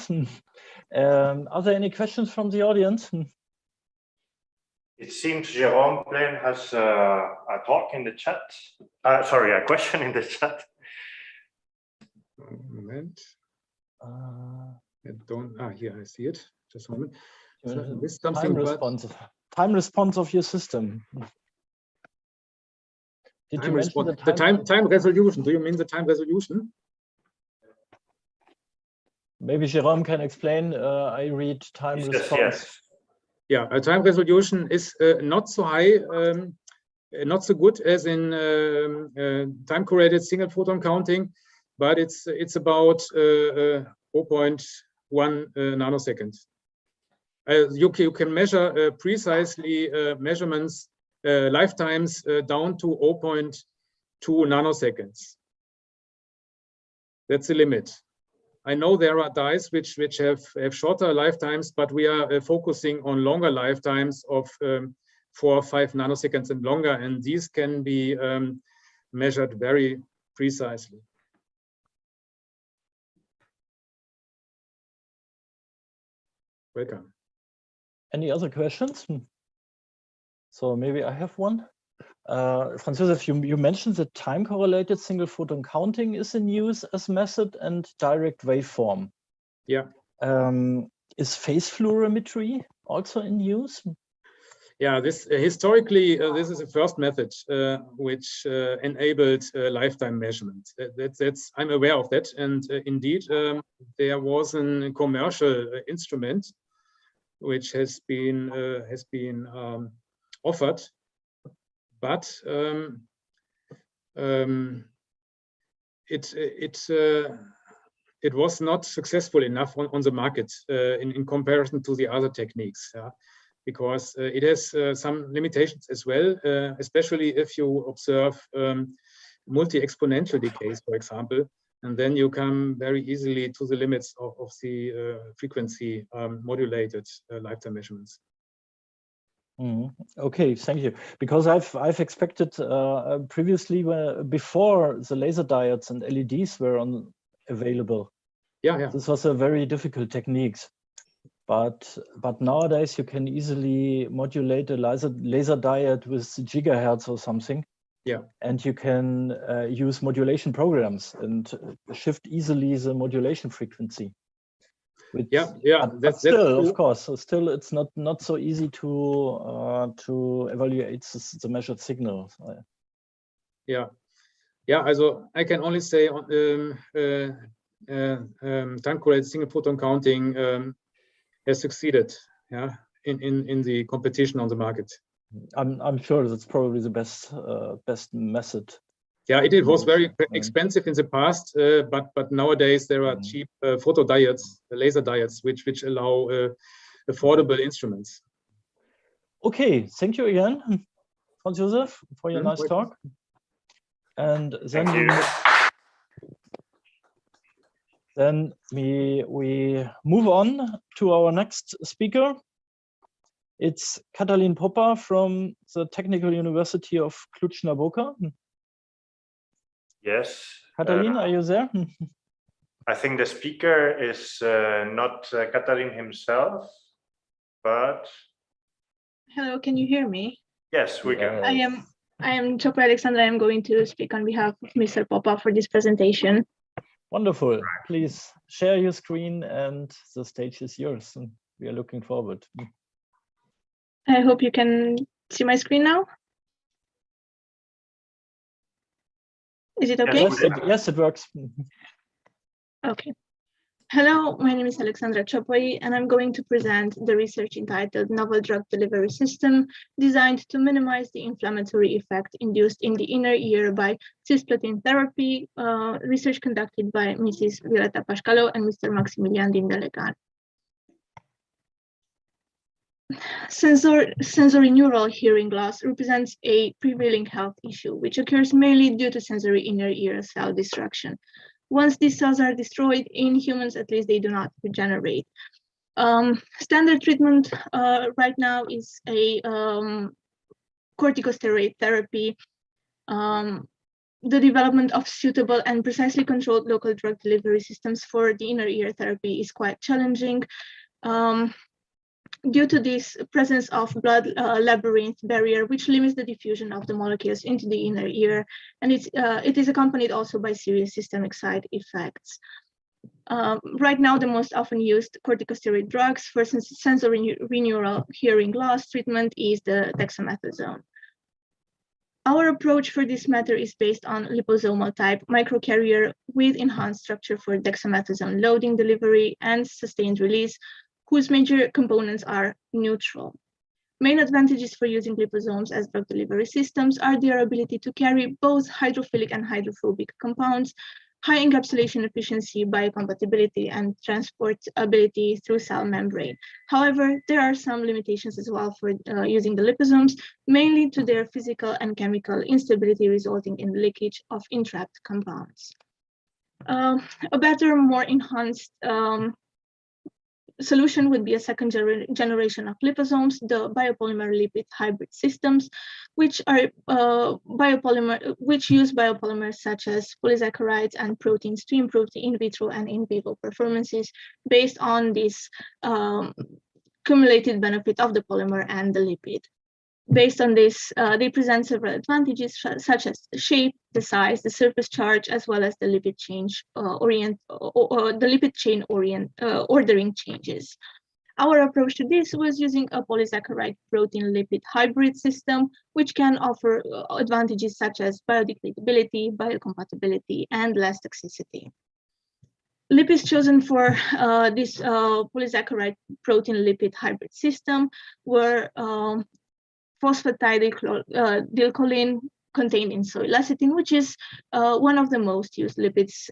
Are there any questions from the audience? It seems Jérôme Plain has a talk in the chat. Sorry, a question in the chat. One moment. I don't. Here I see it. Just a moment. So this something time responsive. time response of your system. Did you mention the time resolution? Do you mean the time resolution? Maybe Jérôme can explain. I read time response. Yes. Yeah, a time resolution is not so high, not so good as in time-correlated single photon counting, but it's about 0.1 nanosecond. You can measure precisely measurements lifetimes down to 0.2 nanoseconds. That's the limit. I know there are dyes which have shorter lifetimes, but we are focusing on longer lifetimes of 4 or 5 nanoseconds and longer, and these can be measured very precisely. Welcome. Any other questions? So maybe I have one. Franz Josef, you mentioned that time-correlated single photon counting is in use as method and direct waveform. Yeah. Is phase fluorimetry also in use? Yeah, this historically this is the first method which enabled lifetime measurement. I'm aware of that, and indeed there was a commercial instrument which has been offered, but it was not successful enough on the market in comparison to the other techniques, because it has some limitations as well, especially if you observe multi-exponential decays, for example, and then you come very easily to the limits of the frequency modulated lifetime measurements. Okay, thank you. Because I've expected previously, before the laser diodes and LEDs were available. Yeah. This was a very difficult technique. But nowadays you can easily modulate a laser diode with gigahertz or something. Yeah. And you can use modulation programs and shift easily the modulation frequency. That's still, of course, still it's not so easy to evaluate the measured signal. Yeah. Also I can only say time-correlated single photon counting has succeeded, in the competition on the market. I'm sure that's probably the best method. Yeah, it was very expensive in the past, but nowadays there are cheap photodiodes, laser diodes, which allow affordable instruments. Okay, thank you again, Franz Josef, for your nice talk. And then we move on to our next speaker. It's Katalin Popper from the Technical University of Cluj-Napoca. Yes. Katalin, are you there? I think the speaker is not Katalin himself, but... Hello, can you hear me? Yes, we can. I am Chopra Alexandra. I am going to speak on behalf of Mr. Popper for this presentation. Wonderful. Please share your screen and the stage is yours. We are looking forward. I hope you can see my screen now. Is it okay? Yes, it works. Okay. Hello, my name is Alexandra Chopoi, and I'm going to present the research entitled Novel Drug Delivery System, designed to minimize the inflammatory effect induced in the inner ear by cisplatin therapy, research conducted by Mrs. Violeta Pașcalu and Mr. Maximilian Dindelegan. Sensory neural hearing loss represents a prevailing health issue, which occurs mainly due to sensory inner ear cell destruction. Once these cells are destroyed, in humans at least, they do not regenerate. Standard treatment right now is a corticosteroid therapy. The development of suitable and precisely controlled local drug delivery systems for the inner ear therapy is quite challenging. Due to this presence of blood labyrinth barrier, which limits the diffusion of the molecules into the inner ear, and it is accompanied also by serious systemic side effects. Right now, the most often used corticosteroid drugs for sensory reneural hearing loss treatment is the dexamethasone. Our approach for this matter is based on liposomal type microcarrier with enhanced structure for dexamethasone loading, delivery, and sustained release, whose major components are neutral. Main advantages for using liposomes as drug delivery systems are their ability to carry both hydrophilic and hydrophobic compounds, high encapsulation efficiency, biocompatibility, and transportability through cell membrane. However, there are some limitations as well for using the liposomes, mainly to their physical and chemical instability resulting in leakage of entrapped compounds. A better, more enhanced solution would be a second generation of liposomes, the biopolymer lipid hybrid systems, which are which use biopolymers such as polysaccharides and proteins to improve the in vitro and in vivo performances based on this cumulative benefit of the polymer and the lipid. Based on this, they present several advantages such as the shape, the size, the surface charge, as well as the lipid chain ordering changes. Our approach to this was using a polysaccharide protein lipid hybrid system, which can offer advantages such as biodegradability, biocompatibility, and less toxicity. Lipids chosen for this polysaccharide protein lipid hybrid system were phosphatidylcholine contained in soy lecithin, which is one of the most used lipids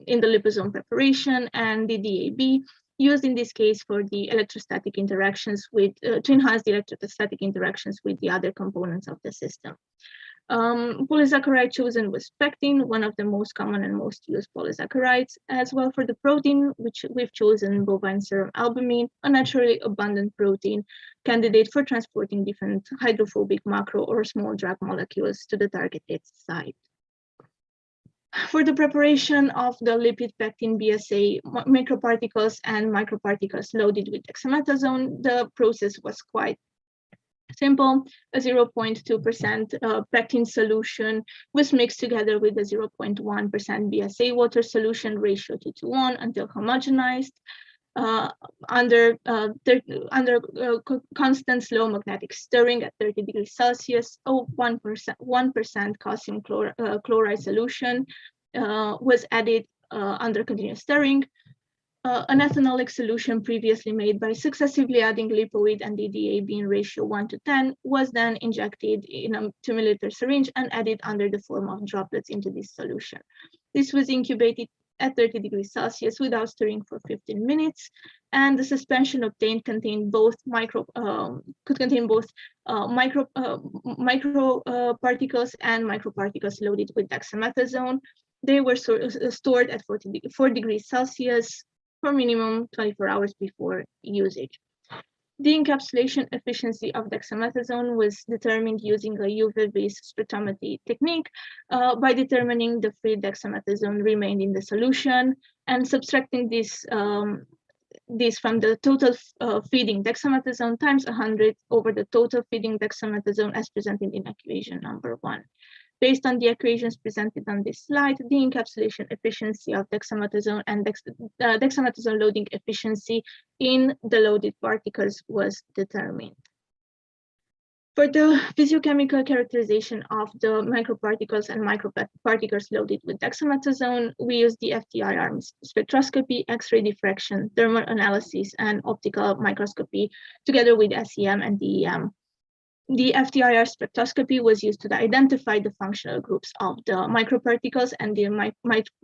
in the liposome preparation, and the DAB, used in this case for the electrostatic interactions with, to enhance the electrostatic interactions with the other components of the system. Polysaccharide chosen was pectin, one of the most common and most used polysaccharides. As well for the protein, which we've chosen bovine serum albumin, a naturally abundant protein candidate for transporting different hydrophobic macro or small drug molecules to the targeted site. For the preparation of the lipid pectin BSA microparticles and microparticles loaded with dexamethasone, the process was quite simple. A 0.2% pectin solution was mixed together with a 0.1% BSA water solution, ratio 2:1, until homogenized under constant slow magnetic stirring at 30 degrees Celsius. 1% calcium chloride solution was added under continuous stirring. An ethanolic solution previously made by successively adding lipoid and DDAB in ratio 1:10 was then injected in a 2 milliliter syringe and added under the form of droplets into this solution. This was incubated at 30 degrees Celsius without stirring for 15 minutes, and the suspension obtained contained both micro particles and microparticles loaded with dexamethasone. They were stored at 4 degrees Celsius for minimum 24 hours before usage. The encapsulation efficiency of dexamethasone was determined using a UV-based spectrometry technique by determining the free dexamethasone remained in the solution and subtracting this from the total feeding dexamethasone times 100 over the total feeding dexamethasone as presented in equation number 1. Based on the equations presented on this slide, the encapsulation efficiency of dexamethasone and dexamethasone loading efficiency in the loaded particles was determined. For the physiochemical characterization of the microparticles and microparticles loaded with dexamethasone, we use the FTIR spectroscopy, X-ray diffraction, thermal analysis, and optical microscopy together with SEM and DEM. The FTIR spectroscopy was used to identify the functional groups of the microparticles and the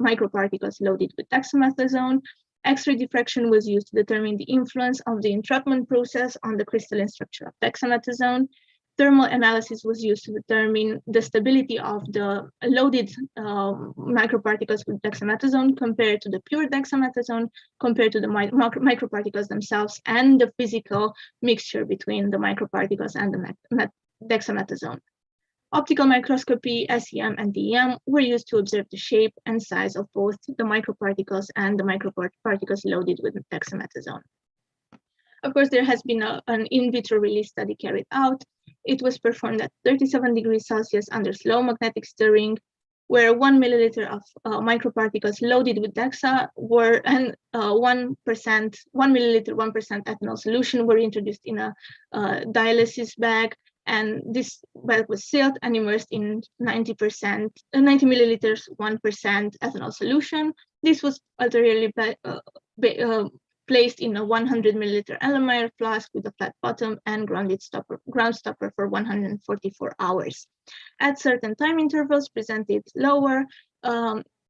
microparticles loaded with dexamethasone. X-ray diffraction was used to determine the influence of the entrapment process on the crystalline structure of dexamethasone. Thermal analysis was used to determine the stability of the loaded microparticles with dexamethasone compared to the pure dexamethasone, compared to the microparticles themselves, and the physical mixture between the microparticles and the dexamethasone. Optical microscopy, SEM, and DEM were used to observe the shape and size of both the microparticles and the microparticles loaded with dexamethasone. Of course, there has been an in vitro release study carried out. It was performed at 37 degrees Celsius under slow magnetic stirring where 1 milliliter of microparticles loaded with DEXA were, and 1 milliliter, 1% ethanol solution were introduced in a dialysis bag. And this bag was sealed and immersed in 90 milliliters, 1% ethanol solution. This was ulteriorly placed in a 100 milliliter Erlenmeyer flask with a flat bottom and ground stopper for 144 hours. At certain time intervals presented lower,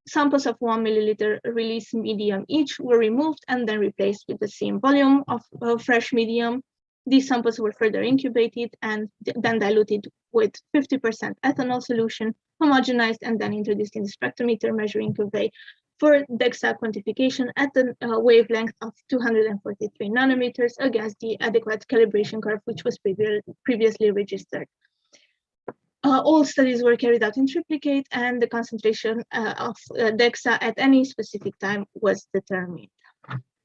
samples of 1 milliliter release medium each were removed and then replaced with the same volume of fresh medium. These samples were further incubated and then diluted with 50% ethanol solution, homogenized, and then introduced in the spectrometer measuring curve for DEXA quantification at the wavelength of 243 nanometers against the adequate calibration curve, which was previously registered. All studies were carried out in triplicate, and the concentration of DEXA at any specific time was determined.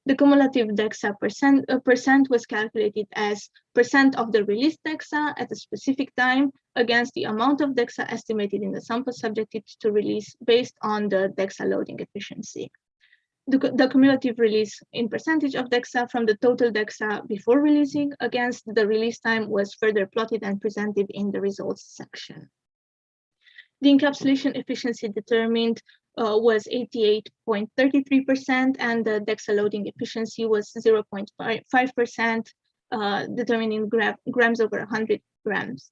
The cumulative DEXA percent was calculated as percent of the released DEXA at a specific time against the amount of DEXA estimated in the sample subjected to release based on the DEXA loading efficiency. The cumulative release in percentage of DEXA from the total DEXA before releasing against the release time was further plotted and presented in the results section. The encapsulation efficiency determined was 88.33%, and the DEXA loading efficiency was 0.5%, determining grams over 100 grams,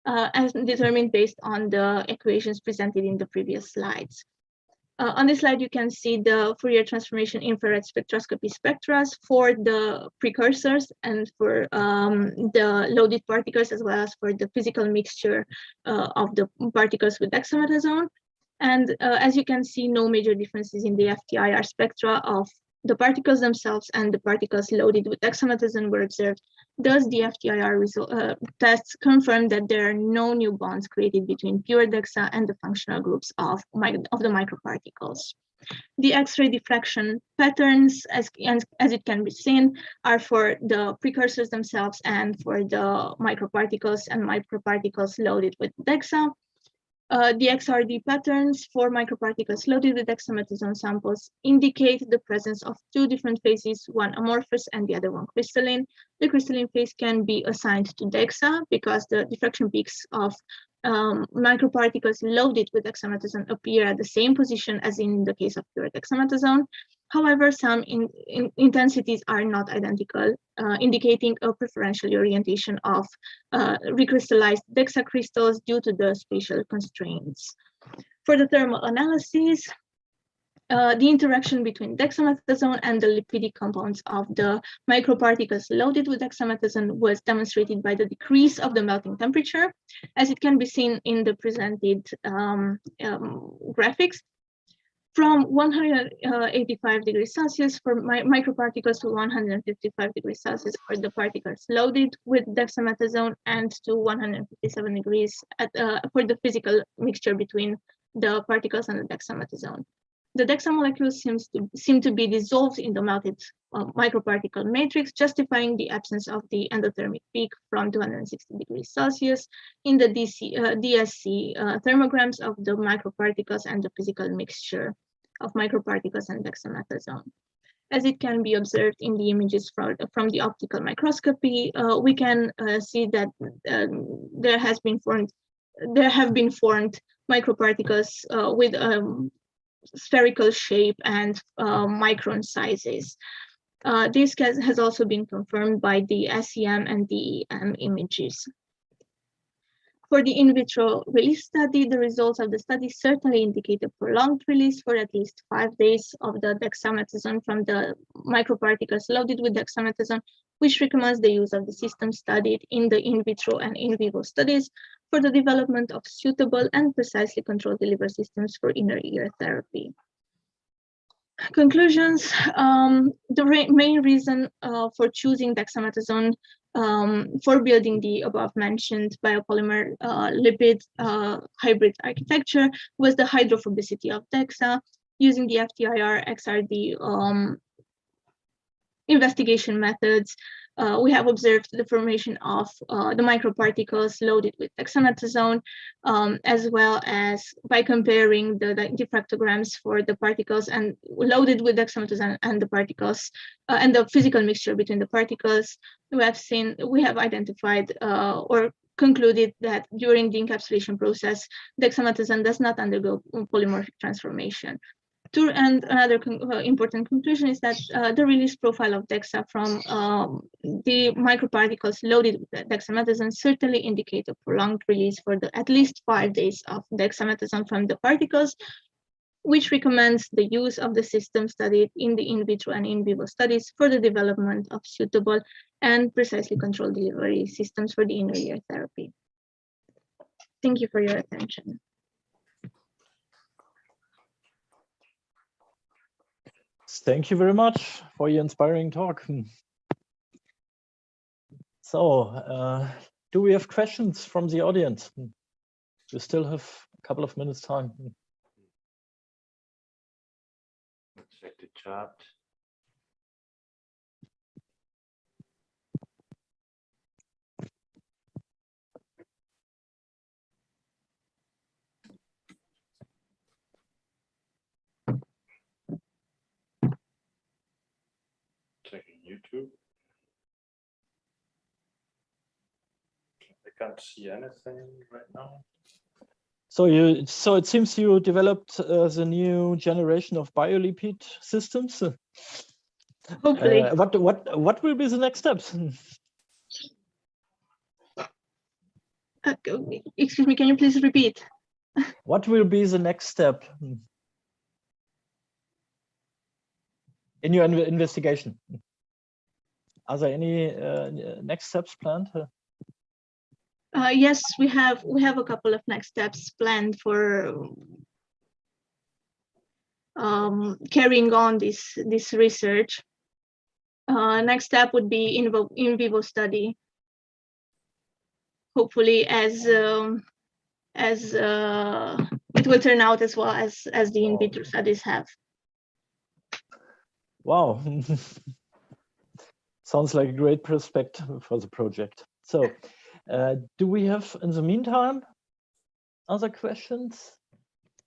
as determined based on the equations presented in the previous slides. On this slide, you can see the Fourier transformation infrared spectroscopy spectra for the precursors and for the loaded particles, as well as for the physical mixture of the particles with dexamethasone. And as you can see, no major differences in the FTIR spectra of the particles themselves and the particles loaded with dexamethasone were observed. Thus, the FTIR tests confirm that there are no new bonds created between pure DEXA and the functional groups of the microparticles. The X-ray diffraction patterns, as it can be seen, are for the precursors themselves and for the microparticles and microparticles loaded with DEXA. The XRD patterns for microparticles loaded with dexamethasone samples indicate the presence of two different phases, one amorphous and the other one crystalline. The crystalline phase can be assigned to DEXA because the diffraction peaks of microparticles loaded with dexamethasone appear at the same position as in the case of pure dexamethasone. However, some intensities are not identical, indicating a preferential orientation of recrystallized DEXA crystals due to the spatial constraints. For the thermal analysis, the interaction between dexamethasone and the lipidic compounds of the microparticles loaded with dexamethasone was demonstrated by the decrease of the melting temperature, as it can be seen in the presented graphics. From 185 degrees Celsius for microparticles to 155 degrees Celsius for the particles loaded with dexamethasone, and to 157 degrees for the physical mixture between the particles and the dexamethasone. The DEXA molecules seem to be dissolved in the melted microparticle matrix, justifying the absence of the endothermic peak from 260 degrees Celsius in the DSC thermograms of the microparticles and the physical mixture of microparticles and dexamethasone. As it can be observed in the images from the optical microscopy, we can see that there have been formed microparticles with spherical shape and micron sizes. This has also been confirmed by the SEM and DEM images. For the in vitro release study, the results of the study certainly indicate a prolonged release for at least 5 days of the dexamethasone from the microparticles loaded with dexamethasone, which recommends the use of the system studied in the in vitro and in vivo studies for the development of suitable and precisely controlled delivery systems for inner ear therapy. Conclusions. The main reason for choosing dexamethasone for building the above mentioned biopolymer lipid hybrid architecture was the hydrophobicity of DEXA. Using the FTIR XRD investigation methods, we have observed the formation of the microparticles loaded with dexamethasone, as well as by comparing the diffractograms for the particles and loaded with dexamethasone and the particles and the physical mixture between the particles. We have identified or concluded that during the encapsulation process, dexamethasone does not undergo polymorphic transformation. And another important conclusion is that the release profile of DEXA from the microparticles loaded with dexamethasone certainly indicate a prolonged release for at least 5 days of dexamethasone from the particles, which recommends the use of the system studied in the in vitro and in vivo studies for the development of suitable and precisely controlled delivery systems for the inner ear therapy. Thank you for your attention. Thank you very much for your inspiring talk. So, do we have questions from the audience? We still have a couple of minutes time. Let's check the chat. Checking YouTube. I can't see anything right now. So it seems you developed the new generation of biolipid systems. Hopefully. What will be the next steps? Excuse me, can you please repeat? What will be the next step in your investigation? Are there any next steps planned? Yes, we have a couple of next steps planned for carrying on this research. Next step would be in vivo study. Hopefully, as it will turn out as well as the in vitro studies have. Wow, sounds like a great perspective for the project. So, do we have, in the meantime, other questions?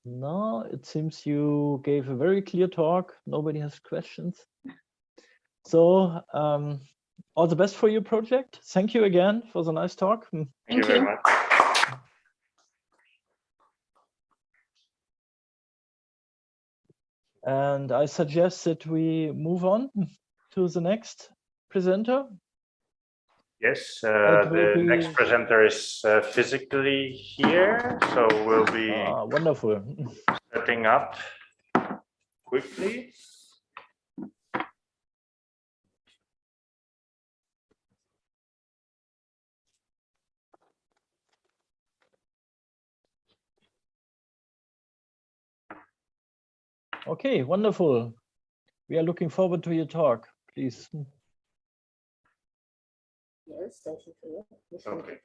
No, it seems you gave a very clear talk. Nobody has questions. So, all the best for your project. Thank you again for the nice talk. Thank you very much. And I suggest that we move on to the next presenter. Yes, the next presenter is physically here, so we'll be wonderful. Setting up quickly. Okay, wonderful. We are looking forward to your talk, please. Yes, thank you for that. Okay,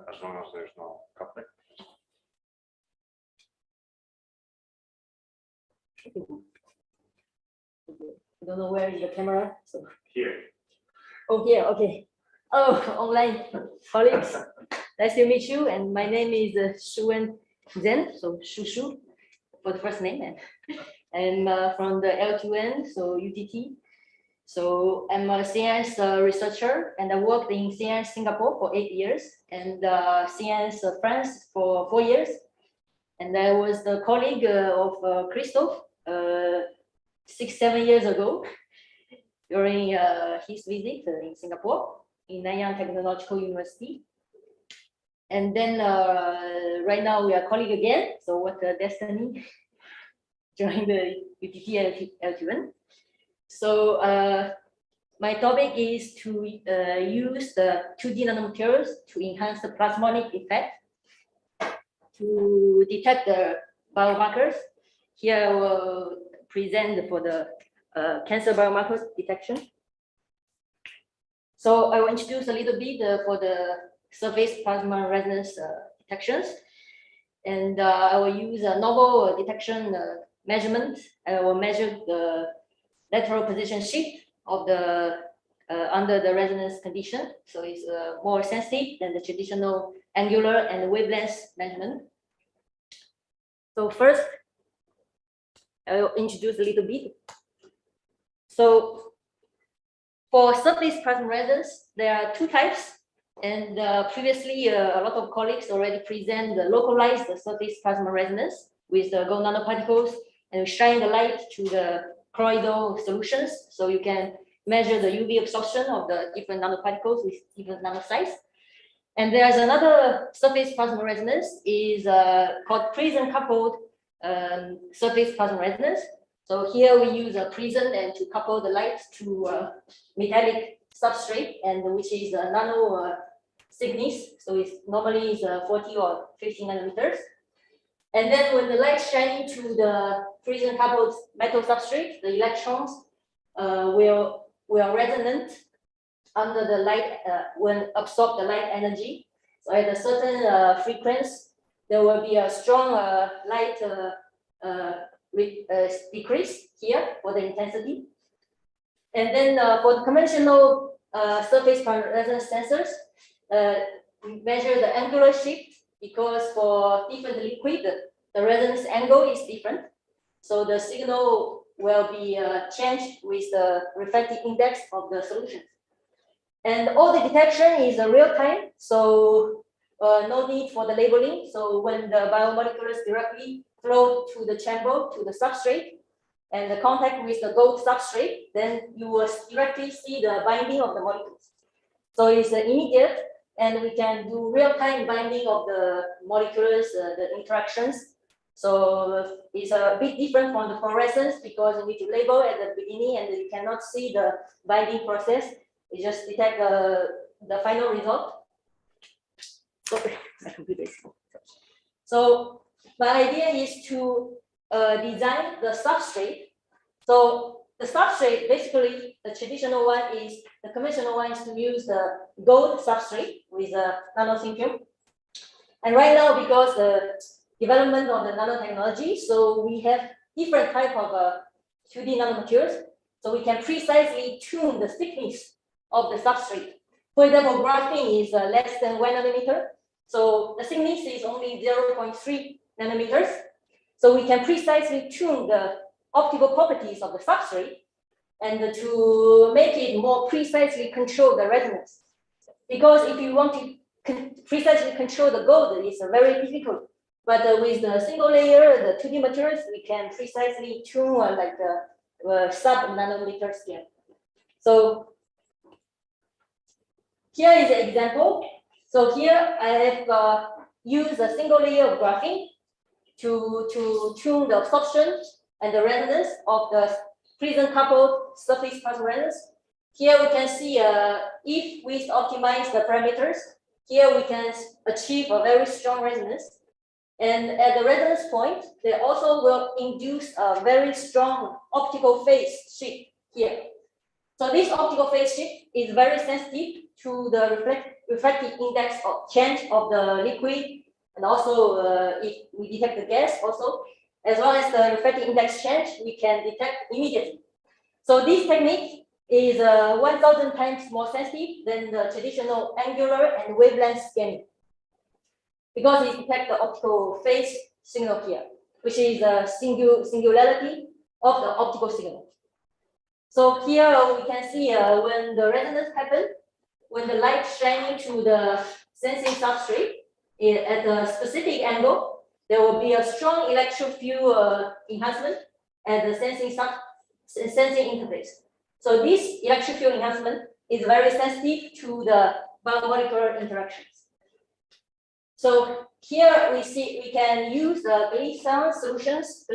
as long as there's no conflict. I don't know where is the camera. So. Here. Oh, here, okay. Oh, online colleagues, nice to meet you. And my name is Shuwen Zhen, so Shushu for the first name. And I'm from the EUTINN, so UTT. So I'm a science researcher, and I worked in science Singapore for 8 years, and science France for 4 years. And I was the colleague of Christophe 6-7 years ago during his visit in Singapore in Nanyang Technological University. And then right now we are colleagues again. So what a destiny during the UTT EUTINN. So my topic is to use the 2D nanomaterials to enhance the plasmonic effect to detect the biomarkers. Here I will present for the cancer biomarker detection. So I will introduce a little bit for the surface plasma resonance detections. And I will use a novel detection measurement. I will measure the lateral position shift of the under the resonance condition. So it's more sensitive than the traditional angular and wavelength measurement. So first, I will introduce a little bit. So for surface plasma resonance, there are two types. And previously, a lot of colleagues already present the localized surface plasma resonance with the gold nanoparticles and shine the light to the colloidal solutions. So you can measure the UV absorption of the different nanoparticles with different nanosize. And there's another surface plasma resonance is called prism coupled surface plasma resonance. So here we use a prism and to couple the light to metallic substrate, and which is a nano thickness. So it's normally is 40 or 50 nanometers. And then when the light shines to the prism coupled metal substrate, the electrons will resonate under the light when absorb the light energy. So at a certain frequency, there will be a strong light decrease here for the intensity. And then for the conventional surface resonance sensors, we measure the angular shift because for different liquid, the resonance angle is different. So the signal will be changed with the reflective index of the solution. And all the detection is real time, so no need for the labeling. So when the biomolecules directly flow to the chamber, to the substrate, and the contact with the gold substrate, then you will directly see the binding of the molecules. So it's immediate, and we can do real-time binding of the molecules, the interactions. So it's a bit different from the fluorescence because you need to label at the beginning and you cannot see the binding process. You just detect the final result. My computer is slow. So my idea is to design the substrate. So the substrate, basically, the traditional one is, the conventional one is to use the gold substrate with a nanothinnium. And right now, because the development of the nanotechnology, so we have different type of 2D nanomaterials. So we can precisely tune the thickness of the substrate. For example, graphene is less than 1 nanometer. So the thickness is only 0.3 nanometers. So we can precisely tune the optical properties of the substrate and to make it more precisely control the resonance. Because if you want to precisely control the gold, it's very difficult. But with the single layer, the 2D materials, we can precisely tune like the sub-nanometer scale. So here is an example. So here I have used a single layer of graphene to tune the absorption and the resonance of the prism coupled surface plasma resonance. Here we can see if we optimize the parameters, here we can achieve a very strong resonance. And at the resonance point, they also will induce a very strong optical phase shift here. So this optical phase shift is very sensitive to the reflective index of change of the liquid, and also if we detect the gas also, as well as the reflective index change, we can detect immediately. So this technique is 1,000 times more sensitive than the traditional angular and wavelength scanning, because it detects the optical phase signal here, which is a singularity of the optical signal. So here we can see when the resonance happens, when the light shining to the sensing substrate at a specific angle, there will be a strong electric field enhancement at the sensing interface. So this electric field enhancement is very sensitive to the biomolecular interactions. So here we can use the glycerin solutions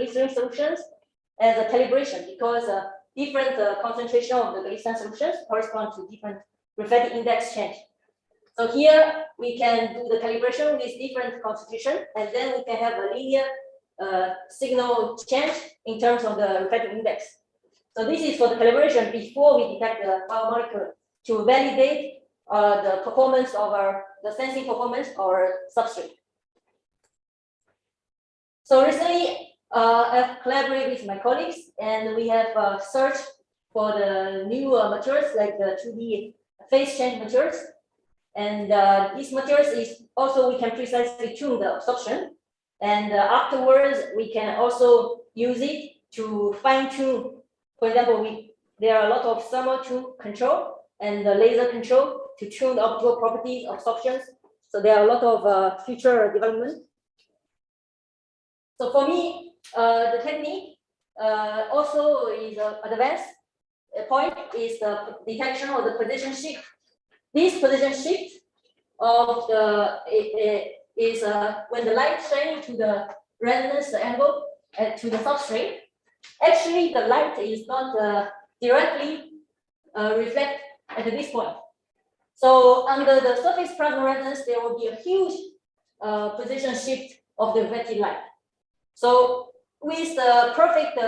as a calibration, because different concentration of the glycerin solutions correspond to different reflective index change. So here we can do the calibration with different concentration, and then we can have a linear signal change in terms of the reflective index. So this is for the calibration before we detect the biomolecule, to validate the performance of the sensing performance of our substrate. So recently, I've collaborated with my colleagues, and we have searched for the new materials like the 2D phase change materials. And these materials is also we can precisely tune the absorption. And afterwards, we can also use it to fine tune. For example, there are a lot of thermal tune control and the laser control to tune the optical properties of absorptions. So there are a lot of future development. So for me, the technique also is advanced. A point is the detection of the position shift. This position shift of the is when the light shines to the resonance angle to the substrate. Actually, the light is not directly reflect at this point. So under the surface plasma resonance, there will be a huge position shift of the reflected light. So with the perfect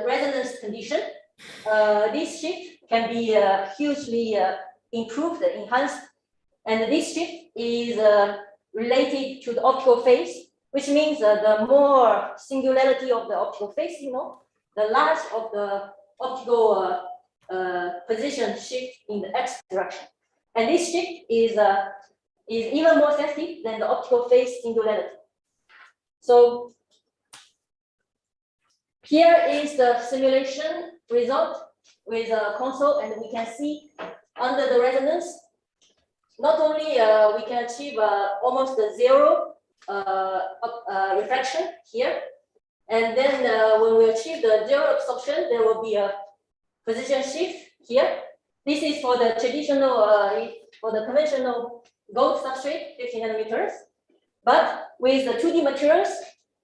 resonance condition, this shift can be hugely improved, enhanced, and this shift is related to the optical phase, which means the more singularity of the optical phase signal, the less of the optical position shift in the x direction. And this shift is even more sensitive than the optical phase singularity. So here is the simulation result with a console, and we can see under the resonance, not only we can achieve almost a zero refraction here, and then when we achieve the zero absorption, there will be a position shift here. This is for the traditional, for the conventional gold substrate, 50 nanometers. But with the 2D materials,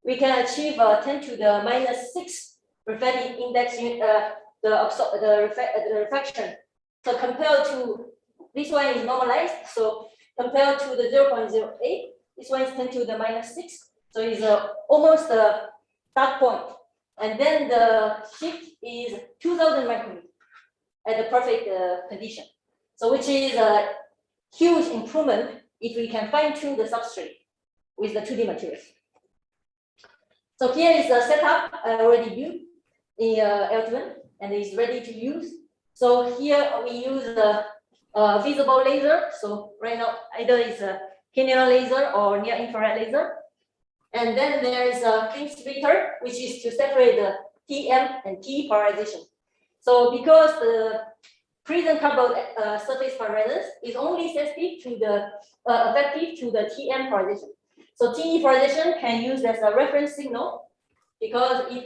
we can achieve 10 to the minus 6 reflecting index, the refraction. So compared to this one is normalized. So compared to the 0.08, this one is 10 to the minus 6. So it's almost a start point. And then the shift is 2000 micrometers at the perfect condition. So which is a huge improvement if we can fine tune the substrate with the 2D materials. So here is the setup I already built in EUTINN and is ready to use. So here we use a visible laser. So right now either it's a kinear laser or near infrared laser. And then there is a thin splitter, which is to separate the TM and TE polarization. So because the prism coupled surface polarization is only sensitive to the effective to the TM polarization. So TE polarization can use as a reference signal, because if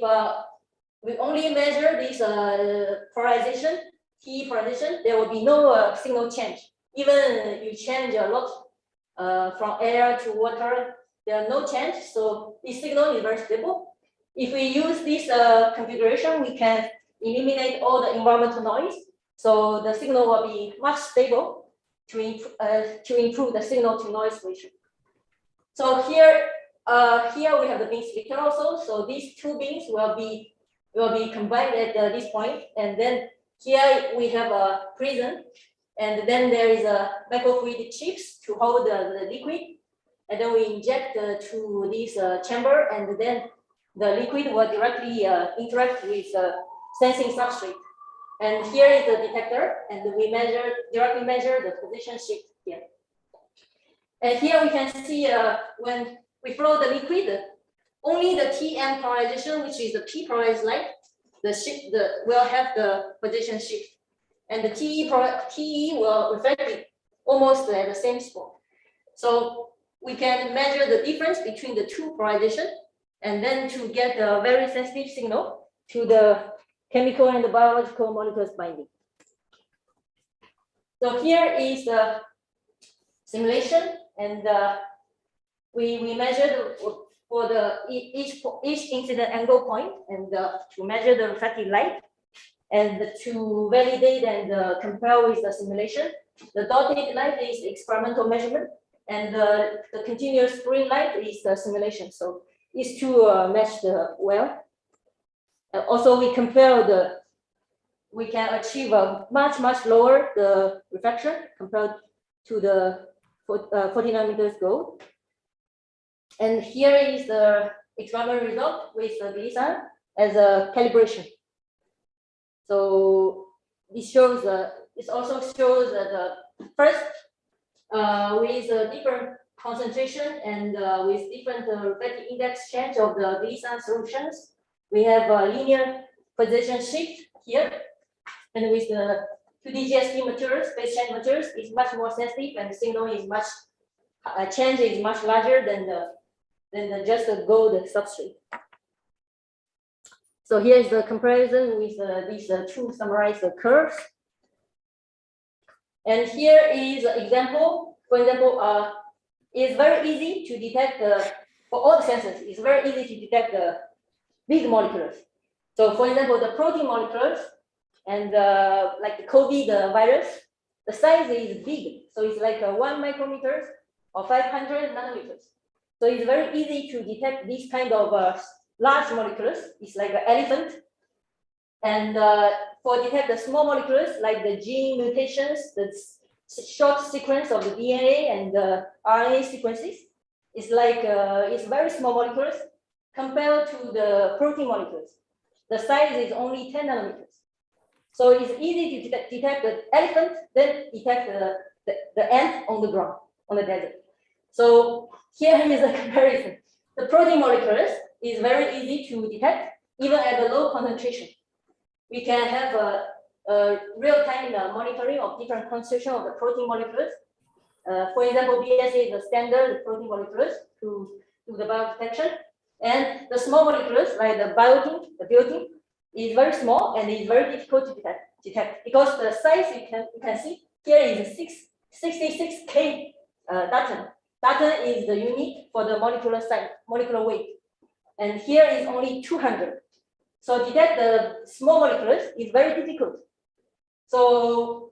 we only measure this polarization, TE polarization, there will be no signal change. Even you change a lot from air to water, there are no change. So this signal is very stable. If we use this configuration, we can eliminate all the environmental noise. So the signal will be much stable to improve the signal to noise ratio. So here we have the beam splitter also. So these two beams will be combined at this point, and then here we have a prism, and then there is a microfluidic chips to hold the liquid, and then we inject to this chamber, and then the liquid will directly interact with sensing substrate. And here is the detector, and we directly measure the position shift here. And here we can see when we flow the liquid, only the TM polarization, which is the P polarized light, will have the position shift, and the TE will reflect it almost at the same spot. So we can measure the difference between the two polarization, and then to get a very sensitive signal to the chemical and the biological molecules binding. So here is the simulation, and we measured for the each incident angle point, and to measure the reflected light, and to validate and compare with the simulation. The dotted light is experimental measurement, and the continuous green light is the simulation. So these two matched well. Also, we compare we can achieve a much lower the refraction compared to the 40 nanometers gold. And here is the experiment result with the GLISA as a calibration. So this shows, it also shows that first, with a different concentration and with different fatty index change of the DSAN solutions, we have a linear position shift here. And with the 2D GSP materials, phase change materials, is much more sensitive, and the signal is much change is much larger than just the gold substrate. So here is the comparison with these two summarized curves. And here is an example. For example, it's very easy to detect for all the sensors. It's very easy to detect the big molecules. So, for example, the protein molecules and like the COVID virus, the size is big. So it's like 1 micrometers or 500 nanometers. So it's very easy to detect these kind of large molecules. It's like an elephant. And for detect the small molecules, like the gene mutations, the short sequence of the DNA and the RNA sequences, it's like it's very small molecules compared to the protein molecules. The size is only 10 nanometers. So it's easy to detect the elephant, then detect the ant on the ground, on the desert. So here is a comparison. The protein molecules is very easy to detect, even at a low concentration. We can have a real-time monitoring of different concentration of the protein molecules. For example, BSA is the standard protein molecules to do the biodetection. And the small molecules, like the biotin, is very small and is very difficult to detect because the size you can see here is 66K Dalton. Dalton is the unit for the molecular size, molecular weight. And here is only 200. So detect the small molecules is very difficult. So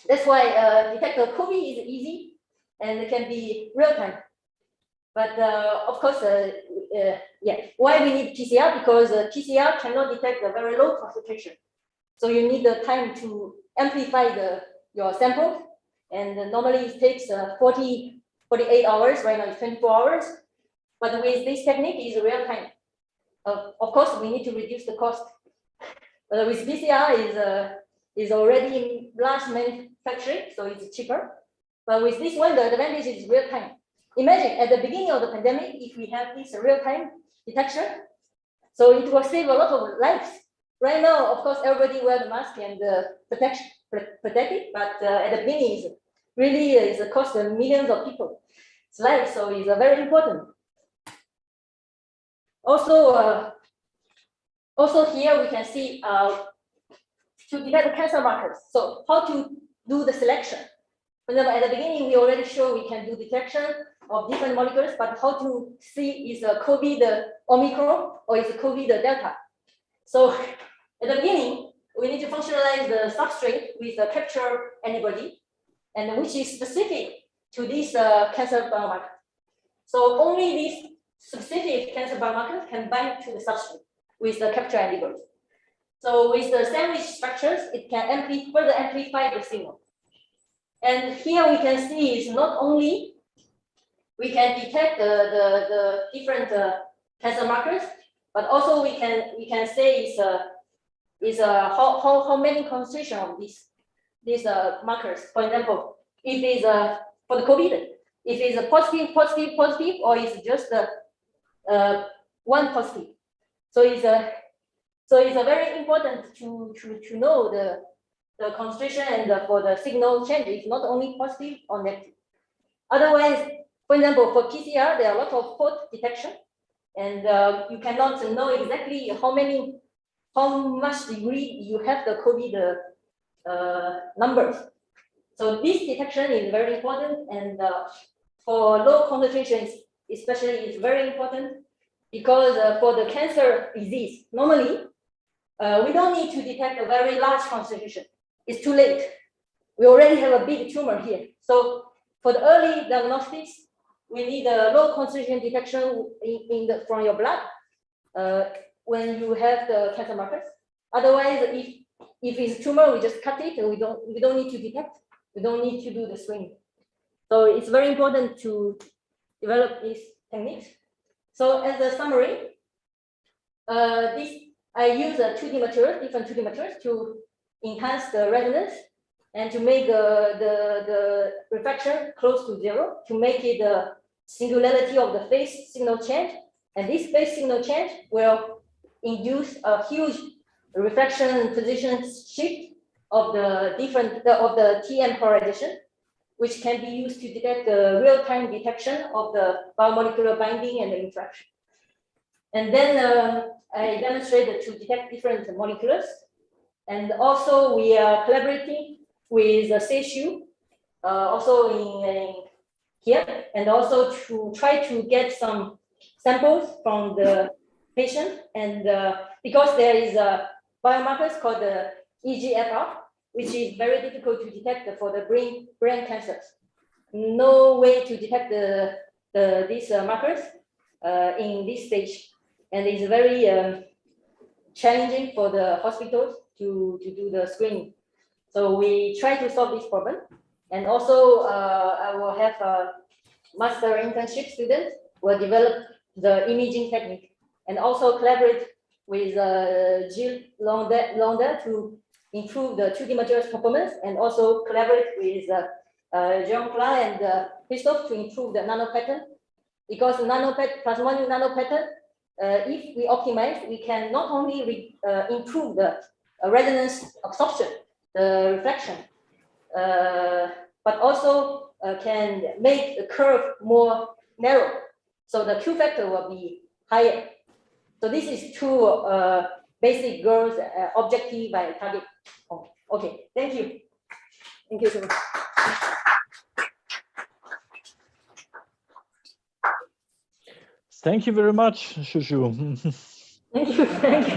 that's why detect the COVID is easy and it can be real time. But of course, yeah, why we need PCR? Because PCR cannot detect a very low concentration. So you need the time to amplify your sample. And normally it takes 48 hours, right now it's 24 hours. But with this technique, it's real time. Of course, we need to reduce the cost. But with PCR is already in large manufacturing, so it's cheaper. But with this one, the advantage is real time. Imagine at the beginning of the pandemic, if we have this real-time detection, so it will save a lot of lives. Right now, of course, everybody wear the mask and protect it, but at the beginning, it cost millions of people's lives, so it's very important. Also, here we can see to detect the cancer markers. So how to do the selection? For example, at the beginning, we already showed we can do detection of different molecules, but how to see is COVID Omicron or is COVID Delta? So at the beginning, we need to functionalize the substrate with a capture antibody, and which is specific to this cancer biomarker. So only these specific cancer biomarkers can bind to the substrate with the capture antibody. So with the sandwich structures, it can further amplify the signal. And here we can see is not only we can detect the different cancer markers, but also we can say is how many concentration of these markers. For example, if it's for the COVID, if it's a positive, or it's just one positive. So it's very important to know the concentration and for the signal change is not only positive or negative. Otherwise, for example, for PCR, there are a lot of fault detection, and you cannot know exactly how much degree you have the COVID numbers. So this detection is very important, and for low concentrations, especially, is very important because for the cancer disease, normally we don't need to detect a very large concentration. It's too late. We already have a big tumor here. So for the early diagnostics, we need a low concentration detection from your blood when you have the cancer markers. Otherwise, if it's tumor, we just cut it, and we don't need to detect. We don't need to do the screening. So it's very important to develop these techniques. So as a summary, I use 2D materials, different 2D materials to enhance the resonance and to make the reflection close to 0, to make it the singularity of the phase signal change. And this phase signal change will induce a huge reflection position shift of the TM polarization, which can be used to detect the real-time detection of the biomolecular binding and the interaction. And then I demonstrated to detect different molecules. And also we are collaborating with CSU, also in here, and also to try to get some samples from the patient. And because there is a biomarkers called the EGFR, which is very difficult to detect for the brain cancers. No way to detect these markers in this stage. And it's very challenging for the hospitals to do the screening. So we try to solve this problem. And also I will have a master internship student will develop the imaging technique and also collaborate with Gilles Londa to improve the 2D materials performance, and also collaborate with Jean-Claude and Christophe to improve the nano pattern. Because plasmonic nano pattern, if we optimize, we can not only improve the resonance absorption, the reflection, but also can make the curve more narrow. So the Q factor will be higher. So this is two basic goals, objective by target. Oh, okay, thank you. Thank you so much. Thank you very much, Shushu. Thank you. Thank you.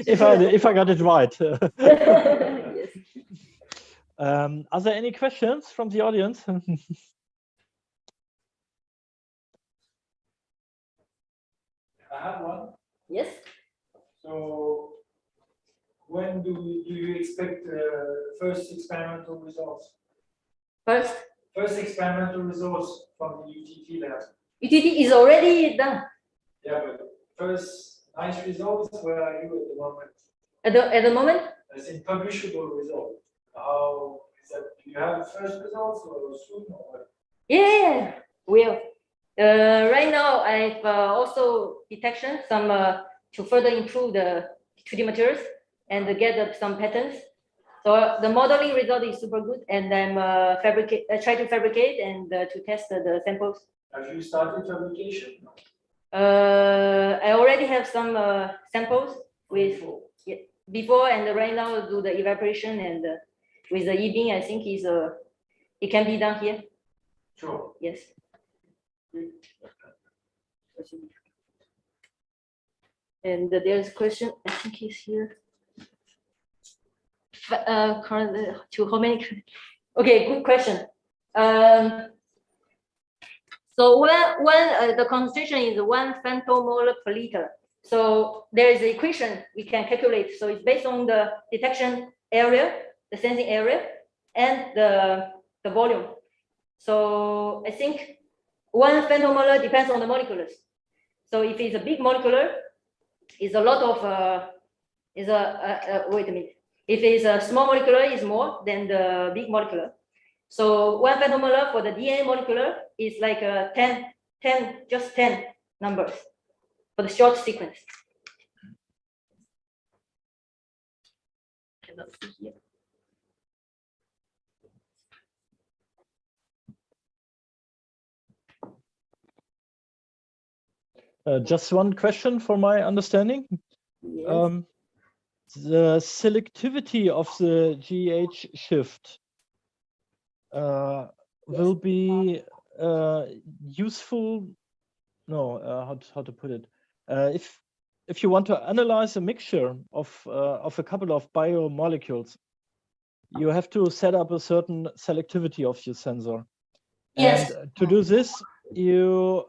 if I got it right. Yes. Are there any questions from the audience? I have one. Yes. So when do you expect first experimental results? First experimental results from the UTT lab. UTT is already done. Yeah, but first nice results, where are you at the moment? At the moment? As in publishable result. How is that? Do you have first results or soon or what? Yeah, will. Right now, I've also detection some to further improve the 2D materials and get some patterns. So the modeling result is super good, and I'm try to fabricate and to test the samples. Have you started fabrication? I already have some samples with before, and right now do the evaporation, and with the EUTINN, I think is it can be done here. Sure. Yes. And there's a question, I think he's here. Currently, to how many? Okay, good question. So when the concentration is 1 femtomole per liter, so there is an equation we can calculate. So it's based on the detection area, the sensing area, and the volume. So I think 1 femtomolar depends on the moleculars. So if it's a big molecular, it's a lot of wait a minute. If it's a small molecular, is more than the big molecular. So 1 femtomolar for the DNA molecular is like 10 numbers for the short sequence. Cannot see here. Just one question for my understanding. Yes. The selectivity of the GH shift will be useful. No, how to put it? If you want to analyze a mixture of a couple of biomolecules, you have to set up a certain selectivity of your sensor. Yes. And to do this, you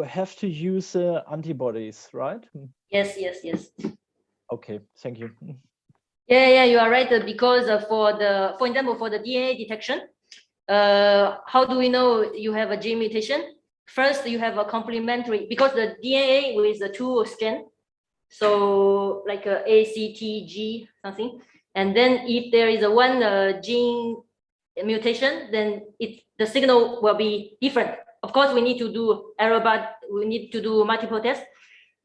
have to use antibodies, right? Yes. Okay, thank you. Yeah, you are right. Because for example, for the DNA detection, how do we know you have a gene mutation? First, you have a complementary, because the DNA with the 2 strands So like A, C, T, G, something. And then if there is a one gene mutation, then the signal will be different. Of course, we need to do error, but we need to do multiple tests.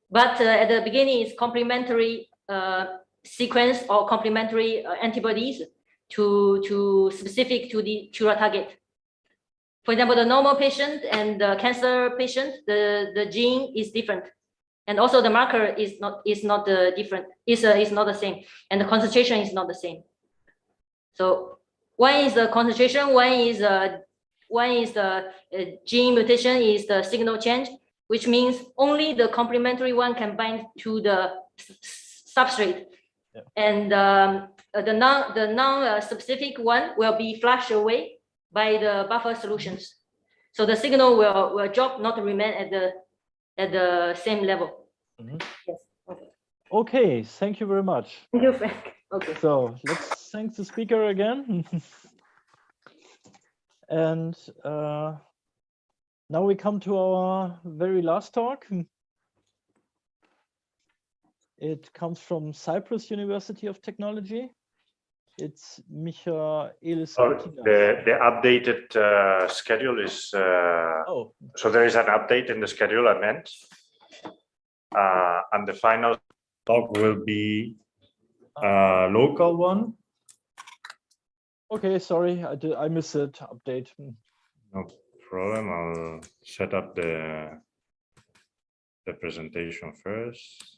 But at the beginning, it's complementary sequence or complementary antibodies to specific to the tumor target. For example, the normal patient and the cancer patient, the gene is different, and also the marker is not different. Is not the same, and the concentration is not the same. So one is the concentration, one is the gene mutation is the signal change, which means only the complementary one can bind to the substrate, and the non-specific one will be flushed away by the buffer solutions. So the signal will drop, not remain at the same level. Yes. Okay, thank you very much. Thank you, Frank. Okay. So let's thank the speaker again. And now we come to our very last talk. It comes from Cyprus University of Technology. It's Michaelis. The updated schedule is, so there is an update in the schedule, I meant. And the final talk will be a local one. Okay, sorry, I missed it. Update. No problem. I'll set up the presentation first.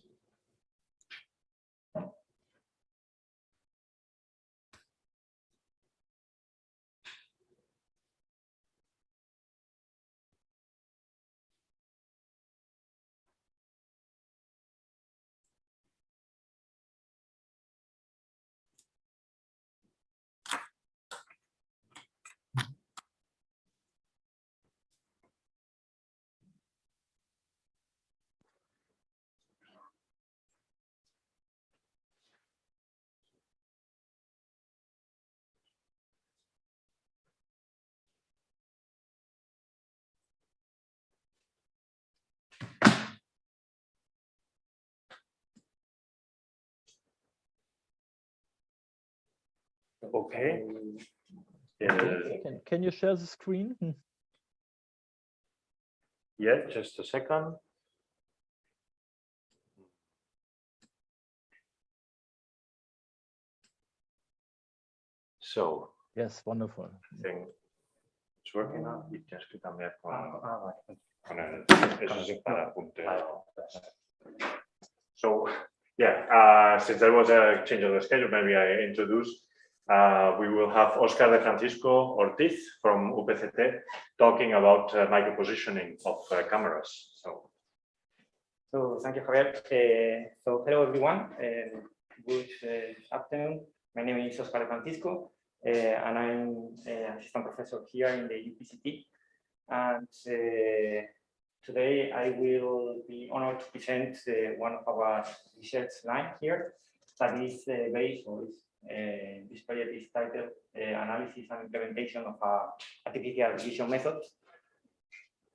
Okay. Can you share the screen? Yeah, just a second. So. Yes, wonderful. I think it's working now. Y tienes que cambiar con el. Eso es para puntero. So, yeah, since there was a change of the schedule, maybe I introduce. We will have Oscar de Francisco Ortiz from UPCT talking about micro-positioning of cameras. So thank you, Javier. So hello, everyone. Good afternoon. My name is Oscar de Francisco, and I'm an assistant professor here in the UPCT. And today I will be honored to present one of our research line here that is based on this project is titled Analysis and Implementation of Artificial Vision Methods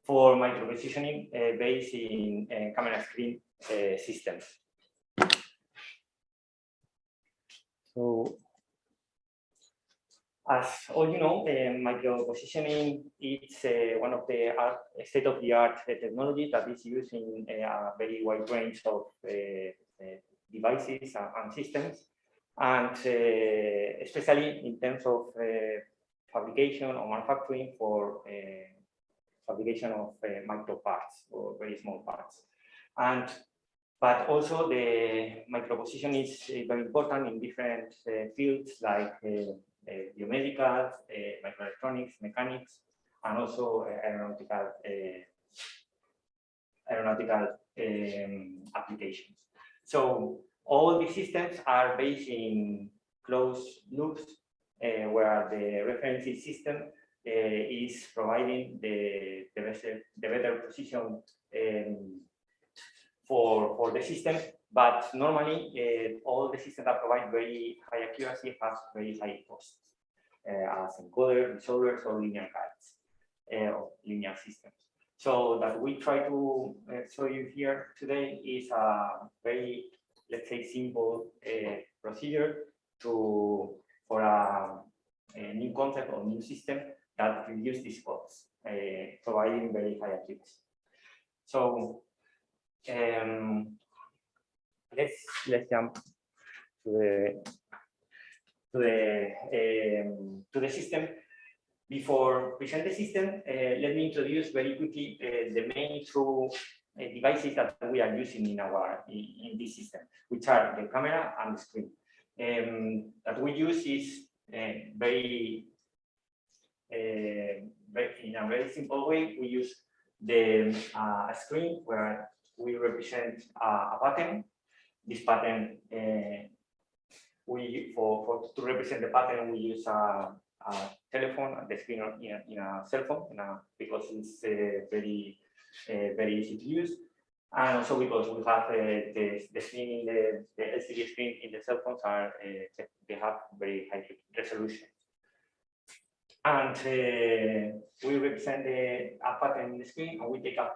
for Micro-Positioning based in camera screen systems. So, as all you know, micro-positioning is one of the state-of-the-art technologies that is used in a very wide range of devices and systems, and especially in terms of fabrication or manufacturing for fabrication of micro parts or very small parts. But also the micro-position is very important in different fields like biomedical, microelectronics, mechanics, and also aeronautical applications. So all these systems are based in closed loops where the referencing system is providing the better position for the system, but normally all the systems that provide very high accuracy have very high costs as encoders, resolvers, or linear guides or linear systems. So that we try to show you here today is a very, let's say, simple procedure for a new concept or new system that reduce these costs, providing very high accuracy. So let's jump to the system. Before present the system, let me introduce very quickly the main two devices that we are using in this system, which are the camera and the screen. That we use is in a very simple way. We use the screen where we represent a pattern. This pattern, to represent the pattern, we use a telephone, the screen in a cell phone, because it's very easy to use, and also because we have the screen in the LCD screen in the cell phones they have very high resolution, and we represent a pattern in the screen, and we take a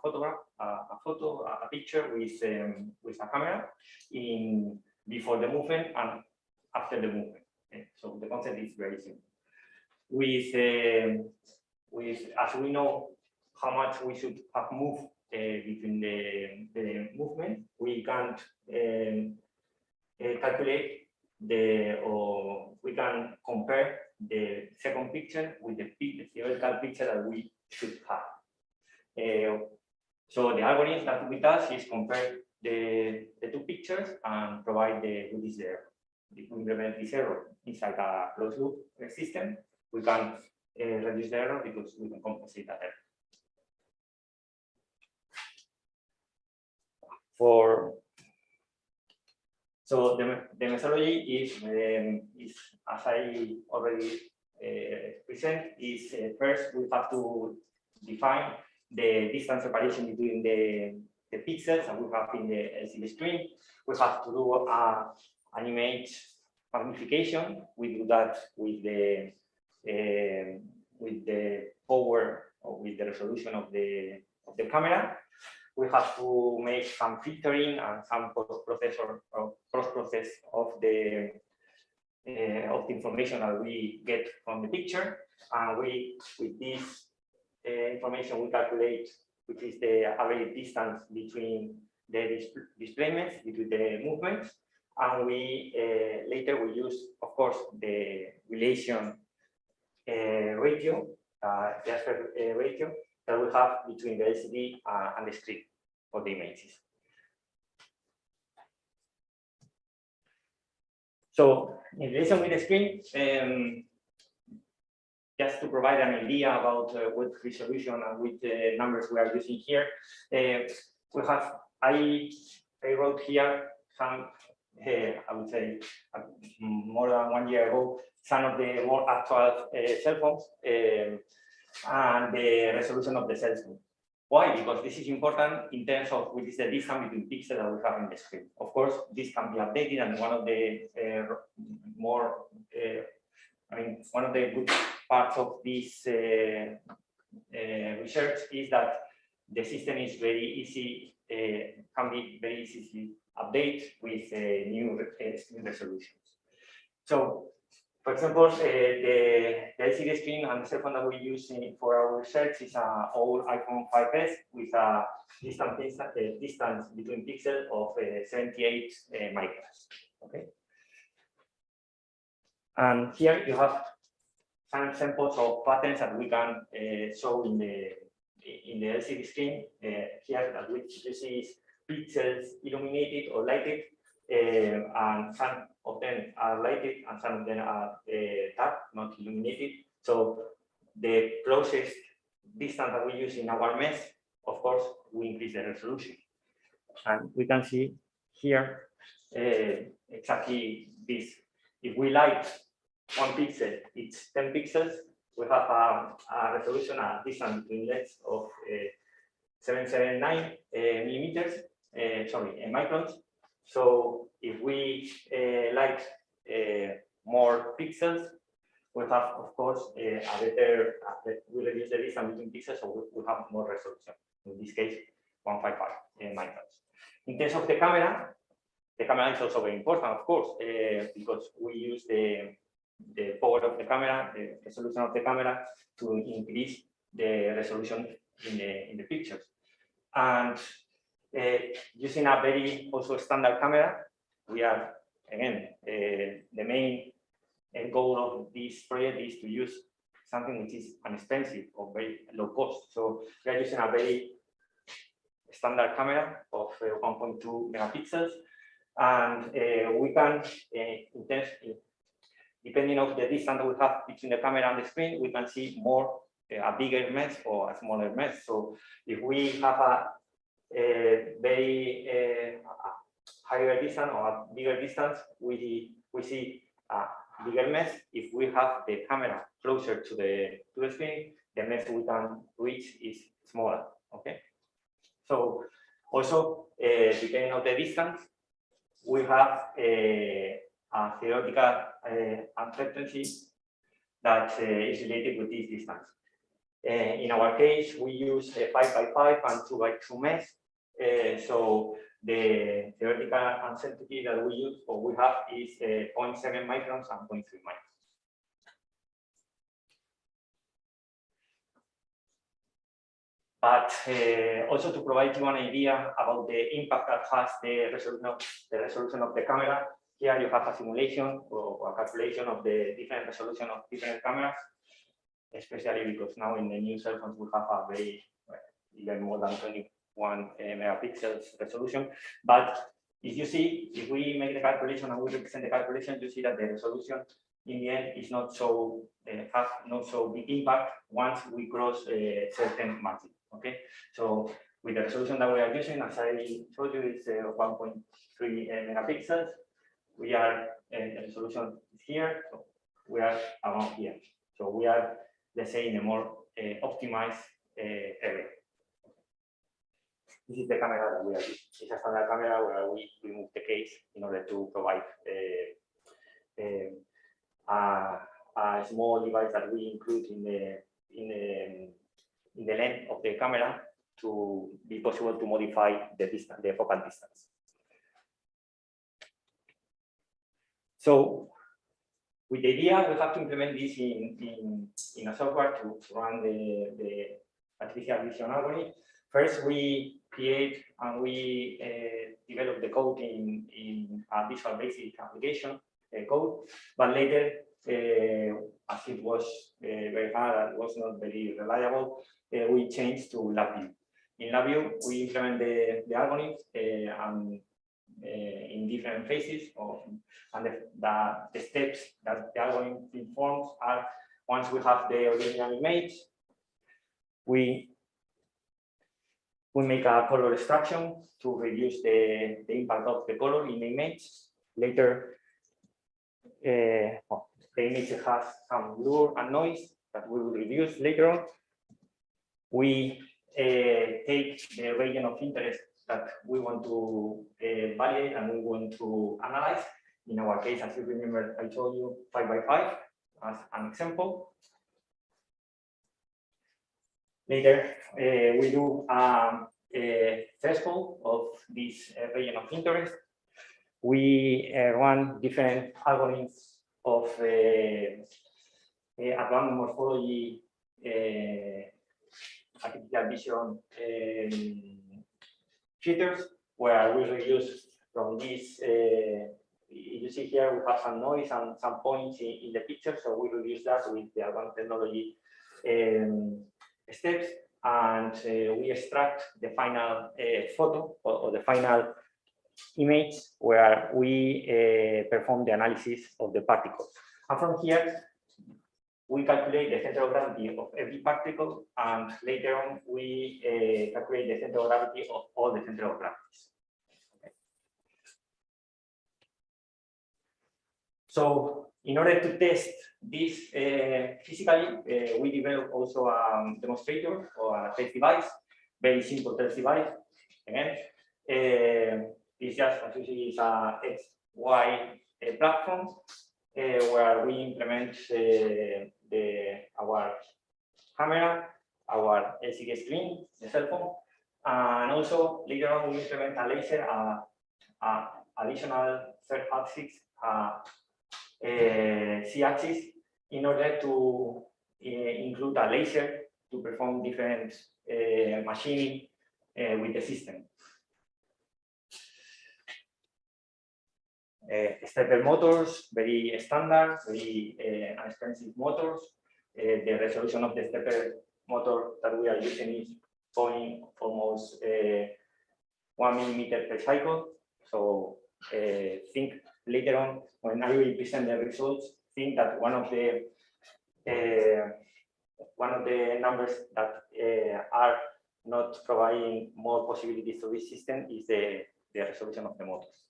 photograph, a picture with a camera before the movement and after the movement. So the concept is very simple. With as we know how much we should have moved between the movement, we can calculate or we can compare the second picture with the theoretical picture that we should have. So the algorithm that we does is compare the two pictures and provide this error. If we implement this error inside a closed loop system, we can reduce the error because we can compensate that error. So the methodology is as I already present, is first we have to define the distance separation between the pixels that we have in the LCD screen. We have to do an image magnification. We do that with the power or with the resolution of the camera. We have to make some filtering and some post-process of the information that we get from the picture, and with this information we calculate which is the average distance between the displacements, between the movements, and we later we use, of course, the relation ratio, the aspect ratio that we have between the LCD and the screen for the images. So in relation with the screen, just to provide an idea about what resolution and which numbers we are using here, we have, I wrote here some, I would say more than 1 year ago, some of the more actual cell phones and the resolution of the cell phone. Why? Because this is important in terms of which is the distance between pixels that we have in the screen. Of course, this can be updated, and one of the one of the good parts of this research is that the system is very easy, can be very easily updated with new screen resolutions. So, for example, the LCD screen and the cell phone that we use for our research is an old iPhone 5S with a distance between pixels of 78 microns. Okay. And here you have some samples of patterns that we can show in the LCD screen. Here, that which you see is pixels illuminated or lighted, and some of them are lighted and some of them are dark, not illuminated. So the closest distance that we use in our mesh, of course, we increase the resolution. And we can see here exactly this. If we light 1 pixel, it's 10 pixels. We have a resolution, a distance between LEDs of 779 microns. So if we light more pixels, we have, of course, a better, we reduce the distance between pixels, so we have more resolution. In this case, 155 microns. In terms of the camera is also very important, of course, because we use the power of the camera, the resolution of the camera, to increase the resolution in the pictures. And using a very also standard camera, we are, again, the main goal of this project is to use something which is inexpensive or very low cost. So we are using a very standard camera of 1.2 megapixels, and we can, depending on the distance we have between the camera and the screen, we can see more a bigger mesh or a smaller mesh. So if we have a very higher distance or a bigger distance, we see a bigger mesh. If we have the camera closer to the screen, the mesh we can reach is smaller. Okay. So also depending on the distance, we have a theoretical uncertainty that is related with this distance. In our case, we use a 5x5 and 2x2 mesh. So the theoretical uncertainty that we use or we have is 0.7 microns and 0.3 microns. But also to provide you an idea about the impact that has the resolution of the camera, here you have a simulation or a calculation of the different resolution of different cameras, especially because now in the new cell phones we have a very, even more than 21 megapixels resolution. But if you see, if we make the calculation and we represent the calculation, you see that the resolution in the end is not so has not so big impact once we cross a certain margin. Okay, so with the resolution that we are using, as I told you, is 1.3 megapixels. We are the resolution is here, so we are around here. So we are, let's say, in a more optimized area. This is the camera that we are using. It's a standard camera where we remove the case in order to provide a small device that we include in the length of the camera to be possible to modify the distance, the focal distance. So with the idea, we have to implement this in a software to run the artificial vision algorithm. First, we create and we develop the code in a Visual Basic application code, but later, as it was very hard and was not very reliable, we changed to LabVIEW. In LabVIEW, we implement the algorithm in different phases, and the steps that the algorithm informs are: once we have the original image, we make a color extraction to reduce the impact of the color in the image. Later, the image has some blur and noise that we will reduce later on. We take the region of interest that we want to validate and we want to analyze. In our case, as you remember, I told you 5x5 as an example. Later, we do a threshold of this region of interest. We run different algorithms of advanced morphology, artificial vision filters, where we reduce from this. You see here we have some noise and some points in the picture, so we reduce that with the advanced technology steps, and we extract the final photo or the final image where we perform the analysis of the particles. And from here, we calculate the center of gravity of every particle, and later on we calculate the center of gravity of all the center of gravities. Okay. So in order to test this physically, we developed also a demonstrator or a test device, very simple test device. Again, it's just, as you see, it's a XY platform. where we implement our camera, our LCD screen, the cell phone, and also later on we implement a laser, additional third axis, Z-axis, in order to include a laser to perform different machining with the system. Stepper motors, very standard, very inexpensive motors. The resolution of the stepper motor that we are using is going almost 1 millimeter per cycle. So think later on when I will present the results, think that one of the numbers that are not providing more possibilities to this system is the resolution of the motors.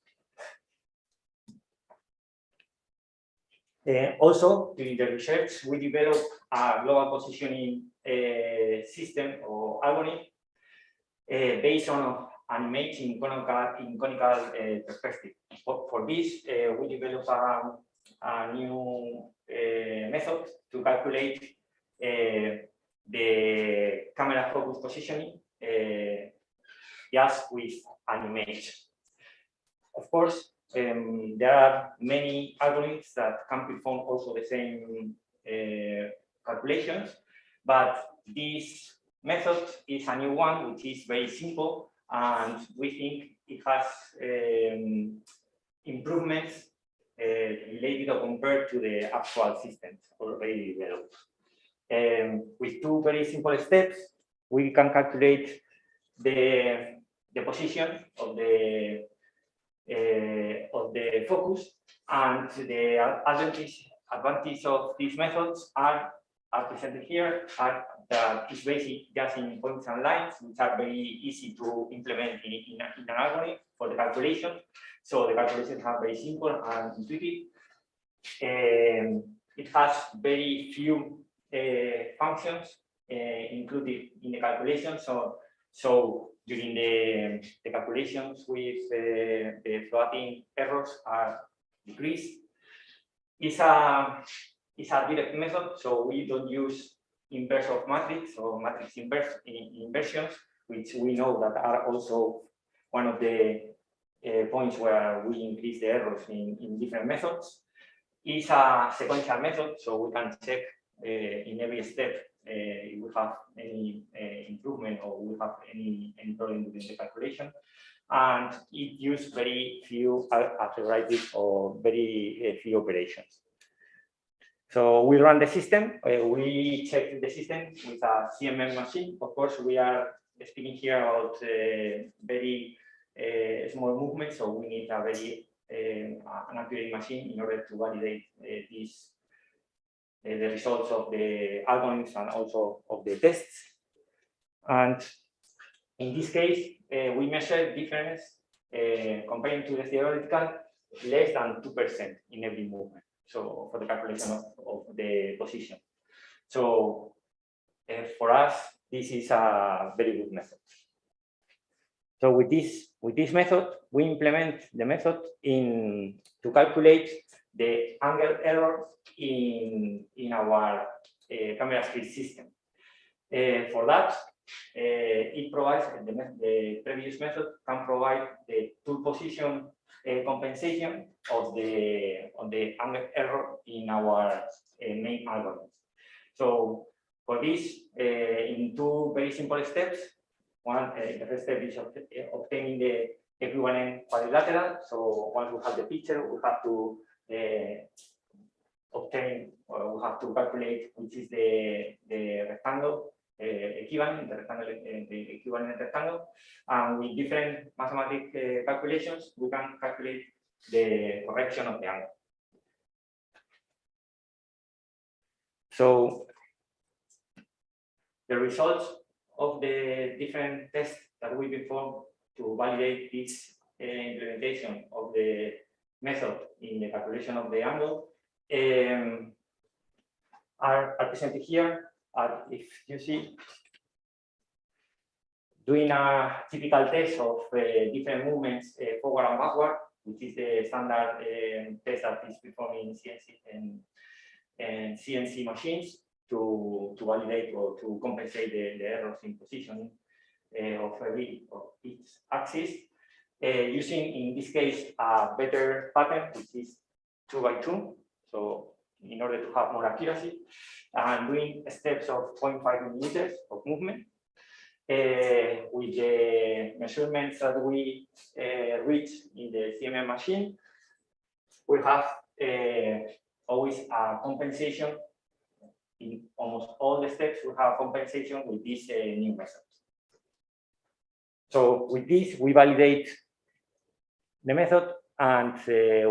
Also, during the research, we developed a global positioning system or algorithm based on an image in conical perspective. For this, we developed a new method to calculate the camera focus positioning just with an image. Of course, there are many algorithms that can perform also the same calculations, but this method is a new one, which is very simple, and we think it has improvements related or compared to the actual systems already developed. With two very simple steps, we can calculate the position of the focus, and the advantage of these methods are presented here. That is basic just in points and lines, which are very easy to implement in an algorithm for the calculation. So the calculations are very simple and intuitive. It has very few functions included in the calculation. So during the calculations with the floating errors are decreased. It's a direct method, so we don't use inverse of matrix or matrix inversions, which we know that are also one of the points where we increase the errors in different methods. It's a sequential method, so we can check in every step if we have any improvement or we have any problem during the calculation. And it uses very few algorithms or very few operations. So we run the system, we check the system with a CMM machine. Of course, we are speaking here about very small movements, so we need a very an accurate machine in order to validate the results of the algorithms and also of the tests. And in this case, we measure difference comparing to the theoretical less than 2% in every movement. So for the calculation of the position. So for us, this is a very good method. So with this method, we implement the method to calculate the angle error in our camera screen system. For that, it provides the previous method can provide the tool position compensation of the angle error in our main algorithm. So for this, in two very simple steps. One, the first step is obtaining the equivalent quadrilateral. So once we have the picture, we have to calculate which is the rectangle equivalent, the equivalent rectangle, and with different mathematical calculations, we can calculate the correction of the angle. So the results of the different tests that we perform to validate this implementation of the method in the calculation of the angle are presented here. If you see, doing a typical test of different movements forward and backward, which is the standard test that is performed in CNC and CNC machines to validate or to compensate the errors in positioning of each axis, using in this case a better pattern, which is 2 by 2. So in order to have more accuracy, and doing steps of 0.5 millimeters of movement. With the measurements that we reach in the CMM machine, we have always a compensation. In almost all the steps, we have compensation with this new method. So with this, we validate the method, and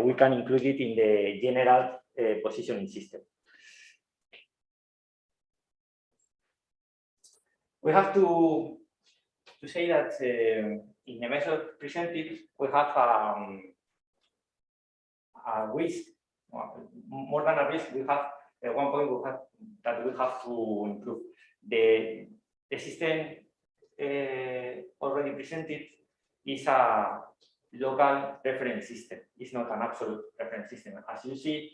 we can include it in the general positioning system. We have to say that in the method presented, we have a risk, more than a risk. We have one point that we have to improve. The system already presented is a local reference system. It's not an absolute reference system. As you see,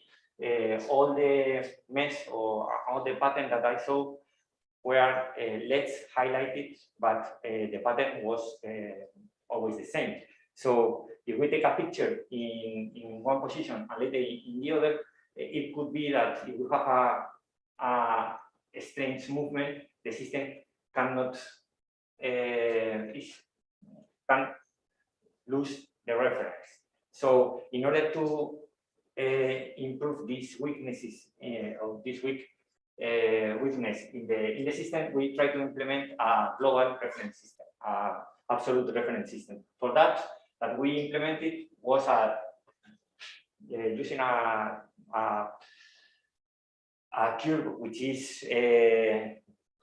all the mesh or all the pattern that I saw were less highlighted, but the pattern was always the same. So if we take a picture in one position and later in the other, it could be that if we have a strange movement, the system cannot can lose the reference. So in order to improve these weaknesses or this weakness in the system, we try to implement a global reference system, absolute reference system. For that we implemented was using a curve which is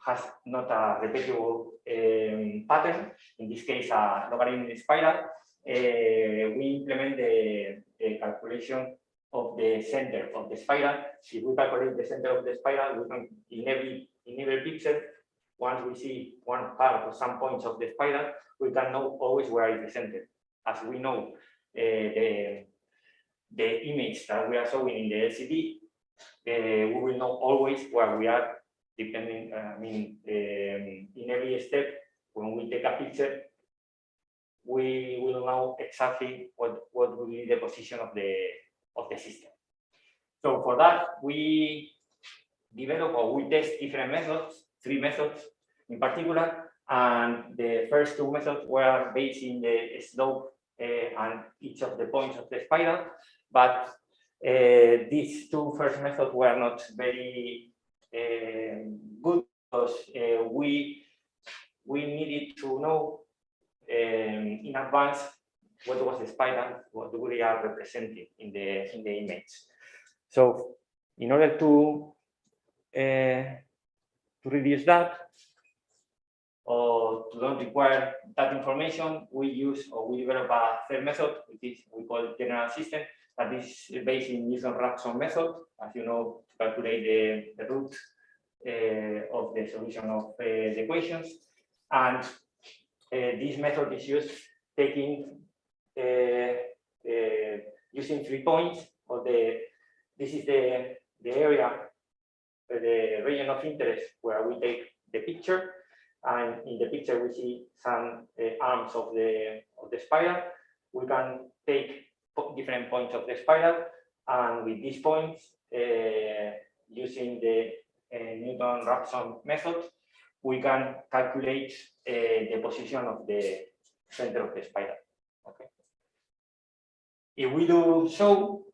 has not a repeatable pattern. In this case, a logarithmic spiral. We implement the calculation of the center of the spiral. If we calculate the center of the spiral, we can in every pixel, once we see one part or some points of the spiral, we can know always where is the center. As we know the image that we are showing in the LCD, we will know always where we are, depending. In every step, when we take a picture, we will know exactly what will be the position of the system. So for that, we develop or we test different methods, 3 methods in particular, and the first 2 methods were based in the slope and each of the points of the spiral, but these 2 first methods were not very good because we needed to know in advance what was the spiral, what we are representing in the image. So in order to reduce that or to don't require that information, we use or we develop a third method, which is we call general system, that is based in Newton-Raphson method, as you know, to calculate the root of the solution of the equations. And this method is used taking using 3 points, or this is the area, the region of interest where we take the picture, and in the picture we see some arms of the spiral. We can take different points of the spiral, and with these points, using the Newton-Raphson method, we can calculate the position of the center of the spiral. Okay. If we do so,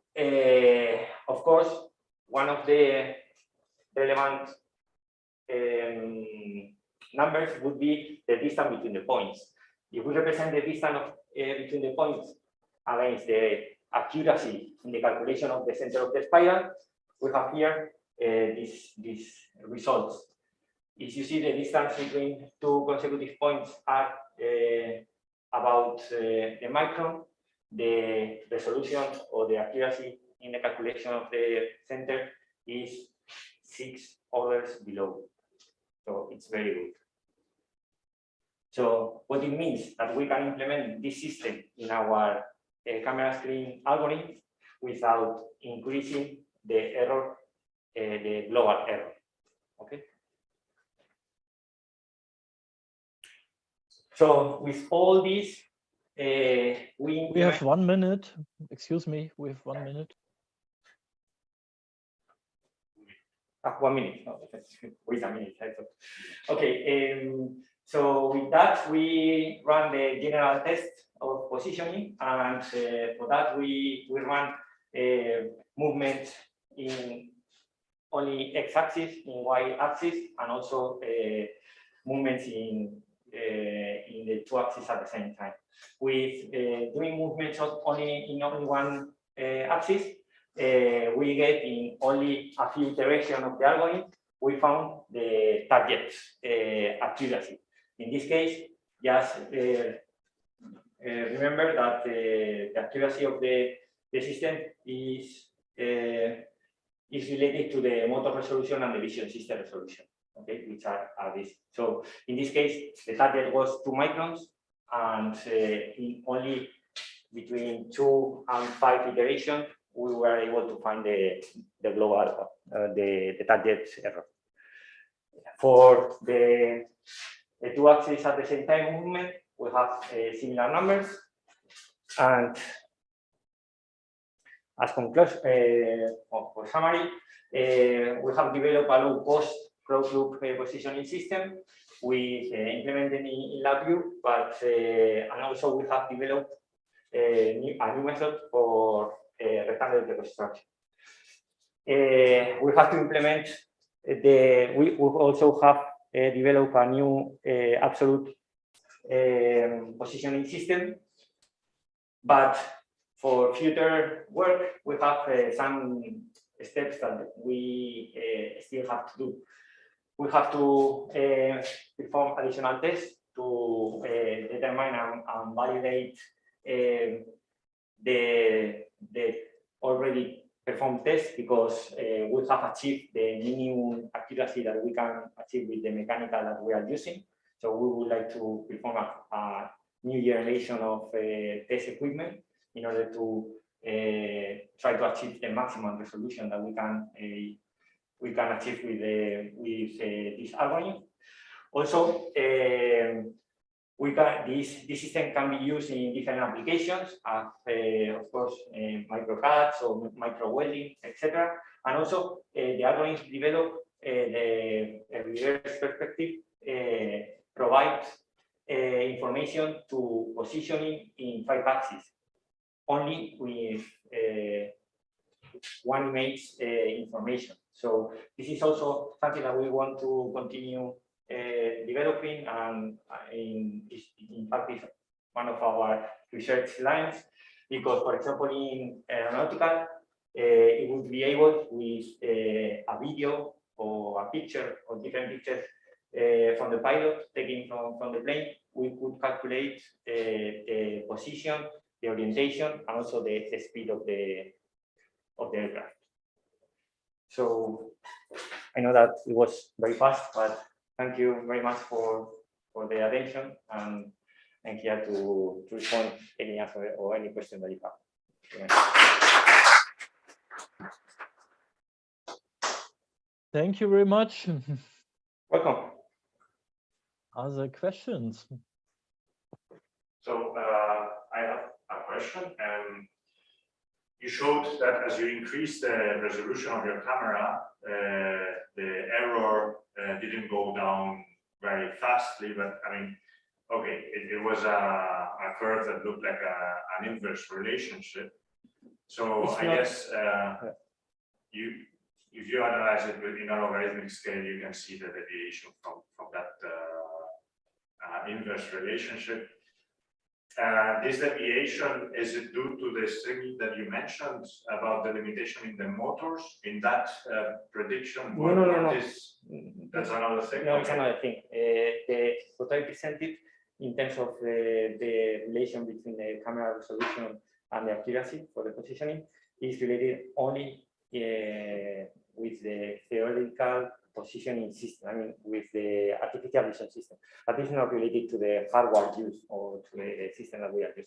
of course, one of the relevant numbers would be the distance between the points. If we represent the distance between the points against the accuracy in the calculation of the center of the spiral, we have here these results. If you see the distance between 2 consecutive points are about the micron, the resolution or the accuracy in the calculation of the center is 6 orders below. So it's very good. So what it means that we can implement this system in our camera screen algorithm without increasing the error, the global error. Okay. So with all this, we have 1 minute. Excuse me, we have 1 minute. 1 minute. No, wait a minute. Okay. So with that, we run the general test of positioning, and for that we run movement in only x-axis, in y-axis, and also movements in the 2 axes at the same time. With doing movements only in only one axis, we get in only a few iterations of the algorithm, we found the target accuracy. In this case, just remember that the accuracy of the system is related to the motor resolution and the vision system resolution, okay, which are this. So in this case, the target was 2 microns, and in only between 2 and 5 iterations, we were able to find the global, the target error. For the 2 axes at the same time movement, we have similar numbers, and as conclusion, for summary, we have developed a low-cost closed-loop positioning system with implemented in LabVIEW, but and also we have developed a new method for rectangular reconstruction. We have to implement we also have developed a new absolute positioning system, but for future work, we have some steps that we still have to do. We have to perform additional tests to determine and validate the already performed tests, because we have achieved the minimum accuracy that we can achieve with the mechanical that we are using. So we would like to perform a new generation of test equipment in order to try to achieve the maximum resolution that we can achieve with this algorithm. Also, this system can be used in different applications, of course, micro cuts or micro welding, etc. And also, the algorithm developed the reverse perspective provides information to positioning in 5 axes, only with 1 image information. So this is also something that we want to continue developing, and in fact is one of our research lines, because, for example, in aeronautical, it would be able with a video or a picture or different pictures from the pilot taken from the plane, we could calculate the position, the orientation, and also the speed of the aircraft. So I know that it was very fast, but thank you very much for the attention, and I'm here to respond any answer or any question that you have. Thank you very much. Welcome. Other questions? So I have a question. You showed that as you increase the resolution of your camera, the error didn't go down very fastly, but I mean, okay, it was a curve that looked like an inverse relationship. So I guess if you analyze it in a logarithmic scale, you can see the deviation from that inverse relationship. This deviation, is it due to this thing that you mentioned about the limitation in the motors in that prediction? No. That's another thing. No, it's another thing. What I presented in terms of the relation between the camera resolution and the accuracy for the positioning is related only with the theoretical positioning system, I mean, with the artificial vision system. But this is not related to the hardware use or to the system that we are using.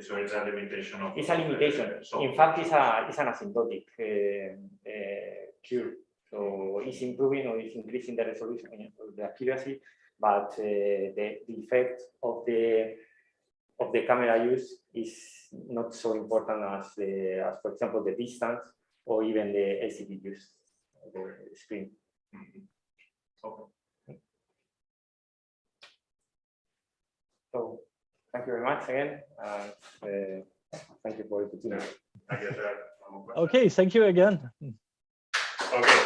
So it's a limitation of. It's a limitation. In fact, it's an asymptotic curve. So it's improving or it's increasing the resolution, the accuracy, but the effect of the camera use is not so important as for example, the distance or even the LCD use of the screen. Okay. So thank you very much again. Thank you for the opportunity. Okay, thank you again. Okay.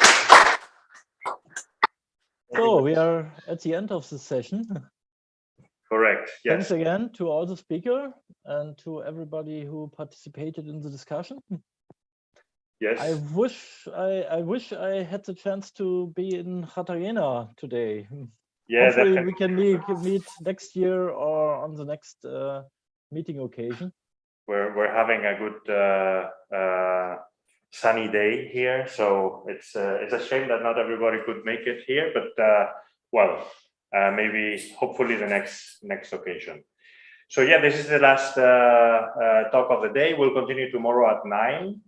So we are at the end of the session. Correct. Yes. Thanks again to all the speakers and to everybody who participated in the discussion. Yes. I wish I had the chance to be in Cartagena today. Yeah, hopefully that we can meet next year or on the next meeting occasion. We're having a good sunny day here, so it's a shame that not everybody could make it here, but well, maybe hopefully the next occasion. So yeah, this is the last talk of the day. We'll continue tomorrow at 9.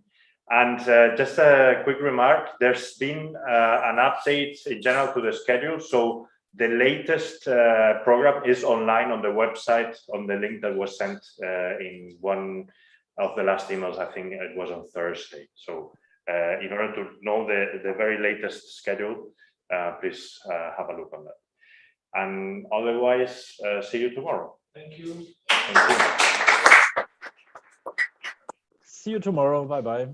And just a quick remark, there's been an update in general to the schedule. So the latest program is online on the website on the link that was sent in one of the last emails. I think it was on Thursday. So in order to know the very latest schedule, please have a look on that. And otherwise, see you tomorrow. Thank you. Thank you. See you tomorrow. Bye-bye.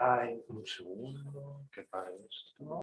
Ay, un segundo, que pare esto.